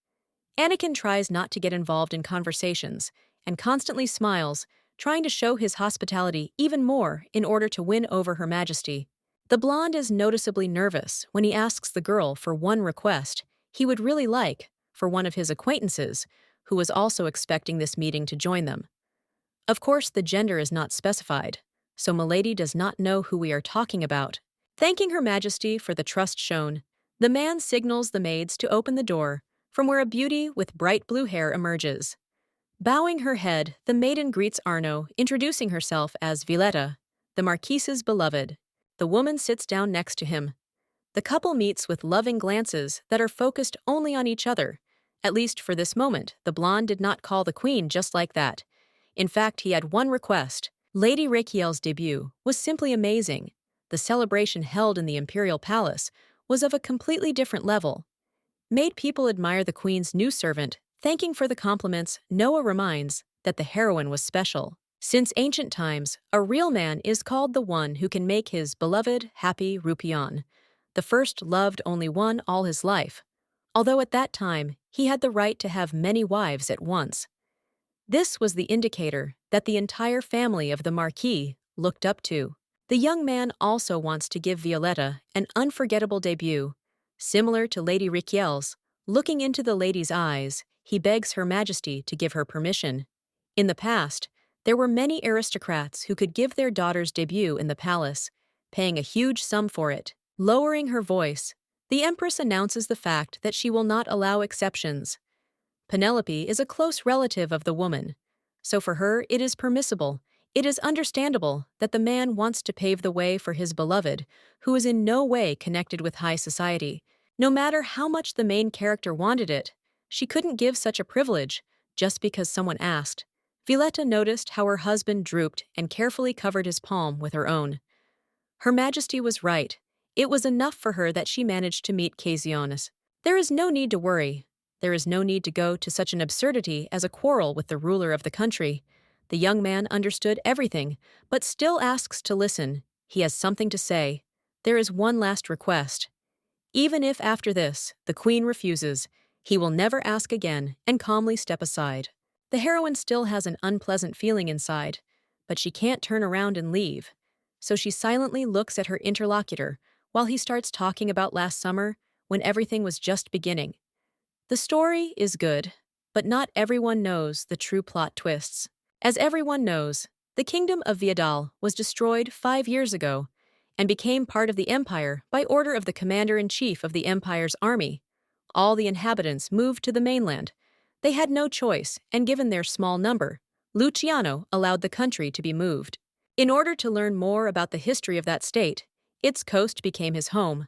Anakin tries not to get involved in conversations and constantly smiles, trying to show his hospitality even more in order to win over Her Majesty. The blonde is noticeably nervous when he asks the girl for one request he would really like for one of his acquaintances, who was also expecting this meeting to join them. Of course, the gender is not specified, so Milady does not know who we are talking about. Thanking Her Majesty for the trust shown, the man signals the maids to open the door, from where a beauty with bright blue hair emerges. Bowing her head, the maiden greets Arno, introducing herself as Violetta, the Marquise's beloved. The woman sits down next to him. The couple meets with loving glances that are focused only on each other. At least for this moment, the blonde did not call the queen just like that. In fact, he had one request. Lady Raquel's debut was simply amazing. The celebration held in the imperial palace was of a completely different level. Made people admire the queen's new servant. Thanking for the compliments, Noah reminds that the heroine was special. Since ancient times, a real man is called the one who can make his beloved happy Rupion. The first loved only one all his life, although at that time he had the right to have many wives at once. This was the indicator that the entire family of the Marquis looked up to. The young man also wants to give Violetta an unforgettable debut. Similar to Lady Raquel's, looking into the lady's eyes, he begs Her Majesty to give her permission. In the past, there were many aristocrats who could give their daughters debut in the palace. paying a huge sum for it. Lowering her voice, the Empress announces the fact that she will not allow exceptions. Penelope is a close relative of the woman, so for her it is permissible, it is understandable that the man wants to pave the way for his beloved, who is in no way connected with high society. No matter how much the main character wanted it, she couldn't give such a privilege just because someone asked. Violetta noticed how her husband drooped and carefully covered his palm with her own. Her Majesty was right. It was enough for her that she managed to meet Casionis. There is no need to worry. There is no need to go to such an absurdity as a quarrel with the ruler of the country. The young man understood everything, but still asks to listen. He has something to say. There is one last request. Even if after this, the queen refuses, he will never ask again and calmly step aside. The heroine still has an unpleasant feeling inside, but she can't turn around and leave. So she silently looks at her interlocutor while he starts talking about last summer when everything was just beginning. The story is good, but not everyone knows the true plot twists. As everyone knows, the kingdom of Viadal was destroyed 5 years ago and became part of the empire by order of the commander-in-chief of the empire's army. All the inhabitants moved to the mainland. They had no choice, and given their small number, Luciano allowed the country to be moved. In order to learn more about the history of that state, its coast became his home.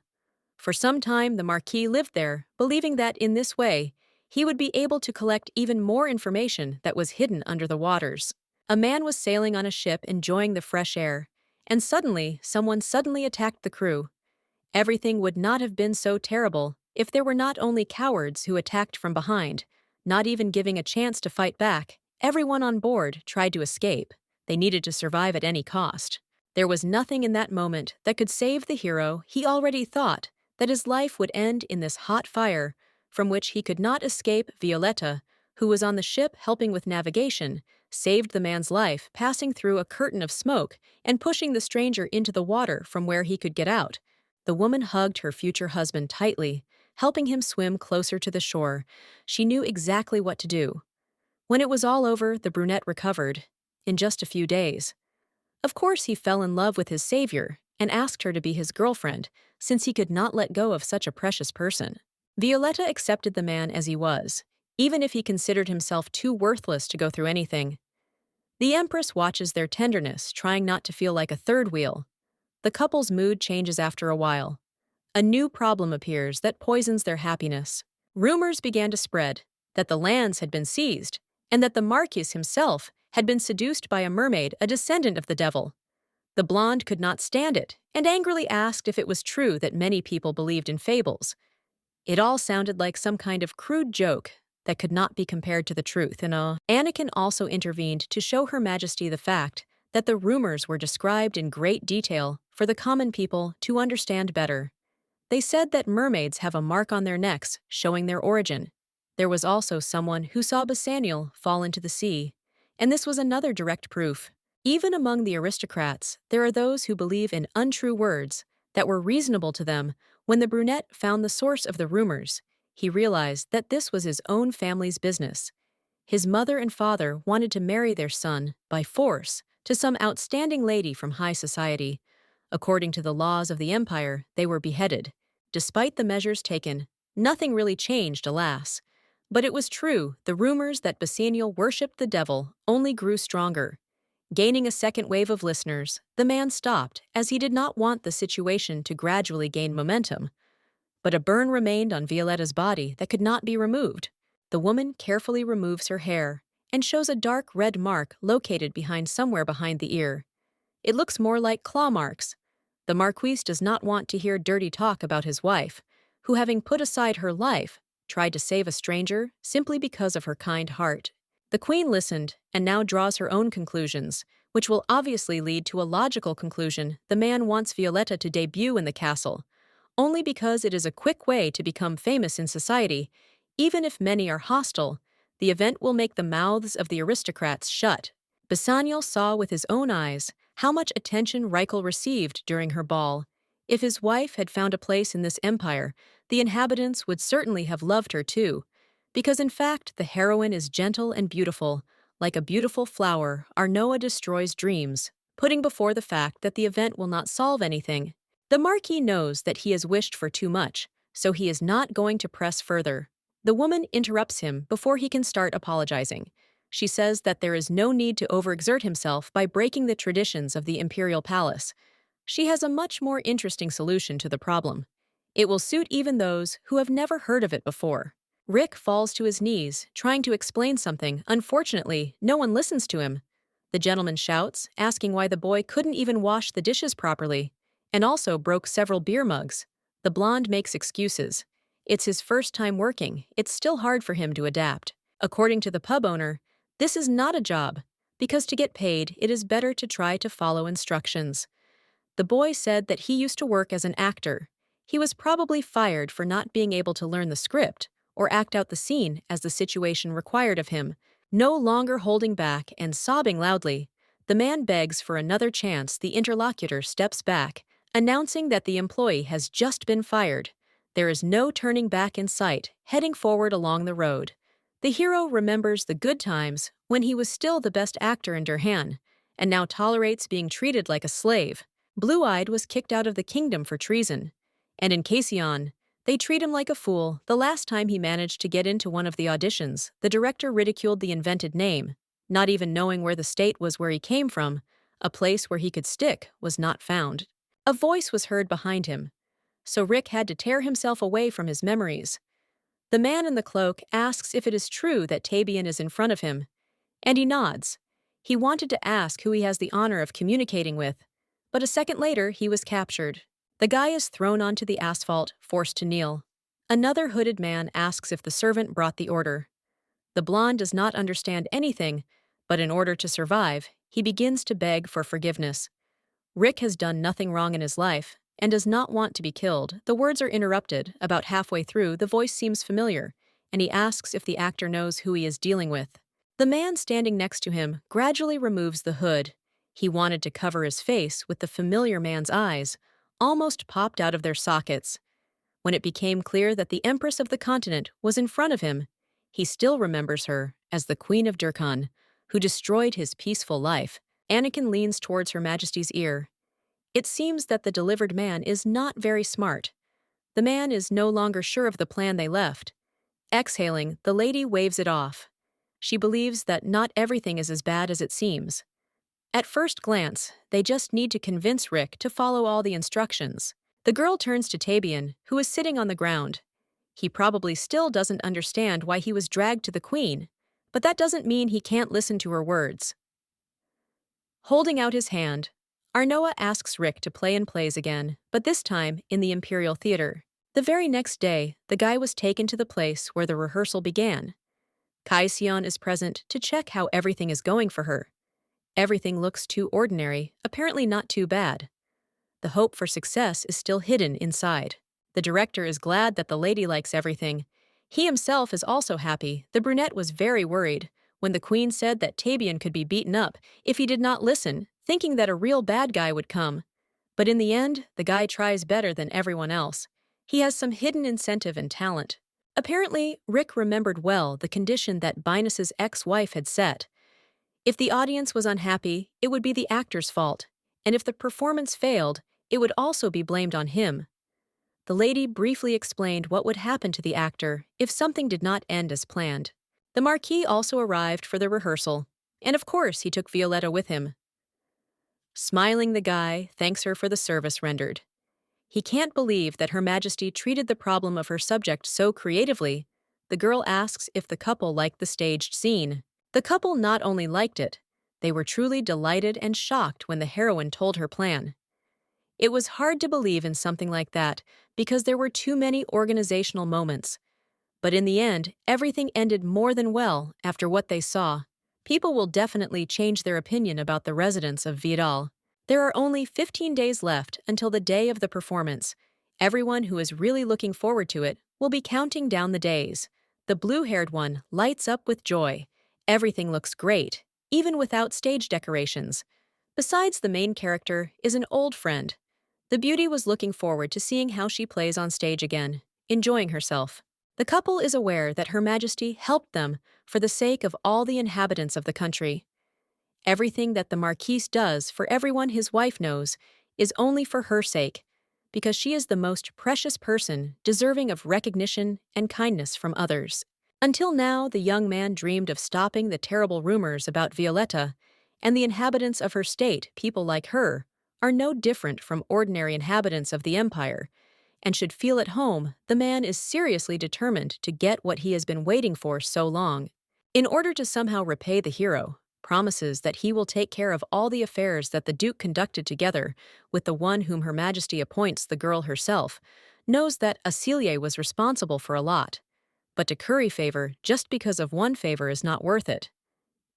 For some time the Marquis lived there, believing that in this way, he would be able to collect even more information that was hidden under the waters. A man was sailing on a ship enjoying the fresh air, and someone suddenly attacked the crew. Everything would not have been so terrible if there were not only cowards who attacked from behind, not even giving a chance to fight back. Everyone on board tried to escape. They needed to survive at any cost. There was nothing in that moment that could save the hero. He already thought that his life would end in this hot fire, from which he could not escape. Violetta, who was on the ship helping with navigation, saved the man's life, passing through a curtain of smoke and pushing the stranger into the water from where he could get out. The woman hugged her future husband tightly, helping him swim closer to the shore. She knew exactly what to do. When it was all over, the brunette recovered in just a few days. Of course, he fell in love with his savior and asked her to be his girlfriend, since he could not let go of such a precious person. Violetta accepted the man as he was, even if he considered himself too worthless to go through anything. The Empress watches their tenderness, trying not to feel like a third wheel. The couple's mood changes after a while. A new problem appears that poisons their happiness. Rumors began to spread that the lands had been seized and that the Marquis himself had been seduced by a mermaid, a descendant of the devil. The blonde could not stand it and angrily asked if it was true that many people believed in fables. It all sounded like some kind of crude joke that could not be compared to the truth. Anakin also intervened to show Her Majesty the fact that the rumors were described in great detail for the common people to understand better. They said that mermaids have a mark on their necks showing their origin. There was also someone who saw Basaniel fall into the sea, and this was another direct proof. Even among the aristocrats, there are those who believe in untrue words that were reasonable to them. When the brunette found the source of the rumors, he realized that this was his own family's business. His mother and father wanted to marry their son by force to some outstanding lady from high society. According to the laws of the empire, they were beheaded. Despite the measures taken, nothing really changed, alas. But it was true, the rumors that Basaniel worshipped the devil only grew stronger. Gaining a second wave of listeners, the man stopped, as he did not want the situation to gradually gain momentum. But a burn remained on Violetta's body that could not be removed. The woman carefully removes her hair and shows a dark red mark located somewhere behind the ear. It looks more like claw marks. The Marquis does not want to hear dirty talk about his wife, who, having put aside her life, tried to save a stranger simply because of her kind heart. The queen listened and now draws her own conclusions, which will obviously lead to a logical conclusion. The man wants Violetta to debut in the castle, only because it is a quick way to become famous in society. Even if many are hostile, the event will make the mouths of the aristocrats shut. Basaniel saw with his own eyes how much attention Reichel received during her ball. If his wife had found a place in this empire, the inhabitants would certainly have loved her too, because in fact the heroine is gentle and beautiful. Like a beautiful flower, Arnoa destroys dreams, putting before the fact that the event will not solve anything. The Marquis knows that he has wished for too much, so he is not going to press further. The woman interrupts him before he can start apologizing. She says that there is no need to overexert himself by breaking the traditions of the imperial palace. She has a much more interesting solution to the problem. It will suit even those who have never heard of it before. Rick falls to his knees, trying to explain something. Unfortunately, no one listens to him. The gentleman shouts, asking why the boy couldn't even wash the dishes properly, and also broke several beer mugs. The blonde makes excuses. It's his first time working. It's still hard for him to adapt. According to the pub owner, this is not a job, because to get paid, it is better to try to follow instructions. The boy said that he used to work as an actor. He was probably fired for not being able to learn the script or act out the scene as the situation required of him. No longer holding back and sobbing loudly, the man begs for another chance. The interlocutor steps back, announcing that the employee has just been fired. There is no turning back in sight, heading forward along the road. The hero remembers the good times when he was still the best actor in Durhan, and now tolerates being treated like a slave. Blue-Eyed was kicked out of the kingdom for treason, and in Casion, they treat him like a fool. The last time he managed to get into one of the auditions, the director ridiculed the invented name, not even knowing where the state was where he came from. A place where he could stick was not found. A voice was heard behind him, so Rick had to tear himself away from his memories. The man in the cloak asks if it is true that Tabian is in front of him, and he nods. He wanted to ask who he has the honor of communicating with, but a second later he was captured. The guy is thrown onto the asphalt, forced to kneel. Another hooded man asks if the servant brought the order. The blonde does not understand anything, but in order to survive, he begins to beg for forgiveness. Rick has done nothing wrong in his life and does not want to be killed. The words are interrupted. About halfway through, the voice seems familiar, and he asks if the actor knows who he is dealing with. The man standing next to him gradually removes the hood. He wanted to cover his face with the familiar man's eyes, almost popped out of their sockets. When it became clear that the Empress of the continent was in front of him, he still remembers her as the Queen of Durkan, who destroyed his peaceful life. Anakin leans towards Her Majesty's ear. It seems that the delivered man is not very smart. The man is no longer sure of the plan they left. Exhaling, the lady waves it off. She believes that not everything is as bad as it seems. At first glance, they just need to convince Rick to follow all the instructions. The girl turns to Tabian, who is sitting on the ground. He probably still doesn't understand why he was dragged to the queen, but that doesn't mean he can't listen to her words. Holding out his hand, Arnoa asks Rick to play and plays again, but this time in the Imperial Theater. The very next day, the guy was taken to the place where the rehearsal began. Casion is present to check how everything is going for her. Everything looks too ordinary, apparently not too bad. The hope for success is still hidden inside. The director is glad that the lady likes everything. He himself is also happy. The brunette was very worried when the queen said that Tabian could be beaten up if he did not listen, thinking that a real bad guy would come. But in the end, the guy tries better than everyone else. He has some hidden incentive and talent. Apparently, Rick remembered well the condition that Binus's ex-wife had set. If the audience was unhappy, it would be the actor's fault, and if the performance failed, it would also be blamed on him. The lady briefly explained what would happen to the actor if something did not end as planned. The Marquis also arrived for the rehearsal, and of course he took Violetta with him. Smiling, the guy thanks her for the service rendered. He can't believe that Her Majesty treated the problem of her subject so creatively. The girl asks if the couple liked the staged scene. The couple not only liked it, they were truly delighted and shocked when the heroine told her plan. It was hard to believe in something like that because there were too many organizational moments. But in the end, everything ended more than well after what they saw. People will definitely change their opinion about the residents of Vidal. There are only 15 days left until the day of the performance. Everyone who is really looking forward to it will be counting down the days. The blue-haired one lights up with joy. Everything looks great, even without stage decorations. Besides, the main character is an old friend. The beauty was looking forward to seeing how she plays on stage again, enjoying herself. The couple is aware that Her Majesty helped them for the sake of all the inhabitants of the country. Everything that the Marquise does for everyone his wife knows is only for her sake, because she is the most precious person deserving of recognition and kindness from others. Until now, the young man dreamed of stopping the terrible rumors about Violetta, and the inhabitants of her state, people like her, are no different from ordinary inhabitants of the empire, and should feel at home, the man is seriously determined to get what he has been waiting for so long. In order to somehow repay the hero, promises that he will take care of all the affairs that the Duke conducted together with the one whom Her Majesty appoints the girl herself, knows that Acelier was responsible for a lot. But to curry favor just because of one favor is not worth it.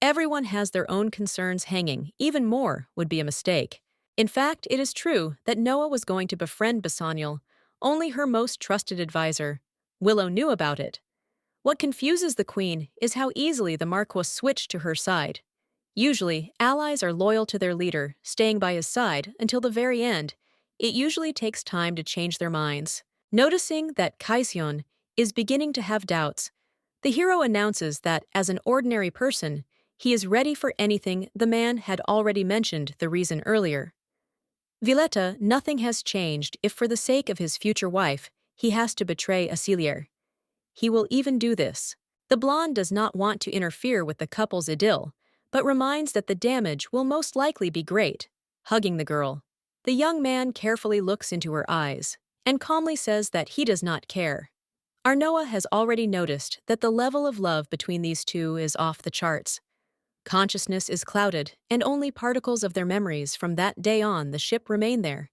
Everyone has their own concerns hanging, even more would be a mistake. In fact, it is true that Noah was going to befriend Bassanio. Only her most trusted advisor, Willow, knew about it. What confuses the queen is how easily the Marquis switched to her side. Usually, allies are loyal to their leader, staying by his side until the very end. It usually takes time to change their minds. Noticing that Kaisyon is beginning to have doubts, the hero announces that, as an ordinary person, he is ready for anything. The man had already mentioned the reason earlier. Violetta, nothing has changed if for the sake of his future wife, he has to betray Acelier. He will even do this. The blonde does not want to interfere with the couple's idyll, but reminds that the damage will most likely be great. Hugging the girl, the young man carefully looks into her eyes and calmly says that he does not care. Arnoa has already noticed that the level of love between these two is off the charts. Consciousness is clouded, and only particles of their memories from that day on the ship remain there.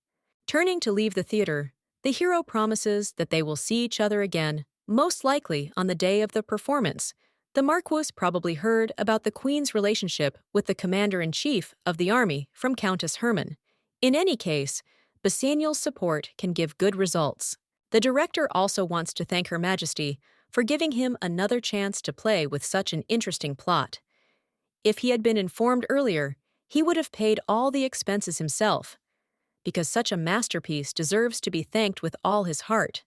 Turning to leave the theater, the hero promises that they will see each other again, most likely on the day of the performance. The Marquis probably heard about the Queen's relationship with the commander-in-chief of the army from Countess Herman. In any case, Bassanio's support can give good results. The director also wants to thank Her Majesty for giving him another chance to play with such an interesting plot. If he had been informed earlier, he would have paid all the expenses himself, because such a masterpiece deserves to be thanked with all his heart.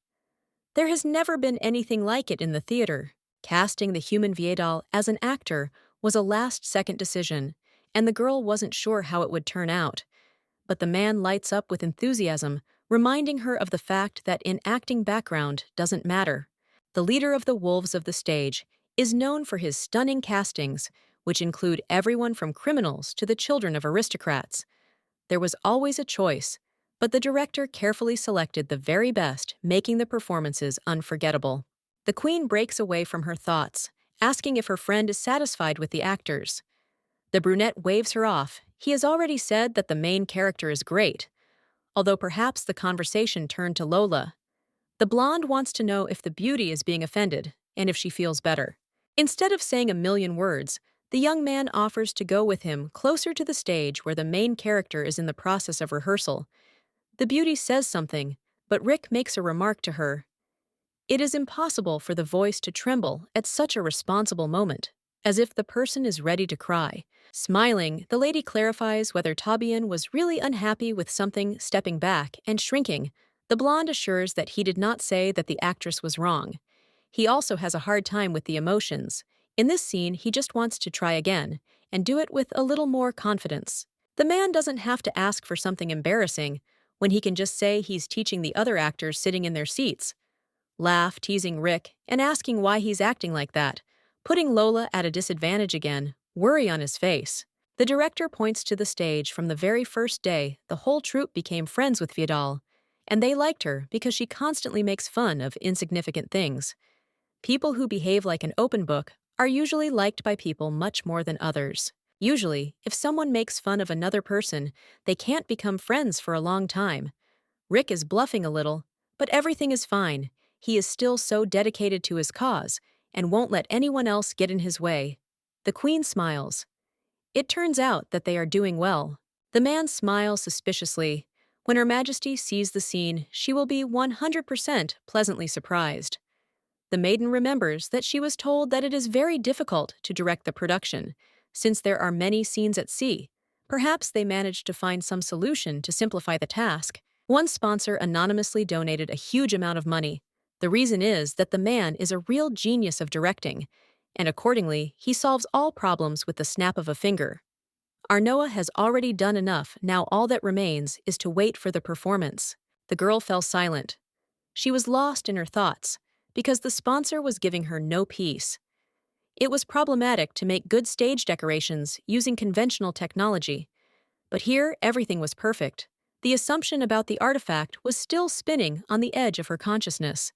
There has never been anything like it in the theater. Casting the human Viedal as an actor was a last-second decision, and the girl wasn't sure how it would turn out. But the man lights up with enthusiasm, reminding her of the fact that in acting background doesn't matter. The leader of the wolves of the stage is known for his stunning castings, which include everyone from criminals to the children of aristocrats. There was always a choice, but the director carefully selected the very best, making the performances unforgettable. The queen breaks away from her thoughts, asking if her friend is satisfied with the actors. The brunette waves her off. He has already said that the main character is great, although perhaps the conversation turned to Lola. The blonde wants to know if the beauty is being offended and if she feels better. Instead of saying a million words, the young man offers to go with him closer to the stage where the main character is in the process of rehearsal. The beauty says something, but Rick makes a remark to her. It is impossible for the voice to tremble at such a responsible moment, as if the person is ready to cry. Smiling, the lady clarifies whether Tabian was really unhappy with something, stepping back and shrinking. The blonde assures that he did not say that the actress was wrong. He also has a hard time with the emotions. In this scene, he just wants to try again, and do it with a little more confidence. The man doesn't have to ask for something embarrassing, when he can just say he's teaching the other actors sitting in their seats. Laugh, teasing Rick, and asking why he's acting like that, putting Lola at a disadvantage again, worry on his face. The director points to the stage. From the very first day, the whole troupe became friends with Viedal, and they liked her because she constantly makes fun of insignificant things. People who behave like an open book are usually liked by people much more than others. Usually, if someone makes fun of another person, they can't become friends for a long time. Rick is bluffing a little, but everything is fine. He is still so dedicated to his cause and won't let anyone else get in his way. The queen smiles. It turns out that they are doing well. The man smiles suspiciously. When Her Majesty sees the scene, she will be 100% pleasantly surprised. The maiden remembers that she was told that it is very difficult to direct the production, since there are many scenes at sea. Perhaps they managed to find some solution to simplify the task. One sponsor anonymously donated a huge amount of money. The reason is that the man is a real genius of directing, and accordingly, he solves all problems with the snap of a finger. Arnoa has already done enough, now all that remains is to wait for the performance. The girl fell silent. She was lost in her thoughts, because the sponsor was giving her no peace. It was problematic to make good stage decorations using conventional technology, but here everything was perfect. The assumption about the artifact was still spinning on the edge of her consciousness.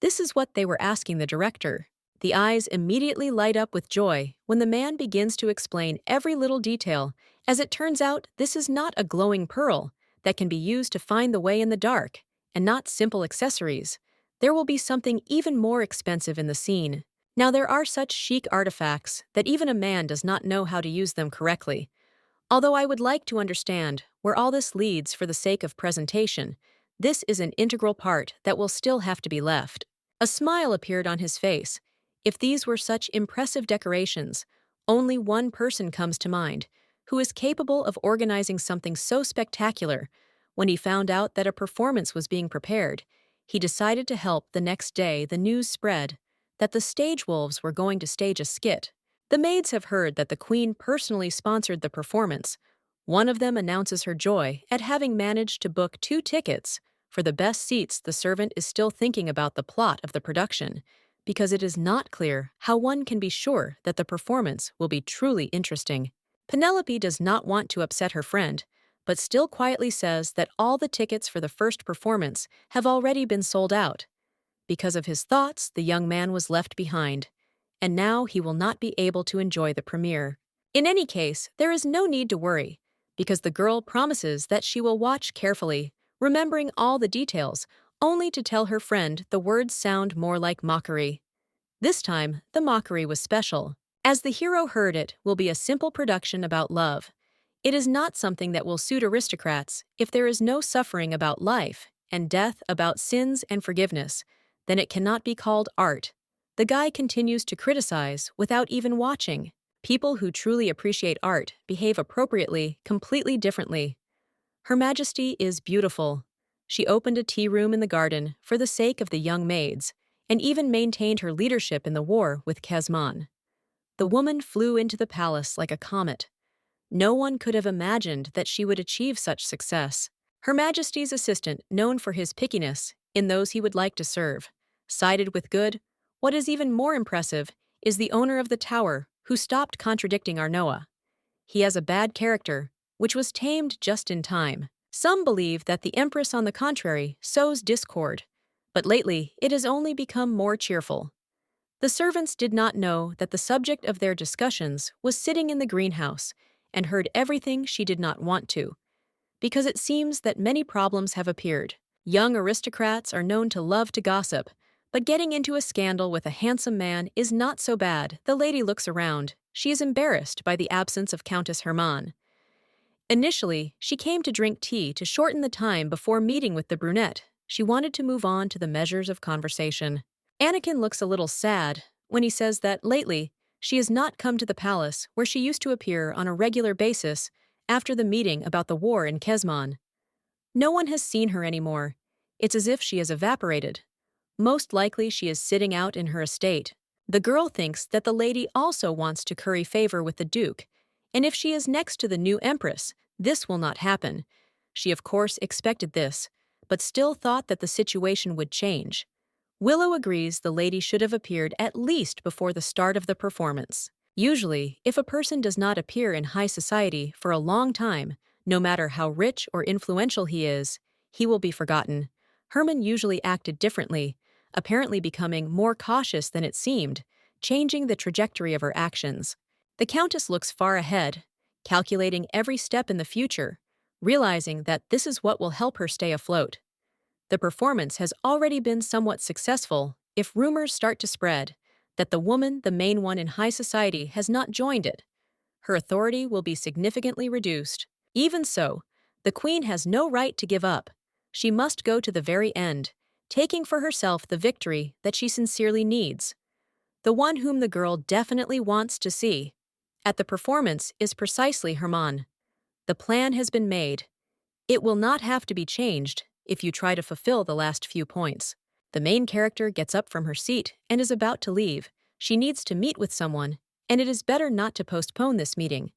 This is what they were asking the director. The eyes immediately light up with joy when the man begins to explain every little detail. As it turns out, this is not a glowing pearl that can be used to find the way in the dark, and not simple accessories. There will be something even more expensive in the scene. Now, there are such chic artifacts that even a man does not know how to use them correctly. Although I would like to understand where all this leads for the sake of presentation, this is an integral part that will still have to be left. A smile appeared on his face. If these were such impressive decorations, only one person comes to mind, who is capable of organizing something so spectacular. When he found out that a performance was being prepared, he decided to help. The next day, the news spread that the stage wolves were going to stage a skit. The maids have heard that the queen personally sponsored the performance. One of them announces her joy at having managed to book 2 tickets for the best seats. The servant is still thinking about the plot of the production, because it is not clear how one can be sure that the performance will be truly interesting. Penelope does not want to upset her friend, but still quietly says that all the tickets for the first performance have already been sold out. Because of his thoughts, the young man was left behind, and now he will not be able to enjoy the premiere. In any case, there is no need to worry, because the girl promises that she will watch carefully, remembering all the details, only to tell her friend the words sound more like mockery. This time, the mockery was special. As the hero heard, it will be a simple production about love. It is not something that will suit aristocrats. If there is no suffering about life and death, about sins and forgiveness, then it cannot be called art. The guy continues to criticize without even watching. People who truly appreciate art behave appropriately, completely differently. Her Majesty is beautiful. She opened a tea room in the garden for the sake of the young maids, and even maintained her leadership in the war with Kesman. The woman flew into the palace like a comet. No one could have imagined that she would achieve such success. Her Majesty's assistant, known for his pickiness in those he would like to serve, sided with good. What is even more impressive is the owner of the tower, who stopped contradicting Arnoa. He has a bad character, which was tamed just in time. Some believe that the Empress, on the contrary, sows discord, but lately it has only become more cheerful. The servants did not know that the subject of their discussions was sitting in the greenhouse and heard everything she did not want to, because it seems that many problems have appeared. Young aristocrats are known to love to gossip, but getting into a scandal with a handsome man is not so bad. The lady looks around. She is embarrassed by the absence of Countess Hermann. Initially, she came to drink tea to shorten the time before meeting with the brunette. She wanted to move on to the measures of conversation. Anakin looks a little sad when he says that lately she has not come to the palace where she used to appear on a regular basis after the meeting about the war in Kesman. No one has seen her anymore. It's as if she has evaporated. Most likely she is sitting out in her estate. The girl thinks that the lady also wants to curry favor with the Duke, and if she is next to the new Empress, this will not happen. She of course expected this, but still thought that the situation would change. Willow agrees the lady should have appeared at least before the start of the performance. Usually, if a person does not appear in high society for a long time, no matter how rich or influential he is, he will be forgotten. Herman usually acted differently, apparently becoming more cautious than it seemed, changing the trajectory of her actions. The Countess looks far ahead, calculating every step in the future, realizing that this is what will help her stay afloat. The performance has already been somewhat successful if rumors start to spread that the woman, the main one in high society, has not joined it. Her authority will be significantly reduced. Even so, the Queen has no right to give up. She must go to the very end, taking for herself the victory that she sincerely needs. The one whom the girl definitely wants to see at the performance is precisely Hermann. The plan has been made. It will not have to be changed if you try to fulfill the last few points. The main character gets up from her seat and is about to leave. She needs to meet with someone, and it is better not to postpone this meeting.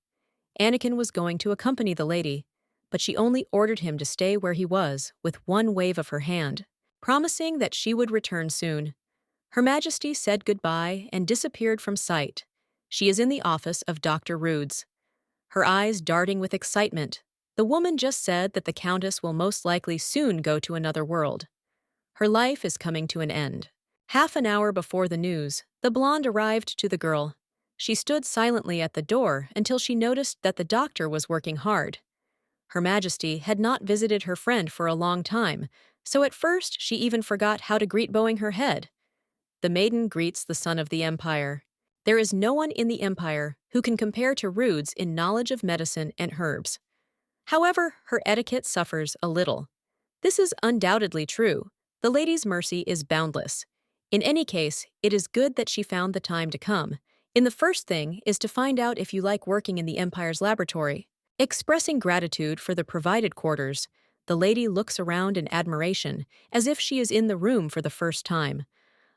Anakin was going to accompany the lady, but she only ordered him to stay where he was with one wave of her hand, promising that she would return soon. Her Majesty said goodbye and disappeared from sight. She is in the office of Dr. Roods, her eyes darting with excitement. The woman just said that the Countess will most likely soon go to another world. Her life is coming to an end. Half an hour before the news, the blonde arrived to the girl. She stood silently at the door until she noticed that the doctor was working hard. Her Majesty had not visited her friend for a long time, so at first she even forgot how to greet, bowing her head. The maiden greets the son of the Empire. There is no one in the Empire who can compare to Roods in knowledge of medicine and herbs. However, her etiquette suffers a little. This is undoubtedly true. The lady's mercy is boundless. In any case, it is good that she found the time to come. The first thing is to find out if you like working in the Empire's laboratory. Expressing gratitude for the provided quarters, the lady looks around in admiration, as if she is in the room for the first time.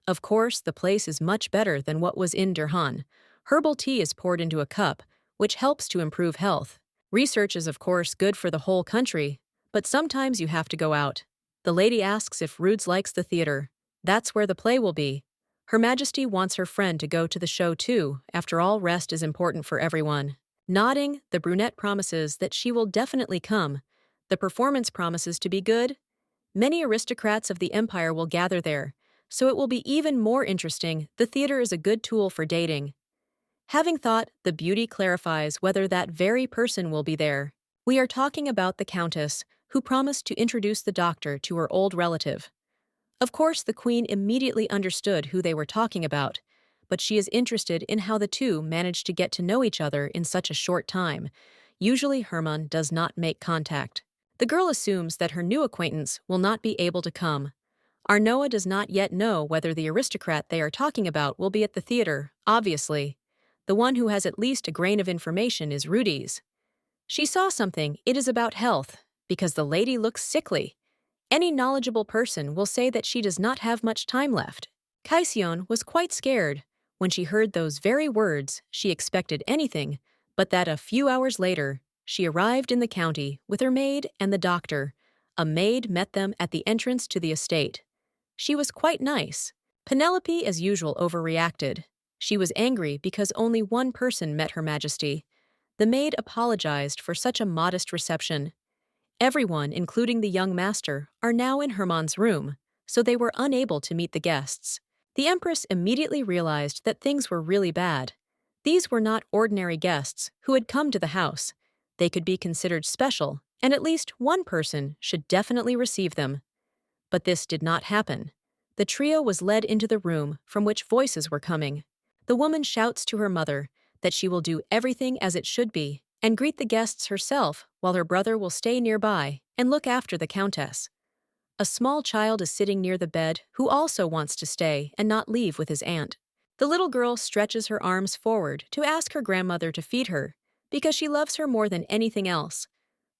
Of course, the place is much better than what was in Dirhan. Herbal tea is poured into a cup, which helps to improve health. Research is of course good for the whole country, but sometimes you have to go out. The lady asks if Roods likes the theater. That's where the play will be. Her Majesty wants her friend to go to the show too. After all, rest is important for everyone. Nodding, the brunette promises that she will definitely come. The performance promises to be good. Many aristocrats of the Empire will gather there, so it will be even more interesting. The theater is a good tool for dating. Having thought, the beauty clarifies whether that very person will be there. We are talking about the Countess, who promised to introduce the doctor to her old relative. Of course, the Queen immediately understood who they were talking about, but she is interested in how the two managed to get to know each other in such a short time. Usually, Hermann does not make contact. The girl assumes that her new acquaintance will not be able to come. Arnoa does not yet know whether the aristocrat they are talking about will be at the theater, obviously. The one who has at least a grain of information is Rudy's. She saw something. It is about health, because the lady looks sickly. Any knowledgeable person will say that she does not have much time left. Kaisian was quite scared. When she heard those very words, she expected anything, but that a few hours later, she arrived in the county with her maid and the doctor. A maid met them at the entrance to the estate. She was quite nice. Penelope, as usual, overreacted. She was angry because only one person met Her Majesty. The maid apologized for such a modest reception. Everyone, including the young master, are now in Hermann's room, so they were unable to meet the guests. The Empress immediately realized that things were really bad. These were not ordinary guests who had come to the house. They could be considered special, and at least one person should definitely receive them. But this did not happen. The trio was led into the room from which voices were coming. The woman shouts to her mother that she will do everything as it should be and greet the guests herself, while her brother will stay nearby and look after the Countess. A small child is sitting near the bed who also wants to stay and not leave with his aunt. The little girl stretches her arms forward to ask her grandmother to feed her, because she loves her more than anything else.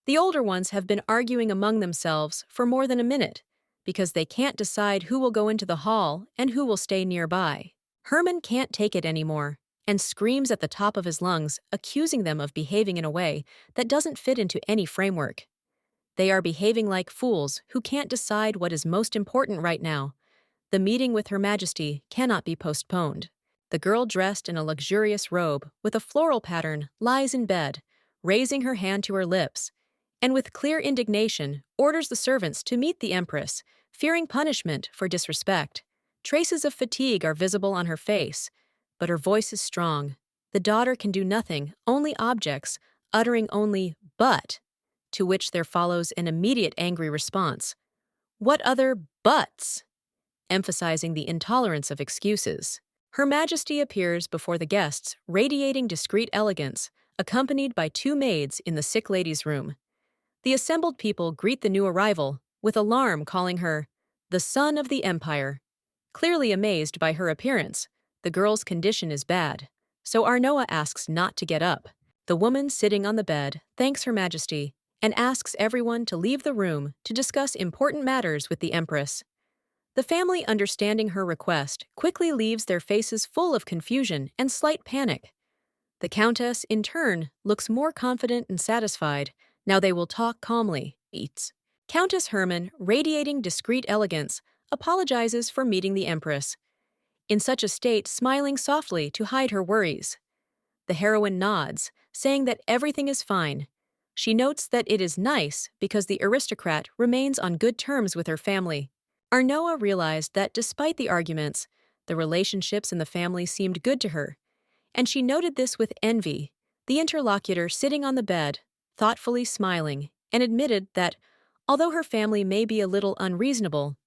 The older ones have been arguing among themselves for more than a minute, because they can't decide who will go into the hall and who will stay nearby. Hermann can't take it anymore and screams at the top of his lungs, accusing them of behaving in a way that doesn't fit into any framework. They are behaving like fools who can't decide what is most important right now. The meeting with Her Majesty cannot be postponed. The girl, dressed in a luxurious robe with a floral pattern, lies in bed, raising her hand to her lips, and with clear indignation orders the servants to meet the Empress, fearing punishment for disrespect. Traces of fatigue are visible on her face, but her voice is strong. The daughter can do nothing, only objects, uttering only "but," to which there follows an immediate angry response. What other buts? Emphasizing the intolerance of excuses. Her Majesty appears before the guests, radiating discreet elegance, accompanied by two maids in the sick lady's room. The assembled people greet the new arrival, with alarm calling her the son of the Empire. Clearly amazed by her appearance, the girl's condition is bad, so Arnoa asks not to get up. The woman sitting on the bed thanks Her Majesty and asks everyone to leave the room to discuss important matters with the Empress. The family, understanding her request, quickly leaves, their faces full of confusion and slight panic. The Countess, in turn, looks more confident and satisfied. Now they will talk calmly. Eats. Countess Herman, radiating discreet elegance, apologizes for meeting the Empress, in such a state smiling softly to hide her worries. The heroine nods, saying that everything is fine. She notes that it is nice because the aristocrat remains on good terms with her family. Arnoa realized that despite the arguments, the relationships in the family seemed good to her, and she noted this with envy. The interlocutor sitting on the bed, thoughtfully smiling, and admitted that, although her family may be a little unreasonable,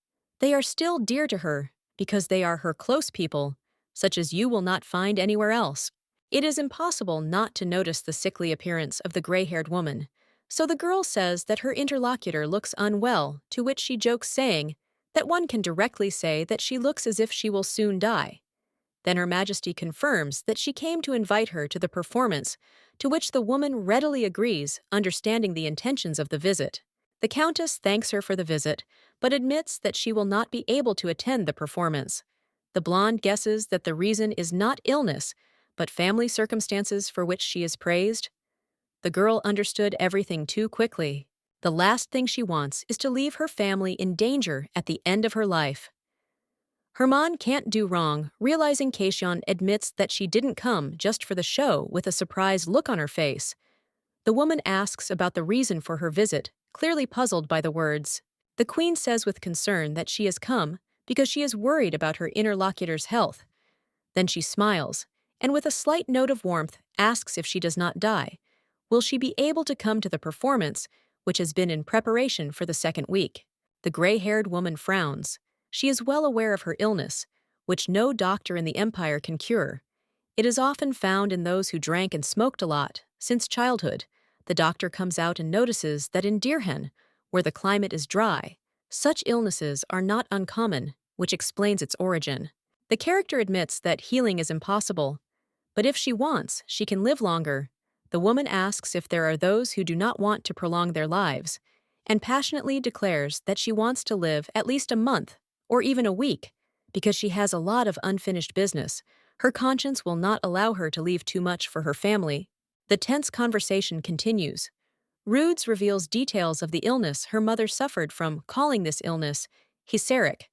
they are still dear to her because they are her close people, such as you will not find anywhere else. It is impossible not to notice the sickly appearance of the gray-haired woman, so the girl says that her interlocutor looks unwell, to which she jokes saying that one can directly say that she looks as if she will soon die. Then Her Majesty confirms that she came to invite her to the performance, to which the woman readily agrees, understanding the intentions of the visit. The Countess thanks her for the visit, but admits that she will not be able to attend the performance. The blonde guesses that the reason is not illness, but family circumstances for which she is praised. The girl understood everything too quickly. The last thing she wants is to leave her family in danger at the end of her life. Herman can't do wrong, realizing Kaishan admits that she didn't come just for the show with a surprised look on her face. The woman asks about the reason for her visit, clearly puzzled by the words. The queen says with concern that she has come because she is worried about her interlocutor's health. Then she smiles, and with a slight note of warmth asks if she does not die. Will she be able to come to the performance, which has been in preparation for the second week? The gray-haired woman frowns. She is well aware of her illness, which no doctor in the empire can cure. It is often found in those who drank and smoked a lot, since childhood. The doctor comes out and notices that in Dirhen, where the climate is dry, such illnesses are not uncommon, which explains its origin. The character admits that healing is impossible, but if she wants, she can live longer. The woman asks if there are those who do not want to prolong their lives, and passionately declares that she wants to live at least a month or even a week, because she has a lot of unfinished business. Her conscience will not allow her to leave too much for her family. The tense conversation continues. Rudes reveals details of the illness her mother suffered from, calling this illness hysteric.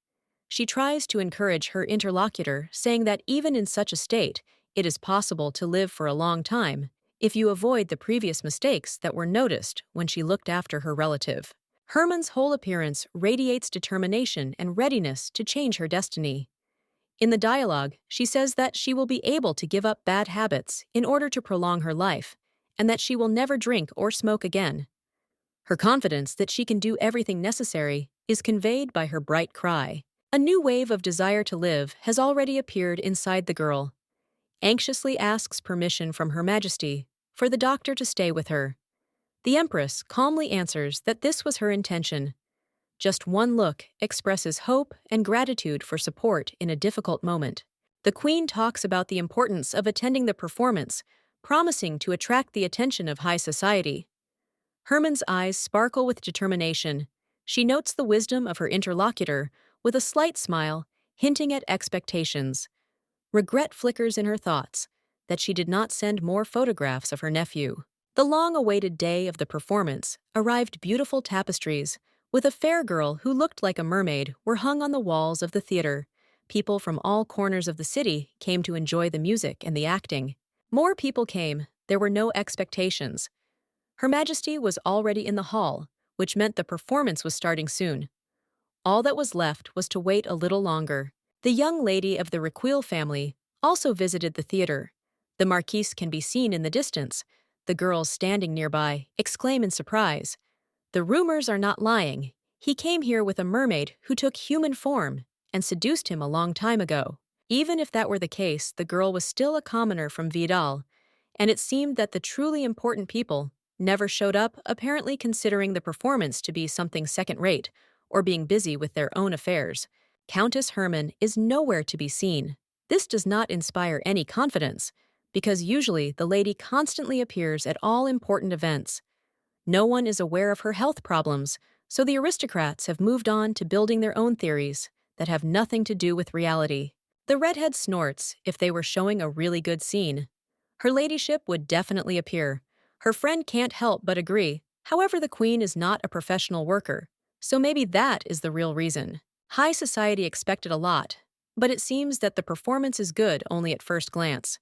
She tries to encourage her interlocutor, saying that even in such a state, it is possible to live for a long time if you avoid the previous mistakes that were noticed when she looked after her relative. Herman's whole appearance radiates determination and readiness to change her destiny. In the dialogue, she says that she will be able to give up bad habits in order to prolong her life, and that she will never drink or smoke again. Her confidence that she can do everything necessary is conveyed by her bright cry. A new wave of desire to live has already appeared inside the girl. Anxiously asks permission from Her Majesty for the doctor to stay with her. The Empress calmly answers that this was her intention. Just one look expresses hope and gratitude for support in a difficult moment. The Queen talks about the importance of attending the performance, promising to attract the attention of high society. Herman's eyes sparkle with determination. She notes the wisdom of her interlocutor with a slight smile, hinting at expectations. Regret flickers in her thoughts that she did not send more photographs of her nephew. The long-awaited day of the performance arrived. Beautiful tapestries with a fair girl who looked like a mermaid were hung on the walls of the theater. People from all corners of the city came to enjoy the music and the acting. More people came. There were no expectations. Her Majesty was already in the hall, which meant the performance was starting soon. All that was left was to wait a little longer. The young lady of the Requille family also visited the theater. The Marquise can be seen in the distance. The girls standing nearby exclaim in surprise. The rumors are not lying. He came here with a mermaid who took human form and seduced him a long time ago. Even if that were the case, the girl was still a commoner from Vidal, and it seemed that the truly important people never showed up, apparently considering the performance to be something second-rate or being busy with their own affairs. Countess Herman is nowhere to be seen. This does not inspire any confidence, because usually the lady constantly appears at all important events. No one is aware of her health problems, so the aristocrats have moved on to building their own theories that have nothing to do with reality. The redhead snorts if they were showing a really good scene. Her ladyship would definitely appear. Her friend can't help but agree. However, the queen is not a professional worker, so maybe that is the real reason. High society expected a lot, but it seems that the performance is good only at first glance.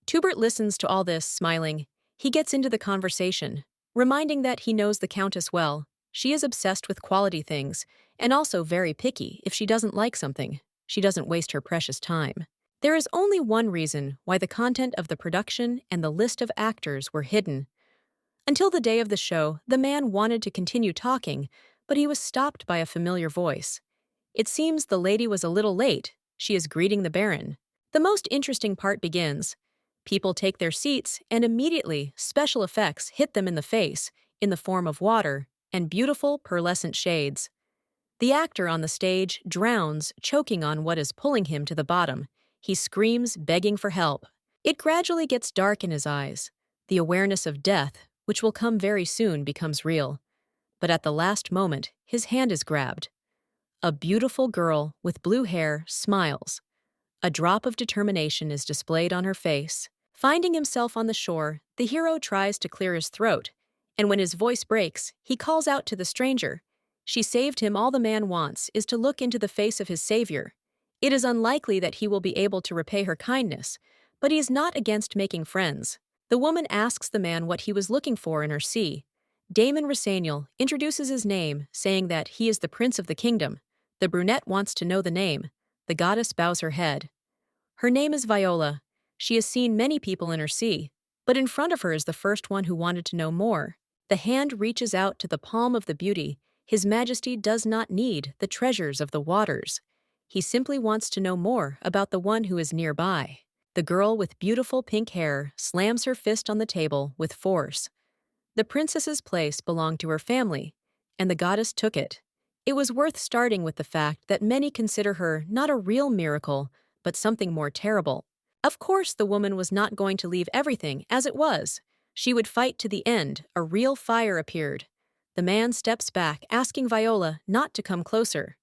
Tubert listens to all this, smiling. He gets into the conversation, reminding that he knows the Countess well. She is obsessed with quality things, and also very picky. If she doesn't like something, she doesn't waste her precious time. There is only one reason why the content of the production and the list of actors were hidden. Until the day of the show, the man wanted to continue talking, but he was stopped by a familiar voice. It seems the lady was a little late. She is greeting the Baron. The most interesting part begins. People take their seats, and immediately special effects hit them in the face, in the form of water and beautiful pearlescent shades. The actor on the stage drowns, choking on what is pulling him to the bottom. He screams, begging for help. It gradually gets dark in his eyes. The awareness of death, which will come very soon, becomes real. But at the last moment, his hand is grabbed. A beautiful girl with blue hair smiles. A drop of determination is displayed on her face. Finding himself on the shore, the hero tries to clear his throat, and when his voice breaks, he calls out to the stranger. She saved him. All the man wants is to look into the face of his savior. It is unlikely that he will be able to repay her kindness, but he is not against making friends. The woman asks the man what he was looking for in her sea. Damon Rassaniel introduces his name, saying that he is the prince of the kingdom. The brunette wants to know the name. The goddess bows her head. Her name is Viola. She has seen many people in her sea, but in front of her is the first one who wanted to know more. The hand reaches out to the palm of the beauty. His Majesty does not need the treasures of the waters. He simply wants to know more about the one who is nearby. The girl with beautiful pink hair slams her fist on the table with force. The princess's place belonged to her family, and the goddess took it. It was worth starting with the fact that many consider her not a real miracle, but something more terrible. Of course, the woman was not going to leave everything as it was. She would fight to the end. A real fire appeared. The man steps back, asking Viola not to come closer.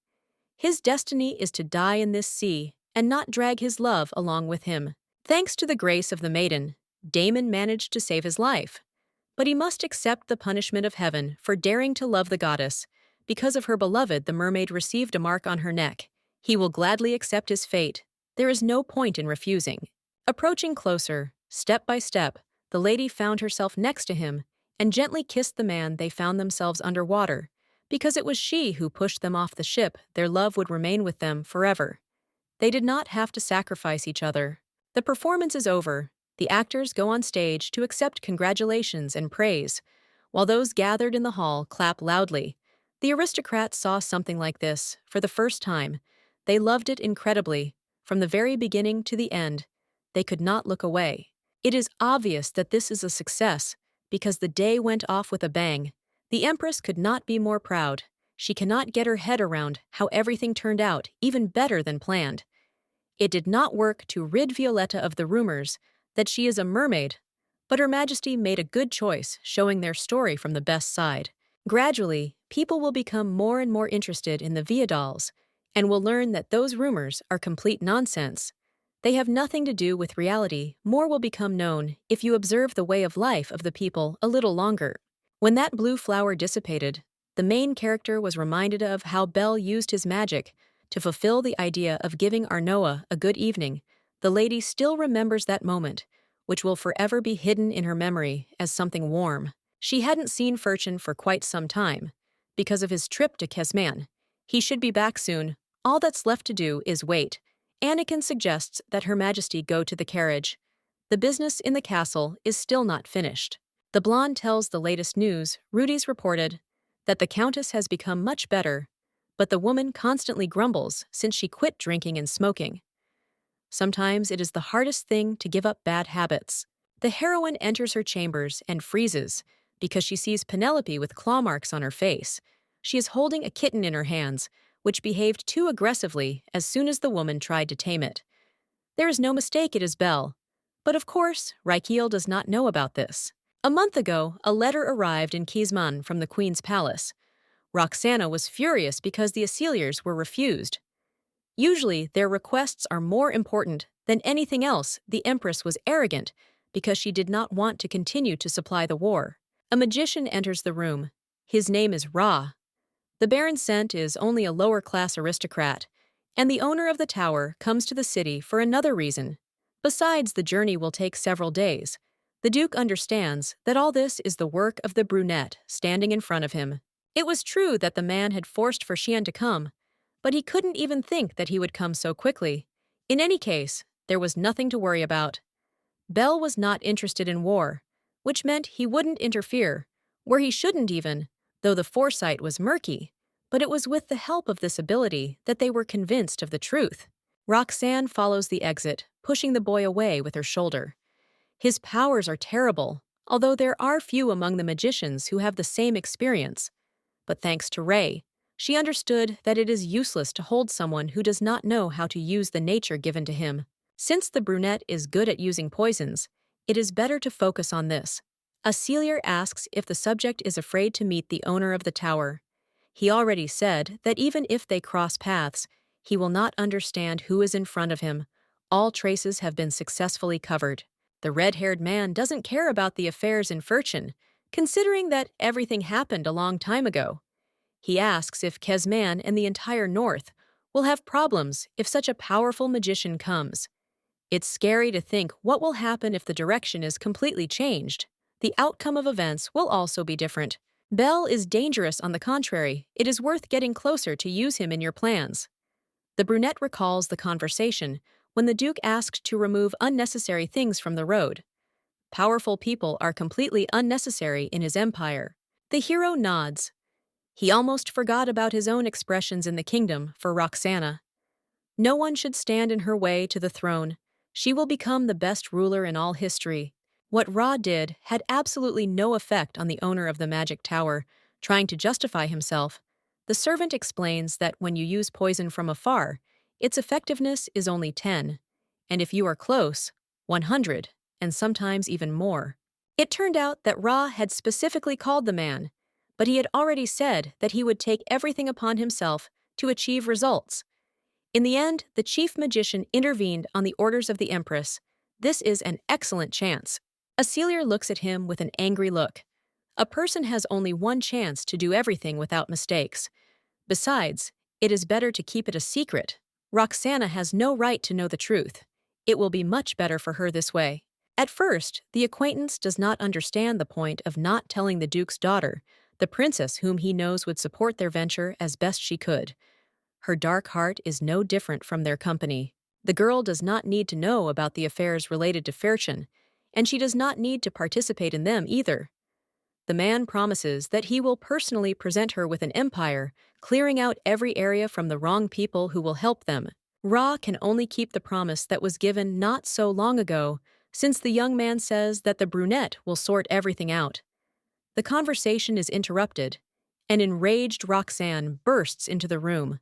His destiny is to die in this sea and not drag his love along with him. Thanks to the grace of the maiden, Damon managed to save his life. But he must accept the punishment of heaven for daring to love the goddess. Because of her beloved, the mermaid received a mark on her neck. He will gladly accept his fate. There is no point in refusing. Approaching closer, step by step, the lady found herself next to him and gently kissed the man. They found themselves underwater. Because it was she who pushed them off the ship, their love would remain with them forever. They did not have to sacrifice each other. The performance is over. The actors go on stage to accept congratulations and praise, while those gathered in the hall clap loudly. The aristocrats saw something like this for the first time. They loved it incredibly. From the very beginning to the end, they could not look away. It is obvious that this is a success because the day went off with a bang. The Empress could not be more proud. She cannot get her head around how everything turned out even better than planned. It did not work to rid Violetta of the rumors that she is a mermaid, but Her Majesty made a good choice, showing their story from the best side. Gradually, people will become more and more interested in the Viadals and will learn that those rumors are complete nonsense. They have nothing to do with reality. More will become known if you observe the way of life of the people a little longer. When that blue flower dissipated, the main character was reminded of how Belle used his magic to fulfill the idea of giving Arnoa a good evening. The lady still remembers that moment, which will forever be hidden in her memory as something warm. She hadn't seen Furchin for quite some time, because of his trip to Kesman. He should be back soon. All that's left to do is wait. Anakin suggests that Her Majesty go to the carriage. The business in the castle is still not finished. The blonde tells the latest news. Rudy's reported that the Countess has become much better, but the woman constantly grumbles since she quit drinking and smoking. Sometimes it is the hardest thing to give up bad habits. The heroine enters her chambers and freezes because she sees Penelope with claw marks on her face. She is holding a kitten in her hands, which behaved too aggressively as soon as the woman tried to tame it. There is no mistake, it is Belle. But of course, Rykiel does not know about this. A month ago, a letter arrived in Kisman from the Queen's palace. Roxana was furious because the Asiliers were refused. Usually, their requests are more important than anything else. The Empress was arrogant because she did not want to continue to supply the war. A magician enters the room. His name is Ra. The Baron sent is only a lower-class aristocrat, and the owner of the tower comes to the city for another reason. Besides, the journey will take several days. The Duke understands that all this is the work of the brunette standing in front of him. It was true that the man had forced for Xian to come, but he couldn't even think that he would come so quickly. In any case, there was nothing to worry about. Bel was not interested in war, which meant he wouldn't interfere, where he shouldn't even, though the foresight was murky, but it was with the help of this ability that they were convinced of the truth. Roxanne follows the exit, pushing the boy away with her shoulder. His powers are terrible, although there are few among the magicians who have the same experience. But thanks to Ray, she understood that it is useless to hold someone who does not know how to use the nature given to him. Since the brunette is good at using poisons, it is better to focus on this. Acelier asks if the subject is afraid to meet the owner of the tower. He already said that even if they cross paths, he will not understand who is in front of him. All traces have been successfully covered. The red-haired man doesn't care about the affairs in Furchen, considering that everything happened a long time ago. He asks if Kezman and the entire North will have problems if such a powerful magician comes. It's scary to think what will happen if the direction is completely changed. The outcome of events will also be different. Bel is dangerous on the contrary. It is worth getting closer to use him in your plans. The brunette recalls the conversation when the Duke asked to remove unnecessary things from the road. Powerful people are completely unnecessary in his empire. The hero nods. He almost forgot about his own expressions in the kingdom for Roxana. No one should stand in her way to the throne. She will become the best ruler in all history. What Ra did had absolutely no effect on the owner of the magic tower, trying to justify himself. The servant explains that when you use poison from afar, its effectiveness is only 10, and if you are close, 100, and sometimes even more. It turned out that Ra had specifically called the man, but he had already said that he would take everything upon himself to achieve results. In the end, the chief magician intervened on the orders of the Empress. This is an excellent chance. Acelier looks at him with an angry look. A person has only one chance to do everything without mistakes. Besides, it is better to keep it a secret. Roxana has no right to know the truth. It will be much better for her this way. At first, the acquaintance does not understand the point of not telling the Duke's daughter, the princess whom he knows would support their venture as best she could. Her dark heart is no different from their company. The girl does not need to know about the affairs related to Furchen, and she does not need to participate in them either. The man promises that he will personally present her with an empire, clearing out every area from the wrong people who will help them. Ra can only keep the promise that was given not so long ago, since the young man says that the brunette will sort everything out. The conversation is interrupted. An enraged Roxanne bursts into the room.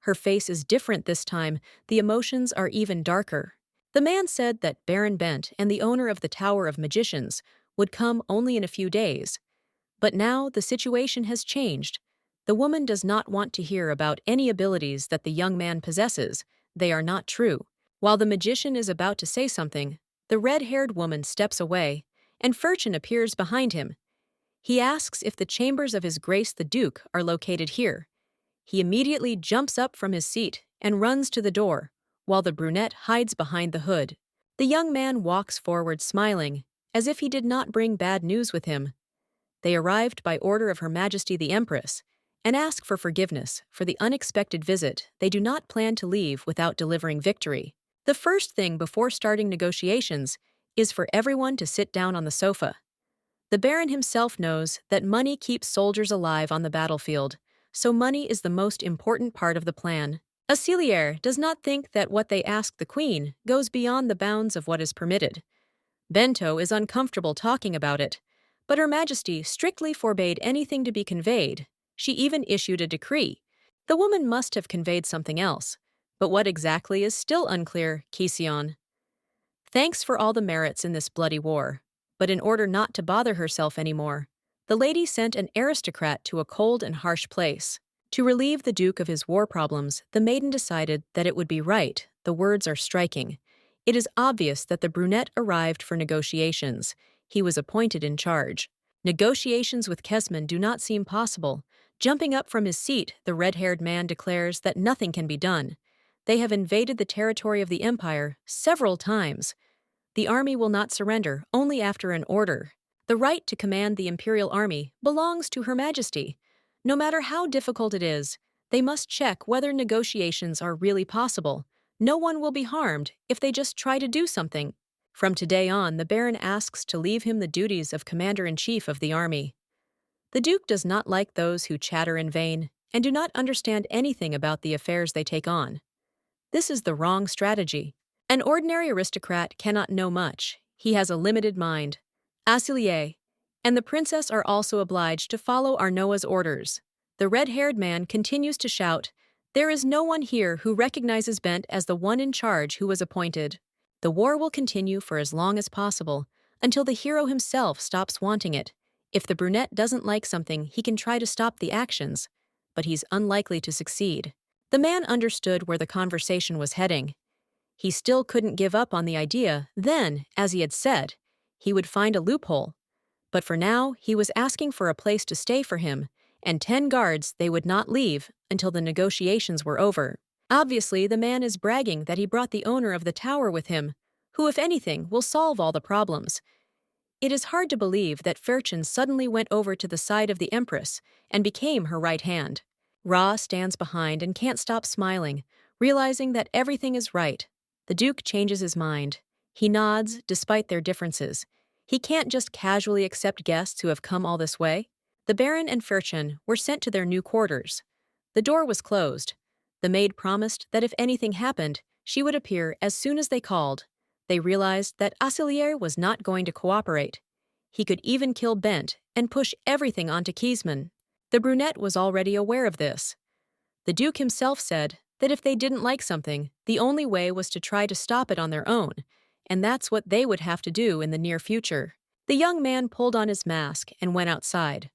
Her face is different this time, the emotions are even darker. The man said that Baron Bent and the owner of the Tower of Magicians would come only in a few days. But now the situation has changed. The woman does not want to hear about any abilities that the young man possesses. They are not true. While the magician is about to say something, the red-haired woman steps away, and Furchen appears behind him. He asks if the chambers of His Grace the Duke are located here. He immediately jumps up from his seat and runs to the door, while the brunette hides behind the hood. The young man walks forward smiling, as if he did not bring bad news with him. They arrived by order of Her Majesty the Empress, and ask for forgiveness for the unexpected visit. They do not plan to leave without delivering victory. The first thing before starting negotiations is for everyone to sit down on the sofa. The Baron himself knows that money keeps soldiers alive on the battlefield, so money is the most important part of the plan. Acelier does not think that what they ask the Queen goes beyond the bounds of what is permitted. Bento is uncomfortable talking about it, but Her Majesty strictly forbade anything to be conveyed. She even issued a decree. The woman must have conveyed something else, but what exactly is still unclear, Kision. Thanks for all the merits in this bloody war, but in order not to bother herself anymore, the lady sent an aristocrat to a cold and harsh place. To relieve the Duke of his war problems, the maiden decided that it would be right. The words are striking. It is obvious that the brunette arrived for negotiations. He was appointed in charge. Negotiations with Kesman do not seem possible. Jumping up from his seat, the red-haired man declares that nothing can be done. They have invaded the territory of the Empire several times. The army will not surrender, only after an order. The right to command the Imperial Army belongs to Her Majesty. No matter how difficult it is, they must check whether negotiations are really possible. No one will be harmed if they just try to do something. From today on, the Baron asks to leave him the duties of Commander-in-Chief of the army. The Duke does not like those who chatter in vain and do not understand anything about the affairs they take on. This is the wrong strategy. An ordinary aristocrat cannot know much. He has a limited mind. Asilier and the princess are also obliged to follow Arnoa's orders. The red-haired man continues to shout, "There is no one here who recognizes Bent as the one in charge who was appointed." The war will continue for as long as possible, until the hero himself stops wanting it. If the brunette doesn't like something, he can try to stop the actions, but he's unlikely to succeed. The man understood where the conversation was heading. He still couldn't give up on the idea. Then, as he had said, he would find a loophole. But for now, he was asking for a place to stay for him, and 10 guards they would not leave until the negotiations were over. Obviously, the man is bragging that he brought the owner of the tower with him, who, if anything, will solve all the problems. It is hard to believe that Ferchen suddenly went over to the side of the Empress and became her right hand. Ra stands behind and can't stop smiling, realizing that everything is right. The Duke changes his mind. He nods, despite their differences. He can't just casually accept guests who have come all this way. The Baron and Ferchen were sent to their new quarters. The door was closed. The maid promised that if anything happened, she would appear as soon as they called. They realized that Asilier was not going to cooperate. He could even kill Bent and push everything onto Kiesman. The brunette was already aware of this. The Duke himself said that if they didn't like something, the only way was to try to stop it on their own, and that's what they would have to do in the near future. The young man pulled on his mask and went outside.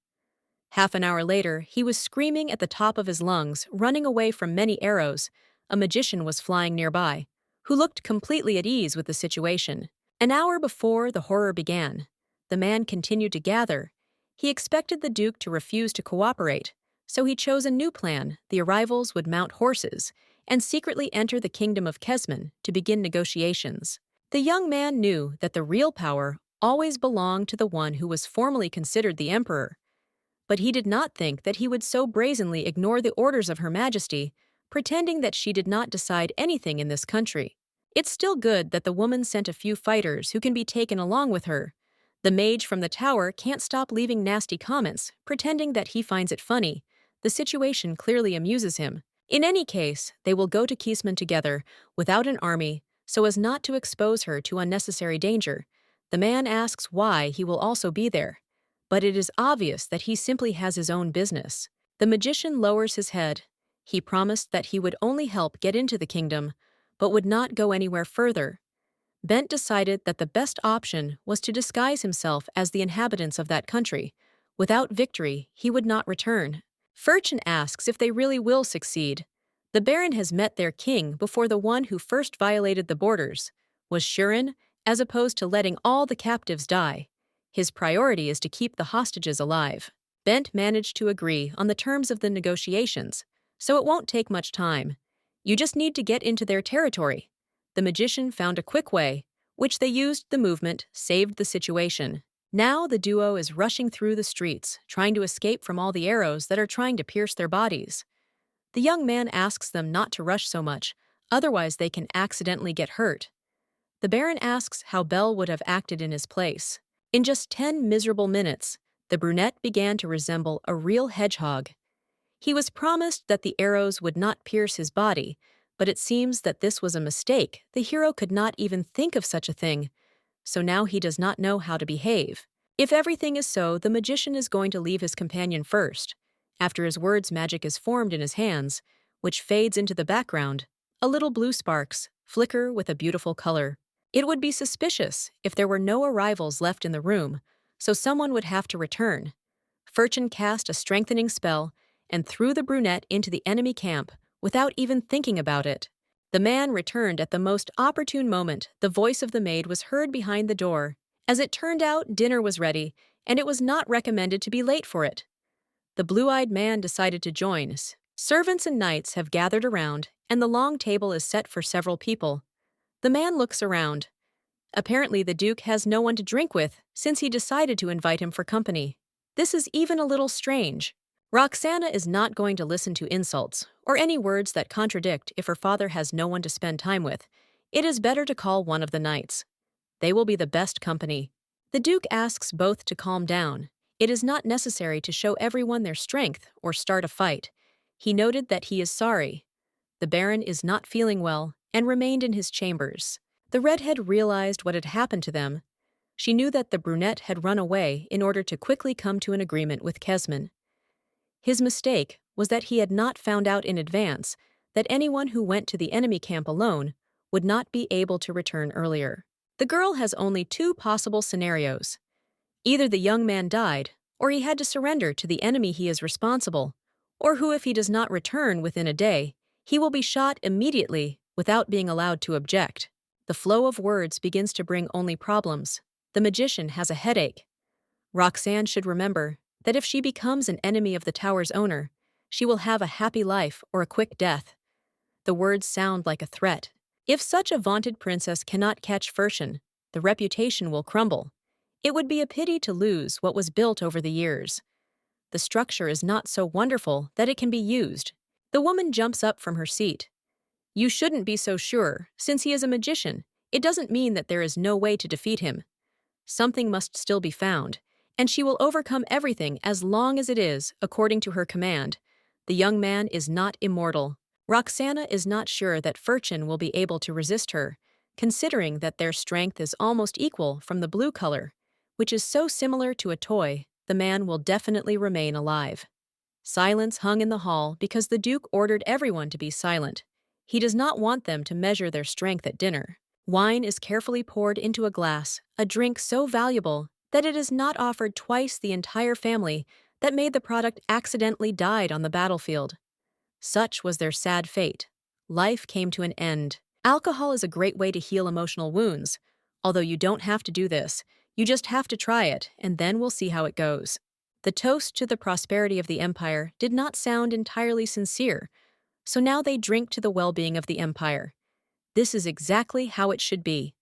Half an hour later, he was screaming at the top of his lungs, running away from many arrows. A magician was flying nearby, who looked completely at ease with the situation. An hour before the horror began, the man continued to gather. He expected the Duke to refuse to cooperate, so he chose a new plan. The arrivals would mount horses and secretly enter the kingdom of Kesman to begin negotiations. The young man knew that the real power always belonged to the one who was formally considered the emperor. But he did not think that he would so brazenly ignore the orders of Her Majesty, pretending that she did not decide anything in this country. It's still good that the woman sent a few fighters who can be taken along with her. The mage from the tower can't stop leaving nasty comments, pretending that he finds it funny. The situation clearly amuses him. In any case, they will go to Kiesman together, without an army, so as not to expose her to unnecessary danger. The man asks why he will also be there. But it is obvious that he simply has his own business. The magician lowers his head. He promised that he would only help get into the kingdom, but would not go anywhere further. Bent decided that the best option was to disguise himself as the inhabitants of that country. Without victory, he would not return. Ferchen asks if they really will succeed. The Baron has met their king before the one who first violated the borders was Shurin, as opposed to letting all the captives die. His priority is to keep the hostages alive. Bent managed to agree on the terms of the negotiations, so it won't take much time. You just need to get into their territory. The magician found a quick way, which they used. The movement saved the situation. Now the duo is rushing through the streets, trying to escape from all the arrows that are trying to pierce their bodies. The young man asks them not to rush so much, otherwise they can accidentally get hurt. The Baron asks how Belle would have acted in his place. In just 10 miserable minutes, the brunette began to resemble a real hedgehog. He was promised that the arrows would not pierce his body, but it seems that this was a mistake. The hero could not even think of such a thing, so now he does not know how to behave. If everything is so, the magician is going to leave his companion first. After his words, magic is formed in his hands, which fades into the background. A little blue sparks flicker with a beautiful color. It would be suspicious if there were no arrivals left in the room, so someone would have to return. Ferchen cast a strengthening spell and threw the brunette into the enemy camp without even thinking about it. The man returned at the most opportune moment. The voice of the maid was heard behind the door. As it turned out, dinner was ready, and it was not recommended to be late for it. The blue-eyed man decided to join us. Servants and knights have gathered around, and the long table is set for several people. The man looks around. Apparently the Duke has no one to drink with, since he decided to invite him for company. This is even a little strange. Roxana is not going to listen to insults, or any words that contradict if her father has no one to spend time with. It is better to call one of the knights. They will be the best company. The Duke asks both to calm down. It is not necessary to show everyone their strength or start a fight. He noted that he is sorry. The Baron is not feeling well and remained in his chambers. The redhead realized what had happened to them. She knew that the brunette had run away in order to quickly come to an agreement with Kesman. His mistake was that he had not found out in advance that anyone who went to the enemy camp alone would not be able to return earlier. The girl has only two possible scenarios. Either the young man died, or he had to surrender to the enemy he is responsible, or who, if he does not return within a day, he will be shot immediately without being allowed to object. The flow of words begins to bring only problems. The magician has a headache. Roxanne should remember that if she becomes an enemy of the tower's owner, she will have a happy life or a quick death. The words sound like a threat. If such a vaunted princess cannot catch Fersen, the reputation will crumble. It would be a pity to lose what was built over the years. The structure is not so wonderful that it can be used. The woman jumps up from her seat. You shouldn't be so sure. Since he is a magician, it doesn't mean that there is no way to defeat him. Something must still be found, and she will overcome everything as long as it is according to her command. The young man is not immortal. Roxana is not sure that Ferchen will be able to resist her, considering that their strength is almost equal from the blue color, which is so similar to a toy. The man will definitely remain alive. Silence hung in the hall because the Duke ordered everyone to be silent. He does not want them to measure their strength at dinner. Wine is carefully poured into a glass, a drink so valuable that it is not offered twice. The entire family that made the product accidentally died on the battlefield. Such was their sad fate. Life came to an end. Alcohol is a great way to heal emotional wounds. Although you don't have to do this, you just have to try it, and then we'll see how it goes. The toast to the prosperity of the empire did not sound entirely sincere, so now they drink to the well-being of the empire. This is exactly how it should be.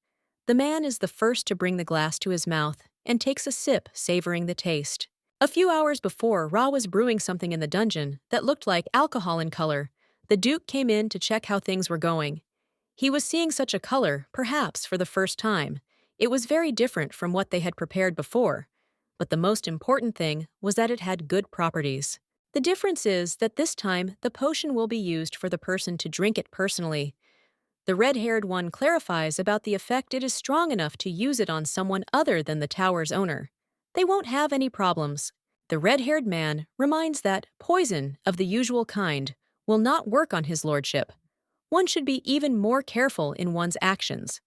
The man is the first to bring the glass to his mouth and takes a sip, savoring the taste. A few hours before, Ra was brewing something in the dungeon that looked like alcohol in color. The Duke came in to check how things were going. He was seeing such a color, perhaps for the first time. It was very different from what they had prepared before, but the most important thing was that it had good properties. The difference is that this time the potion will be used for the person to drink it personally. The red-haired one clarifies about the effect. It is strong enough to use it on someone other than the tower's owner. They won't have any problems. The red-haired man reminds that poison of the usual kind will not work on his lordship. One should be even more careful in one's actions.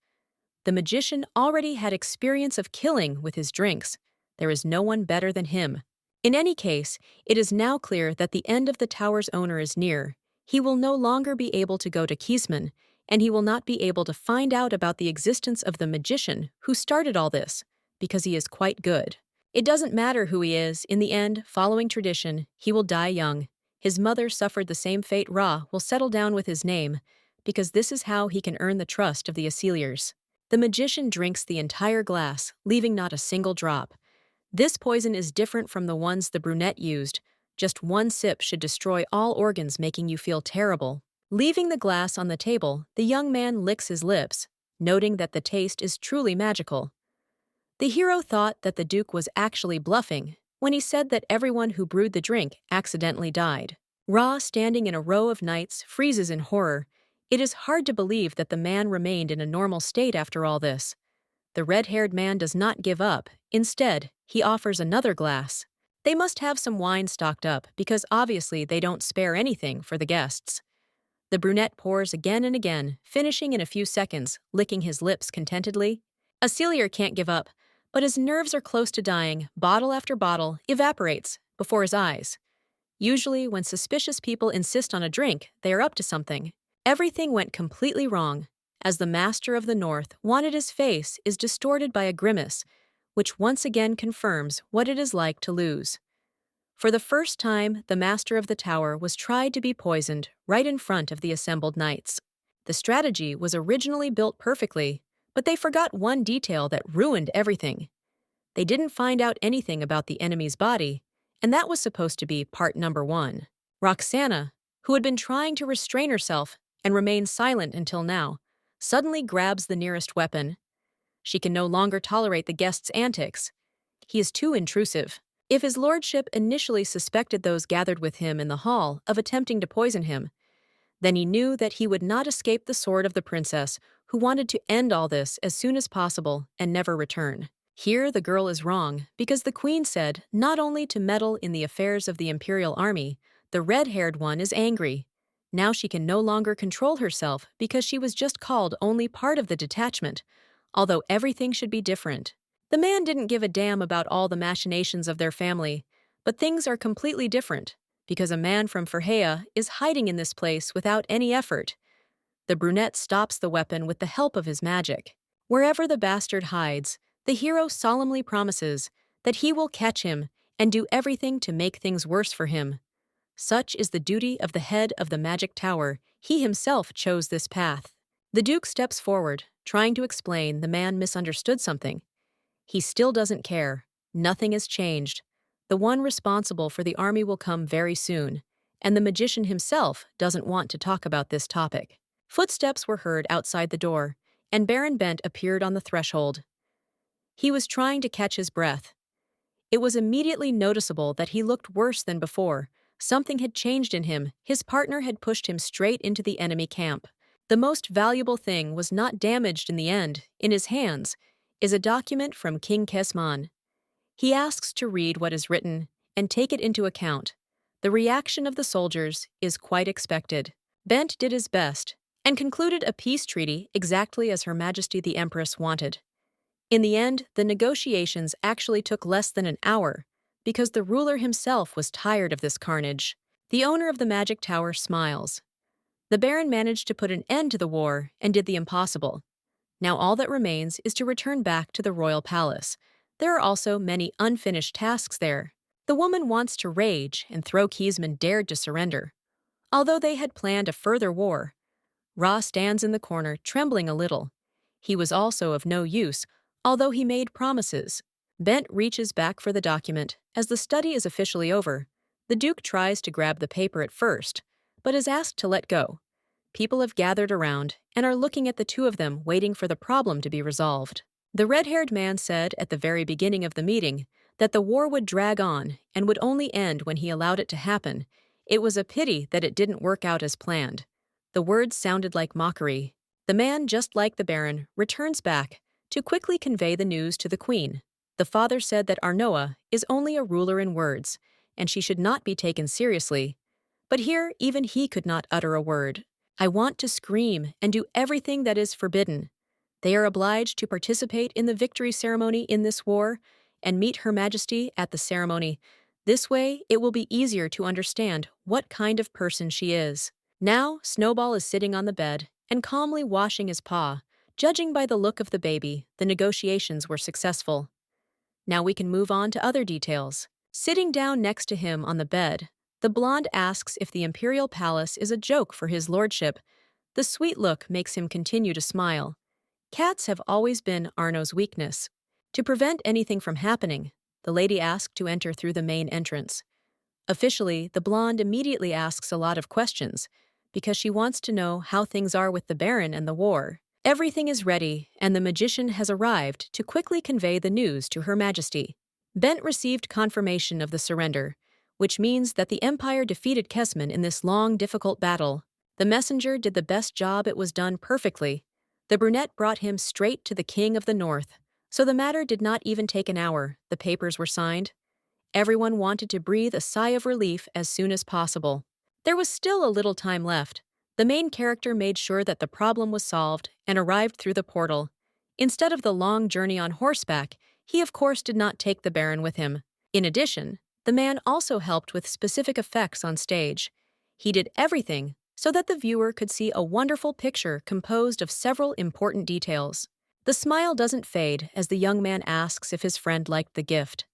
The magician already had experience of killing with his drinks. There is no one better than him. In any case, it is now clear that the end of the tower's owner is near. He will no longer be able to go to Kiesman, and he will not be able to find out about the existence of the magician who started all this, because he is quite good. It doesn't matter who he is. In the end, following tradition, he will die young. His mother suffered the same fate. Ra will settle down with his name, because this is how he can earn the trust of the Asiliers. The magician drinks the entire glass, leaving not a single drop. This poison is different from the ones the brunette used. Just one sip should destroy all organs, making you feel terrible. Leaving the glass on the table, the young man licks his lips, noting that the taste is truly magical. The hero thought that the Duke was actually bluffing when he said that everyone who brewed the drink accidentally died. Ra, standing in a row of knights, freezes in horror. It is hard to believe that the man remained in a normal state after all this. The red-haired man does not give up. Instead, he offers another glass. They must have some wine stocked up because obviously they don't spare anything for the guests. The brunette pours again and again, finishing in a few seconds, licking his lips contentedly. Asilier can't give up, but his nerves are close to dying. Bottle after bottle evaporates before his eyes. Usually, when suspicious people insist on a drink, they are up to something. Everything went completely wrong, as the Master of the North wanted his face is distorted by a grimace, which once again confirms what it is like to lose. For the first time, the Master of the Tower was tried to be poisoned right in front of the assembled knights. The strategy was originally built perfectly, but they forgot one detail that ruined everything. They didn't find out anything about the enemy's body, and that was supposed to be part number 1. Roxana, who had been trying to restrain herself and remain silent until now, suddenly grabs the nearest weapon. She can no longer tolerate the guest's antics. He is too intrusive. If his lordship initially suspected those gathered with him in the hall of attempting to poison him, then he knew that he would not escape the sword of the princess, who wanted to end all this as soon as possible and never return. Here the girl is wrong, because the queen said not only to meddle in the affairs of the imperial army, the red-haired one is angry. Now she can no longer control herself because she was just called only part of the detachment, although everything should be different. The man didn't give a damn about all the machinations of their family, but things are completely different, because a man from Ferhea is hiding in this place without any effort. The brunette stops the weapon with the help of his magic. Wherever the bastard hides, the hero solemnly promises that he will catch him and do everything to make things worse for him. Such is the duty of the head of the magic tower. He himself chose this path. The Duke steps forward, trying to explain the man misunderstood something. He still doesn't care. Nothing has changed. The one responsible for the army will come very soon, and the magician himself doesn't want to talk about this topic. Footsteps were heard outside the door, and Baron Bent appeared on the threshold. He was trying to catch his breath. It was immediately noticeable that he looked worse than before. Something had changed in him. His partner had pushed him straight into the enemy camp. The most valuable thing was not damaged in the end. In his hands is a document from King Kesman. He asks to read what is written and take it into account. The reaction of the soldiers is quite expected. Bent did his best and concluded a peace treaty exactly as Her Majesty the Empress wanted. In the end, the negotiations actually took less than an hour, because the ruler himself was tired of this carnage. The owner of the magic tower smiles. The Baron managed to put an end to the war and did the impossible. Now all that remains is to return back to the royal palace. There are also many unfinished tasks there. The woman wants to rage, and Thro Kiesman dared to surrender. Although they had planned a further war, Ra stands in the corner, trembling a little. He was also of no use, although he made promises. Bent reaches back for the document. As the study is officially over, the Duke tries to grab the paper at first, but is asked to let go. People have gathered around and are looking at the two of them, waiting for the problem to be resolved. The red-haired man said at the very beginning of the meeting that the war would drag on and would only end when he allowed it to happen. It was a pity that it didn't work out as planned. The words sounded like mockery. The man, just like the Baron, returns back to quickly convey the news to the Queen. The father said that Arnoa is only a ruler in words, and she should not be taken seriously. But here, even he could not utter a word. I want to scream and do everything that is forbidden. They are obliged to participate in the victory ceremony in this war and meet Her Majesty at the ceremony. This way, it will be easier to understand what kind of person she is. Now, Snowball is sitting on the bed and calmly washing his paw. Judging by the look of the baby, the negotiations were successful. Now we can move on to other details. Sitting down next to him on the bed, the blonde asks if the imperial palace is a joke for his lordship. The sweet look makes him continue to smile. Cats have always been Arno's weakness. To prevent anything from happening, the lady asked to enter through the main entrance. Officially, the blonde immediately asks a lot of questions, because she wants to know how things are with the Baron and the war. Everything is ready, and the magician has arrived to quickly convey the news to Her Majesty. Bent received confirmation of the surrender, which means that the Empire defeated Kesman in this long, difficult battle. The messenger did the best job. It was done perfectly. The brunette brought him straight to the King of the North, so the matter did not even take an hour. The papers were signed. Everyone wanted to breathe a sigh of relief as soon as possible. There was still a little time left. The main character made sure that the problem was solved and arrived through the portal. Instead of the long journey on horseback, he of course did not take the Baron with him. In addition, the man also helped with specific effects on stage. He did everything so that the viewer could see a wonderful picture composed of several important details. The smile doesn't fade as the young man asks if his friend liked the gift.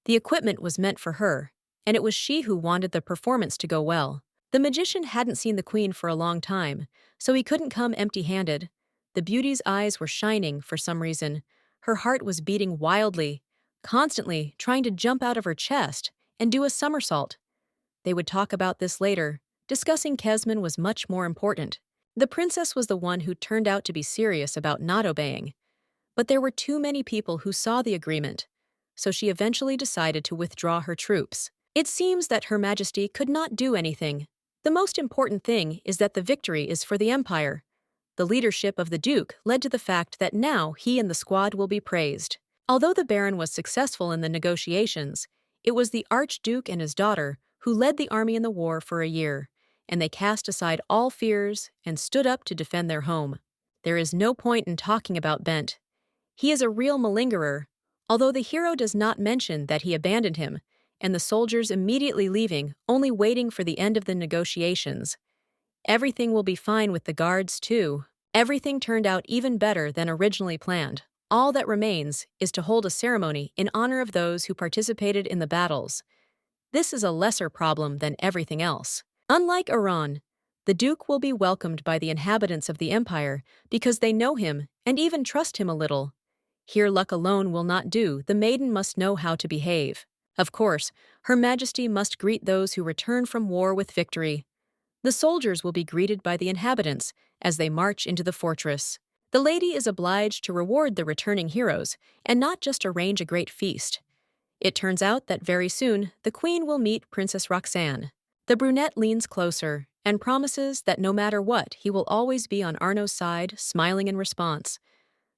The equipment was meant for her, and it was she who wanted the performance to go well. The magician hadn't seen the queen for a long time, so he couldn't come empty-handed. The beauty's eyes were shining for some reason. Her heart was beating wildly, constantly trying to jump out of her chest and do a somersault. They would talk about this later. Discussing Kesman was much more important. The princess was the one who turned out to be serious about not obeying. But there were too many people who saw the agreement, so she eventually decided to withdraw her troops. It seems that Her Majesty could not do anything. The most important thing is that the victory is for the Empire. The leadership of the Duke led to the fact that now he and the squad will be praised. Although the Baron was successful in the negotiations, it was the Archduke and his daughter who led the army in the war for a year, and they cast aside all fears and stood up to defend their home. There is no point in talking about Bent. He is a real malingerer, although the hero does not mention that he abandoned him, and the soldiers immediately leaving, only waiting for the end of the negotiations. Everything will be fine with the guards, too. Everything turned out even better than originally planned. All that remains is to hold a ceremony in honor of those who participated in the battles. This is a lesser problem than everything else. Unlike Iran, the Duke will be welcomed by the inhabitants of the Empire because they know him and even trust him a little. Here luck alone will not do, the maiden must know how to behave. Of course, Her Majesty must greet those who return from war with victory. The soldiers will be greeted by the inhabitants as they march into the fortress. The lady is obliged to reward the returning heroes and not just arrange a great feast. It turns out that very soon the queen will meet Princess Roxanne. The brunette leans closer and promises that no matter what, he will always be on Arno's side, smiling in response.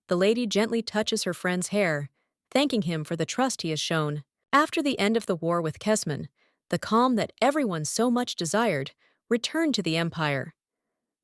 The lady gently touches her friend's hair, thanking him for the trust he has shown. After the end of the war with Kesman, the calm that everyone so much desired returned to the empire.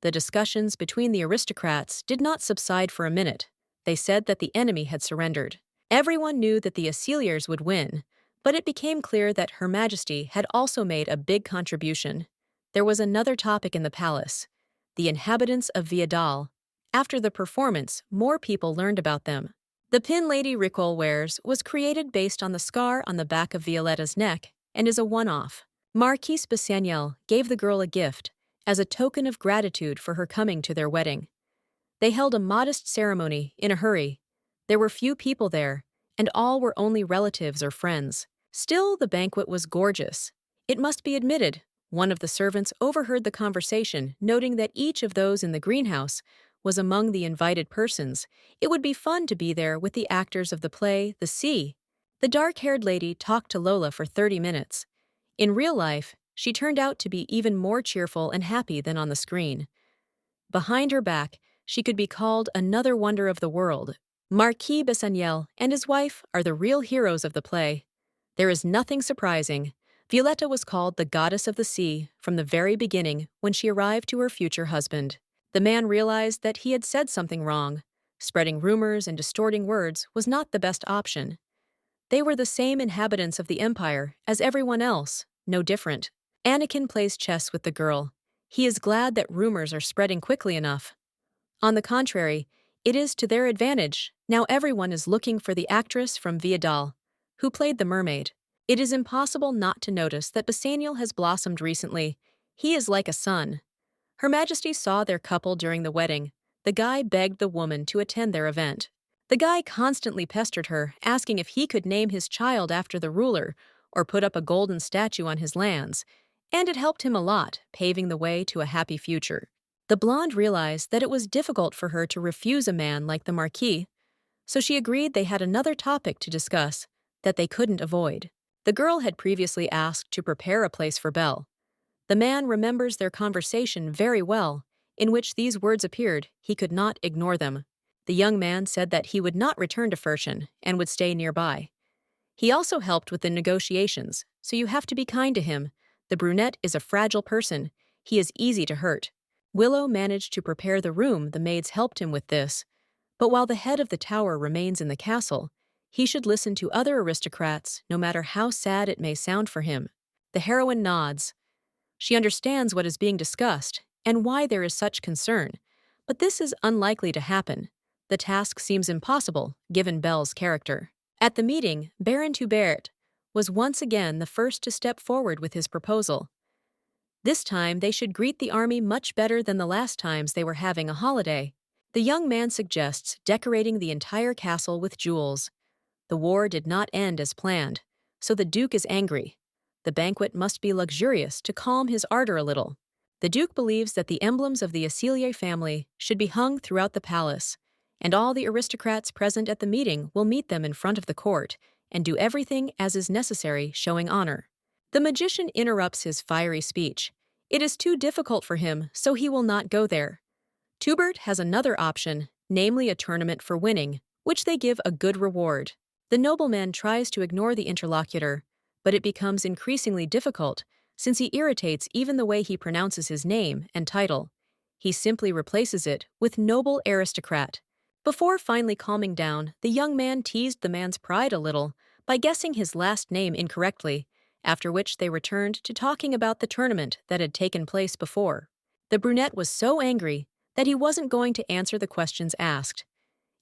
The discussions between the aristocrats did not subside for a minute. They said that the enemy had surrendered. Everyone knew that the Assiliers would win, but it became clear that Her Majesty had also made a big contribution. There was another topic in the palace: the inhabitants of Viadal. After the performance, more people learned about them. The pin Lady Ricole wears was created based on the scar on the back of Violetta's neck and is a one-off. Marquise Bassaniel gave the girl a gift as a token of gratitude for her coming to their wedding. They held a modest ceremony in a hurry. There were few people there, and all were only relatives or friends. Still, the banquet was gorgeous. It must be admitted, one of the servants overheard the conversation, noting that each of those in the greenhouse was among the invited persons. It would be fun to be there with the actors of the play The Sea. The dark-haired lady talked to Lola for 30 minutes. In real life, she turned out to be even more cheerful and happy than on the screen. Behind her back, she could be called another wonder of the world. Marquis Bassaniel and his wife are the real heroes of the play. There is nothing surprising. Violetta was called the goddess of the sea from the very beginning when she arrived to her future husband. The man realized that he had said something wrong. Spreading rumors and distorting words was not the best option. They were the same inhabitants of the empire as everyone else, no different. Anakin plays chess with the girl. He is glad that rumors are spreading quickly enough. On the contrary, it is to their advantage. Now everyone is looking for the actress from Viadal, who played the mermaid. It is impossible not to notice that Bassaniel has blossomed recently. He is like a son. Her Majesty saw their couple during the wedding. The guy begged the woman to attend their event. The guy constantly pestered her, asking if he could name his child after the ruler or put up a golden statue on his lands, and it helped him a lot, paving the way to a happy future. The blonde realized that it was difficult for her to refuse a man like the Marquis, so she agreed they had another topic to discuss that they couldn't avoid. The girl had previously asked to prepare a place for Belle. The man remembers their conversation very well, in which these words appeared. He could not ignore them. The young man said that he would not return to Ferchen and would stay nearby. He also helped with the negotiations, so you have to be kind to him. The brunette is a fragile person. He is easy to hurt. Willow managed to prepare the room. The maids helped him with this. But while the head of the tower remains in the castle, he should listen to other aristocrats, no matter how sad it may sound for him. The heroine nods. She understands what is being discussed and why there is such concern, but this is unlikely to happen. The task seems impossible, given Belle's character. At the meeting, Baron Toubert was once again the first to step forward with his proposal. This time, they should greet the army much better than the last times they were having a holiday. The young man suggests decorating the entire castle with jewels. The war did not end as planned, so the Duke is angry. The banquet must be luxurious to calm his ardor a little. The Duke believes that the emblems of the Acelier family should be hung throughout the palace, and all the aristocrats present at the meeting will meet them in front of the court and do everything as is necessary, showing honor. The magician interrupts his fiery speech. It is too difficult for him, so he will not go there. Toubert has another option, namely a tournament for winning, which they give a good reward. The nobleman tries to ignore the interlocutor, but it becomes increasingly difficult since he irritates even the way he pronounces his name and title. He simply replaces it with noble aristocrat. Before finally calming down, the young man teased the man's pride a little by guessing his last name incorrectly, after which they returned to talking about the tournament that had taken place before. The brunette was so angry that he wasn't going to answer the questions asked.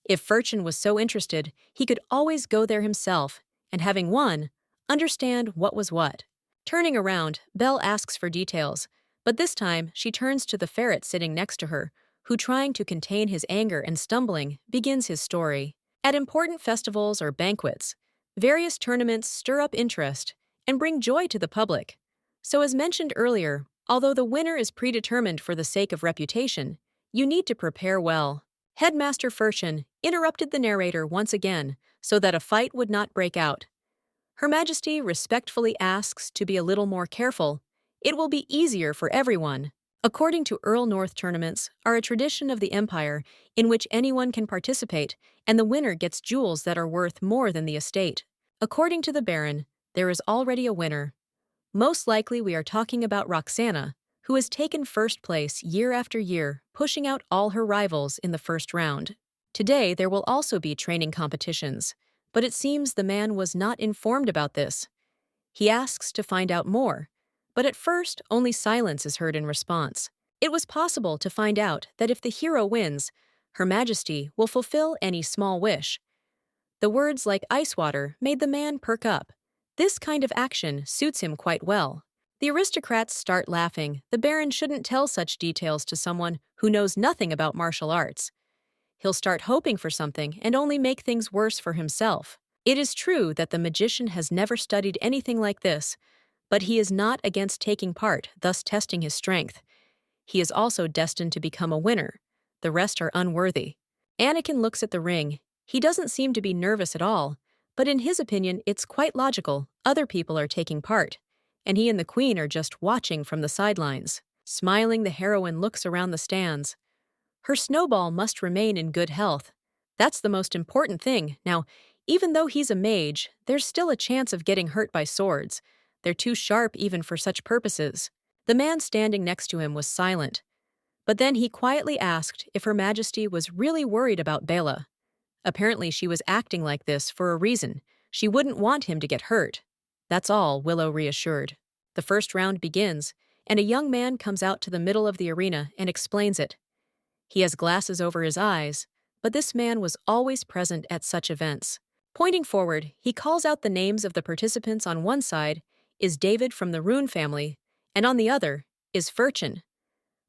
If Furchin was so interested, he could always go there himself, and having won, understand what was what. Turning around, Belle asks for details, but this time she turns to the ferret sitting next to her, who, trying to contain his anger and stumbling, begins his story. At important festivals or banquets, various tournaments stir up interest and bring joy to the public. So as mentioned earlier, although the winner is predetermined for the sake of reputation, you need to prepare well. Headmaster Furchin interrupted the narrator once again so that a fight would not break out. Her Majesty respectfully asks to be a little more careful. It will be easier for everyone. According to Earl North, tournaments are a tradition of the Empire in which anyone can participate, and the winner gets jewels that are worth more than the estate. According to the Baron, there is already a winner. Most likely we are talking about Roxana, who has taken first place year after year, pushing out all her rivals in the first round. Today there will also be training competitions, but it seems the man was not informed about this. He asks to find out more, but at first only silence is heard in response. It was possible to find out that if the hero wins, Her Majesty will fulfill any small wish. The words like ice water made the man perk up. This kind of action suits him quite well. The aristocrats start laughing. The Baron shouldn't tell such details to someone who knows nothing about martial arts. He'll start hoping for something and only make things worse for himself. It is true that the magician has never studied anything like this, but he is not against taking part, thus testing his strength. He is also destined to become a winner. The rest are unworthy. Anakin looks at the ring. He doesn't seem to be nervous at all, but in his opinion, it's quite logical. Other people are taking part, and he and the Queen are just watching from the sidelines. Smiling, the heroine looks around the stands. Her snowball must remain in good health. That's the most important thing. Now, even though he's a mage, there's still a chance of getting hurt by swords. They're too sharp even for such purposes. The man standing next to him was silent, but then he quietly asked if Her Majesty was really worried about Bela. Apparently she was acting like this for a reason. She wouldn't want him to get hurt. That's all, Willow reassured. The first round begins, and a young man comes out to the middle of the arena and explains it. He has glasses over his eyes, but this man was always present at such events. Pointing forward, he calls out the names of the participants. On one side is David from the Rune family, and on the other is Furchin.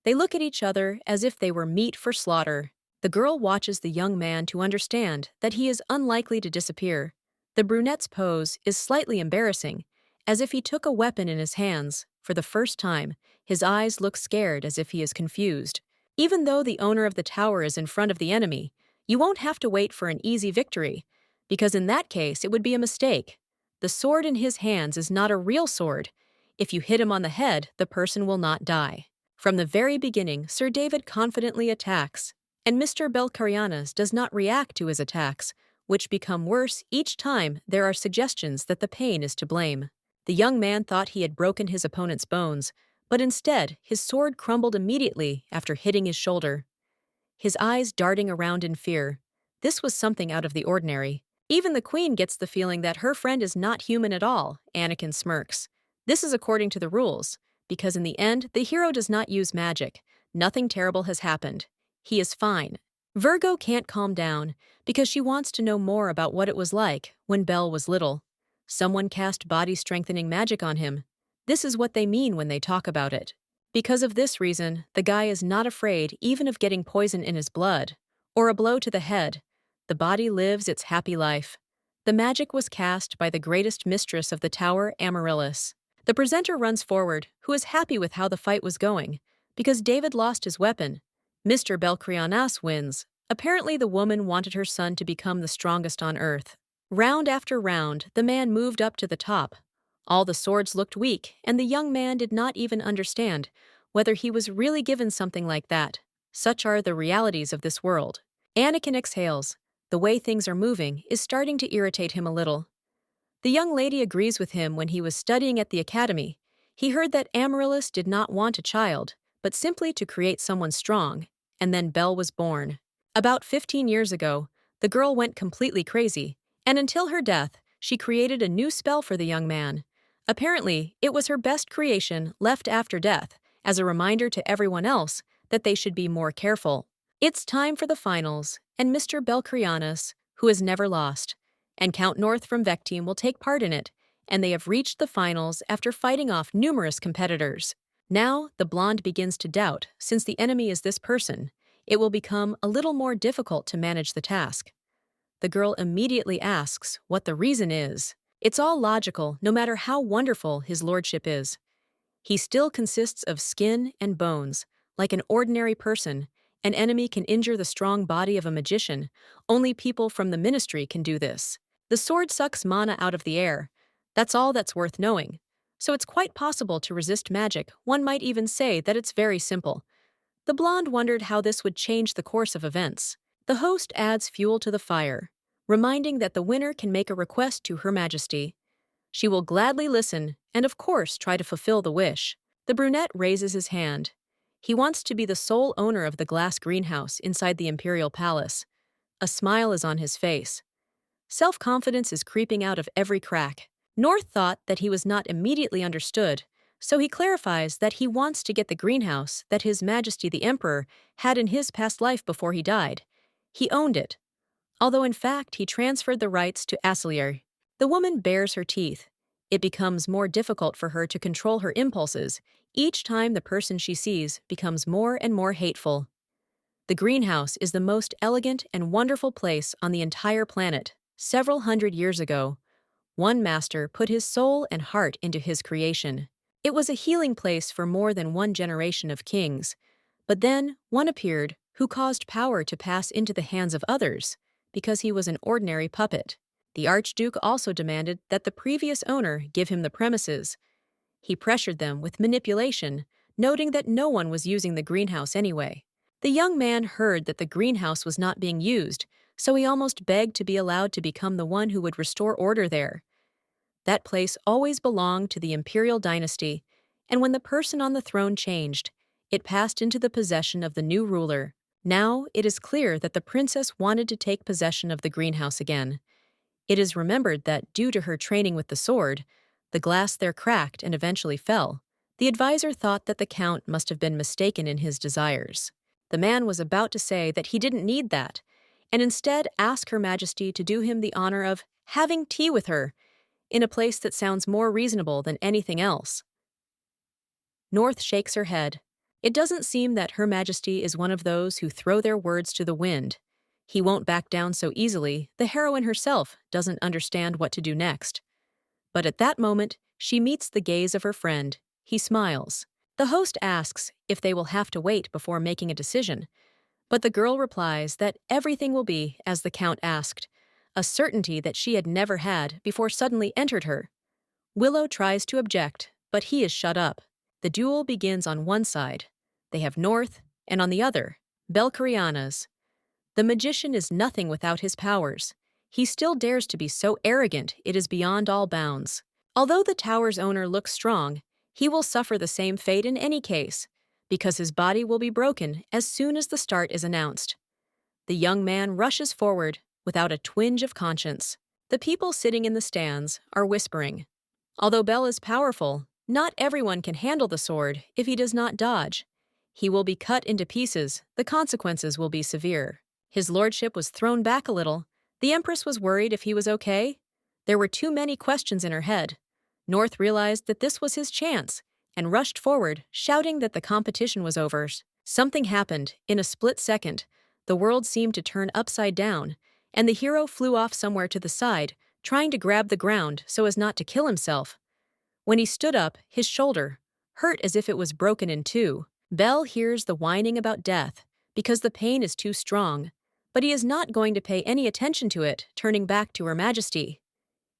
They look at each other as if they were meat for slaughter. The girl watches the young man to understand that he is unlikely to disappear. The brunette's pose is slightly embarrassing, as if he took a weapon in his hands. For the first time, his eyes look scared as if he is confused. Even though the owner of the tower is in front of the enemy, you won't have to wait for an easy victory, because in that case it would be a mistake. The sword in his hands is not a real sword. If you hit him on the head, the person will not die. From the very beginning, Sir David confidently attacks, and Mr. Belcarianas does not react to his attacks, which become worse each time there are suggestions that the pain is to blame. The young man thought he had broken his opponent's bones, but instead his sword crumbled immediately after hitting his shoulder. His eyes darting around in fear. This was something out of the ordinary. Even the Queen gets the feeling that her friend is not human at all. Anakin smirks. This is according to the rules, because in the end, the hero does not use magic. Nothing terrible has happened. He is fine. Virgo can't calm down because she wants to know more about what it was like when Belle was little. Someone cast body-strengthening magic on him. This is what they mean when they talk about it. Because of this reason, the guy is not afraid even of getting poison in his blood or a blow to the head. The body lives its happy life. The magic was cast by the greatest mistress of the tower, Amaryllis. The presenter runs forward, who is happy with how the fight was going, because David lost his weapon. Mr. Belcrianas wins. Apparently the woman wanted her son to become the strongest on earth. Round after round, the man moved up to the top. All the swords looked weak, and the young man did not even understand whether he was really given something like that. Such are the realities of this world. Anakin exhales. The way things are moving is starting to irritate him a little. The young lady agrees with him when he was studying at the academy. He heard that Amaryllis did not want a child, but simply to create someone strong, and then Belle was born. About 15 years ago, the girl went completely crazy, and until her death, she created a new spell for the young man. Apparently, it was her best creation left after death, as a reminder to everyone else that they should be more careful. It's time for the finals, and Mr. Belcrianas, who has never lost, and Count North from Vecteam will take part in it, and they have reached the finals after fighting off numerous competitors. Now, the blonde begins to doubt, since the enemy is this person, it will become a little more difficult to manage the task. The girl immediately asks what the reason is. It's all logical, no matter how wonderful his lordship is. He still consists of skin and bones, like an ordinary person. An enemy can injure the strong body of a magician. Only people from the ministry can do this. The sword sucks mana out of the air. That's all that's worth knowing. So it's quite possible to resist magic. One might even say that it's very simple. The blonde wondered how this would change the course of events. The host adds fuel to the fire, reminding that the winner can make a request to Her Majesty. She will gladly listen and, of course, try to fulfill the wish. The brunette raises his hand. He wants to be the sole owner of the glass greenhouse inside the imperial palace. A smile is on his face. Self-confidence is creeping out of every crack. North thought that he was not immediately understood, so he clarifies that he wants to get the greenhouse that His Majesty the Emperor had in his past life before he died. He owned it, although in fact he transferred the rights to Asilier. The woman bares her teeth. It becomes more difficult for her to control her impulses. Each time the person she sees becomes more and more hateful. The greenhouse is the most elegant and wonderful place on the entire planet. Several hundred years ago, one master put his soul and heart into his creation. It was a healing place for more than one generation of kings. But then one appeared who caused power to pass into the hands of others because he was an ordinary puppet. The Archduke also demanded that the previous owner give him the premises. He pressured them with manipulation, noting that no one was using the greenhouse anyway. The young man heard that the greenhouse was not being used, so he almost begged to be allowed to become the one who would restore order there. That place always belonged to the imperial dynasty, and when the person on the throne changed, it passed into the possession of the new ruler. Now it is clear that the princess wanted to take possession of the greenhouse again. It is remembered that, due to her training with the sword, the glass there cracked and eventually fell. The advisor thought that the count must have been mistaken in his desires. The man was about to say that he didn't need that, and instead ask Her Majesty to do him the honor of having tea with her, in a place that sounds more reasonable than anything else. North shakes her head. It doesn't seem that Her Majesty is one of those who throw their words to the wind. He won't back down so easily. The heroine herself doesn't understand what to do next. But at that moment, she meets the gaze of her friend. He smiles. The host asks if they will have to wait before making a decision, but the girl replies that everything will be as the count asked, a certainty that she had never had before suddenly entered her. Willow tries to object, but he is shut up. The duel begins on one side. They have North, and on the other, Belcrianas. The magician is nothing without his powers. He still dares to be so arrogant it is beyond all bounds. Although the tower's owner looks strong, he will suffer the same fate in any case, because his body will be broken as soon as the start is announced. The young man rushes forward without a twinge of conscience. The people sitting in the stands are whispering. Although Belle is powerful, not everyone can handle the sword if he does not dodge. He will be cut into pieces, the consequences will be severe. His lordship was thrown back a little. The Empress was worried if he was okay. There were too many questions in her head. North realized that this was his chance and rushed forward, shouting that the competition was over. Something happened. In a split second, the world seemed to turn upside down, and the hero flew off somewhere to the side, trying to grab the ground so as not to kill himself. When he stood up, his shoulder hurt as if it was broken in two. Belle hears the whining about death because the pain is too strong, but he is not going to pay any attention to it, turning back to Her Majesty.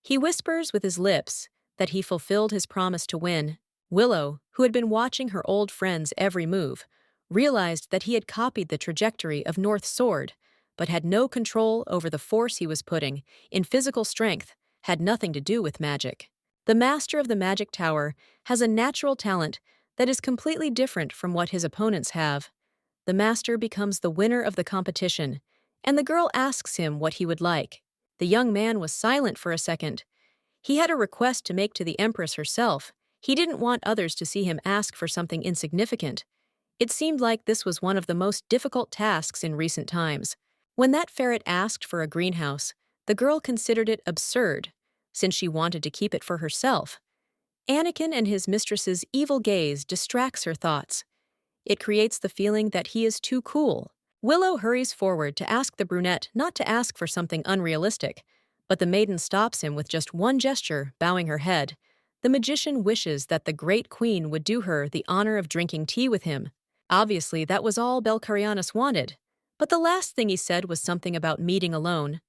He whispers with his lips that he fulfilled his promise to win. Willow, who had been watching her old friend's every move, realized that he had copied the trajectory of North's sword, but had no control over the force he was putting in physical strength, had nothing to do with magic. The master of the magic tower has a natural talent that is completely different from what his opponents have. The master becomes the winner of the competition, and the girl asks him what he would like. The young man was silent for a second. He had a request to make to the Empress herself. He didn't want others to see him ask for something insignificant. It seemed like this was one of the most difficult tasks in recent times. When that ferret asked for a greenhouse, the girl considered it absurd, since she wanted to keep it for herself. Anakin and his mistress's evil gaze distracts her thoughts. It creates the feeling that he is too cool. Willow hurries forward to ask the brunette not to ask for something unrealistic, but the maiden stops him with just one gesture, bowing her head. The magician wishes that the great queen would do her the honor of drinking tea with him. Obviously, that was all Belcarianus wanted, but the last thing he said was something about meeting alone.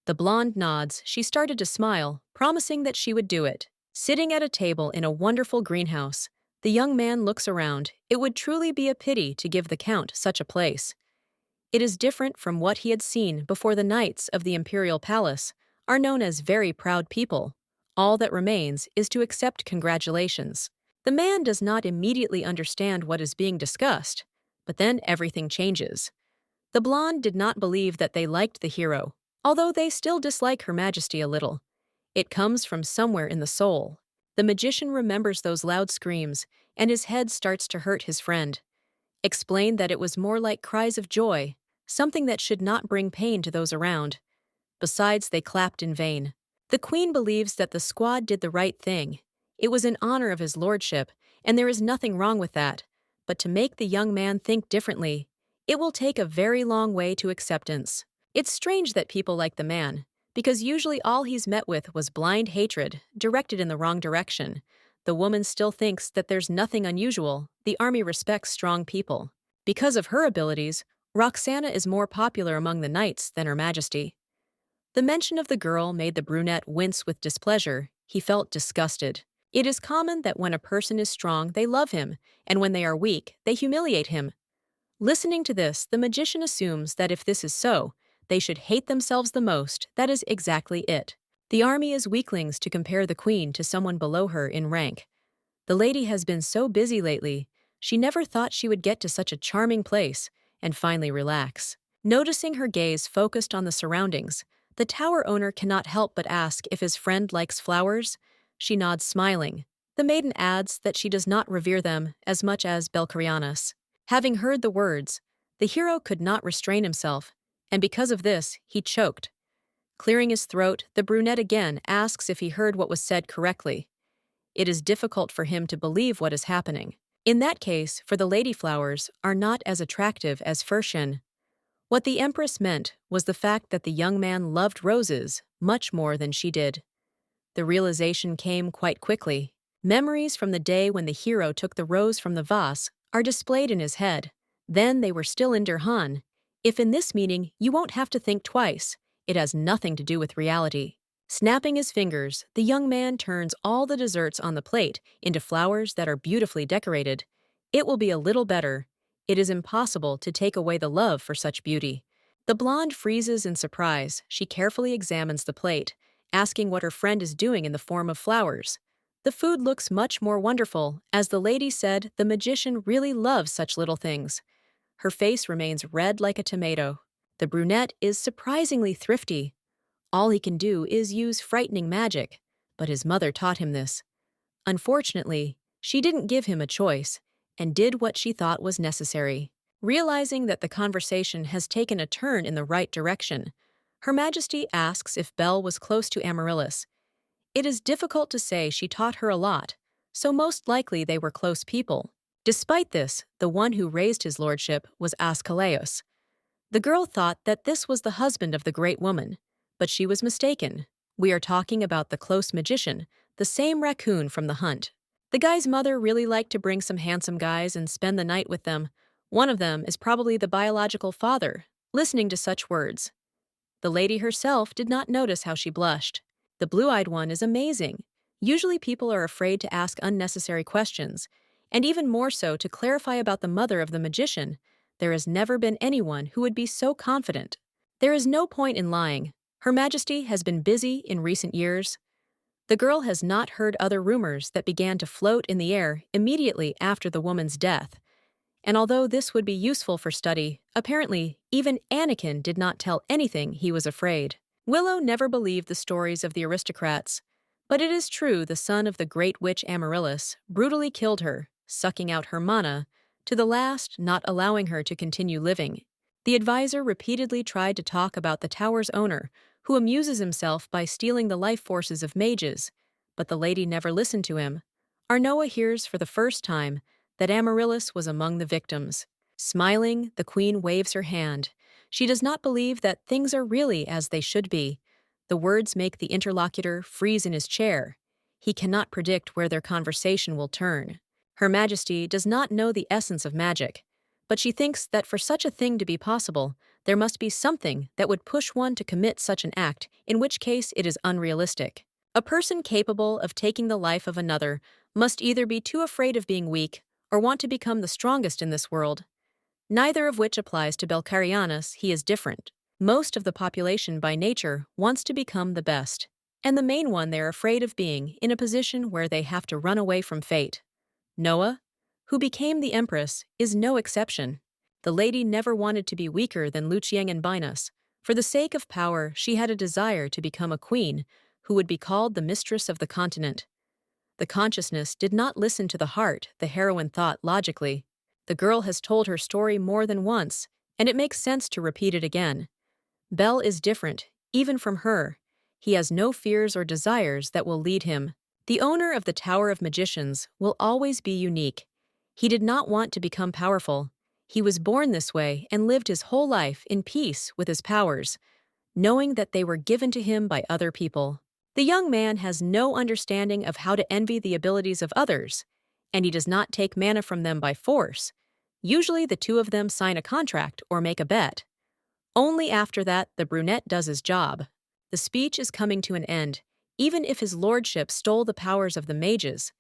The blonde nods. She started to smile, promising that she would do it. Sitting at a table in a wonderful greenhouse, the young man looks around. It would truly be a pity to give the Count such a place. It is different from what he had seen before. The knights of the imperial palace are known as very proud people. All that remains is to accept congratulations. The man does not immediately understand what is being discussed, but then everything changes. The blonde did not believe that they liked the hero, although they still dislike Her Majesty a little. It comes from somewhere in the soul. The magician remembers those loud screams, and his head starts to hurt. His friend explained that it was more like cries of joy, something that should not bring pain to those around. Besides, they clapped in vain. The queen believes that the squad did the right thing. It was in honor of his lordship, and there is nothing wrong with that. But to make the young man think differently, it will take a very long way to acceptance. It's strange that people like the man, because usually all he's met with was blind hatred, directed in the wrong direction. The woman still thinks that there's nothing unusual. The army respects strong people. Because of her abilities, Roxana is more popular among the knights than Her Majesty. The mention of the girl made the brunette wince with displeasure. He felt disgusted. It is common that when a person is strong, they love him, and when they are weak, they humiliate him. Listening to this, the magician assumes that if this is so, they should hate themselves the most. That is exactly it. The army is weaklings to compare the queen to someone below her in rank. The lady has been so busy lately, she never thought she would get to such a charming place and finally relax. Noticing her gaze focused on the surroundings, the tower owner cannot help but ask if his friend likes flowers. She nods, smiling. The maiden adds that she does not revere them as much as Belcarianus. Having heard the words, the hero could not restrain himself, and because of this, he choked. Clearing his throat, the brunette again asks if he heard what was said correctly. It is difficult for him to believe what is happening. In that case, for the lady flowers are not as attractive as Furshen. What the Empress meant was the fact that the young man loved roses much more than she did. The realization came quite quickly. Memories from the day when the hero took the rose from the vase are displayed in his head. Then they were still in Dirhan. If in this meeting, you won't have to think twice. It has nothing to do with reality. Snapping his fingers, the young man turns all the desserts on the plate into flowers that are beautifully decorated. It will be a little better. It is impossible to take away the love for such beauty. The blonde freezes in surprise. She carefully examines the plate, asking what her friend is doing in the form of flowers. The food looks much more wonderful. As the lady said, the magician really loves such little things. Her face remains red like a tomato. The brunette is surprisingly thrifty. All he can do is use frightening magic, but his mother taught him this. Unfortunately, she didn't give him a choice. and did what she thought was necessary. Realizing that the conversation has taken a turn in the right direction, Her Majesty asks if Belle was close to Amaryllis. It is difficult to say she taught her a lot, so most likely they were close people. Despite this, the one who raised his lordship was Ascaleus. The girl thought that this was the husband of the great woman, but she was mistaken. We are talking about the close magician, the same raccoon from the hunt. The guy's mother really liked to bring some handsome guys and spend the night with them. One of them is probably the biological father. Listening to such words, the lady herself did not notice how she blushed. The blue-eyed one is amazing. Usually people are afraid to ask unnecessary questions, and even more so to clarify about the mother of the magician. There has never been anyone who would be so confident. There is no point in lying. Her Majesty has been busy in recent years. The girl has not heard other rumors that began to float in the air immediately after the woman's death. And although this would be useful for study, apparently even Anakin did not tell anything he was afraid. Willow never believed the stories of the aristocrats, but it is true the son of the great witch Amaryllis brutally killed her, sucking out her mana, to the last not allowing her to continue living. The advisor repeatedly tried to talk about the tower's owner, who amuses himself by stealing the life forces of mages, but the lady never listened to him. Arnoa hears for the first time that Amaryllis was among the victims. Smiling, the queen waves her hand. She does not believe that things are really as they should be. The words make the interlocutor freeze in his chair. He cannot predict where their conversation will turn. Her Majesty does not know the essence of magic, but she thinks that for such a thing to be possible, there must be something that would push one to commit such an act, in which case it is unrealistic. A person capable of taking the life of another must either be too afraid of being weak or want to become the strongest in this world. Neither of which applies to Belcarianus. He is different. Most of the population by nature wants to become the best, and the main one they're afraid of being in a position where they have to run away from fate. Noah, who became the empress, is no exception. The lady never wanted to be weaker than Lucieng and Binus. For the sake of power, she had a desire to become a queen who would be called the mistress of the continent. The consciousness did not listen to the heart, the heroine thought logically. The girl has told her story more than once, and it makes sense to repeat it again. Bel is different, even from her. He has no fears or desires that will lead him. The owner of the Tower of Magicians will always be unique. He did not want to become powerful. He was born this way and lived his whole life in peace with his powers, knowing that they were given to him by other people. The young man has no understanding of how to envy the abilities of others, and he does not take mana from them by force. Usually the two of them sign a contract or make a bet. Only after that the brunette does his job. The speech is coming to an end. Even if his lordship stole the powers of the mages,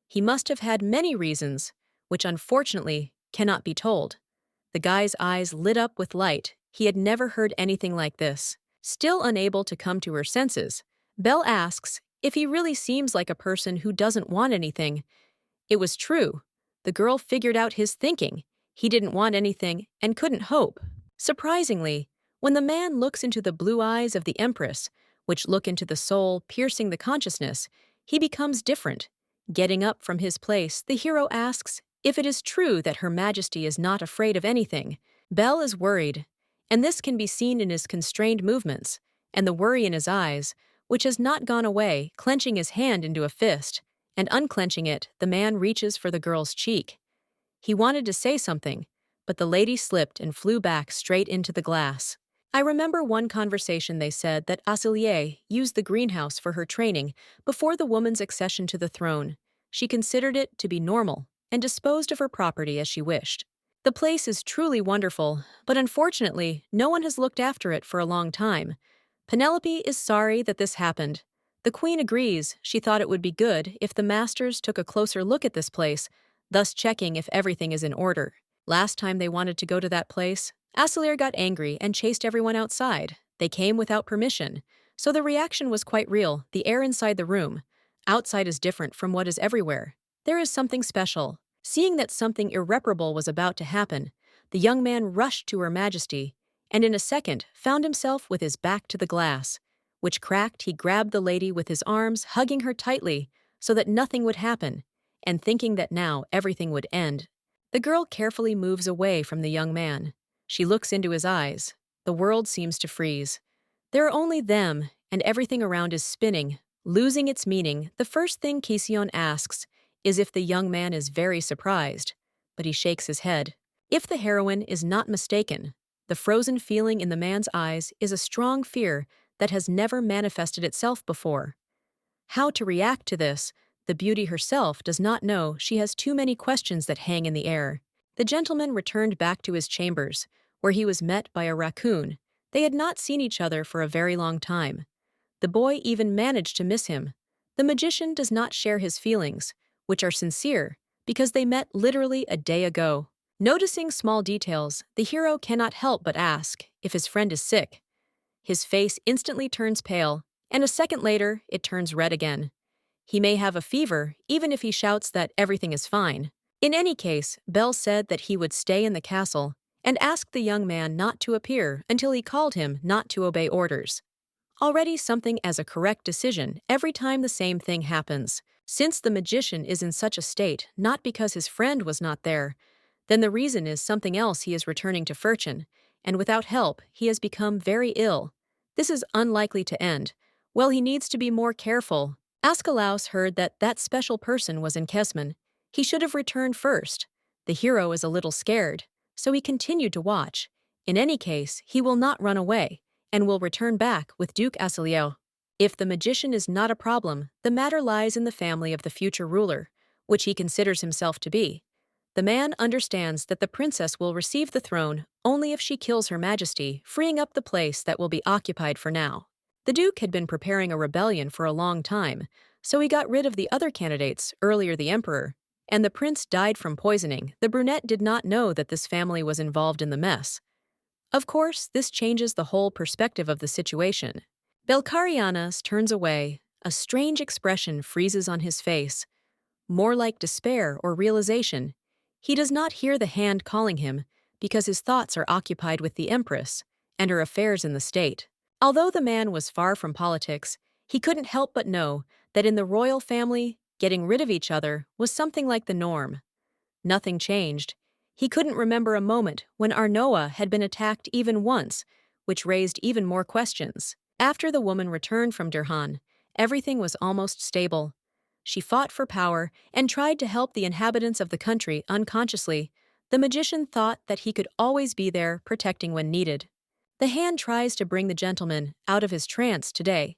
he must have had many reasons, which unfortunately cannot be told. The guy's eyes lit up with light. He had never heard anything like this. Still unable to come to her senses, Belle asks if he really seems like a person who doesn't want anything. It was true. The girl figured out his thinking. He didn't want anything and couldn't hope. Surprisingly, when the man looks into the blue eyes of the Empress, which look into the soul, piercing the consciousness, he becomes different. Getting up from his place, the hero asks if it is true that Her Majesty is not afraid of anything. Belle is worried, and this can be seen in his constrained movements, and the worry in his eyes, which has not gone away, clenching his hand into a fist, and unclenching it, the man reaches for the girl's cheek. He wanted to say something, but the lady slipped and flew back straight into the glass. I remember one conversation they said that Asilier used the greenhouse for her training before the woman's accession to the throne. She considered it to be normal and disposed of her property as she wished. The place is truly wonderful, but unfortunately, no one has looked after it for a long time. Penelope is sorry that this happened. The queen agrees. She thought it would be good if the masters took a closer look at this place, thus checking if everything is in order. Last time they wanted to go to that place, Asilier got angry and chased everyone outside. They came without permission, so the reaction was quite real. The air inside the room, outside, is different from what is everywhere. There is something special. Seeing that something irreparable was about to happen, the young man rushed to Her Majesty, and in a second found himself with his back to the glass, which cracked. He grabbed the lady with his arms, hugging her tightly so that nothing would happen, and thinking that now everything would end. The girl carefully moves away from the young man. She looks into his eyes. The world seems to freeze. There are only them, and everything around is spinning, losing its meaning. The first thing Kision asks is if the young man is very surprised, but he shakes his head. If the heroine is not mistaken, the frozen feeling in the man's eyes is a strong fear that has never manifested itself before. How to react to this, the beauty herself does not know. She has too many questions that hang in the air. The gentleman returned back to his chambers, where he was met by a raccoon. They had not seen each other for a very long time. The boy even managed to miss him. The magician does not share his feelings, which are sincere, because they met literally a day ago. Noticing small details, the hero cannot help but ask if his friend is sick. His face instantly turns pale, and a second later, it turns red again. He may have a fever, even if he shouts that everything is fine. In any case, Bell said that he would stay in the castle and asked the young man not to appear until he called him not to obey orders. Already something as a correct decision every time the same thing happens. Since the magician is in such a state, not because his friend was not there, then the reason is something else. He is returning to Furchen, and without help, he has become very ill. This is unlikely to end. Well, he needs to be more careful. Askelaus heard that that special person was in Kesman. He should have returned first. The hero is a little scared, so he continued to watch. In any case, he will not run away, and will return back with Duke Asilio. If the magician is not a problem, the matter lies in the family of the future ruler, which he considers himself to be. The man understands that the princess will receive the throne only if she kills Her Majesty, freeing up the place that will be occupied for now. The Duke had been preparing a rebellion for a long time, so he got rid of the other candidates, earlier the Emperor, and the prince died from poisoning. The brunette did not know that this family was involved in the mess. Of course, this changes the whole perspective of the situation. Belcarianas turns away. A strange expression freezes on his face, more like despair or realization. He does not hear the hand calling him because his thoughts are occupied with the Empress and her affairs in the state. Although the man was far from politics, he couldn't help but know that in the royal family, getting rid of each other was something like the norm. Nothing changed. He couldn't remember a moment when Arnoa had been attacked even once, which raised even more questions. After the woman returned from Dirhan, everything was almost stable. She fought for power and tried to help the inhabitants of the country unconsciously. The magician thought that he could always be there, protecting when needed. The hand tries to bring the gentleman out of his trance today.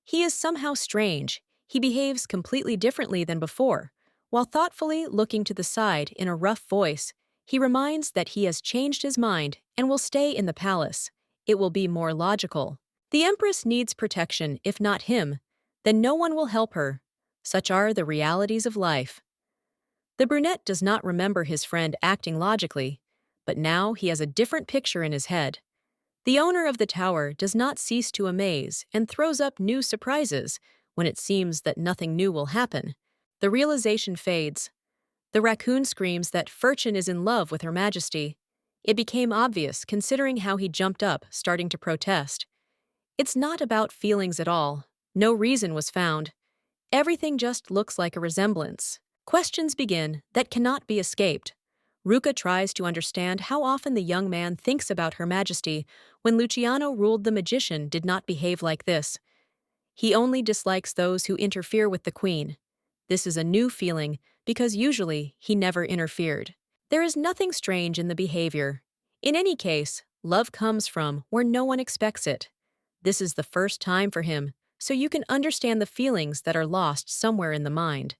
He is somehow strange. He behaves completely differently than before. While thoughtfully looking to the side in a rough voice, he reminds that he has changed his mind and will stay in the palace. It will be more logical. The Empress needs protection, if not him, then no one will help her. Such are the realities of life. The brunette does not remember his friend acting logically, but now he has a different picture in his head. The owner of the tower does not cease to amaze and throws up new surprises when it seems that nothing new will happen. The realization fades. The raccoon screams that Furchen is in love with Her Majesty. It became obvious considering how he jumped up, starting to protest. It's not about feelings at all. No reason was found. Everything just looks like a resemblance. Questions begin that cannot be escaped. Ruka tries to understand how often the young man thinks about Her Majesty. When Luciano ruled, the magician did not behave like this. He only dislikes those who interfere with the queen. This is a new feeling because usually he never interfered. There is nothing strange in the behavior. In any case, love comes from where no one expects it. This is the first time for him, so you can understand the feelings that are lost somewhere in the mind.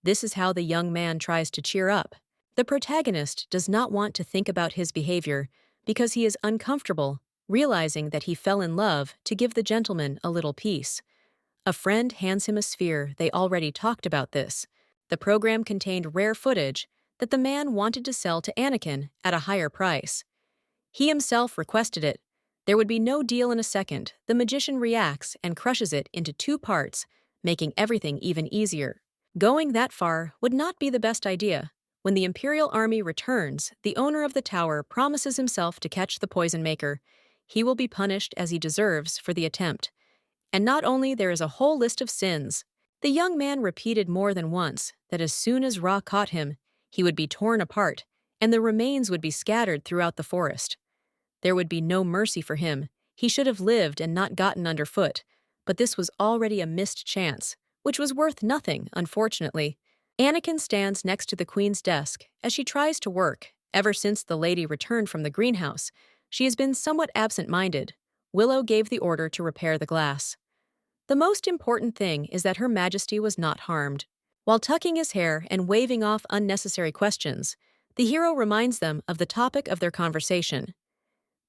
This is how the young man tries to cheer up. The protagonist does not want to think about his behavior because he is uncomfortable, realizing that he fell in love to give the gentleman a little peace. A friend hands him a sphere. They already talked about this. The program contained rare footage that the man wanted to sell to Anakin at a higher price. He himself requested it. There would be no deal in a second. The magician reacts and crushes it into 2 parts, making everything even easier. Going that far would not be the best idea. When the Imperial Army returns, the owner of the tower promises himself to catch the poison maker. He will be punished as he deserves for the attempt. And not only there is a whole list of sins. The young man repeated more than once that as soon as Ra caught him, He would be torn apart, and the remains would be scattered throughout the forest. There would be no mercy for him. He should have lived and not gotten underfoot, but this was already a missed chance, which was worth nothing, unfortunately. Anakin stands next to the queen's desk as she tries to work. Ever since the lady returned from the greenhouse, she has been somewhat absent-minded. Willow gave the order to repair the glass. The most important thing is that Her Majesty was not harmed. While tucking his hair and waving off unnecessary questions, the hero reminds them of the topic of their conversation.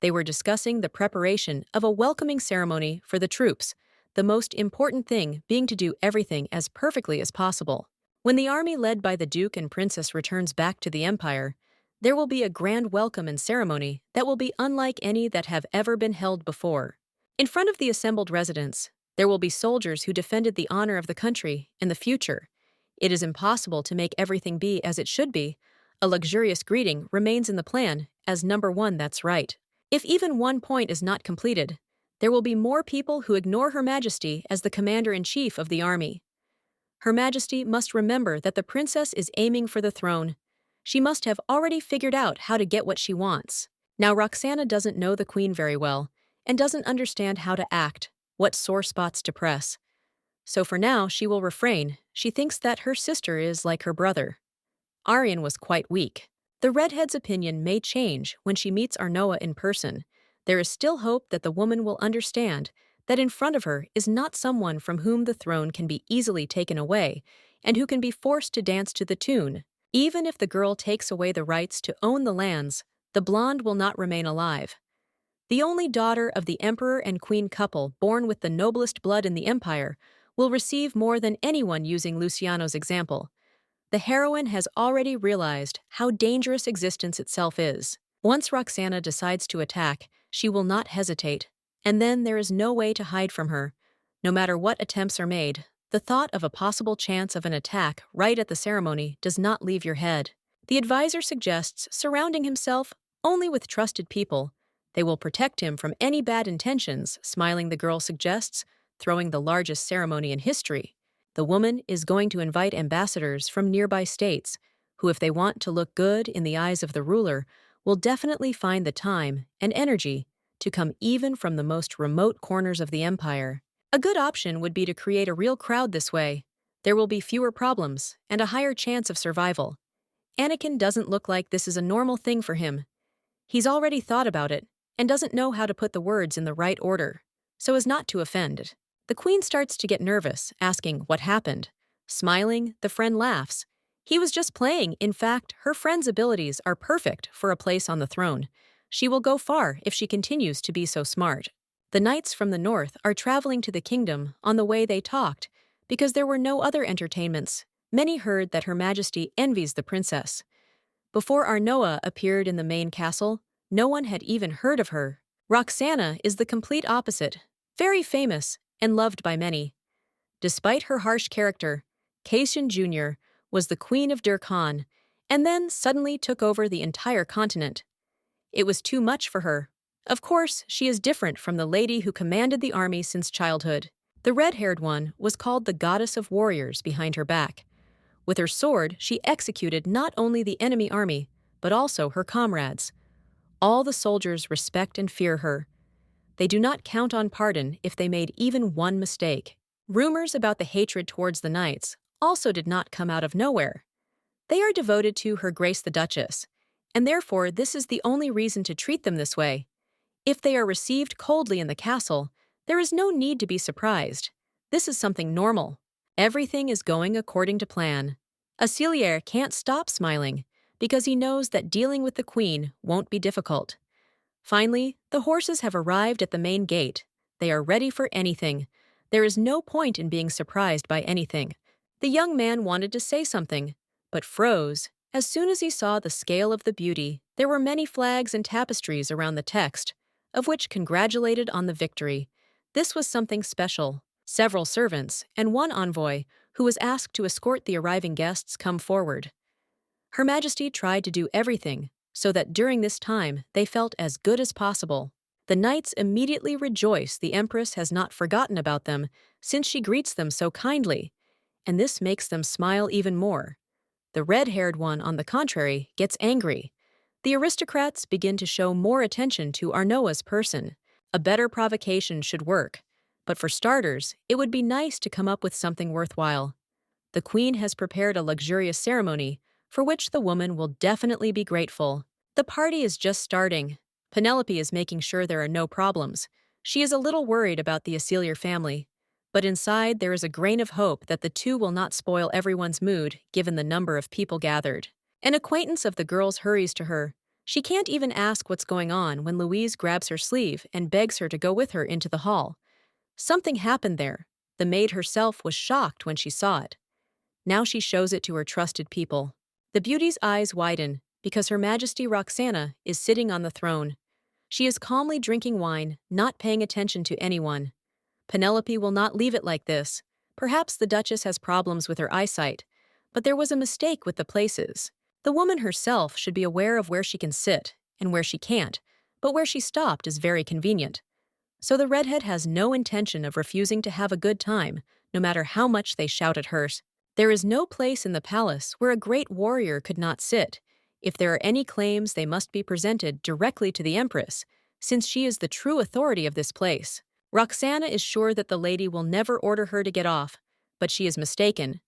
They were discussing the preparation of a welcoming ceremony for the troops, the most important thing being to do everything as perfectly as possible. When the army led by the Duke and Princess returns back to the Empire, there will be a grand welcome and ceremony that will be unlike any that have ever been held before. In front of the assembled residents, there will be soldiers who defended the honor of the country in the future. It is impossible to make everything be as it should be. A luxurious greeting remains in the plan as number one, that's right. If even one point is not completed, there will be more people who ignore Her Majesty as the commander-in-chief of the army. Her Majesty must remember that the princess is aiming for the throne. She must have already figured out how to get what she wants. Now Roxana doesn't know the queen very well and doesn't understand how to act, what sore spots to press. So for now, she will refrain. She thinks that her sister is like her brother. Arian was quite weak. The redhead's opinion may change when she meets Arnoa in person. There is still hope that the woman will understand that in front of her is not someone from whom the throne can be easily taken away and who can be forced to dance to the tune. Even if the girl takes away the rights to own the lands, the blonde will not remain alive. The only daughter of the emperor and queen couple born with the noblest blood in the empire will receive more than anyone using Luciano's example. The heroine has already realized how dangerous existence itself is. Once Roxana decides to attack, she will not hesitate, and then there is no way to hide from her. No matter what attempts are made, the thought of a possible chance of an attack right at the ceremony does not leave your head. The advisor suggests surrounding himself only with trusted people. They will protect him from any bad intentions, smiling, the girl suggests, throwing the largest ceremony in history. The woman is going to invite ambassadors from nearby states, who, if they want to look good in the eyes of the ruler, will definitely find the time and energy to come even from the most remote corners of the empire. A good option would be to create a real crowd this way. There will be fewer problems and a higher chance of survival. Anakin doesn't look like this is a normal thing for him. He's already thought about it and doesn't know how to put the words in the right order, so as not to offend. The queen starts to get nervous, asking what happened. Smiling, the friend laughs. He was just playing. In fact, her friend's abilities are perfect for a place on the throne. She will go far if she continues to be so smart. The knights from the north are traveling to the kingdom on the way they talked, because there were no other entertainments. Many heard that Her Majesty envies the princess. Before Arnoa appeared in the main castle, no one had even heard of her. Roxana is the complete opposite, very famous and loved by many. Despite her harsh character, Cassian Jr. was the queen of Dir-Khan, and then suddenly took over the entire continent. It was too much for her. Of course, she is different from the lady who commanded the army since childhood. The red-haired one was called the goddess of warriors behind her back. With her sword, she executed not only the enemy army, but also her comrades. All the soldiers respect and fear her. They do not count on pardon if they made even one mistake. Rumors about the hatred towards the knights also did not come out of nowhere. They are devoted to Her Grace the Duchess, and therefore this is the only reason to treat them this way. If they are received coldly in the castle, there is no need to be surprised. This is something normal. Everything is going according to plan. Acelier can't stop smiling because he knows that dealing with the queen won't be difficult. Finally, the horses have arrived at the main gate. They are ready for anything. There is no point in being surprised by anything. The young man wanted to say something, but froze. As soon as he saw the scale of the beauty, there were many flags and tapestries around the text, of which congratulated on the victory. This was something special. Several servants and one envoy, who was asked to escort the arriving guests, come forward. Her Majesty tried to do everything so that during this time they felt as good as possible. The knights immediately rejoice the Empress has not forgotten about them since she greets them so kindly, and this makes them smile even more. The red-haired one, on the contrary, gets angry. The aristocrats begin to show more attention to Arnoa's person. A better provocation should work. But for starters, it would be nice to come up with something worthwhile. The queen has prepared a luxurious ceremony, for which the woman will definitely be grateful. The party is just starting. Penelope is making sure there are no problems. She is a little worried about the Acelier family. But inside there is a grain of hope that the two will not spoil everyone's mood, given the number of people gathered. An acquaintance of the girl's hurries to her. She can't even ask what's going on when Louise grabs her sleeve and begs her to go with her into the hall. Something happened there. The maid herself was shocked when she saw it. Now she shows it to her trusted people. The beauty's eyes widen, because Her Majesty Roxana is sitting on the throne. She is calmly drinking wine, not paying attention to anyone. Penelope will not leave it like this. Perhaps the Duchess has problems with her eyesight, but there was a mistake with the places. The woman herself should be aware of where she can sit and where she can't, but where she stopped is very convenient. So the redhead has no intention of refusing to have a good time, no matter how much they shout at her. There is no place in the palace where a great warrior could not sit. If there are any claims, they must be presented directly to the Empress, since she is the true authority of this place. Roxana is sure that the lady will never order her to get off, but she is mistaken.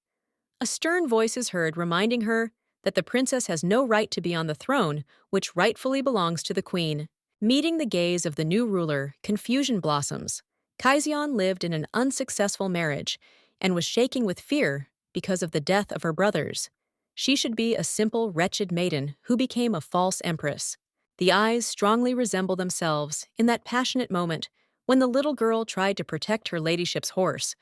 A stern voice is heard reminding her that the princess has no right to be on the throne, which rightfully belongs to the queen. Meeting the gaze of the new ruler, confusion blossoms. Kaision lived in an unsuccessful marriage and was shaking with fear because of the death of her brothers. She should be a simple, wretched maiden who became a false empress. The eyes strongly resemble themselves in that passionate moment when the little girl tried to protect her ladyship's horse.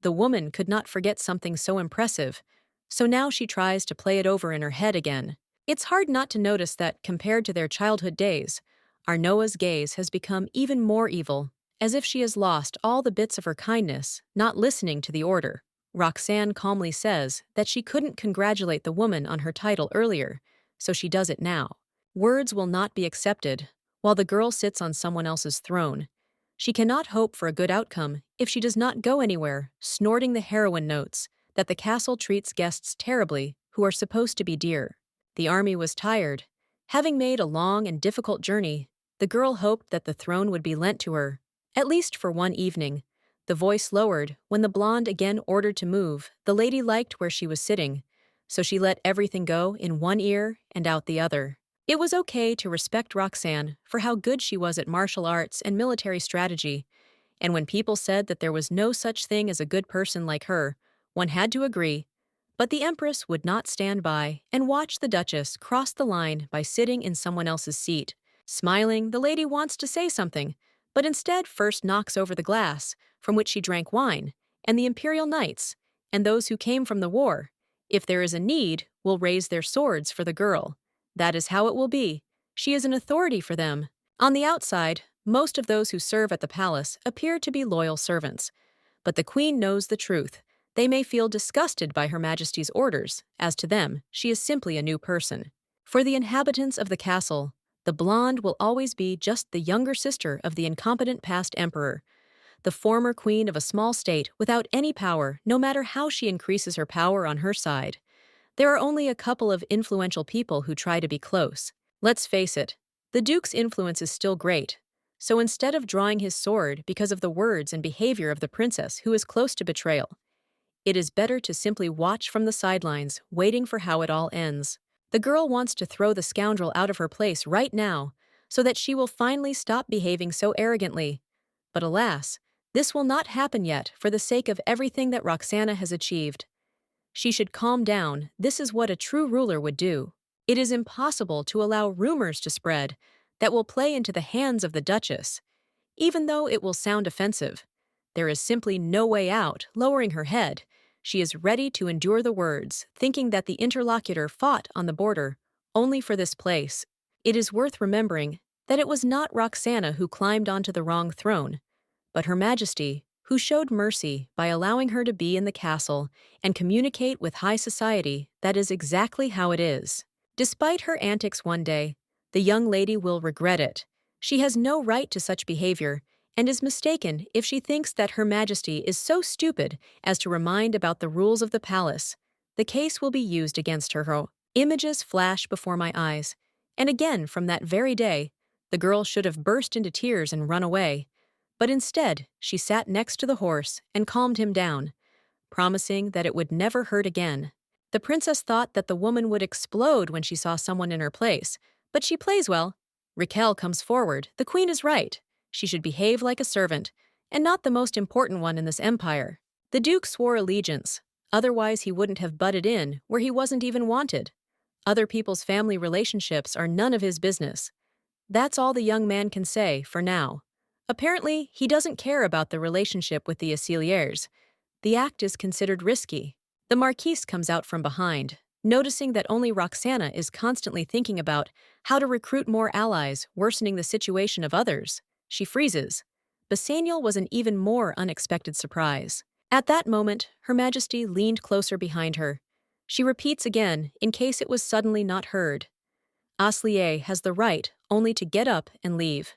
The woman could not forget something so impressive, so now she tries to play it over in her head again. It's hard not to notice that, compared to their childhood days, Arnoa's gaze has become even more evil, as if she has lost all the bits of her kindness, not listening to the order. Roxanne calmly says that she couldn't congratulate the woman on her title earlier, so she does it now. Words will not be accepted, while the girl sits on someone else's throne. She cannot hope for a good outcome if she does not go anywhere, snorting the heroine notes that the castle treats guests terribly who are supposed to be dear. The army was tired. Having made a long and difficult journey, the girl hoped that the throne would be lent to her, at least for one evening. The voice lowered when the blonde again ordered to move. The lady liked where she was sitting, so she let everything go in one ear and out the other. It was okay to respect Roxanne for how good she was at martial arts and military strategy, and when people said that there was no such thing as a good person like her, one had to agree. But the Empress would not stand by and watch the Duchess cross the line by sitting in someone else's seat. Smiling, the lady wants to say something, but instead first knocks over the glass from which she drank wine, and the Imperial Knights, and those who came from the war, if there is a need, will raise their swords for the girl. That is how it will be. She is an authority for them. On the outside, most of those who serve at the palace appear to be loyal servants. But the queen knows the truth. They may feel disgusted by Her Majesty's orders. As to them, she is simply a new person. For the inhabitants of the castle, the blonde will always be just the younger sister of the incompetent past emperor, the former queen of a small state without any power, no matter how she increases her power on her side. There are only a couple of influential people who try to be close. Let's face it, the Duke's influence is still great. So instead of drawing his sword because of the words and behavior of the princess who is close to betrayal, it is better to simply watch from the sidelines, waiting for how it all ends. The girl wants to throw the scoundrel out of her place right now, so that she will finally stop behaving so arrogantly. But alas, this will not happen yet for the sake of everything that Roxana has achieved. She should calm down. This is what a true ruler would do. It is impossible to allow rumors to spread that will play into the hands of the Duchess, even though it will sound offensive. There is simply no way out. Lowering her head, she is ready to endure the words, thinking that the interlocutor fought on the border only for this place. It is worth remembering that it was not Roxana who climbed onto the wrong throne, but Her Majesty, who showed mercy by allowing her to be in the castle and communicate with high society. That is exactly how it is. Despite her antics one day, the young lady will regret it. She has no right to such behavior and is mistaken if she thinks that Her Majesty is so stupid as to remind about the rules of the palace. The case will be used against her. Images flash before my eyes. And again, from that very day, the girl should have burst into tears and run away. But instead, she sat next to the horse and calmed him down, promising that it would never hurt again. The princess thought that the woman would explode when she saw someone in her place, but she plays well. Raquel comes forward. The queen is right. She should behave like a servant, and not the most important one in this empire. The duke swore allegiance. Otherwise, he wouldn't have butted in where he wasn't even wanted. Other people's family relationships are none of his business. That's all the young man can say, for now. Apparently, he doesn't care about the relationship with the Aceliers. The act is considered risky. The marquise comes out from behind, noticing that only Roxana is constantly thinking about how to recruit more allies, worsening the situation of others. She freezes. Basaniel was an even more unexpected surprise. At that moment, Her Majesty leaned closer behind her. She repeats again, in case it was suddenly not heard. Aslier has the right only to get up and leave.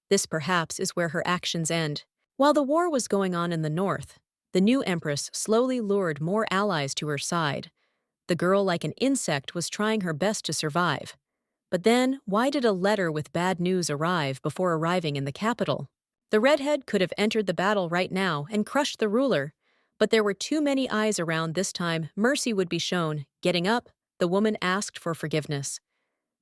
This perhaps is where her actions end. While the war was going on in the north, the new empress slowly lured more allies to her side. The girl, like an insect, was trying her best to survive. But then, why did a letter with bad news arrive before arriving in the capital? The redhead could have entered the battle right now and crushed the ruler, but there were too many eyes around this time. Mercy would be shown. Getting up, the woman asked for forgiveness.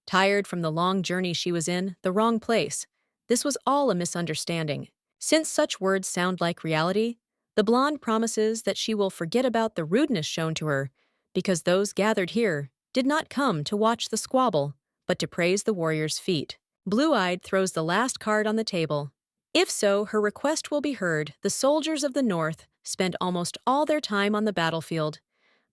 Tired from the long journey she was in, the wrong place. This was all a misunderstanding. Since such words sound like reality, the blonde promises that she will forget about the rudeness shown to her, because those gathered here did not come to watch the squabble, but to praise the warrior's feat. Blue-eyed throws the last card on the table. If so, her request will be heard. The soldiers of the north spend almost all their time on the battlefield,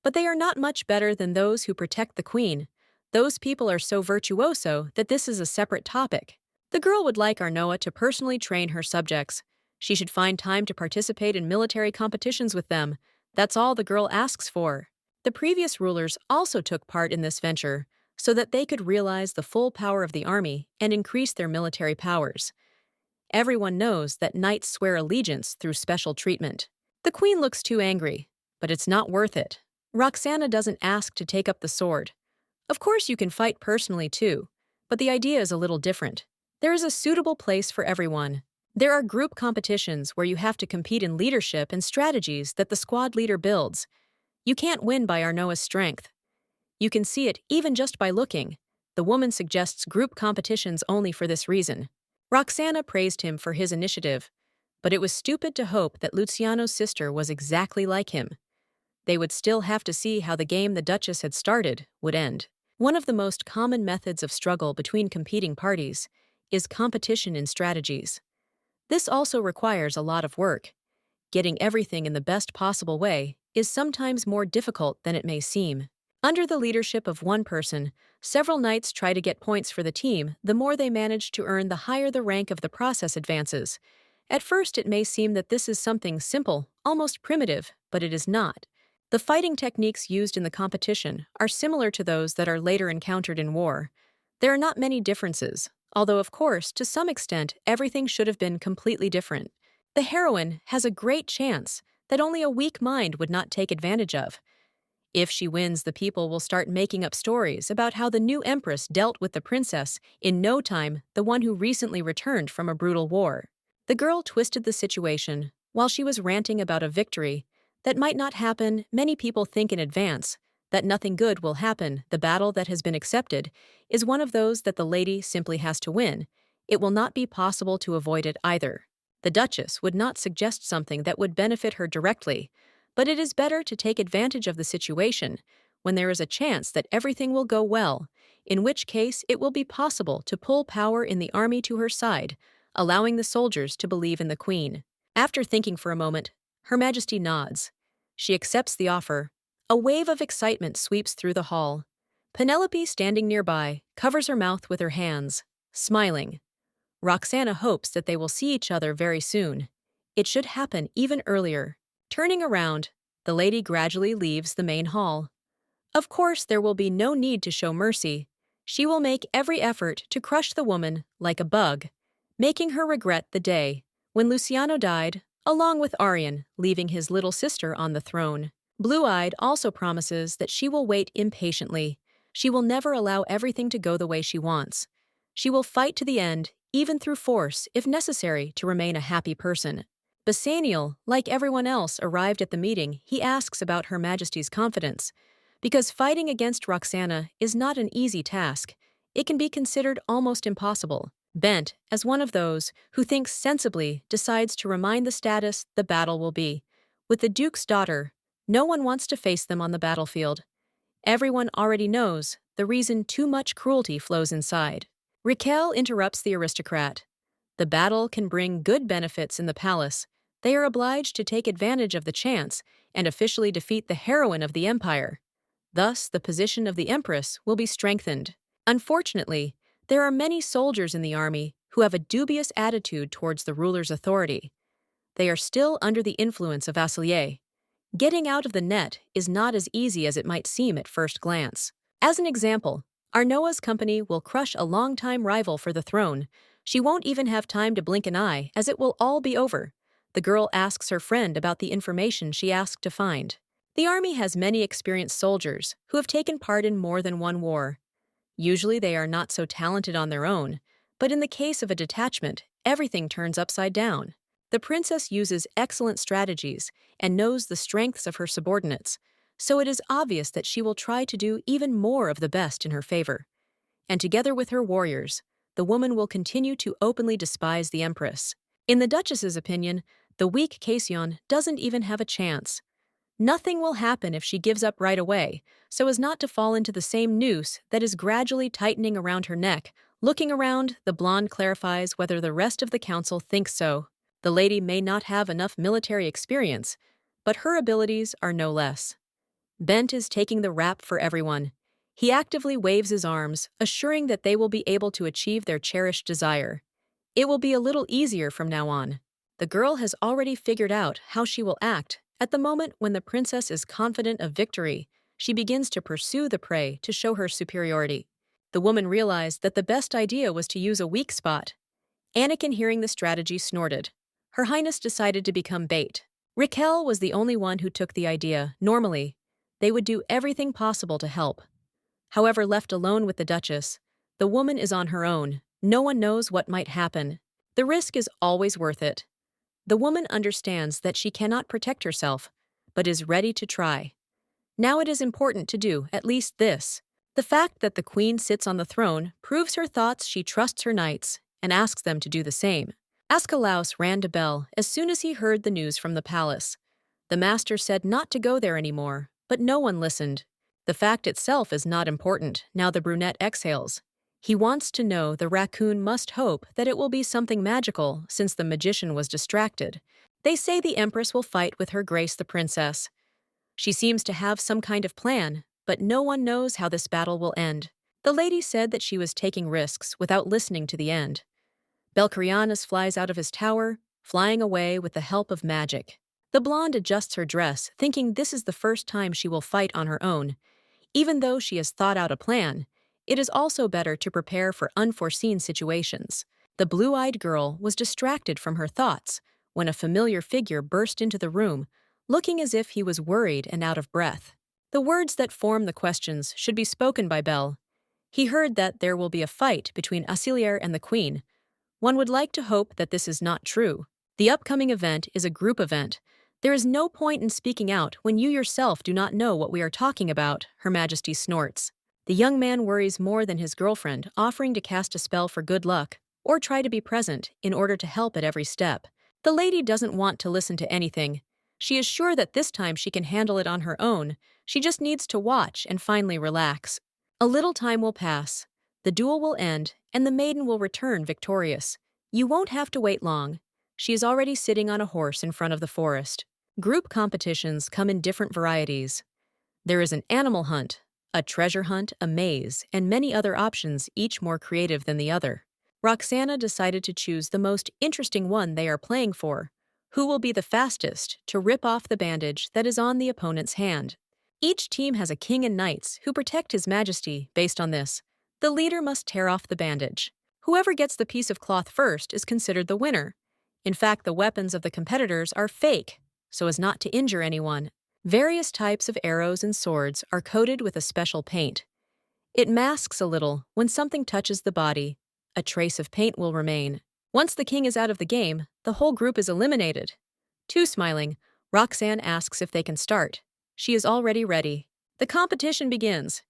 but they are not much better than those who protect the queen. Those people are so virtuoso that this is a separate topic. The girl would like Arnoa to personally train her subjects. She should find time to participate in military competitions with them. That's all the girl asks for. The previous rulers also took part in this venture, so that they could realize the full power of the army and increase their military powers. Everyone knows that knights swear allegiance through special treatment. The queen looks too angry, but it's not worth it. Roxana doesn't ask to take up the sword. Of course you can fight personally too, but the idea is a little different. There is a suitable place for everyone. There are group competitions where you have to compete in leadership and strategies that the squad leader builds. You can't win by Arnoa's strength. You can see it even just by looking. The woman suggests group competitions only for this reason. Roxana praised him for his initiative, but it was stupid to hope that Luciano's sister was exactly like him. They would still have to see how the game the Duchess had started would end. One of the most common methods of struggle between competing parties is competition in strategies. This also requires a lot of work. Getting everything in the best possible way is sometimes more difficult than it may seem. Under the leadership of one person, several knights try to get points for the team. The more they manage to earn, the higher the rank of the process advances. At first, it may seem that this is something simple, almost primitive, but it is not. The fighting techniques used in the competition are similar to those that are later encountered in war. There are not many differences, although of course, to some extent, everything should have been completely different. The heroine has a great chance that only a weak mind would not take advantage of. If she wins, the people will start making up stories about how the new empress dealt with the princess in no time, the one who recently returned from a brutal war. The girl twisted the situation while she was ranting about a victory that might not happen. Many people think in advance that nothing good will happen. The battle that has been accepted is one of those that the lady simply has to win. It will not be possible to avoid it either. The Duchess would not suggest something that would benefit her directly, but it is better to take advantage of the situation when there is a chance that everything will go well, in which case it will be possible to pull power in the army to her side, allowing the soldiers to believe in the queen. After thinking for a moment, Her Majesty nods. She accepts the offer. A wave of excitement sweeps through the hall. Penelope, standing nearby, covers her mouth with her hands, smiling. Roxana hopes that they will see each other very soon. It should happen even earlier. Turning around, the lady gradually leaves the main hall. Of course, there will be no need to show mercy. She will make every effort to crush the woman like a bug, making her regret the day when Luciano died, along with Arian, leaving his little sister on the throne. Blue-Eyed also promises that she will wait impatiently. She will never allow everything to go the way she wants. She will fight to the end, even through force, if necessary, to remain a happy person. Basaniel, like everyone else arrived at the meeting, he asks about Her Majesty's confidence. Because fighting against Roxana is not an easy task, it can be considered almost impossible. Bent, as one of those who thinks sensibly, decides to remind the status the battle will be. With the Duke's daughter, no one wants to face them on the battlefield. Everyone already knows the reason too much cruelty flows inside. Raquel interrupts the aristocrat. The battle can bring good benefits in the palace. They are obliged to take advantage of the chance and officially defeat the heroine of the empire. Thus, the position of the empress will be strengthened. Unfortunately, there are many soldiers in the army who have a dubious attitude towards the ruler's authority. They are still under the influence of Vasilier. Getting out of the net is not as easy as it might seem at first glance. As an example, Arnoa's company will crush a longtime rival for the throne. She won't even have time to blink an eye, as it will all be over. The girl asks her friend about the information she asked to find. The army has many experienced soldiers who have taken part in more than one war. Usually they are not so talented on their own, but in the case of a detachment, everything turns upside down. The princess uses excellent strategies and knows the strengths of her subordinates, so it is obvious that she will try to do even more of the best in her favor. And together with her warriors, the woman will continue to openly despise the empress. In the duchess's opinion, the weak Casion doesn't even have a chance. Nothing will happen if she gives up right away, so as not to fall into the same noose that is gradually tightening around her neck. Looking around, the blonde clarifies whether the rest of the council thinks so. The lady may not have enough military experience, but her abilities are no less. Bent is taking the rap for everyone. He actively waves his arms, assuring that they will be able to achieve their cherished desire. It will be a little easier from now on. The girl has already figured out how she will act. At the moment when the princess is confident of victory, she begins to pursue the prey to show her superiority. The woman realized that the best idea was to use a weak spot. Anakin, hearing the strategy, snorted. Her Highness decided to become bait. Raquel was the only one who took the idea. Normally, they would do everything possible to help. However, left alone with the Duchess, the woman is on her own. No one knows what might happen. The risk is always worth it. The woman understands that she cannot protect herself, but is ready to try. Now it is important to do at least this. The fact that the queen sits on the throne proves her thoughts. She trusts her knights and asks them to do the same. Ascalaus ran to Belle as soon as he heard the news from the palace. The master said not to go there anymore, but no one listened. The fact itself is not important. Now the brunette exhales. He wants to know. The raccoon must hope that it will be something magical, since the magician was distracted. They say the empress will fight with Her Grace the princess. She seems to have some kind of plan, but no one knows how this battle will end. The lady said that she was taking risks without listening to the end. Belcarianus flies out of his tower, flying away with the help of magic. The blonde adjusts her dress, thinking this is the first time she will fight on her own. Even though she has thought out a plan, it is also better to prepare for unforeseen situations. The blue-eyed girl was distracted from her thoughts when a familiar figure burst into the room, looking as if he was worried and out of breath. The words that form the questions should be spoken by Belle. He heard that there will be a fight between Asilier and the queen. One would like to hope that this is not true. The upcoming event is a group event. There is no point in speaking out when you yourself do not know what we are talking about, Her Majesty snorts. The young man worries more than his girlfriend, offering to cast a spell for good luck, or try to be present in order to help at every step. The lady doesn't want to listen to anything. She is sure that this time she can handle it on her own. She just needs to watch and finally relax. A little time will pass. The duel will end, and the maiden will return victorious. You won't have to wait long. She is already sitting on a horse in front of the forest. Group competitions come in different varieties. There is an animal hunt, a treasure hunt, a maze, and many other options, each more creative than the other. Roxana decided to choose the most interesting one they are playing for. Who will be the fastest to rip off the bandage that is on the opponent's hand? Each team has a king and knights who protect His Majesty. Based on this, the leader must tear off the bandage. Whoever gets the piece of cloth first is considered the winner. In fact, the weapons of the competitors are fake, so as not to injure anyone. Various types of arrows and swords are coated with a special paint. It masks a little when something touches the body. A trace of paint will remain. Once the king is out of the game, the whole group is eliminated. Too smiling, Roxanne asks if they can start. She is already ready. The competition begins.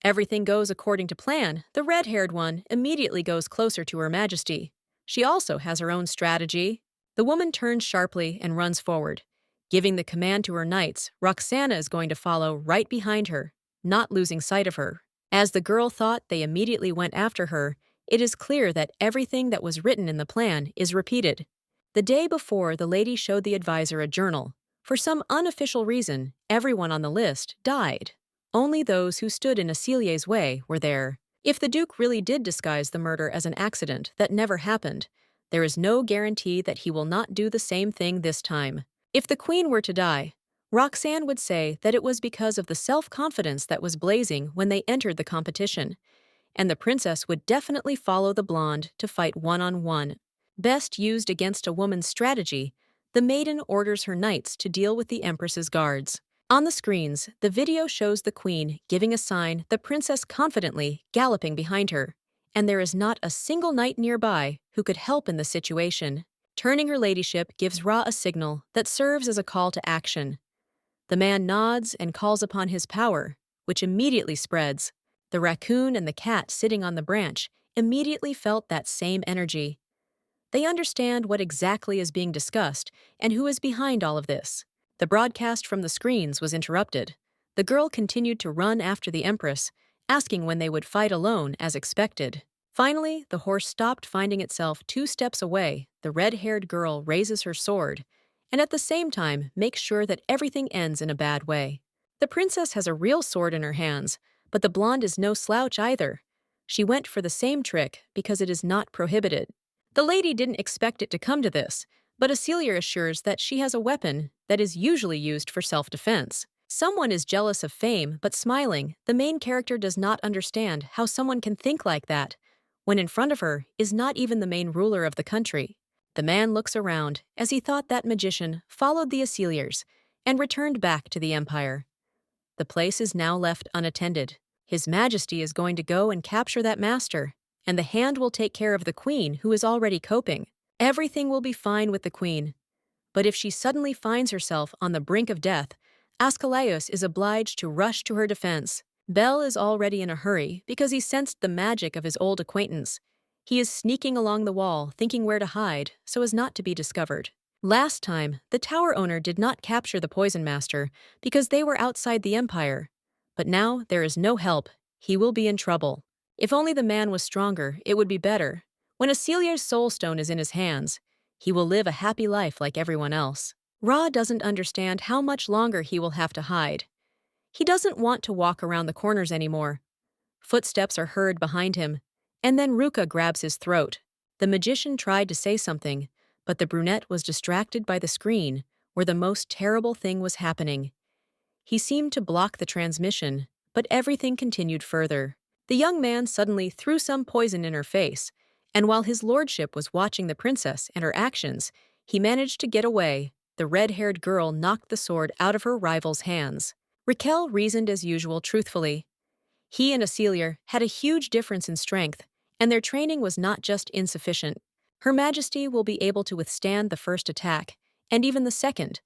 Everything goes according to plan. The red-haired one immediately goes closer to Her Majesty. She also has her own strategy. The woman turns sharply and runs forward. Giving the command to her knights, Roxana is going to follow right behind her, not losing sight of her. As the girl thought they immediately went after her, it is clear that everything that was written in the plan is repeated. The day before, the lady showed the advisor a journal. For some unofficial reason, everyone on the list died. Only those who stood in Acelia's way were there. If the Duke really did disguise the murder as an accident that never happened, there is no guarantee that he will not do the same thing this time. If the Queen were to die, Roxanne would say that it was because of the self-confidence that was blazing when they entered the competition, and the princess would definitely follow the blonde to fight one-on-one. Best used against a woman's strategy, the maiden orders her knights to deal with the Empress's guards. On the screens, the video shows the Queen giving a sign, the princess confidently galloping behind her, and there is not a single knight nearby who could help in the situation. Turning her ladyship gives Ra a signal that serves as a call to action. The man nods and calls upon his power, which immediately spreads. The raccoon and the cat sitting on the branch immediately felt that same energy. They understand what exactly is being discussed and who is behind all of this. The broadcast from the screens was interrupted. The girl continued to run after the Empress, asking when they would fight alone as expected. Finally, the horse stopped, finding itself 2 steps away. The red-haired girl raises her sword, and at the same time makes sure that everything ends in a bad way. The princess has a real sword in her hands, but the blonde is no slouch either. She went for the same trick because it is not prohibited. The lady didn't expect it to come to this, but Acelia assures that she has a weapon that is usually used for self-defense. Someone is jealous of fame, but smiling, the main character does not understand how someone can think like that, when in front of her is not even the main ruler of the country. The man looks around as he thought that magician followed the Aceliers and returned back to the Empire. The place is now left unattended. His Majesty is going to go and capture that master, and the hand will take care of the Queen, who is already coping. Everything will be fine with the Queen. But if she suddenly finds herself on the brink of death, Asclepius is obliged to rush to her defense. Bel is already in a hurry because he sensed the magic of his old acquaintance. He is sneaking along the wall, thinking where to hide, so as not to be discovered. Last time, the tower owner did not capture the Poison Master because they were outside the Empire. But now there is no help. He will be in trouble. If only the man was stronger, it would be better. When Acelia's soul stone is in his hands, he will live a happy life like everyone else. Ra doesn't understand how much longer he will have to hide. He doesn't want to walk around the corners anymore. Footsteps are heard behind him, and then Ruka grabs his throat. The magician tried to say something, but the brunette was distracted by the screen, where the most terrible thing was happening. He seemed to block the transmission, but everything continued further. The young man suddenly threw some poison in her face, and while his lordship was watching the princess and her actions, he managed to get away. The red-haired girl knocked the sword out of her rival's hands. Raquel reasoned as usual truthfully. He and Acelia had a huge difference in strength, and their training was not just insufficient. Her Majesty will be able to withstand the first attack, and even the second,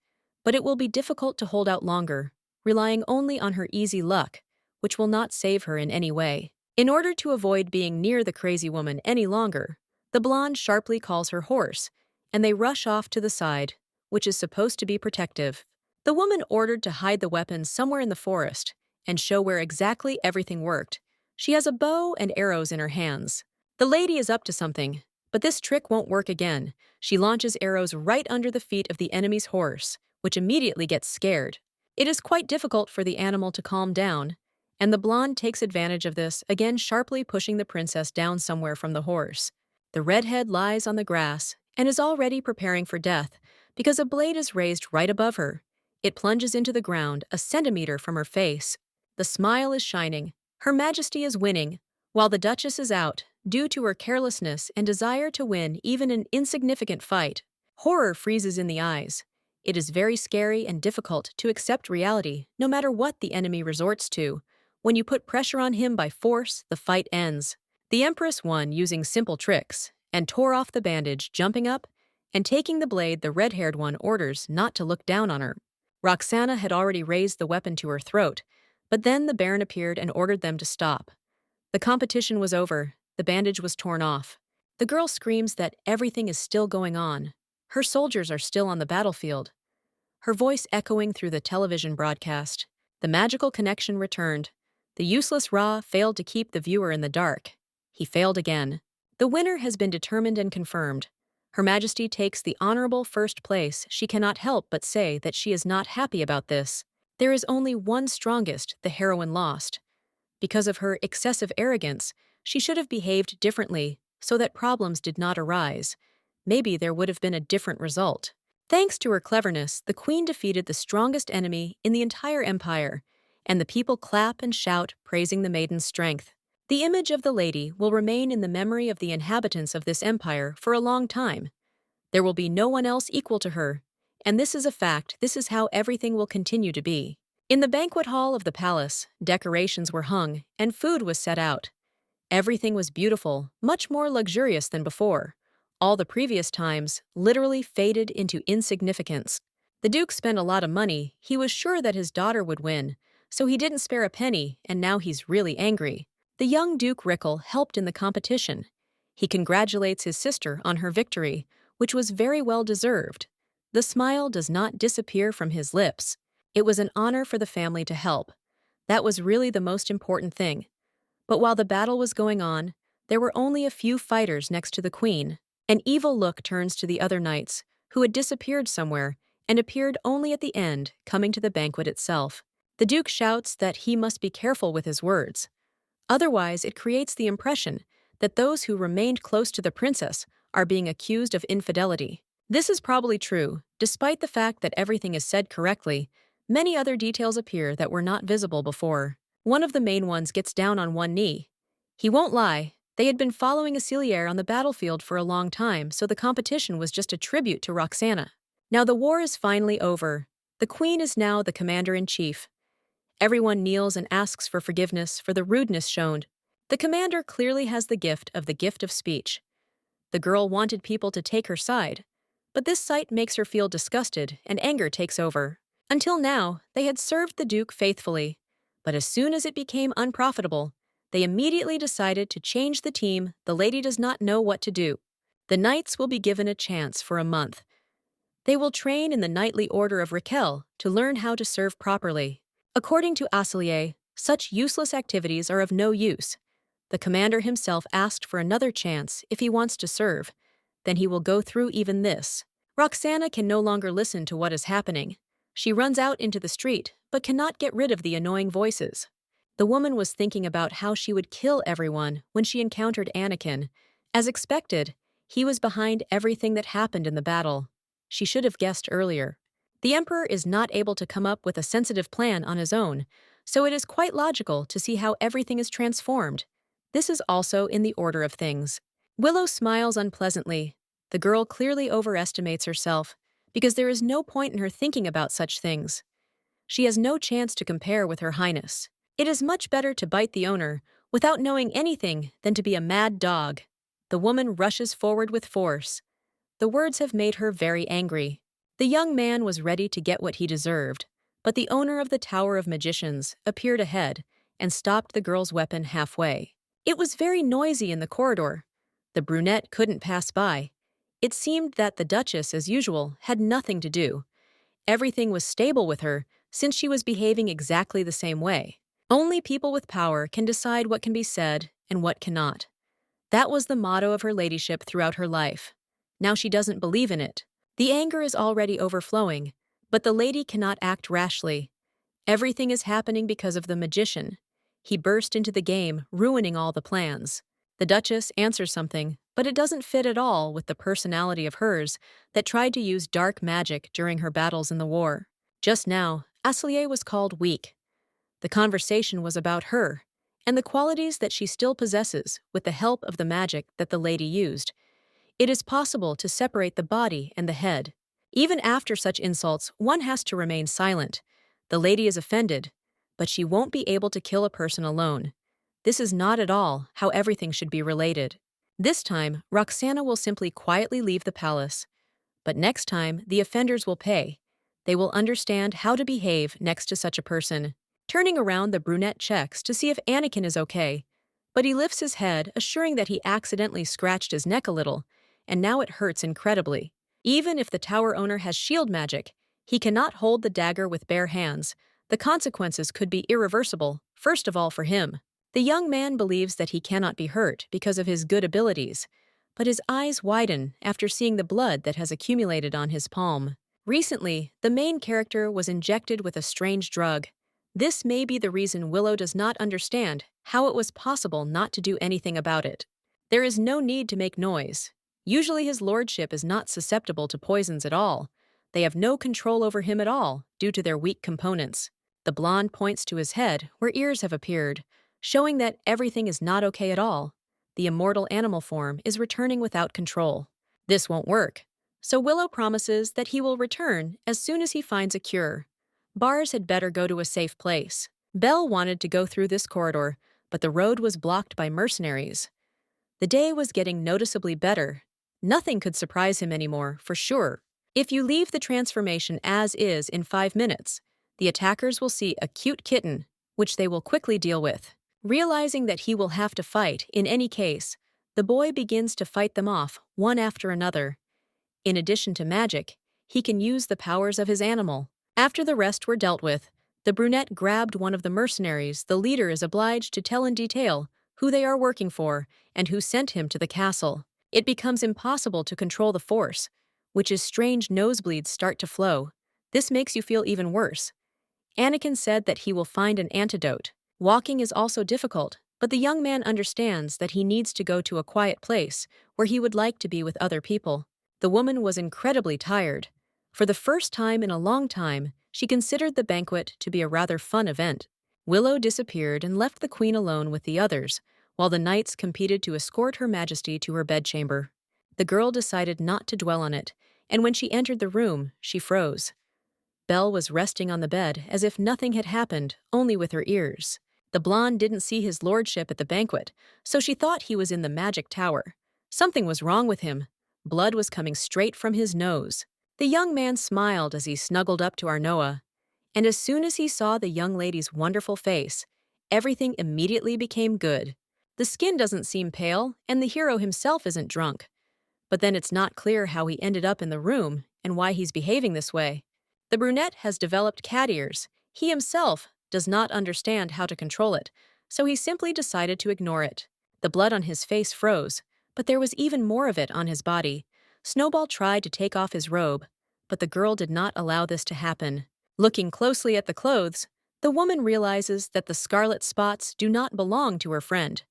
but it will be difficult to hold out longer, relying only on her easy luck, which will not save her in any way. In order to avoid being near the crazy woman any longer, the blonde sharply calls her horse, and they rush off to the side, which is supposed to be protective. The woman ordered to hide the weapons somewhere in the forest and show where exactly everything worked. She has a bow and arrows in her hands. The lady is up to something, but this trick won't work again. She launches arrows right under the feet of the enemy's horse, which immediately gets scared. It is quite difficult for the animal to calm down, and the blonde takes advantage of this, again sharply pushing the princess down somewhere from the horse. The redhead lies on the grass and is already preparing for death because a blade is raised right above her. It plunges into the ground a centimeter from her face. The smile is shining. Her Majesty is winning, while the Duchess is out, due to her carelessness and desire to win even an insignificant fight. Horror freezes in the eyes. It is very scary and difficult to accept reality, no matter what the enemy resorts to. When you put pressure on him by force, the fight ends. The Empress won using simple tricks, and tore off the bandage, jumping up, and taking the blade the red-haired one orders not to look down on her. Roxana had already raised the weapon to her throat, but then the Baron appeared and ordered them to stop. The competition was over, the bandage was torn off. The girl screams that everything is still going on. Her soldiers are still on the battlefield. Her voice echoing through the television broadcast. The magical connection returned. The useless Ra failed to keep the viewer in the dark. He failed again. The winner has been determined and confirmed. Her Majesty takes the honorable first place. She cannot help but say that she is not happy about this. There is only one strongest, the heroine lost. Because of her excessive arrogance, she should have behaved differently so that problems did not arise. Maybe there would have been a different result. Thanks to her cleverness, the queen defeated the strongest enemy in the entire empire, and the people clap and shout, praising the maiden's strength. The image of the lady will remain in the memory of the inhabitants of this empire for a long time. There will be no one else equal to her, and this is a fact. This is how everything will continue to be. In the banquet hall of the palace, decorations were hung, and food was set out. Everything was beautiful, much more luxurious than before. All the previous times literally faded into insignificance. The Duke spent a lot of money. He was sure that his daughter would win, so he didn't spare a penny, and now he's really angry. The young Duke Rickle helped in the competition. He congratulates his sister on her victory, which was very well deserved. The smile does not disappear from his lips. It was an honor for the family to help. That was really the most important thing. But while the battle was going on, there were only a few fighters next to the queen. An evil look turns to the other knights, who had disappeared somewhere and appeared only at the end, coming to the banquet itself. The Duke shouts that he must be careful with his words. Otherwise, it creates the impression that those who remained close to the princess are being accused of infidelity. This is probably true. Despite the fact that everything is said correctly, many other details appear that were not visible before. One of the main ones gets down on one knee. He won't lie. They had been following Acelier on the battlefield for a long time, so the competition was just a tribute to Roxana. Now the war is finally over. The queen is now the commander-in-chief. Everyone kneels and asks for forgiveness for the rudeness shown. The commander clearly has the gift of speech. The girl wanted people to take her side, but this sight makes her feel disgusted and anger takes over. Until now, they had served the Duke faithfully, but as soon as it became unprofitable, they immediately decided to change the team. The lady does not know what to do. The knights will be given a chance for a month. They will train in the knightly order of Raquel to learn how to serve properly. According to Acelier, such useless activities are of no use. The commander himself asked for another chance if he wants to serve. Then he will go through even this. Roxana can no longer listen to what is happening. She runs out into the street, but cannot get rid of the annoying voices. The woman was thinking about how she would kill everyone when she encountered Anakin. As expected, he was behind everything that happened in the battle. She should have guessed earlier. The Emperor is not able to come up with a sensitive plan on his own, so it is quite logical to see how everything is transformed. This is also in the order of things. Willow smiles unpleasantly. The girl clearly overestimates herself, because there is no point in her thinking about such things. She has no chance to compare with Her Highness. It is much better to bite the owner without knowing anything than to be a mad dog. The woman rushes forward with force. The words have made her very angry. The young man was ready to get what he deserved, but the owner of the Tower of Magicians appeared ahead and stopped the girl's weapon halfway. It was very noisy in the corridor. The brunette couldn't pass by. It seemed that the Duchess, as usual, had nothing to do. Everything was stable with her, since she was behaving exactly the same way. Only people with power can decide what can be said and what cannot. That was the motto of her ladyship throughout her life. Now she doesn't believe in it. The anger is already overflowing, but the lady cannot act rashly. Everything is happening because of the magician. He burst into the game, ruining all the plans. The Duchess answers something, but it doesn't fit at all with the personality of hers that tried to use dark magic during her battles in the war. Just now, Acelier was called weak. The conversation was about her, and the qualities that she still possesses with the help of the magic that the lady used. It is possible to separate the body and the head. Even after such insults, one has to remain silent. The lady is offended, but she won't be able to kill a person alone. This is not at all how everything should be related. This time, Roxana will simply quietly leave the palace. But next time, the offenders will pay. They will understand how to behave next to such a person. Turning around, the brunette checks to see if Anakin is okay. But he lifts his head, assuring that he accidentally scratched his neck a little, and now it hurts incredibly. Even if the tower owner has shield magic, he cannot hold the dagger with bare hands. The consequences could be irreversible, first of all for him. The young man believes that he cannot be hurt because of his good abilities, but his eyes widen after seeing the blood that has accumulated on his palm. Recently, the main character was injected with a strange drug. This may be the reason Willow does not understand how it was possible not to do anything about it. There is no need to make noise. Usually his lordship is not susceptible to poisons at all. They have no control over him at all due to their weak components. The blonde points to his head where ears have appeared, showing that everything is not okay at all. The immortal animal form is returning without control. This won't work, so Willow promises that he will return as soon as he finds a cure. Bars had better go to a safe place. Belle wanted to go through this corridor, but the road was blocked by mercenaries. The day was getting noticeably better. Nothing could surprise him anymore, for sure. If you leave the transformation as is in 5 minutes, the attackers will see a cute kitten, which they will quickly deal with. Realizing that he will have to fight in any case, the boy begins to fight them off one after another. In addition to magic, he can use the powers of his animal. After the rest were dealt with, the brunette grabbed one of the mercenaries. The leader is obliged to tell in detail who they are working for and who sent him to the castle. It becomes impossible to control the force, which is strange nosebleeds start to flow. This makes you feel even worse. Anakin said that he will find an antidote. Walking is also difficult, but the young man understands that he needs to go to a quiet place where he would like to be with other people. The woman was incredibly tired. For the first time in a long time, she considered the banquet to be a rather fun event. Willow disappeared and left the queen alone with the others, while the knights competed to escort Her Majesty to her bedchamber. The girl decided not to dwell on it, and when she entered the room, she froze. Belle was resting on the bed as if nothing had happened, only with her ears. The blonde didn't see his lordship at the banquet, so she thought he was in the magic tower. Something was wrong with him. Blood was coming straight from his nose. The young man smiled as he snuggled up to Arnoa, and as soon as he saw the young lady's wonderful face, everything immediately became good. The skin doesn't seem pale, and the hero himself isn't drunk. But then it's not clear how he ended up in the room and why he's behaving this way. The brunette has developed cat ears. He himself does not understand how to control it, so he simply decided to ignore it. The blood on his face froze, but there was even more of it on his body. Snowball tried to take off his robe, but the girl did not allow this to happen. Looking closely at the clothes, the woman realizes that the scarlet spots do not belong to her friend.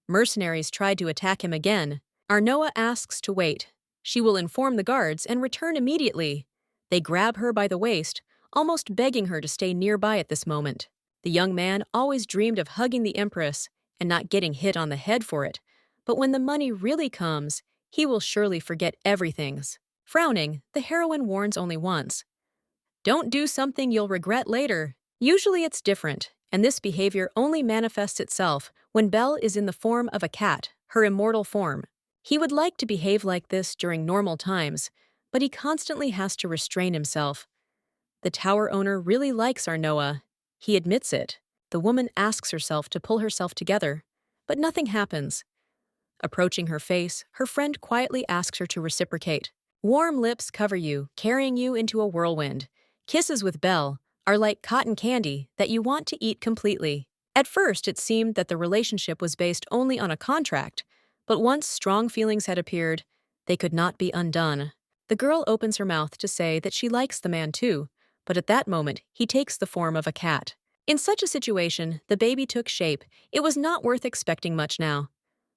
Mercenaries tried to attack him again. Arnoa asks to wait. She will inform the guards and return immediately. They grab her by the waist, almost begging her to stay nearby at this moment. The young man always dreamed of hugging the Empress and not getting hit on the head for it, but when the money really comes, he will surely forget everything. Frowning, the heroine warns only once. Don't do something you'll regret later. Usually it's different, and this behavior only manifests itself when Belle is in the form of a cat, her immortal form. He would like to behave like this during normal times, but he constantly has to restrain himself. The tower owner really likes Arnoa. He admits it. The woman asks herself to pull herself together, but nothing happens. Approaching her face, her friend quietly asks her to reciprocate. Warm lips cover you, carrying you into a whirlwind. Kisses with Belle are like cotton candy that you want to eat completely. At first, it seemed that the relationship was based only on a contract, but once strong feelings had appeared, they could not be undone. The girl opens her mouth to say that she likes the man too, but at that moment, he takes the form of a cat. In such a situation, the baby took shape. It was not worth expecting much now.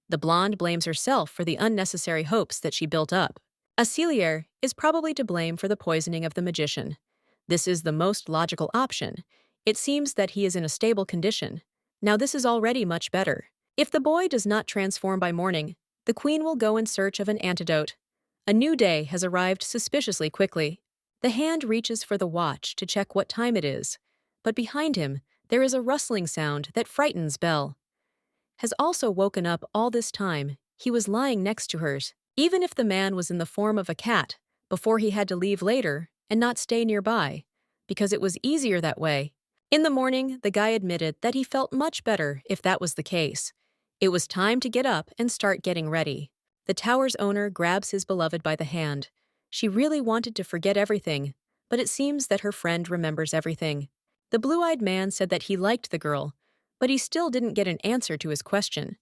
The blonde blames herself for the unnecessary hopes that she built up. Acelier is probably to blame for the poisoning of the magician. This is the most logical option. It seems that he is in a stable condition. Now this is already much better. If the boy does not transform by morning, the queen will go in search of an antidote. A new day has arrived suspiciously quickly. The hand reaches for the watch to check what time it is, but behind him, there is a rustling sound that frightens Belle. Has also woken up all this time, he was lying next to hers, even if the man was in the form of a cat, before he had to leave later and not stay nearby, because it was easier that way. In the morning, the guy admitted that he felt much better if that was the case. It was time to get up and start getting ready. The tower's owner grabs his beloved by the hand. She really wanted to forget everything, but it seems that her friend remembers everything. The blue-eyed man said that he liked the girl, but he still didn't get an answer to his question.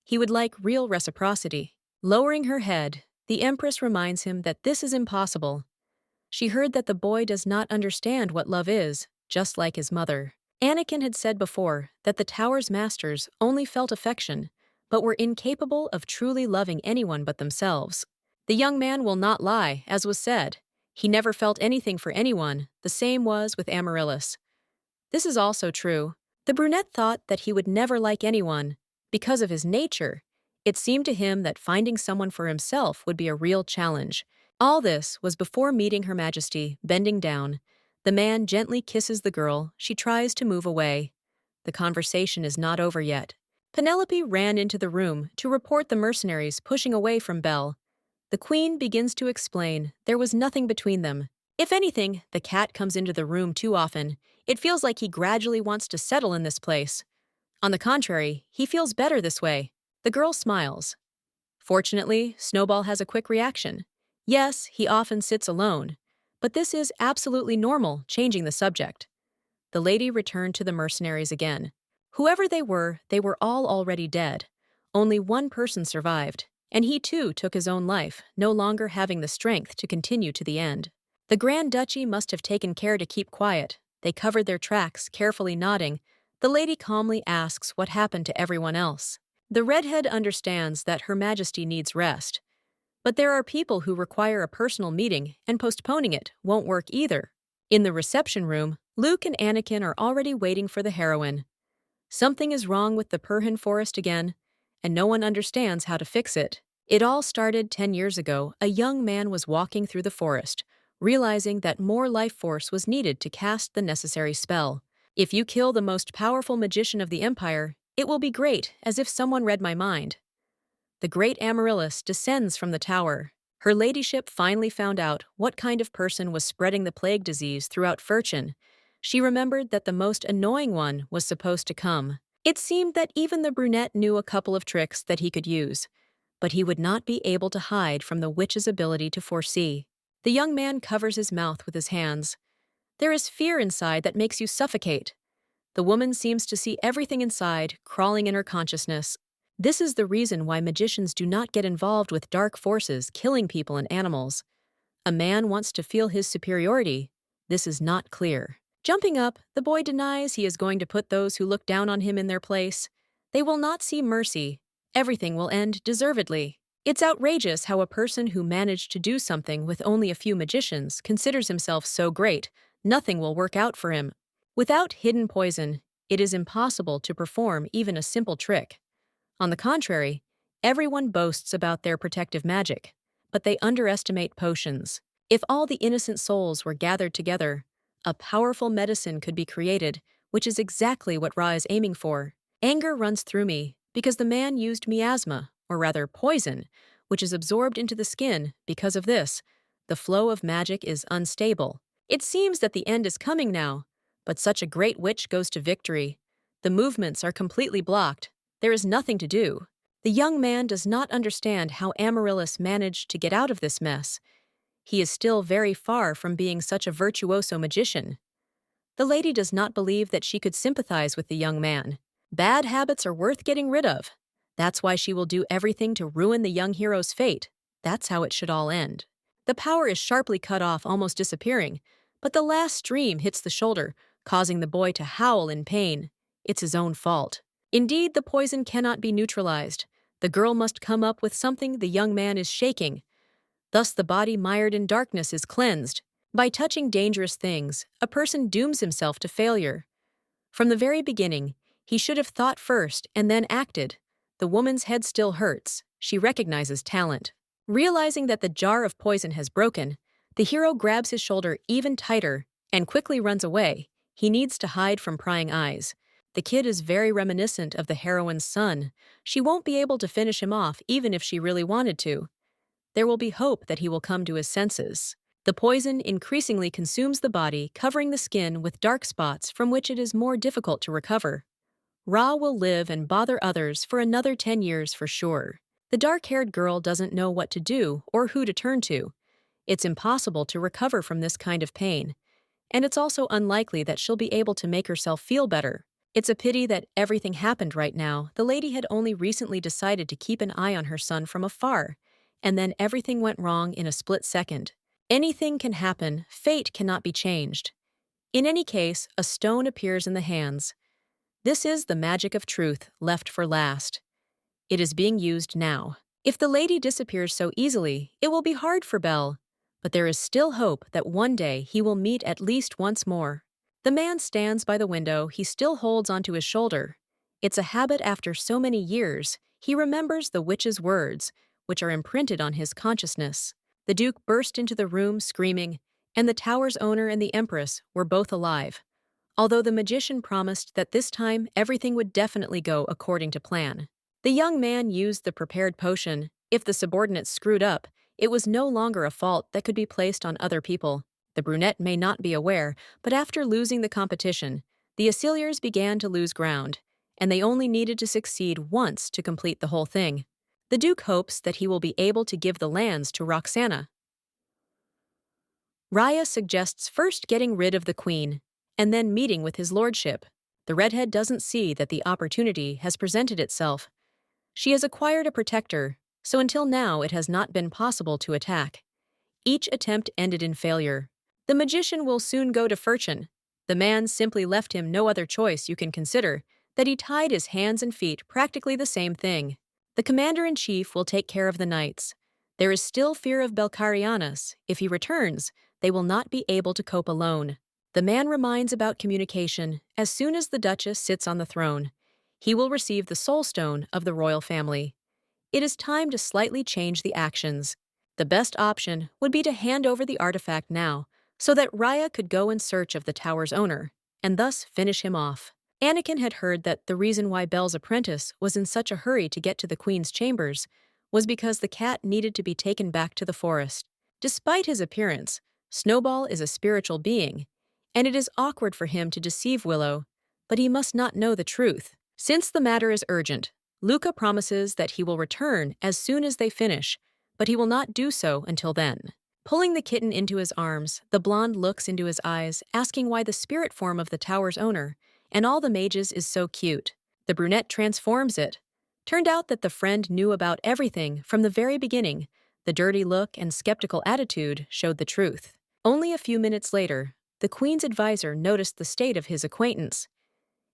He would like real reciprocity. Lowering her head, the Empress reminds him that this is impossible. She heard that the boy does not understand what love is, just like his mother. Anakin had said before that the tower's masters only felt affection, but were incapable of truly loving anyone but themselves. The young man will not lie, as was said. He never felt anything for anyone, the same was with Amaryllis. This is also true. The brunette thought that he would never like anyone. Because of his nature, it seemed to him that finding someone for himself would be a real challenge. All this was before meeting Her Majesty, bending down. The man gently kisses the girl. She tries to move away. The conversation is not over yet. Penelope ran into the room to report the mercenaries pushing away from Belle. The queen begins to explain there was nothing between them. If anything, the cat comes into the room too often. It feels like he gradually wants to settle in this place. On the contrary, he feels better this way. The girl smiles. Fortunately, Snowball has a quick reaction. Yes, he often sits alone, but this is absolutely normal, changing the subject. The lady returned to the mercenaries again. Whoever they were all already dead. Only one person survived, and he too took his own life, no longer having the strength to continue to the end. The Grand Duchy must have taken care to keep quiet. They covered their tracks, carefully nodding. The lady calmly asks what happened to everyone else. The redhead understands that Her Majesty needs rest. But there are people who require a personal meeting, and postponing it won't work either. In the reception room, Luke and Anakin are already waiting for the heroine. Something is wrong with the Perhin forest again, and no one understands how to fix it. It all started 10 years ago. A young man was walking through the forest, realizing that more life force was needed to cast the necessary spell. If you kill the most powerful magician of the Empire, it will be great, as if someone read my mind. The great Amaryllis descends from the tower. Her ladyship finally found out what kind of person was spreading the plague disease throughout Furchin. She remembered that the most annoying one was supposed to come. It seemed that even the brunette knew a couple of tricks that he could use, but he would not be able to hide from the witch's ability to foresee. The young man covers his mouth with his hands. There is fear inside that makes you suffocate. The woman seems to see everything inside, crawling in her consciousness. This is the reason why magicians do not get involved with dark forces, killing people and animals. A man wants to feel his superiority. This is not clear. Jumping up, the boy denies he is going to put those who look down on him in their place. They will not see mercy. Everything will end deservedly. It's outrageous how a person who managed to do something with only a few magicians considers himself so great, nothing will work out for him. Without hidden poison, it is impossible to perform even a simple trick. On the contrary, everyone boasts about their protective magic, but they underestimate potions. If all the innocent souls were gathered together, a powerful medicine could be created, which is exactly what Ra is aiming for. Anger runs through me because the man used miasma, or rather poison, which is absorbed into the skin. Because of this, the flow of magic is unstable. It seems that the end is coming now, but such a great witch goes to victory. The movements are completely blocked. There is nothing to do. The young man does not understand how Amaryllis managed to get out of this mess. He is still very far from being such a virtuoso magician. The lady does not believe that she could sympathize with the young man. Bad habits are worth getting rid of. That's why she will do everything to ruin the young hero's fate. That's how it should all end. The power is sharply cut off, almost disappearing, but the last stream hits the shoulder, causing the boy to howl in pain. It's his own fault. Indeed, the poison cannot be neutralized. The girl must come up with something. The young man is shaking. Thus the body mired in darkness is cleansed. By touching dangerous things, a person dooms himself to failure. From the very beginning, he should have thought first and then acted. The woman's head still hurts. She recognizes talent. Realizing that the jar of poison has broken, the hero grabs his shoulder even tighter and quickly runs away. He needs to hide from prying eyes. The kid is very reminiscent of the heroine's son. She won't be able to finish him off even if she really wanted to. There will be hope that he will come to his senses. The poison increasingly consumes the body, covering the skin with dark spots from which it is more difficult to recover. Ra will live and bother others for another 10 years for sure. The dark-haired girl doesn't know what to do or who to turn to. It's impossible to recover from this kind of pain, and it's also unlikely that she'll be able to make herself feel better. It's a pity that everything happened right now. The lady had only recently decided to keep an eye on her son from afar, and then everything went wrong in a split second. Anything can happen, fate cannot be changed. In any case, a stone appears in the hands. This is the magic of truth, left for last. It is being used now. If the lady disappears so easily, it will be hard for Belle, but there is still hope that one day he will meet at least once more. The man stands by the window, he still holds onto his shoulder. It's a habit after so many years. He remembers the witch's words, which are imprinted on his consciousness. The Duke burst into the room screaming, and the tower's owner and the Empress were both alive. Although the magician promised that this time everything would definitely go according to plan. The young man used the prepared potion. If the subordinates screwed up, it was no longer a fault that could be placed on other people. The brunette may not be aware, but after losing the competition, the Asiliers began to lose ground, and they only needed to succeed once to complete the whole thing. The Duke hopes that he will be able to give the lands to Roxana. Raya suggests first getting rid of the queen, and then meeting with his lordship. The redhead doesn't see that the opportunity has presented itself. She has acquired a protector, so until now it has not been possible to attack. Each attempt ended in failure. The magician will soon go to Furchen. The man simply left him no other choice. You can consider that he tied his hands and feet, practically the same thing. The commander-in-chief will take care of the knights. There is still fear of Belcarianas. If he returns, they will not be able to cope alone. The man reminds about communication. As soon as the Duchess sits on the throne, he will receive the soul stone of the royal family. It is time to slightly change the actions. The best option would be to hand over the artifact now, so that Raya could go in search of the tower's owner, and thus finish him off. Anakin had heard that the reason why Belle's apprentice was in such a hurry to get to the queen's chambers was because the cat needed to be taken back to the forest. Despite his appearance, Snowball is a spiritual being, and it is awkward for him to deceive Willow, but he must not know the truth. Since the matter is urgent, Luca promises that he will return as soon as they finish, but he will not do so until then. Pulling the kitten into his arms, the blonde looks into his eyes, asking why the spirit form of the tower's owner and all the mages is so cute. The brunette transforms it. Turned out that the friend knew about everything from the very beginning. The dirty look and skeptical attitude showed the truth. Only a few minutes later, the queen's advisor noticed the state of his acquaintance.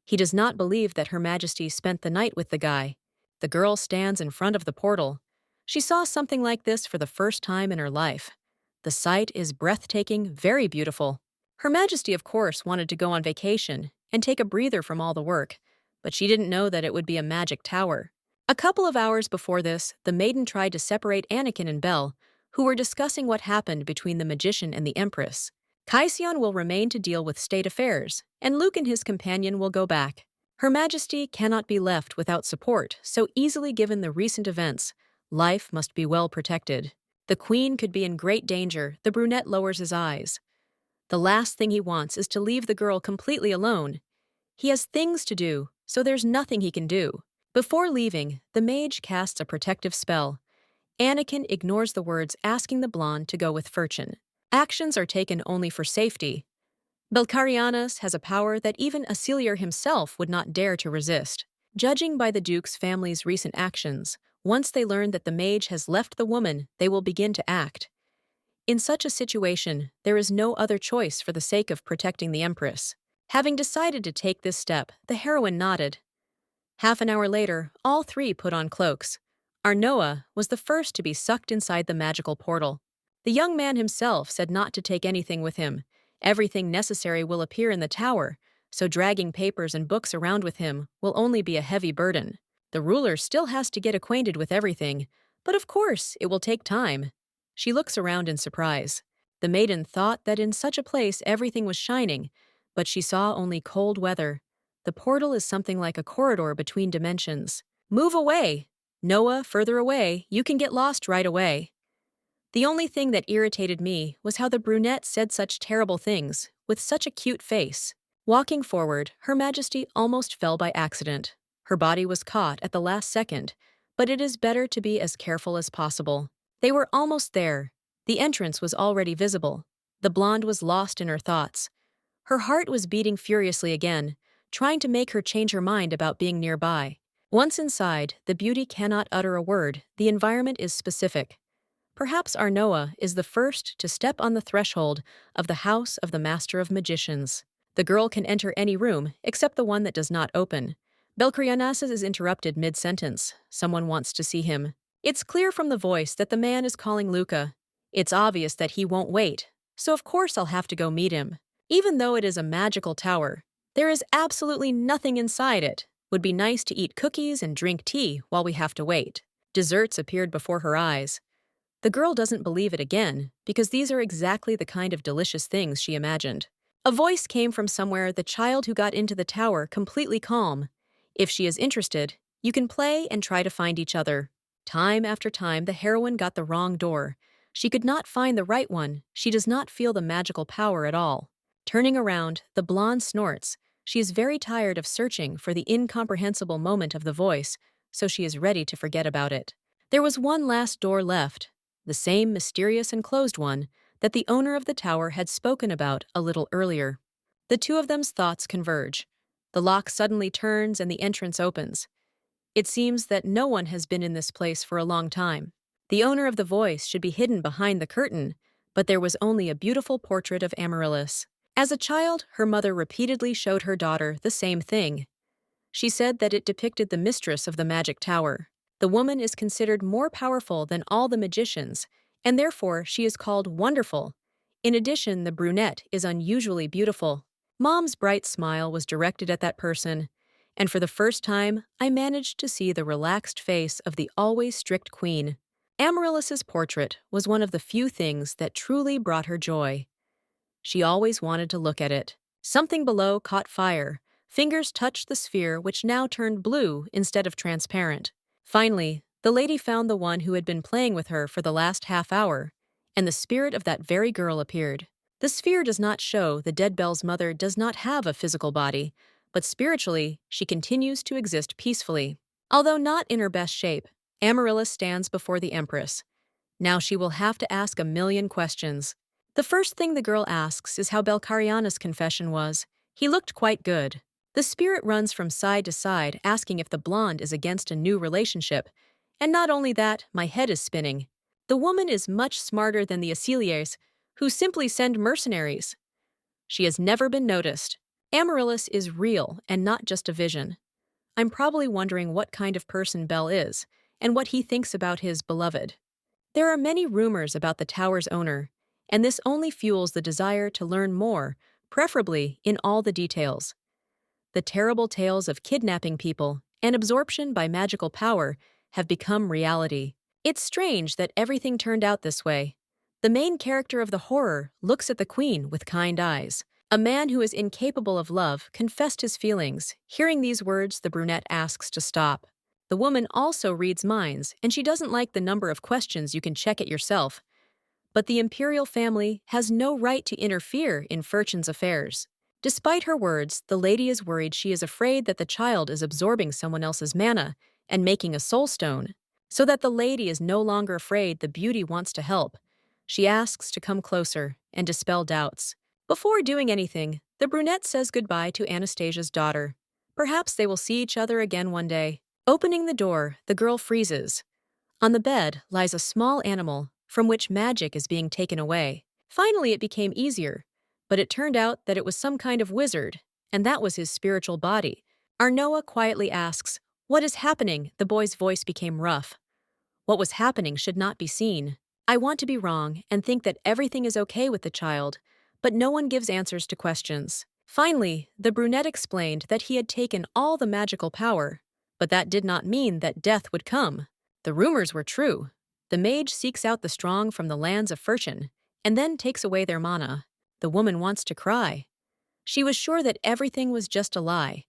He does not believe that Her Majesty spent the night with the guy. The girl stands in front of the portal. She saw something like this for the first time in her life. The sight is breathtaking, very beautiful. Her Majesty, of course, wanted to go on vacation and take a breather from all the work, but she didn't know that it would be a magic tower. A couple of hours before this, the maiden tried to separate Anakin and Belle, who were discussing what happened between the magician and the Empress. Caisson will remain to deal with state affairs, and Luke and his companion will go back. Her Majesty cannot be left without support so easily given the recent events. Life must be well protected. The queen could be in great danger. The brunette lowers his eyes. The last thing he wants is to leave the girl completely alone. He has things to do, so there's nothing he can do. Before leaving, the mage casts a protective spell. Anakin ignores the words asking the blonde to go with Furchen. Actions are taken only for safety. Belcarianas has a power that even Asilier himself would not dare to resist. Judging by the Duke's family's recent actions, once they learn that the mage has left the woman, they will begin to act. In such a situation, there is no other choice for the sake of protecting the Empress. Having decided to take this step, the heroine nodded. Half an hour later, all three put on cloaks. Arnoa was the first to be sucked inside the magical portal. The young man himself said not to take anything with him. Everything necessary will appear in the tower, so dragging papers and books around with him will only be a heavy burden. The ruler still has to get acquainted with everything, But of course, it will take time. She looks around in surprise. The maiden thought that in such a place everything was shining, but she saw only cold weather. The portal is something like a corridor between dimensions. Move away! Noah, further away, you can get lost right away. The only thing that irritated me was how the brunette said such terrible things, with such a cute face. Walking forward, Her Majesty almost fell by accident. Her body was caught at the last second, but it is better to be as careful as possible. They were almost there. The entrance was already visible. The blonde was lost in her thoughts. Her heart was beating furiously again, trying to make her change her mind about being nearby. Once inside, the beauty cannot utter a word. The environment is specific. Perhaps Arnoa is the first to step on the threshold of the house of the Master of Magicians. The girl can enter any room, except the one that does not open. Belcrianasis is interrupted mid-sentence. Someone wants to see him. It's clear from the voice that the man is calling Luca. It's obvious that he won't wait, so of course I'll have to go meet him. Even though it is a magical tower, there is absolutely nothing inside it. Would be nice to eat cookies and drink tea while we have to wait. Desserts appeared before her eyes. The girl doesn't believe it again, because these are exactly the kind of delicious things she imagined. A voice came from somewhere, the child who got into the tower completely calm. If she is interested, you can play and try to find each other. Time after time, the heroine got the wrong door. She could not find the right one. She does not feel the magical power at all. Turning around, the blonde snorts. She is very tired of searching for the incomprehensible moment of the voice, so she is ready to forget about it. There was one last door left, the same mysterious and closed one that the owner of the tower had spoken about a little earlier. The two of them's thoughts converge. The lock suddenly turns and the entrance opens. It seems that no one has been in this place for a long time. The owner of the voice should be hidden behind the curtain, but there was only a beautiful portrait of Amaryllis. As a child, her mother repeatedly showed her daughter the same thing. She said that it depicted the mistress of the magic tower. The woman is considered more powerful than all the magicians, and therefore she is called wonderful. In addition, the brunette is unusually beautiful. Mom's bright smile was directed at that person, and for the first time, I managed to see the relaxed face of the always strict queen. Amaryllis's portrait was one of the few things that truly brought her joy. She always wanted to look at it. Something below caught fire. Fingers touched the sphere, which now turned blue instead of transparent. Finally, the lady found the one who had been playing with her for the last half hour, and the spirit of that very girl appeared. The sphere does not show the dead Belle's mother does not have a physical body, but spiritually, she continues to exist peacefully. Although not in her best shape, Amaryllis stands before the Empress. Now she will have to ask a million questions. The first thing the girl asks is how Belcariana's confession was. He looked quite good. The spirit runs from side to side, asking if the blonde is against a new relationship. And not only that, my head is spinning. The woman is much smarter than the Aceliers, who simply send mercenaries. She has never been noticed. Amaryllis is real and not just a vision. I'm probably wondering what kind of person Belle is, and what he thinks about his beloved. There are many rumors about the tower's owner, and this only fuels the desire to learn more, preferably in all the details. The terrible tales of kidnapping people and absorption by magical power have become reality. It's strange that everything turned out this way. The main character of the horror looks at the queen with kind eyes. A man who is incapable of love confessed his feelings. Hearing these words, the brunette asks to stop. The woman also reads minds, and she doesn't like the number of questions you can check it yourself. But the imperial family has no right to interfere in Furchin's affairs. Despite her words, the lady is worried. She is afraid that the child is absorbing someone else's mana and making a soul stone. So that the lady is no longer afraid, the beauty wants to help. She asks to come closer and dispel doubts. Before doing anything, the brunette says goodbye to Anastasia's daughter. Perhaps they will see each other again one day. Opening the door, the girl freezes. On the bed lies a small animal from which magic is being taken away. Finally, it became easier. But it turned out that it was some kind of wizard, and that was his spiritual body. Arnoa quietly asks, "What is happening?" The boy's voice became rough. What was happening should not be seen. I want to be wrong and think that everything is okay with the child, but no one gives answers to questions. Finally, the brunette explained that he had taken all the magical power, but that did not mean that death would come. The rumors were true. The mage seeks out the strong from the lands of Furchen, and then takes away their mana. The woman wants to cry. She was sure that everything was just a lie.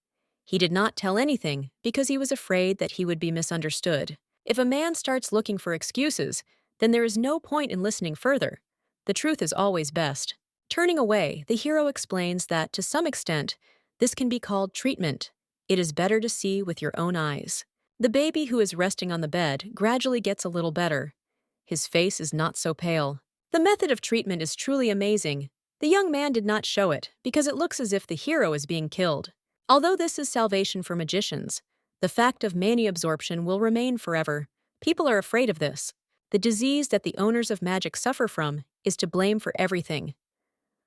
He did not tell anything because he was afraid that he would be misunderstood. If a man starts looking for excuses, then there is no point in listening further. The truth is always best. Turning away, the hero explains that, to some extent, this can be called treatment. It is better to see with your own eyes. The baby who is resting on the bed gradually gets a little better. His face is not so pale. The method of treatment is truly amazing. The young man did not show it because it looks as if the hero is being killed. Although this is salvation for magicians, the fact of mania absorption will remain forever. People are afraid of this. The disease that the owners of magic suffer from is to blame for everything.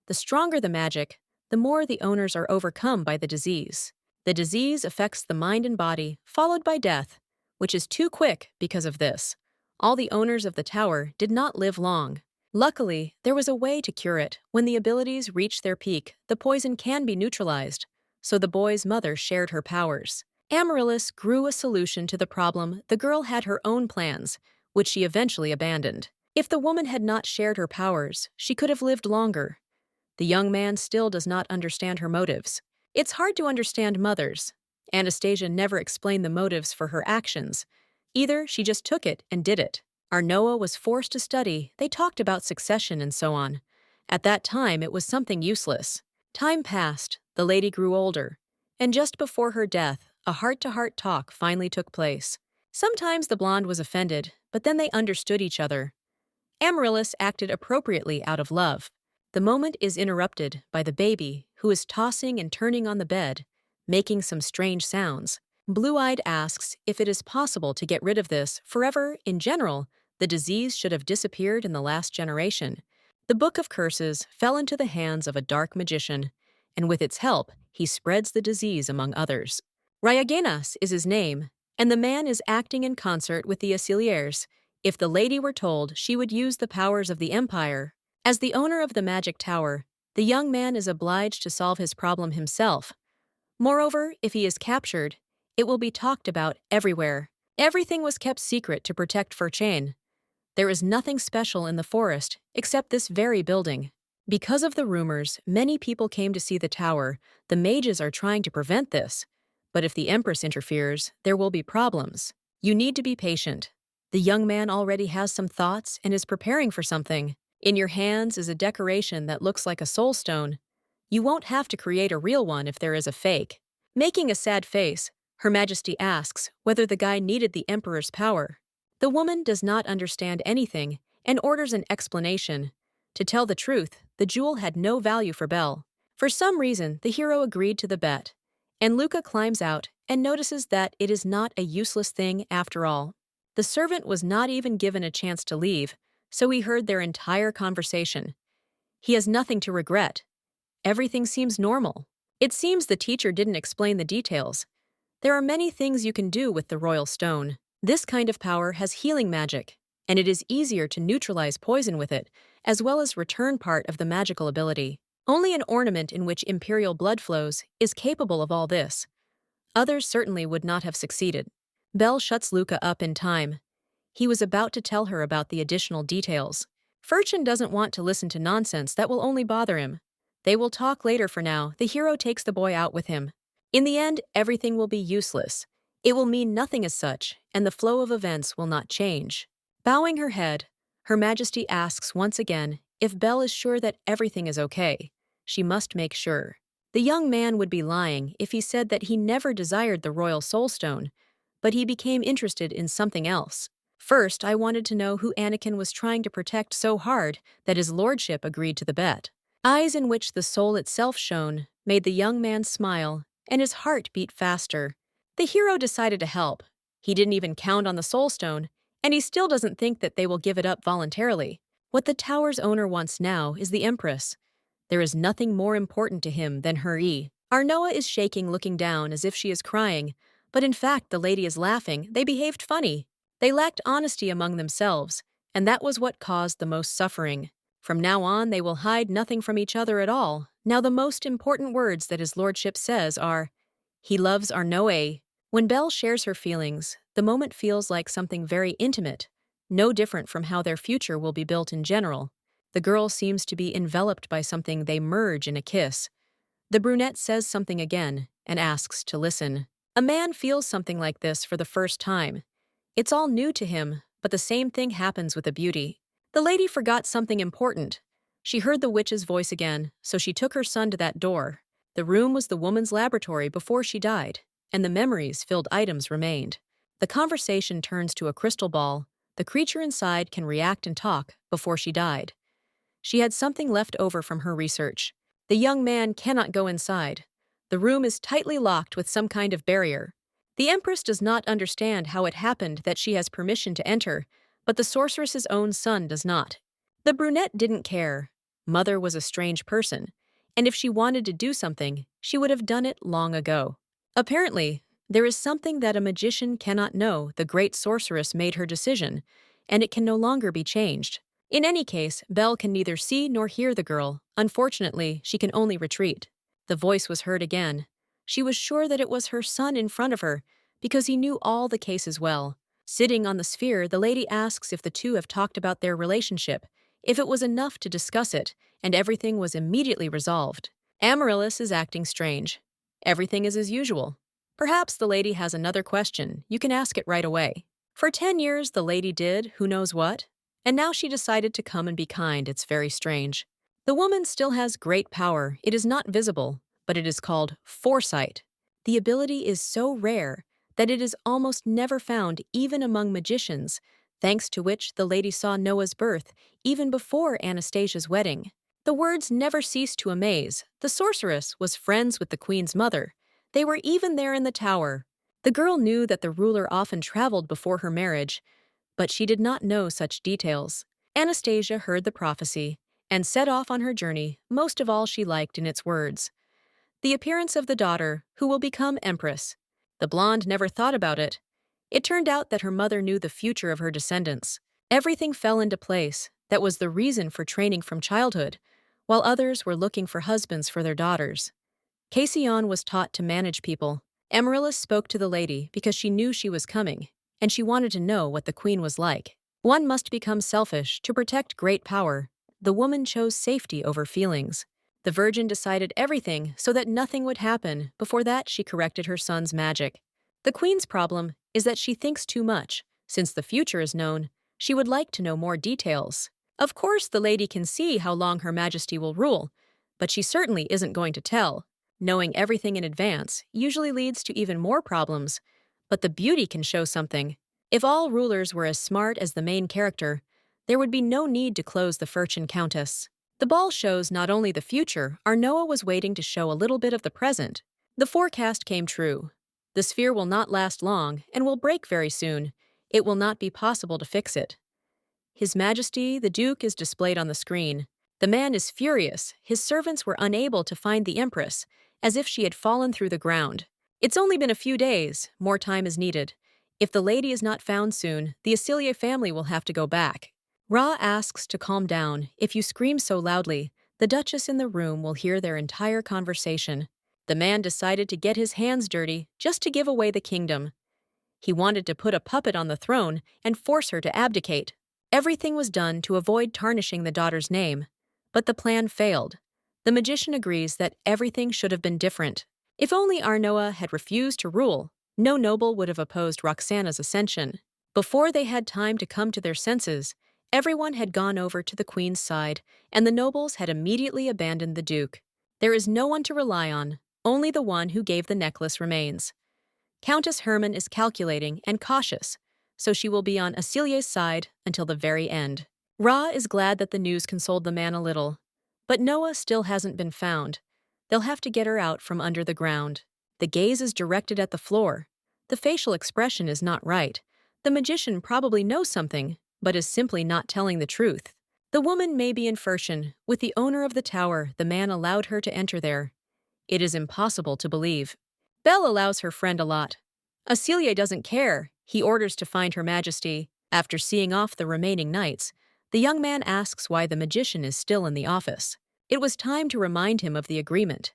The stronger the magic, the more the owners are overcome by the disease. The disease affects the mind and body, followed by death, which is too quick because of this. All the owners of the tower did not live long. Luckily, there was a way to cure it. When the abilities reach their peak, the poison can be neutralized, so the boy's mother shared her powers. Amaryllis grew a solution to the problem. The girl had her own plans, which she eventually abandoned. If the woman had not shared her powers, she could have lived longer. The young man still does not understand her motives. It's hard to understand mothers. Anastasia never explained the motives for her actions. Either she just took it and did it. Arnoa was forced to study. They talked about succession and so on. At that time, it was something useless. Time passed, the lady grew older, and just before her death, a heart-to-heart talk finally took place. Sometimes the blonde was offended, but then they understood each other. Amaryllis acted appropriately out of love. The moment is interrupted by the baby, who is tossing and turning on the bed, making some strange sounds. Blue-Eyed asks if it is possible to get rid of this forever. In general, the disease should have disappeared in the last generation. The Book of Curses fell into the hands of a dark magician, and with its help, he spreads the disease among others. Ryagenas is his name, and the man is acting in concert with the Auxiliaires. If the lady were told, she would use the powers of the Empire. As the owner of the magic tower, the young man is obliged to solve his problem himself. Moreover, if he is captured, it will be talked about everywhere. Everything was kept secret to protect Furchain. There is nothing special in the forest except this very building. Because of the rumors, many people came to see the tower. The mages are trying to prevent this. But if the Empress interferes, there will be problems. You need to be patient. The young man already has some thoughts and is preparing for something. In your hands is a decoration that looks like a soul stone. You won't have to create a real one if there is a fake. Making a sad face, Her Majesty asks whether the guy needed the Emperor's power. The woman does not understand anything and orders an explanation. To tell the truth, the jewel had no value for Belle. For some reason, the hero agreed to the bet, and Luca climbs out and notices that it is not a useless thing after all. The servant was not even given a chance to leave, so he heard their entire conversation. He has nothing to regret. Everything seems normal. It seems the teacher didn't explain the details. There are many things you can do with the royal stone. This kind of power has healing magic, and it is easier to neutralize poison with it, as well as return part of the magical ability. Only an ornament in which imperial blood flows is capable of all this. Others certainly would not have succeeded. Belle shuts Luca up in time. He was about to tell her about the additional details. Furchen doesn't want to listen to nonsense that will only bother him. They will talk later. For now, the hero takes the boy out with him. In the end, everything will be useless. It will mean nothing as such, and the flow of events will not change. Bowing her head, Her Majesty asks once again if Belle is sure that everything is okay. She must make sure. The young man would be lying if he said that he never desired the royal soulstone, but he became interested in something else. First, I wanted to know who Anakin was trying to protect so hard that his lordship agreed to the bet. Eyes in which the soul itself shone made the young man smile, and his heart beat faster. The hero decided to help. He didn't even count on the soulstone, and he still doesn't think that they will give it up voluntarily. What the tower's owner wants now is the Empress. There is nothing more important to him than her. Arnoa is shaking, looking down as if she is crying, but in fact the lady is laughing. They behaved funny. They lacked honesty among themselves, and that was what caused the most suffering. From now on, they will hide nothing from each other at all. Now the most important words that his lordship says are, "He loves Arnoa." When Belle shares her feelings, The moment feels like something very intimate, no different from how their future will be built in general. The girl seems to be enveloped by something they merge in a kiss. The brunette says something again and asks to listen. A man feels something like this for the first time. It's all new to him, but the same thing happens with a beauty. The lady forgot something important. She heard the witch's voice again, so she took her son to that door. The room was the woman's laboratory before she died, and the memories-filled items remained. The conversation turns to a crystal ball. The creature inside can react and talk before she died. She had something left over from her research. The young man cannot go inside. The room is tightly locked with some kind of barrier. The Empress does not understand how it happened that she has permission to enter, but the sorceress's own son does not. The brunette didn't care. Mother was a strange person, and if she wanted to do something, she would have done it long ago. Apparently, there is something that a magician cannot know. The great sorceress made her decision, and it can no longer be changed. In any case, Belle can neither see nor hear the girl. Unfortunately, she can only retreat. The voice was heard again. She was sure that it was her son in front of her, because he knew all the cases well. Sitting on the sphere, the lady asks if the two have talked about their relationship, if it was enough to discuss it, and everything was immediately resolved. Amaryllis is acting strange. Everything is as usual. Perhaps the lady has another question. You can ask it right away. For 10 years, the lady did who knows what, and now she decided to come and be kind. It's very strange. The woman still has great power. It is not visible, but it is called foresight. The ability is so rare that it is almost never found even among magicians, thanks to which the lady saw Noah's birth even before Anastasia's wedding. The words never cease to amaze. The sorceress was friends with the queen's mother. They were even there in the tower. The girl knew that the ruler often traveled before her marriage, but she did not know such details. Anastasia heard the prophecy and set off on her journey. Most of all she liked in its words: the appearance of the daughter who will become empress. The blonde never thought about it. It turned out that her mother knew the future of her descendants. Everything fell into place. That was the reason for training from childhood, while others were looking for husbands for their daughters. Cassian was taught to manage people. Amaryllis spoke to the lady because she knew she was coming, and she wanted to know what the queen was like. One must become selfish to protect great power. The woman chose safety over feelings. The virgin decided everything so that nothing would happen. Before that, she corrected her son's magic. The queen's problem is that she thinks too much. Since the future is known, she would like to know more details. Of course, the lady can see how long Her Majesty will rule, but she certainly isn't going to tell. Knowing everything in advance usually leads to even more problems, but the beauty can show something. If all rulers were as smart as the main character, there would be no need to close the Furchin Countess. The ball shows not only the future, Arnoa was waiting to show a little bit of the present. The forecast came true. The sphere will not last long and will break very soon. It will not be possible to fix it. His Majesty, the Duke, is displayed on the screen. The man is furious. His servants were unable to find the Empress, as if she had fallen through the ground. It's only been a few days. More time is needed. If the lady is not found soon, the Acilier family will have to go back. Ra asks to calm down. If you scream so loudly, the Duchess in the room will hear their entire conversation. The man decided to get his hands dirty just to give away the kingdom. He wanted to put a puppet on the throne and force her to abdicate. Everything was done to avoid tarnishing the daughter's name, but the plan failed. The magician agrees that everything should have been different. If only Arnoa had refused to rule, no noble would have opposed Roxana's ascension. Before they had time to come to their senses, everyone had gone over to the queen's side, and the nobles had immediately abandoned the duke. There is no one to rely on, only the one who gave the necklace remains. Countess Hermann is calculating and cautious, so she will be on Acilier's side until the very end. Ra is glad that the news consoled the man a little, but Noah still hasn't been found. They'll have to get her out from under the ground. The gaze is directed at the floor. The facial expression is not right. The magician probably knows something, but is simply not telling the truth. The woman may be in Furchin. With the owner of the tower, the man allowed her to enter there. It is impossible to believe. Belle allows her friend a lot. Acilier doesn't care. He orders to find Her Majesty. After seeing off the remaining knights, the young man asks why the magician is still in the office. It was time to remind him of the agreement.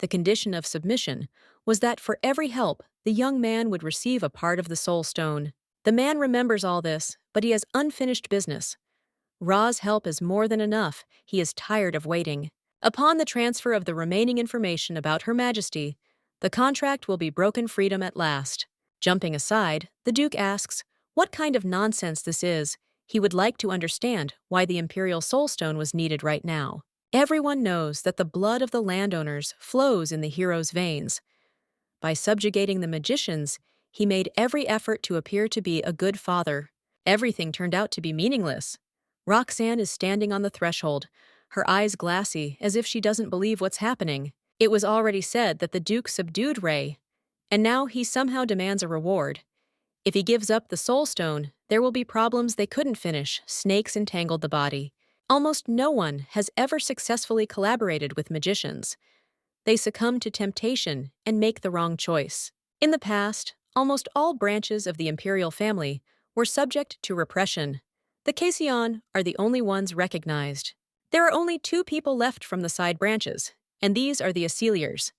the condition of submission, was that for every help, the young man would receive a part of the soul stone. The man remembers all this, but he has unfinished business. Ra's help is more than enough. He is tired of waiting. Upon the transfer of the remaining information about Her Majesty, the contract will be broken freedom at last. Jumping aside, the Duke asks what kind of nonsense this is. He would like to understand why the Imperial Soul Stone was needed right now. Everyone knows that the blood of the landowners flows in the hero's veins. By subjugating the magicians, he made every effort to appear to be a good father. Everything turned out to be meaningless. Roxanne is standing on the threshold, her eyes glassy as if she doesn't believe what's happening. It was already said that the Duke subdued Ray, and now he somehow demands a reward. If he gives up the Soul Stone, there will be problems they couldn't finish. Snakes entangled the body. Almost no one has ever successfully collaborated with magicians. They succumb to temptation and make the wrong choice. In the past, almost all branches of the imperial family were subject to repression. The Caisson are the only ones recognized. There are only 2 people left from the side branches, and these are the Asiliers.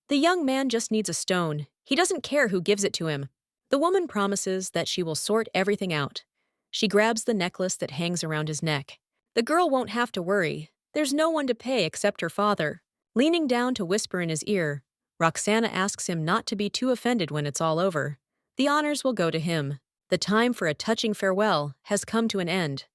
The young man just needs a stone. He doesn't care who gives it to him. The woman promises that she will sort everything out. She grabs the necklace that hangs around his neck. The girl won't have to worry. There's no one to pay except her father. Leaning down to whisper in his ear, Roxana asks him not to be too offended when it's all over. The honors will go to him. The time for a touching farewell has come to an end.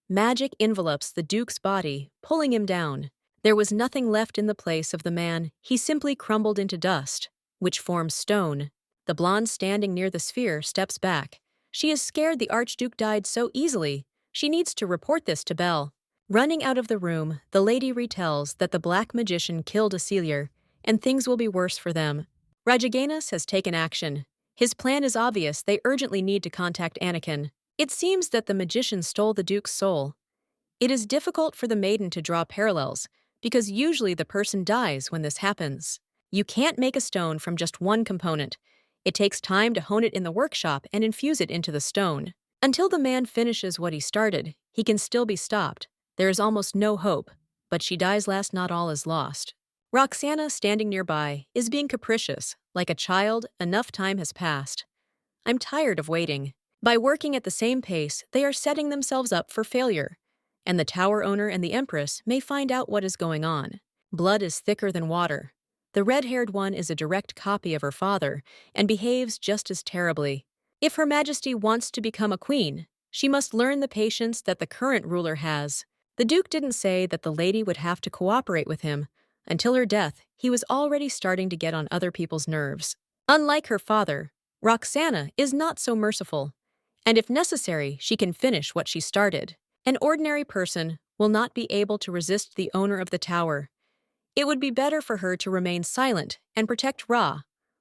Magic envelops the Duke's body, pulling him down. There was nothing left in the place of the man. He simply crumbled into dust, which forms stone. The blonde standing near the sphere steps back. She is scared the Archduke died so easily. She needs to report this to Belle. Running out of the room, the lady retells that the black magician killed Asilier, and things will be worse for them. Rajaganus has taken action. His plan is obvious. They urgently need to contact Anakin. It seems that the magician stole the Duke's soul. It is difficult for the maiden to draw parallels, because usually the person dies when this happens. You can't make a stone from just one component. It takes time to hone it in the workshop and infuse it into the stone. Until the man finishes what he started, he can still be stopped. There is almost no hope, but she dies last. Not all is lost. Roxana, standing nearby, is being capricious. Like a child, enough time has passed. I'm tired of waiting. By working at the same pace, they are setting themselves up for failure. And the tower owner and the Empress may find out what is going on. Blood is thicker than water. The red-haired one is a direct copy of her father and behaves just as terribly. If Her Majesty wants to become a queen, she must learn the patience that the current ruler has. The Duke didn't say that the lady would have to cooperate with him. Until her death, he was already starting to get on other people's nerves. Unlike her father, Roxana is not so merciful. And if necessary, she can finish what she started. An ordinary person will not be able to resist the owner of the tower. It would be better for her to remain silent and protect Ra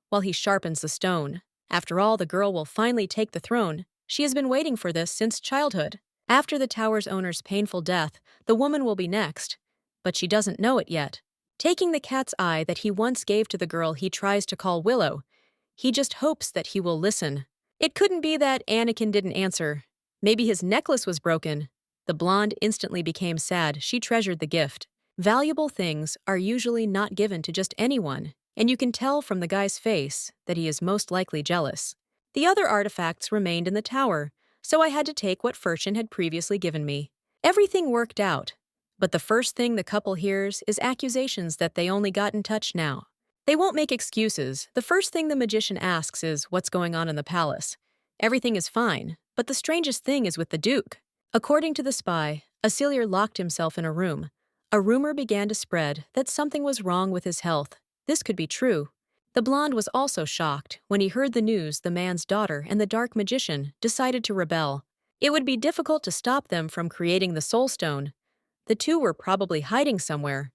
while he sharpens the stone. After all, the girl will finally take the throne. She has been waiting for this since childhood. After the tower's owner's painful death, the woman will be next, but she doesn't know it yet. Taking the cat's eye that he once gave to the girl he tries to call Willow, he just hopes that he will listen. It couldn't be that Anakin didn't answer. Maybe his necklace was broken. The blonde instantly became sad. She treasured the gift. Valuable things are usually not given to just anyone, and you can tell from the guy's face that he is most likely jealous. The other artifacts remained in the tower, so I had to take what Furshin had previously given me. Everything worked out, but the first thing the couple hears is accusations that they only got in touch now. They won't make excuses. The first thing the magician asks is what's going on in the palace. Everything is fine, but the strangest thing is with the Duke. According to the spy, Asilier locked himself in a room. A rumor began to spread that something was wrong with his health. This could be true. The blonde was also shocked when he heard the news the man's daughter and the dark magician decided to rebel. It would be difficult to stop them from creating the Soul Stone. The 2 were probably hiding somewhere.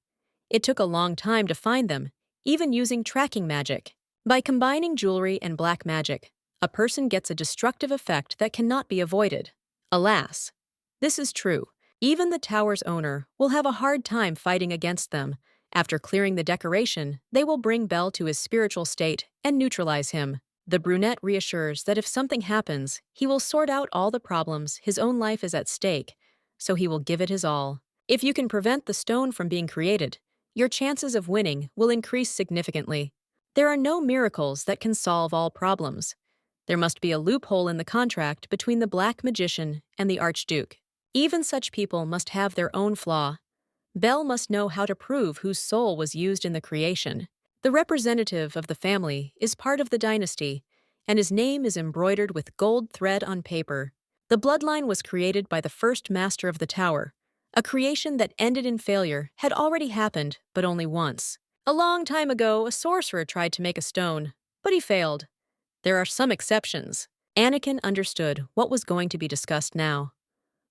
It took a long time to find them, even using tracking magic. By combining jewelry and black magic, a person gets a destructive effect that cannot be avoided. Alas, this is true. Even the tower's owner will have a hard time fighting against them. After clearing the decoration, they will bring Belle to his spiritual state and neutralize him. The brunette reassures that if something happens, he will sort out all the problems. His own life is at stake, so he will give it his all. If you can prevent the stone from being created, your chances of winning will increase significantly. There are no miracles that can solve all problems. There must be a loophole in the contract between the Black Magician and the Archduke. Even such people must have their own flaw. Bel must know how to prove whose soul was used in the creation. The representative of the family is part of the dynasty, and his name is embroidered with gold thread on paper. The bloodline was created by the first master of the tower. A creation that ended in failure had already happened, but only once. A long time ago, a sorcerer tried to make a stone, but he failed. There are some exceptions. Anakin understood what was going to be discussed now.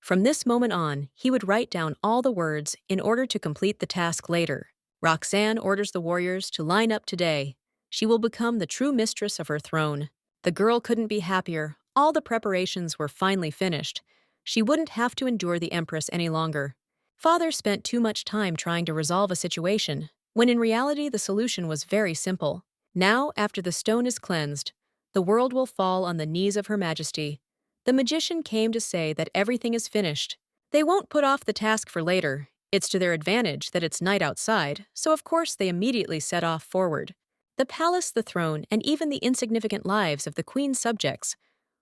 From this moment on, he would write down all the words in order to complete the task later. Roxanne orders the warriors to line up today. She will become the true mistress of her throne. The girl couldn't be happier. All the preparations were finally finished. She wouldn't have to endure the Empress any longer. Father spent too much time trying to resolve a situation, when in reality the solution was very simple. Now, after the stone is cleansed, the world will fall on the knees of Her Majesty. The magician came to say that everything is finished. They won't put off the task for later. It's to their advantage that it's night outside, so of course they immediately set off forward. The palace, the throne, and even the insignificant lives of the queen's subjects.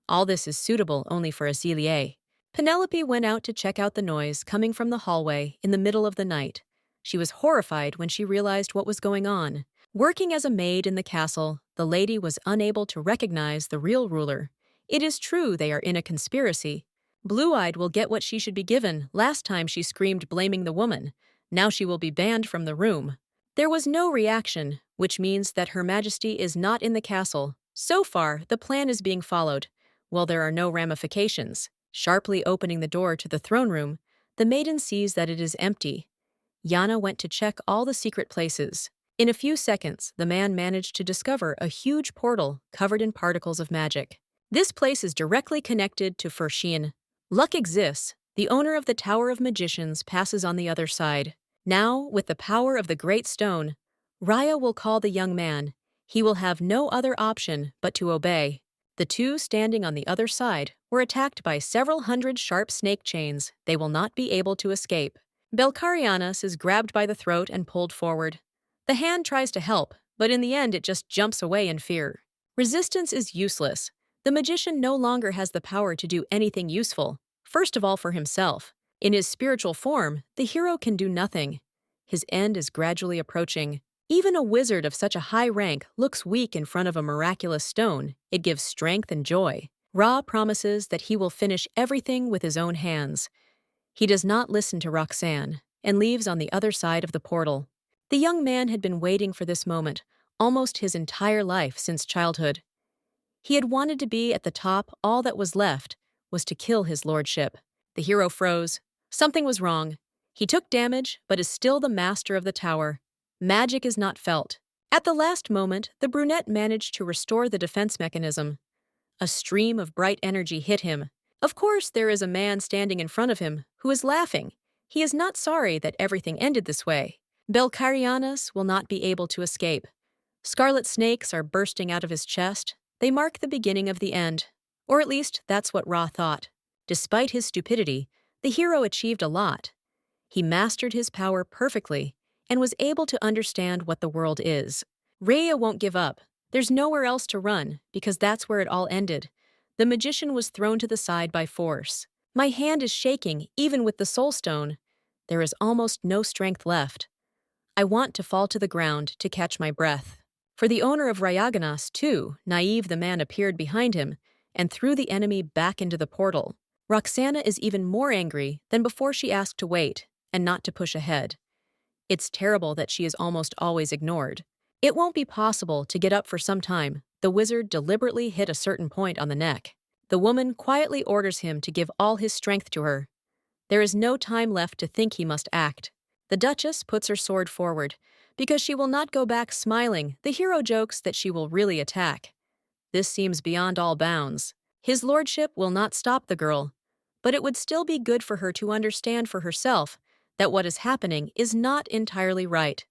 All this is suitable only for Azilier. Penelope went out to check out the noise coming from the hallway in the middle of the night. She was horrified when she realized what was going on. Working as a maid in the castle, the lady was unable to recognize the real ruler. It is true they are in a conspiracy. Blue-Eyed will get what she should be given. Last time she screamed blaming the woman. Now she will be banned from the room. There was no reaction, which means that Her Majesty is not in the castle. So far, the plan is being followed. While there are no ramifications. Sharply opening the door to the throne room, the maiden sees that it is empty. Yana went to check all the secret places. In a few seconds, the man managed to discover a huge portal covered in particles of magic. This place is directly connected to Furshin. Luck exists. The owner of the Tower of Magicians passes on the other side. Now, with the power of the Great Stone, Raya will call the young man. He will have no other option but to obey. The two standing on the other side were attacked by several hundred sharp snake chains. They will not be able to escape. Belcarianas is grabbed by the throat and pulled forward. The hand tries to help, but in the end it just jumps away in fear. Resistance is useless. The magician no longer has the power to do anything useful, first of all for himself. In his spiritual form, the hero can do nothing. His end is gradually approaching. Even a wizard of such a high rank looks weak in front of a miraculous stone. It gives strength and joy. Ra promises that he will finish everything with his own hands. He does not listen to Roxanne and leaves on the other side of the portal. The young man had been waiting for this moment almost his entire life since childhood. He had wanted to be at the top. All that was left was to kill his lordship. The hero froze. Something was wrong. He took damage, but is still the master of the tower. Magic is not felt. At the last moment, the brunette managed to restore the defense mechanism. A stream of bright energy hit him. Of course, there is a man standing in front of him who is laughing. He is not sorry that everything ended this way. Belcarianas will not be able to escape. Scarlet snakes are bursting out of his chest. They mark the beginning of the end. Or at least, that's what Ra thought. Despite his stupidity, the hero achieved a lot. He mastered his power perfectly and was able to understand what the world is. Raya won't give up. There's nowhere else to run, because that's where it all ended. The magician was thrown to the side by force. My hand is shaking, even with the soul stone. There is almost no strength left. I want to fall to the ground to catch my breath. For the owner of Rayaganas, too, naive the man appeared behind him and threw the enemy back into the portal. Roxana is even more angry than before. She asked to wait and not to push ahead. It's terrible that she is almost always ignored. It won't be possible to get up for some time. The wizard deliberately hit a certain point on the neck. The woman quietly orders him to give all his strength to her. There is no time left to think. He must act. The Duchess puts her sword forward. Because she will not go back smiling, the hero jokes that she will really attack. This seems beyond all bounds. His lordship will not stop the girl, but it would still be good for her to understand for herself that what is happening is not entirely right.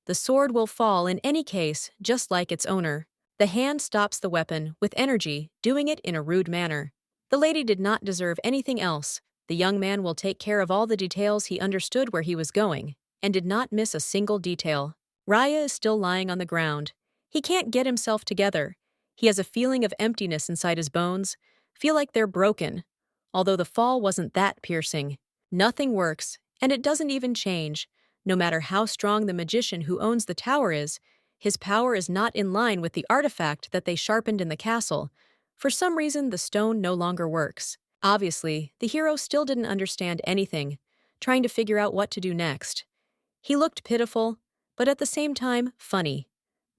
The sword will fall in any case, just like its owner. The hand stops the weapon with energy, doing it in a rude manner. The lady did not deserve anything else. The young man will take care of all the details. He understood where he was going, and did not miss a single detail. Raya is still lying on the ground. He can't get himself together. He has a feeling of emptiness inside his bones, feel like they're broken. Although the fall wasn't that piercing. Nothing works, and it doesn't even change. No matter how strong the magician who owns the tower is, his power is not in line with the artifact that they sharpened in the castle. For some reason, the stone no longer works. Obviously, the hero still didn't understand anything, trying to figure out what to do next. He looked pitiful, but at the same time, funny.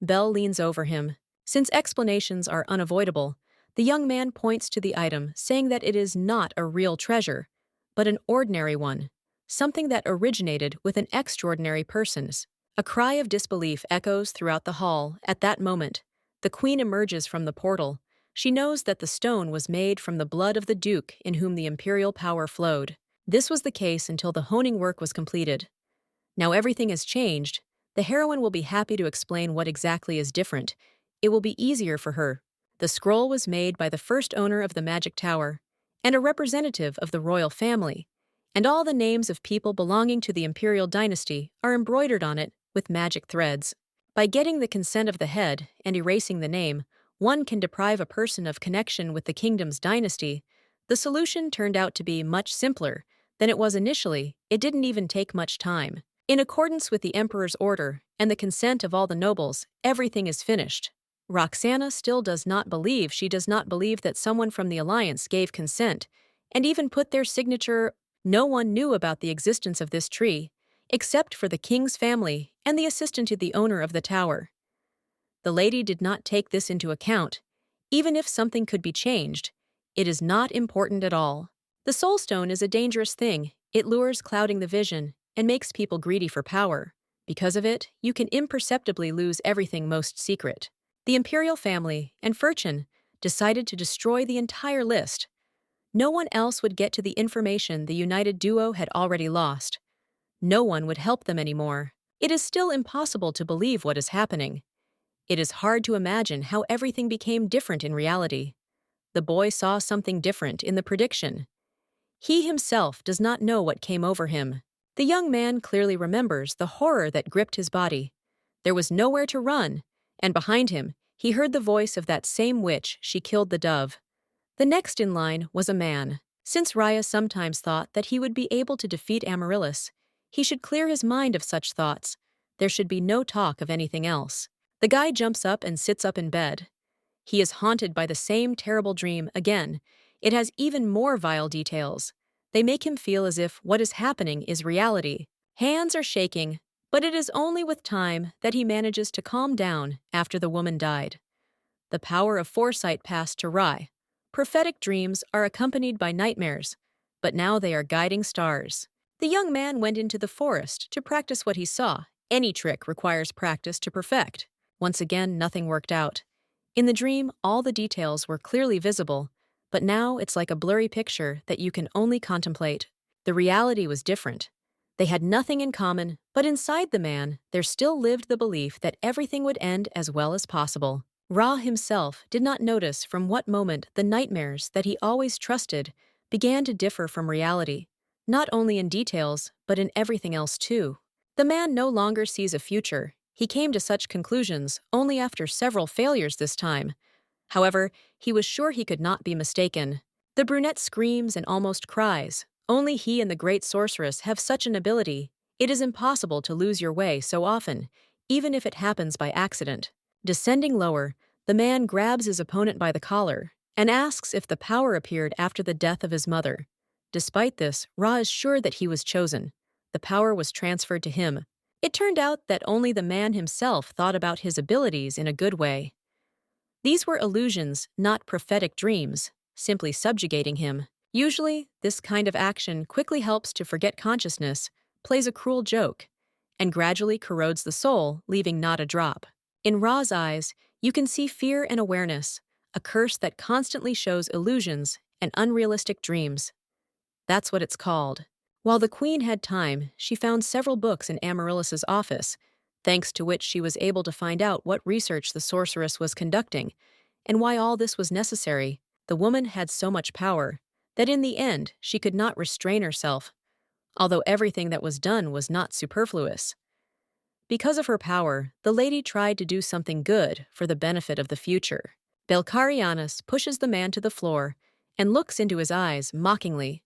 Belle leans over him. Since explanations are unavoidable, the young man points to the item, saying that it is not a real treasure, but an ordinary one, something that originated with an extraordinary person's. A cry of disbelief echoes throughout the hall. At that moment, the queen emerges from the portal. She knows that the stone was made from the blood of the duke in whom the imperial power flowed. This was the case until the honing work was completed. Now everything has changed. The heroine will be happy to explain what exactly is different. It will be easier for her. The scroll was made by the first owner of the magic tower, and a representative of the royal family, and all the names of people belonging to the imperial dynasty are embroidered on it with magic threads. By getting the consent of the head and erasing the name, one can deprive a person of connection with the kingdom's dynasty. The solution turned out to be much simpler than it was initially. It didn't even take much time. In accordance with the emperor's order and the consent of all the nobles, everything is finished. Roxana still does not believe that someone from the alliance gave consent, and even put their signature. No one knew about the existence of this tree, except for the king's family and the assistant to the owner of the tower. The lady did not take this into account. Even if something could be changed, it is not important at all. The soul stone is a dangerous thing. It lures, clouding the vision, and makes people greedy for power. Because of it, you can imperceptibly lose everything most secret. The imperial family and Furchen decided to destroy the entire list. No one else would get to the information the united duo had already lost. No one would help them anymore. It is still impossible to believe what is happening. It is hard to imagine how everything became different in reality. The boy saw something different in the prediction. He himself does not know what came over him. The young man clearly remembers the horror that gripped his body. There was nowhere to run, and behind him, he heard the voice of that same witch she killed the dove. The next in line was a man. Since Raya sometimes thought that he would be able to defeat Amaryllis, he should clear his mind of such thoughts. There should be no talk of anything else. The guy jumps up and sits up in bed. He is haunted by the same terrible dream again. It has even more vile details. They make him feel as if what is happening is reality. Hands are shaking, but it is only with time that he manages to calm down after the woman died. The power of foresight passed to Rai. Prophetic dreams are accompanied by nightmares, but now they are guiding stars. The young man went into the forest to practice what he saw. Any trick requires practice to perfect. Once again, nothing worked out. In the dream, all the details were clearly visible, but now it's like a blurry picture that you can only contemplate. The reality was different. They had nothing in common, but inside the man, there still lived the belief that everything would end as well as possible. Ra himself did not notice from what moment the nightmares that he always trusted began to differ from reality, not only in details, but in everything else too. The man no longer sees a future. He came to such conclusions only after several failures this time. However, he was sure he could not be mistaken. The brunette screams and almost cries. Only he and the great sorceress have such an ability. It is impossible to lose your way so often, even if it happens by accident. Descending lower, the man grabs his opponent by the collar and asks if the power appeared after the death of his mother. Despite this, Ra is sure that he was chosen. The power was transferred to him. It turned out that only the man himself thought about his abilities in a good way. These were illusions, not prophetic dreams, simply subjugating him. Usually, this kind of action quickly helps to forget consciousness, plays a cruel joke, and gradually corrodes the soul, leaving not a drop. In Ra's eyes, you can see fear and awareness, a curse that constantly shows illusions and unrealistic dreams. That's what it's called. While the queen had time, she found several books in Amaryllis's office, thanks to which she was able to find out what research the sorceress was conducting and why all this was necessary. The woman had so much power that in the end she could not restrain herself. although everything that was done was not superfluous. Because of her power, the lady tried to do something good for the benefit of the future. Belcarianus pushes the man to the floor and looks into his eyes mockingly.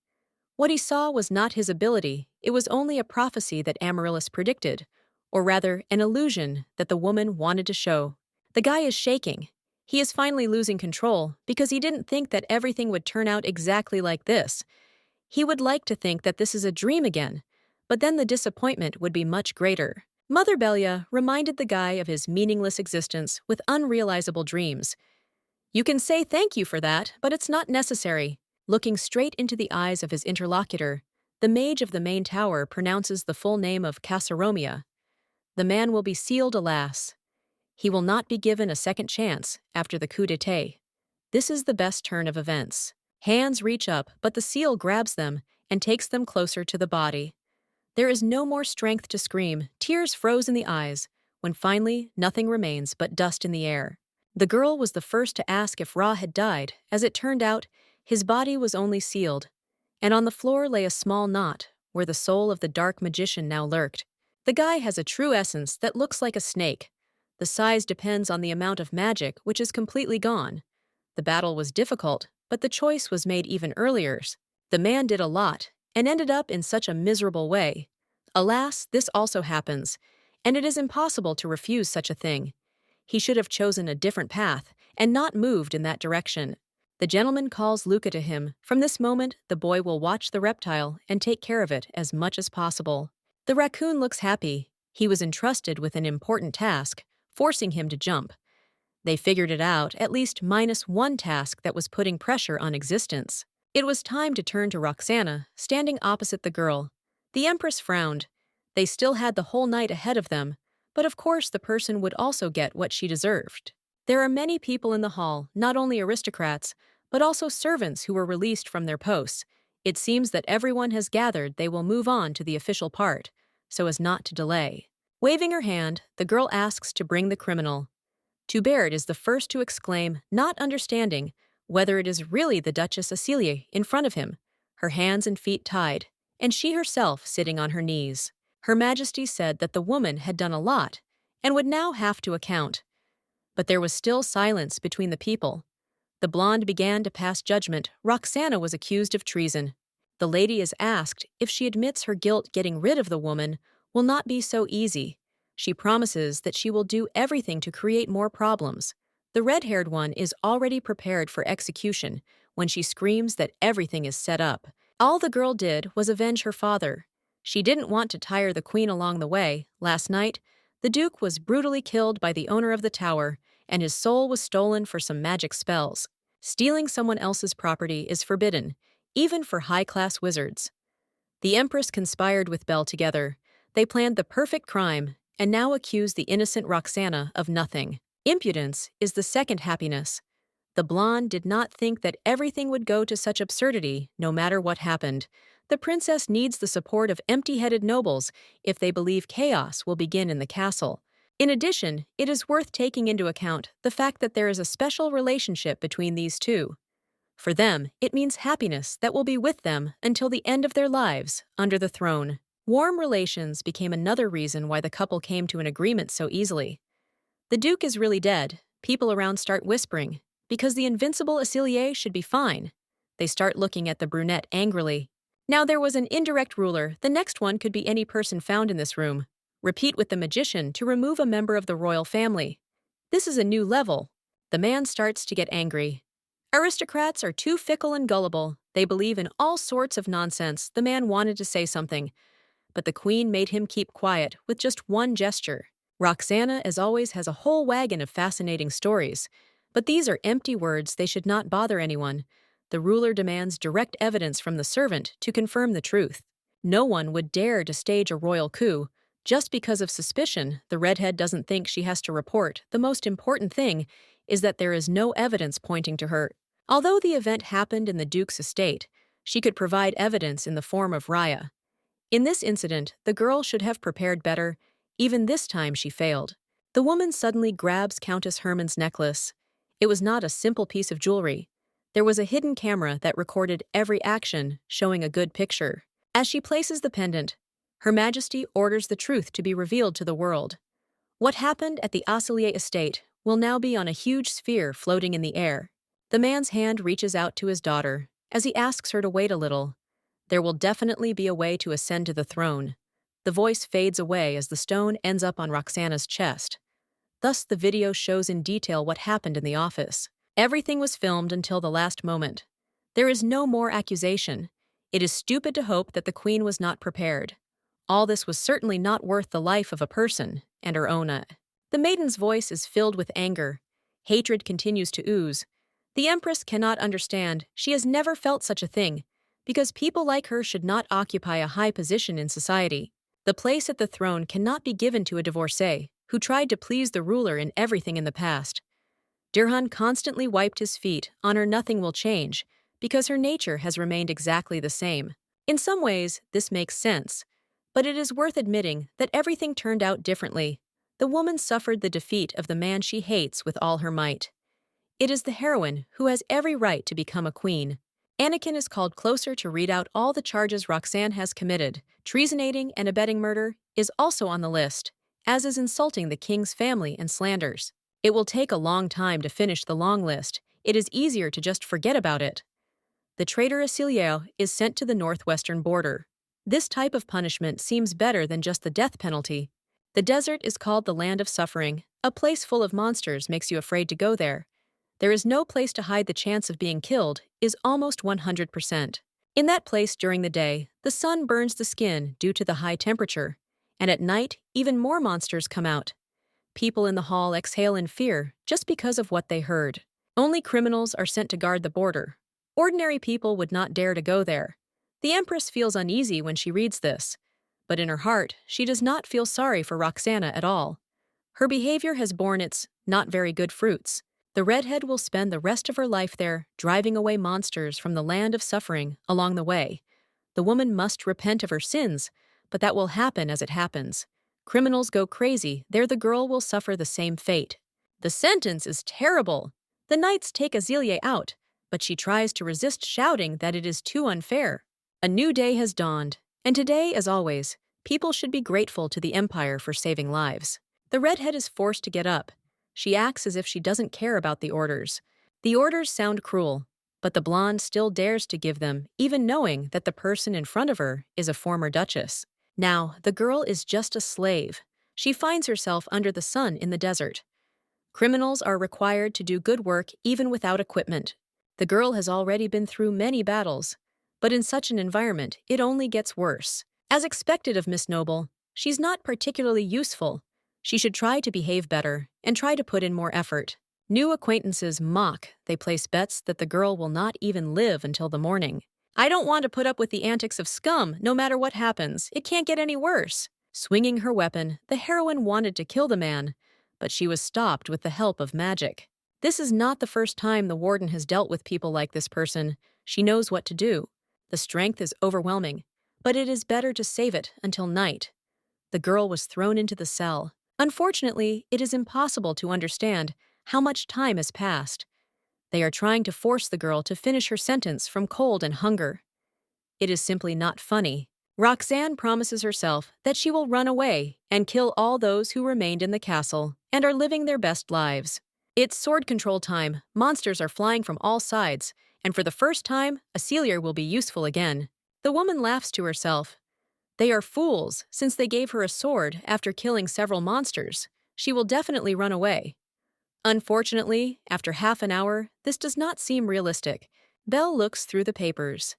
What he saw was not his ability, it was only a prophecy that Amaryllis predicted, or rather, an illusion that the woman wanted to show. The guy is shaking. He is finally losing control because he didn't think that everything would turn out exactly like this. He would like to think that this is a dream again, but then the disappointment would be much greater. Mother Belia reminded the guy of his meaningless existence with unrealizable dreams. You can say thank you for that, but it's not necessary. Looking straight into the eyes of his interlocutor, the mage of the main tower pronounces the full name of Casaromia. The man will be sealed, alas. He will not be given a second chance after the coup d'etat. This is the best turn of events. Hands reach up, but the seal grabs them and takes them closer to the body. There is no more strength to scream, tears froze in the eyes, when finally nothing remains but dust in the air. The girl was the first to ask if Ra had died. As it turned out, his body was only sealed, and on the floor lay a small knot where the soul of the dark magician now lurked. The guy has a true essence that looks like a snake. The size depends on the amount of magic, which is completely gone. The battle was difficult, but the choice was made even earlier. The man did a lot, and ended up in such a miserable way. Alas, this also happens, and it is impossible to refuse such a thing. He should have chosen a different path, and not moved in that direction. The gentleman calls Luca to him. From this moment, the boy will watch the reptile and take care of it as much as possible. The raccoon looks happy. He was entrusted with an important task, forcing him to jump. They figured it out, at least minus one task that was putting pressure on existence. It was time to turn to Roxana, standing opposite the girl. The Empress frowned. They still had the whole night ahead of them, but of course the person would also get what she deserved. There are many people in the hall, not only aristocrats, but also servants who were released from their posts. It seems that everyone has gathered they will move on to the official part, so as not to delay. Waving her hand, the girl asks to bring the criminal. Toubert is the first to exclaim, not understanding whether it is really the Duchess Cecilia in front of him, her hands and feet tied, and she herself sitting on her knees. Her Majesty said that the woman had done a lot and would now have to account. But there was still silence between the people. The blonde began to pass judgment. Roxana was accused of treason. The lady is asked if she admits her guilt. Getting rid of the woman will not be so easy. She promises that she will do everything to create more problems. The red-haired one is already prepared for execution when she screams that everything is set up. All the girl did was avenge her father. She didn't want to tire the queen along the way. Last night, the duke was brutally killed by the owner of the tower, and his soul was stolen for some magic spells. Stealing someone else's property is forbidden, even for high-class wizards. The Empress conspired with Belle together. They planned the perfect crime, and now accuse the innocent Roxana of nothing. Impudence is the second happiness. The blonde did not think that everything would go to such absurdity, no matter what happened. The princess needs the support of empty-headed nobles if they believe chaos will begin in the castle. In addition, it is worth taking into account the fact that there is a special relationship between these two. For them, it means happiness that will be with them until the end of their lives, under the throne. Warm relations became another reason why the couple came to an agreement so easily. The Duke is really dead. People around start whispering, because the invincible Acelier should be fine. They start looking at the brunette angrily. Now there was an indirect ruler. The next one could be any person found in this room. Repeat with the magician to remove a member of the royal family. This is a new level. The man starts to get angry. Aristocrats are too fickle and gullible. They believe in all sorts of nonsense. The man wanted to say something, but the queen made him keep quiet with just one gesture. Roxana, as always, has a whole wagon of fascinating stories, but these are empty words. They should not bother anyone. The ruler demands direct evidence from the servant to confirm the truth. No one would dare to stage a royal coup. Just because of suspicion, the redhead doesn't think she has to report. The most important thing is that there is no evidence pointing to her. Although the event happened in the Duke's estate, she could provide evidence in the form of Raya. In this incident, the girl should have prepared better. Even this time she failed. The woman suddenly grabs Countess Hermann's necklace. It was not a simple piece of jewelry. There was a hidden camera that recorded every action, showing a good picture. As she places the pendant, Her Majesty orders the truth to be revealed to the world. What happened at the Aselier estate will now be on a huge sphere floating in the air. The man's hand reaches out to his daughter as he asks her to wait a little. There will definitely be a way to ascend to the throne. The voice fades away as the stone ends up on Roxana's chest. Thus, the video shows in detail what happened in the office. Everything was filmed until the last moment. There is no more accusation. It is stupid to hope that the queen was not prepared. All this was certainly not worth the life of a person, and her own. The maiden's voice is filled with anger. Hatred continues to ooze. The empress cannot understand. She has never felt such a thing, because people like her should not occupy a high position in society. The place at the throne cannot be given to a divorcee who tried to please the ruler in everything in the past. Dirhan constantly wiped his feet on her nothing will change, because her nature has remained exactly the same. In some ways, this makes sense, but it is worth admitting that everything turned out differently. The woman suffered the defeat of the man she hates with all her might. It is the heroine who has every right to become a queen. Anakin is called closer to read out all the charges Roxanne has committed. Treasonating and abetting murder is also on the list, as is insulting the king's family and slanders. It will take a long time to finish the long list. It is easier to just forget about it. The traitor Asilier is sent to the northwestern border. This type of punishment seems better than just the death penalty. The desert is called the Land of Suffering. A place full of monsters makes you afraid to go there. There is no place to hide. The chance of being killed is almost 100%. In that place during the day, the sun burns the skin due to the high temperature, and at night, even more monsters come out. People in the hall exhale in fear just because of what they heard. Only criminals are sent to guard the border. Ordinary people would not dare to go there. The Empress feels uneasy when she reads this, but in her heart, she does not feel sorry for Roxana at all. Her behavior has borne its not very good fruits. The redhead will spend the rest of her life there, driving away monsters from the land of suffering along the way. The woman must repent of her sins, but that will happen as it happens. Criminals go crazy, there the girl will suffer the same fate. The sentence is terrible. The knights take Azelia out, but she tries to resist, shouting that it is too unfair. A new day has dawned, and today, as always, people should be grateful to the Empire for saving lives. The redhead is forced to get up. She acts as if she doesn't care about the orders. The orders sound cruel, but the blonde still dares to give them, even knowing that the person in front of her is a former duchess. Now, the girl is just a slave. She finds herself under the sun in the desert. Criminals are required to do good work even without equipment. The girl has already been through many battles, but in such an environment, it only gets worse. As expected of Miss Noble, she's not particularly useful. She should try to behave better and try to put in more effort. New acquaintances mock. They place bets that the girl will not even live until the morning. I don't want to put up with the antics of scum, no matter what happens. It can't get any worse. Swinging her weapon, the heroine wanted to kill the man, but she was stopped with the help of magic. This is not the first time the warden has dealt with people like this person. She knows what to do. The strength is overwhelming, but it is better to save it until night. The girl was thrown into the cell. Unfortunately, it is impossible to understand how much time has passed. They are trying to force the girl to finish her sentence from cold and hunger. It is simply not funny. Roxanne promises herself that she will run away and kill all those who remained in the castle and are living their best lives. It's sword control time. Monsters are flying from all sides, and for the first time, Asilier will be useful again. The woman laughs to herself. They are fools, since they gave her a sword after killing several monsters. She will definitely run away. Unfortunately, after half an hour, this does not seem realistic. Belle looks through the papers.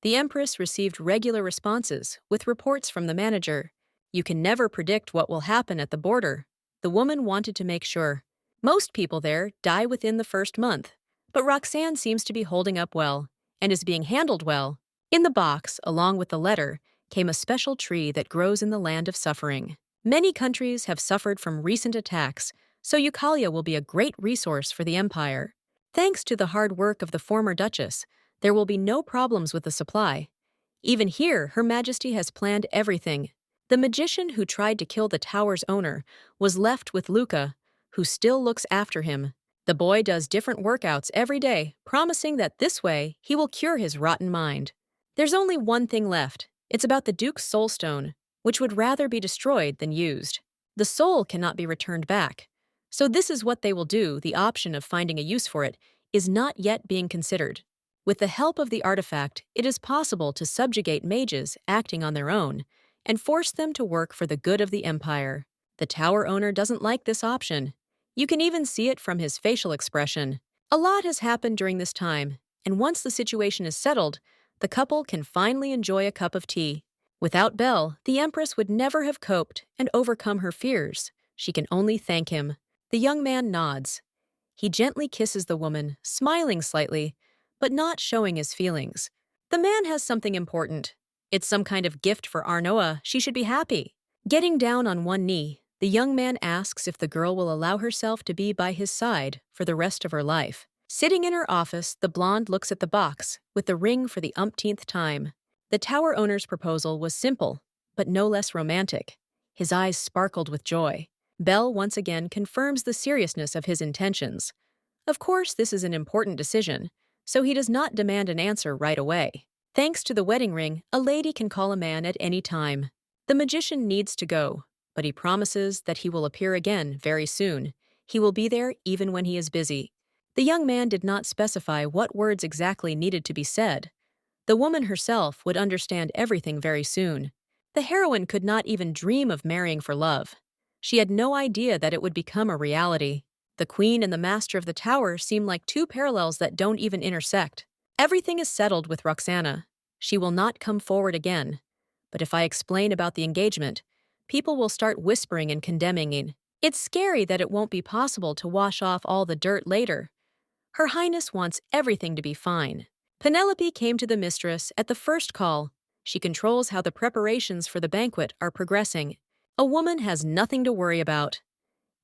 The Empress received regular responses, with reports from the manager. You can never predict what will happen at the border. The woman wanted to make sure. Most people there die within the first month, but Roxanne seems to be holding up well, and is being handled well. In the box, along with the letter, came a special tree that grows in the land of suffering. Many countries have suffered from recent attacks, so Eucalia will be a great resource for the Empire. Thanks to the hard work of the former Duchess, there will be no problems with the supply. Even here, Her Majesty has planned everything. The magician who tried to kill the tower's owner was left with Luca, who still looks after him. The boy does different workouts every day, promising that this way he will cure his rotten mind. There's only one thing left. It's about the Duke's soul stone, which would rather be destroyed than used. The soul cannot be returned back. So this is what they will do. The option of finding a use for it is not yet being considered. With the help of the artifact, it is possible to subjugate mages acting on their own and force them to work for the good of the empire. The tower owner doesn't like this option. You can even see it from his facial expression. A lot has happened during this time, and once the situation is settled, the couple can finally enjoy a cup of tea. Without Belle, the Empress would never have coped and overcome her fears. She can only thank him. The young man nods. He gently kisses the woman, smiling slightly, but not showing his feelings. The man has something important. It's some kind of gift for Arnoa. She should be happy. Getting down on one knee, the young man asks if the girl will allow herself to be by his side for the rest of her life. Sitting in her office, the blonde looks at the box, with the ring for the umpteenth time. The tower owner's proposal was simple, but no less romantic. His eyes sparkled with joy. Belle once again confirms the seriousness of his intentions. Of course, this is an important decision, so he does not demand an answer right away. Thanks to the wedding ring, a lady can call a man at any time. The magician needs to go, but he promises that he will appear again very soon. He will be there even when he is busy. The young man did not specify what words exactly needed to be said. The woman herself would understand everything very soon. The heroine could not even dream of marrying for love. She had no idea that it would become a reality. The queen and the master of the tower seem like two parallels that don't even intersect. Everything is settled with Roxana. She will not come forward again. But if I explain about the engagement, people will start whispering and condemning it. It's scary that it won't be possible to wash off all the dirt later. Her Highness wants everything to be fine. Penelope came to the mistress at the first call. She controls how the preparations for the banquet are progressing. A woman has nothing to worry about.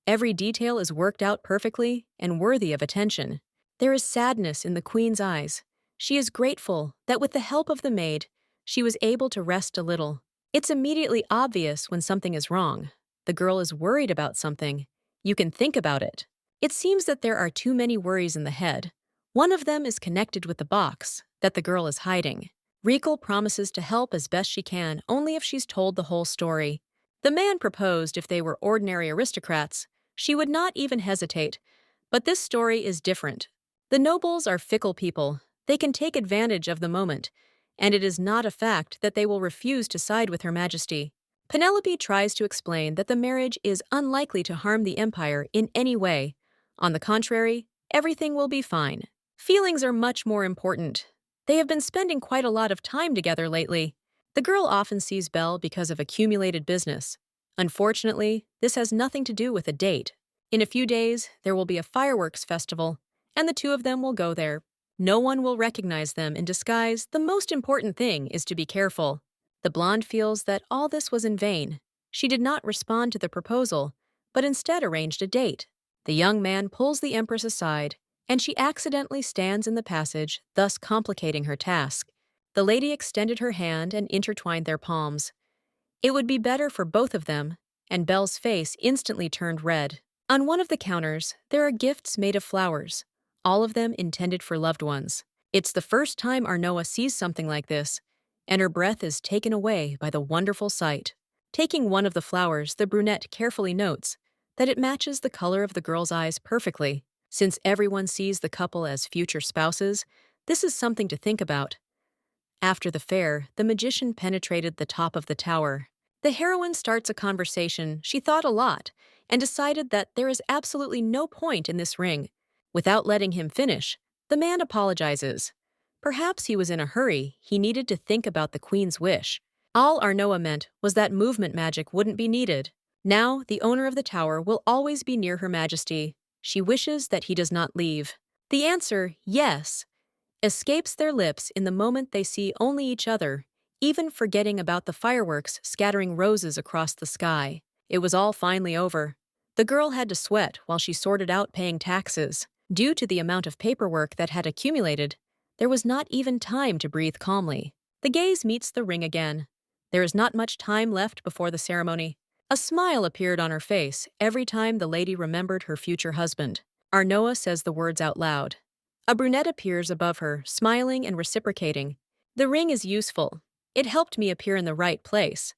Every detail is worked out perfectly and worthy of attention. There is sadness in the queen's eyes. She is grateful that with the help of the maid, she was able to rest a little. It's immediately obvious when something is wrong. The girl is worried about something. You can think about it. It seems that there are too many worries in the head. One of them is connected with the box that the girl is hiding. Riekle promises to help as best she can, only if she's told the whole story. The man proposed if they were ordinary aristocrats, she would not even hesitate. But this story is different. The nobles are fickle people. They can take advantage of the moment, and it is not a fact that they will refuse to side with Her Majesty. Penelope tries to explain that the marriage is unlikely to harm the empire in any way. On the contrary, everything will be fine. Feelings are much more important. They have been spending quite a lot of time together lately. The girl often sees Belle because of accumulated business. Unfortunately, this has nothing to do with a date. In a few days, there will be a fireworks festival, and the two of them will go there. No one will recognize them in disguise. The most important thing is to be careful. The blonde feels that all this was in vain. She did not respond to the proposal, but instead arranged a date. The young man pulls the Empress aside, and she accidentally stands in the passage, thus complicating her task. The lady extended her hand and intertwined their palms. It would be better for both of them, and Belle's face instantly turned red. On one of the counters, there are gifts made of flowers, all of them intended for loved ones. It's the first time Arnoa sees something like this, and her breath is taken away by the wonderful sight. Taking one of the flowers, the brunette carefully notes that it matches the color of the girl's eyes perfectly. Since everyone sees the couple as future spouses, this is something to think about. After the fair, the magician penetrated the top of the tower. The heroine starts a conversation. She thought a lot and decided that there is absolutely no point in this ring. Without letting him finish, the man apologizes. Perhaps he was in a hurry. He needed to think about the queen's wish. All Arnoa meant was that movement magic wouldn't be needed. Now, the owner of the tower will always be near Her Majesty. She wishes that he does not leave. The answer, yes, escapes their lips in the moment they see only each other, even forgetting about the fireworks scattering roses across the sky. It was all finally over. The girl had to sweat while she sorted out paying taxes. Due to the amount of paperwork that had accumulated, there was not even time to breathe calmly. The gaze meets the ring again. There is not much time left before the ceremony. A smile appeared on her face every time the lady remembered her future husband. Arnoa says the words out loud. A brunette appears above her, smiling and reciprocating. The ring is useful. It helped me appear in the right place.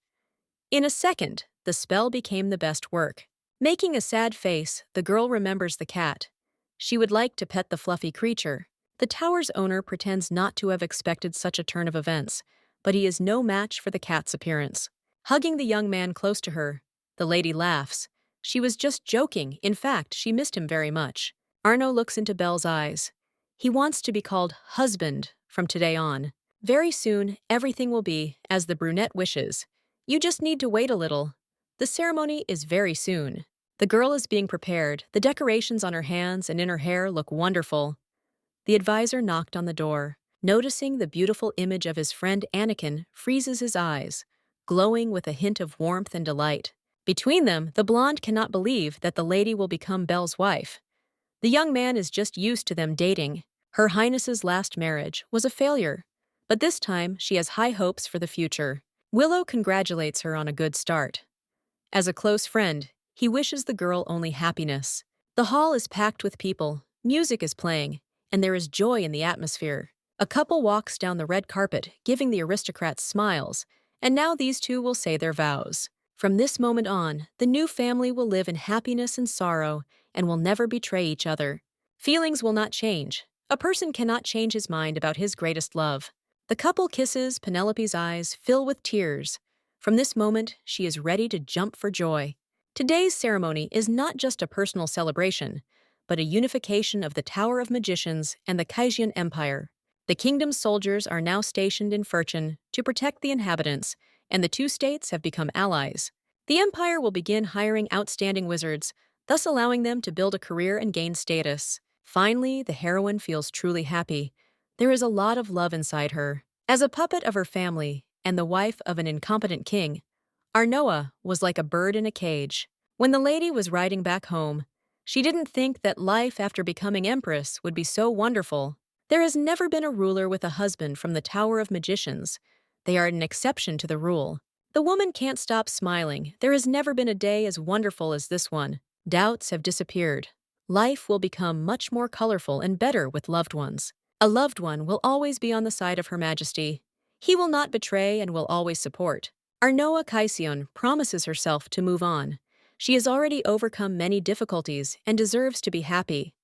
In a second, the spell became the best work. Making a sad face, the girl remembers the cat. She would like to pet the fluffy creature. The tower's owner pretends not to have expected such a turn of events, but he is no match for the cat's appearance. Hugging the young man close to her, the lady laughs. She was just joking. In fact, she missed him very much. Arno looks into Belle's eyes. He wants to be called husband from today on. Very soon, everything will be as the brunette wishes. You just need to wait a little. The ceremony is very soon. The girl is being prepared. The decorations on her hands and in her hair look wonderful. The advisor knocked on the door. Noticing the beautiful image of his friend Anakin freezes his eyes, glowing with a hint of warmth and delight. Between them, the blonde cannot believe that the lady will become Belle's wife. The young man is just used to them dating. Her Highness's last marriage was a failure, but this time she has high hopes for the future. Willow congratulates her on a good start. As a close friend, he wishes the girl only happiness. The hall is packed with people, music is playing, and there is joy in the atmosphere. A couple walks down the red carpet, giving the aristocrats smiles, and now these two will say their vows. From this moment on, the new family will live in happiness and sorrow and will never betray each other. Feelings will not change. A person cannot change his mind about his greatest love. The couple kisses, Penelope's eyes fill with tears. From this moment, she is ready to jump for joy. Today's ceremony is not just a personal celebration, but a unification of the Tower of Magicians and the Kaisian Empire. The kingdom's soldiers are now stationed in Furchen to protect the inhabitants, and the two states have become allies. The empire will begin hiring outstanding wizards, thus allowing them to build a career and gain status. Finally, the heroine feels truly happy. There is a lot of love inside her. As a puppet of her family and the wife of an incompetent king, Arnoa was like a bird in a cage. When the lady was riding back home, she didn't think that life after becoming empress would be so wonderful. There has never been a ruler with a husband from the Tower of Magicians. They are an exception to the rule. The woman can't stop smiling. There has never been a day as wonderful as this one. Doubts have disappeared. Life will become much more colorful and better with loved ones. A loved one will always be on the side of Her Majesty. He will not betray and will always support. Arnoa Kaisian promises herself to move on. She has already overcome many difficulties and deserves to be happy.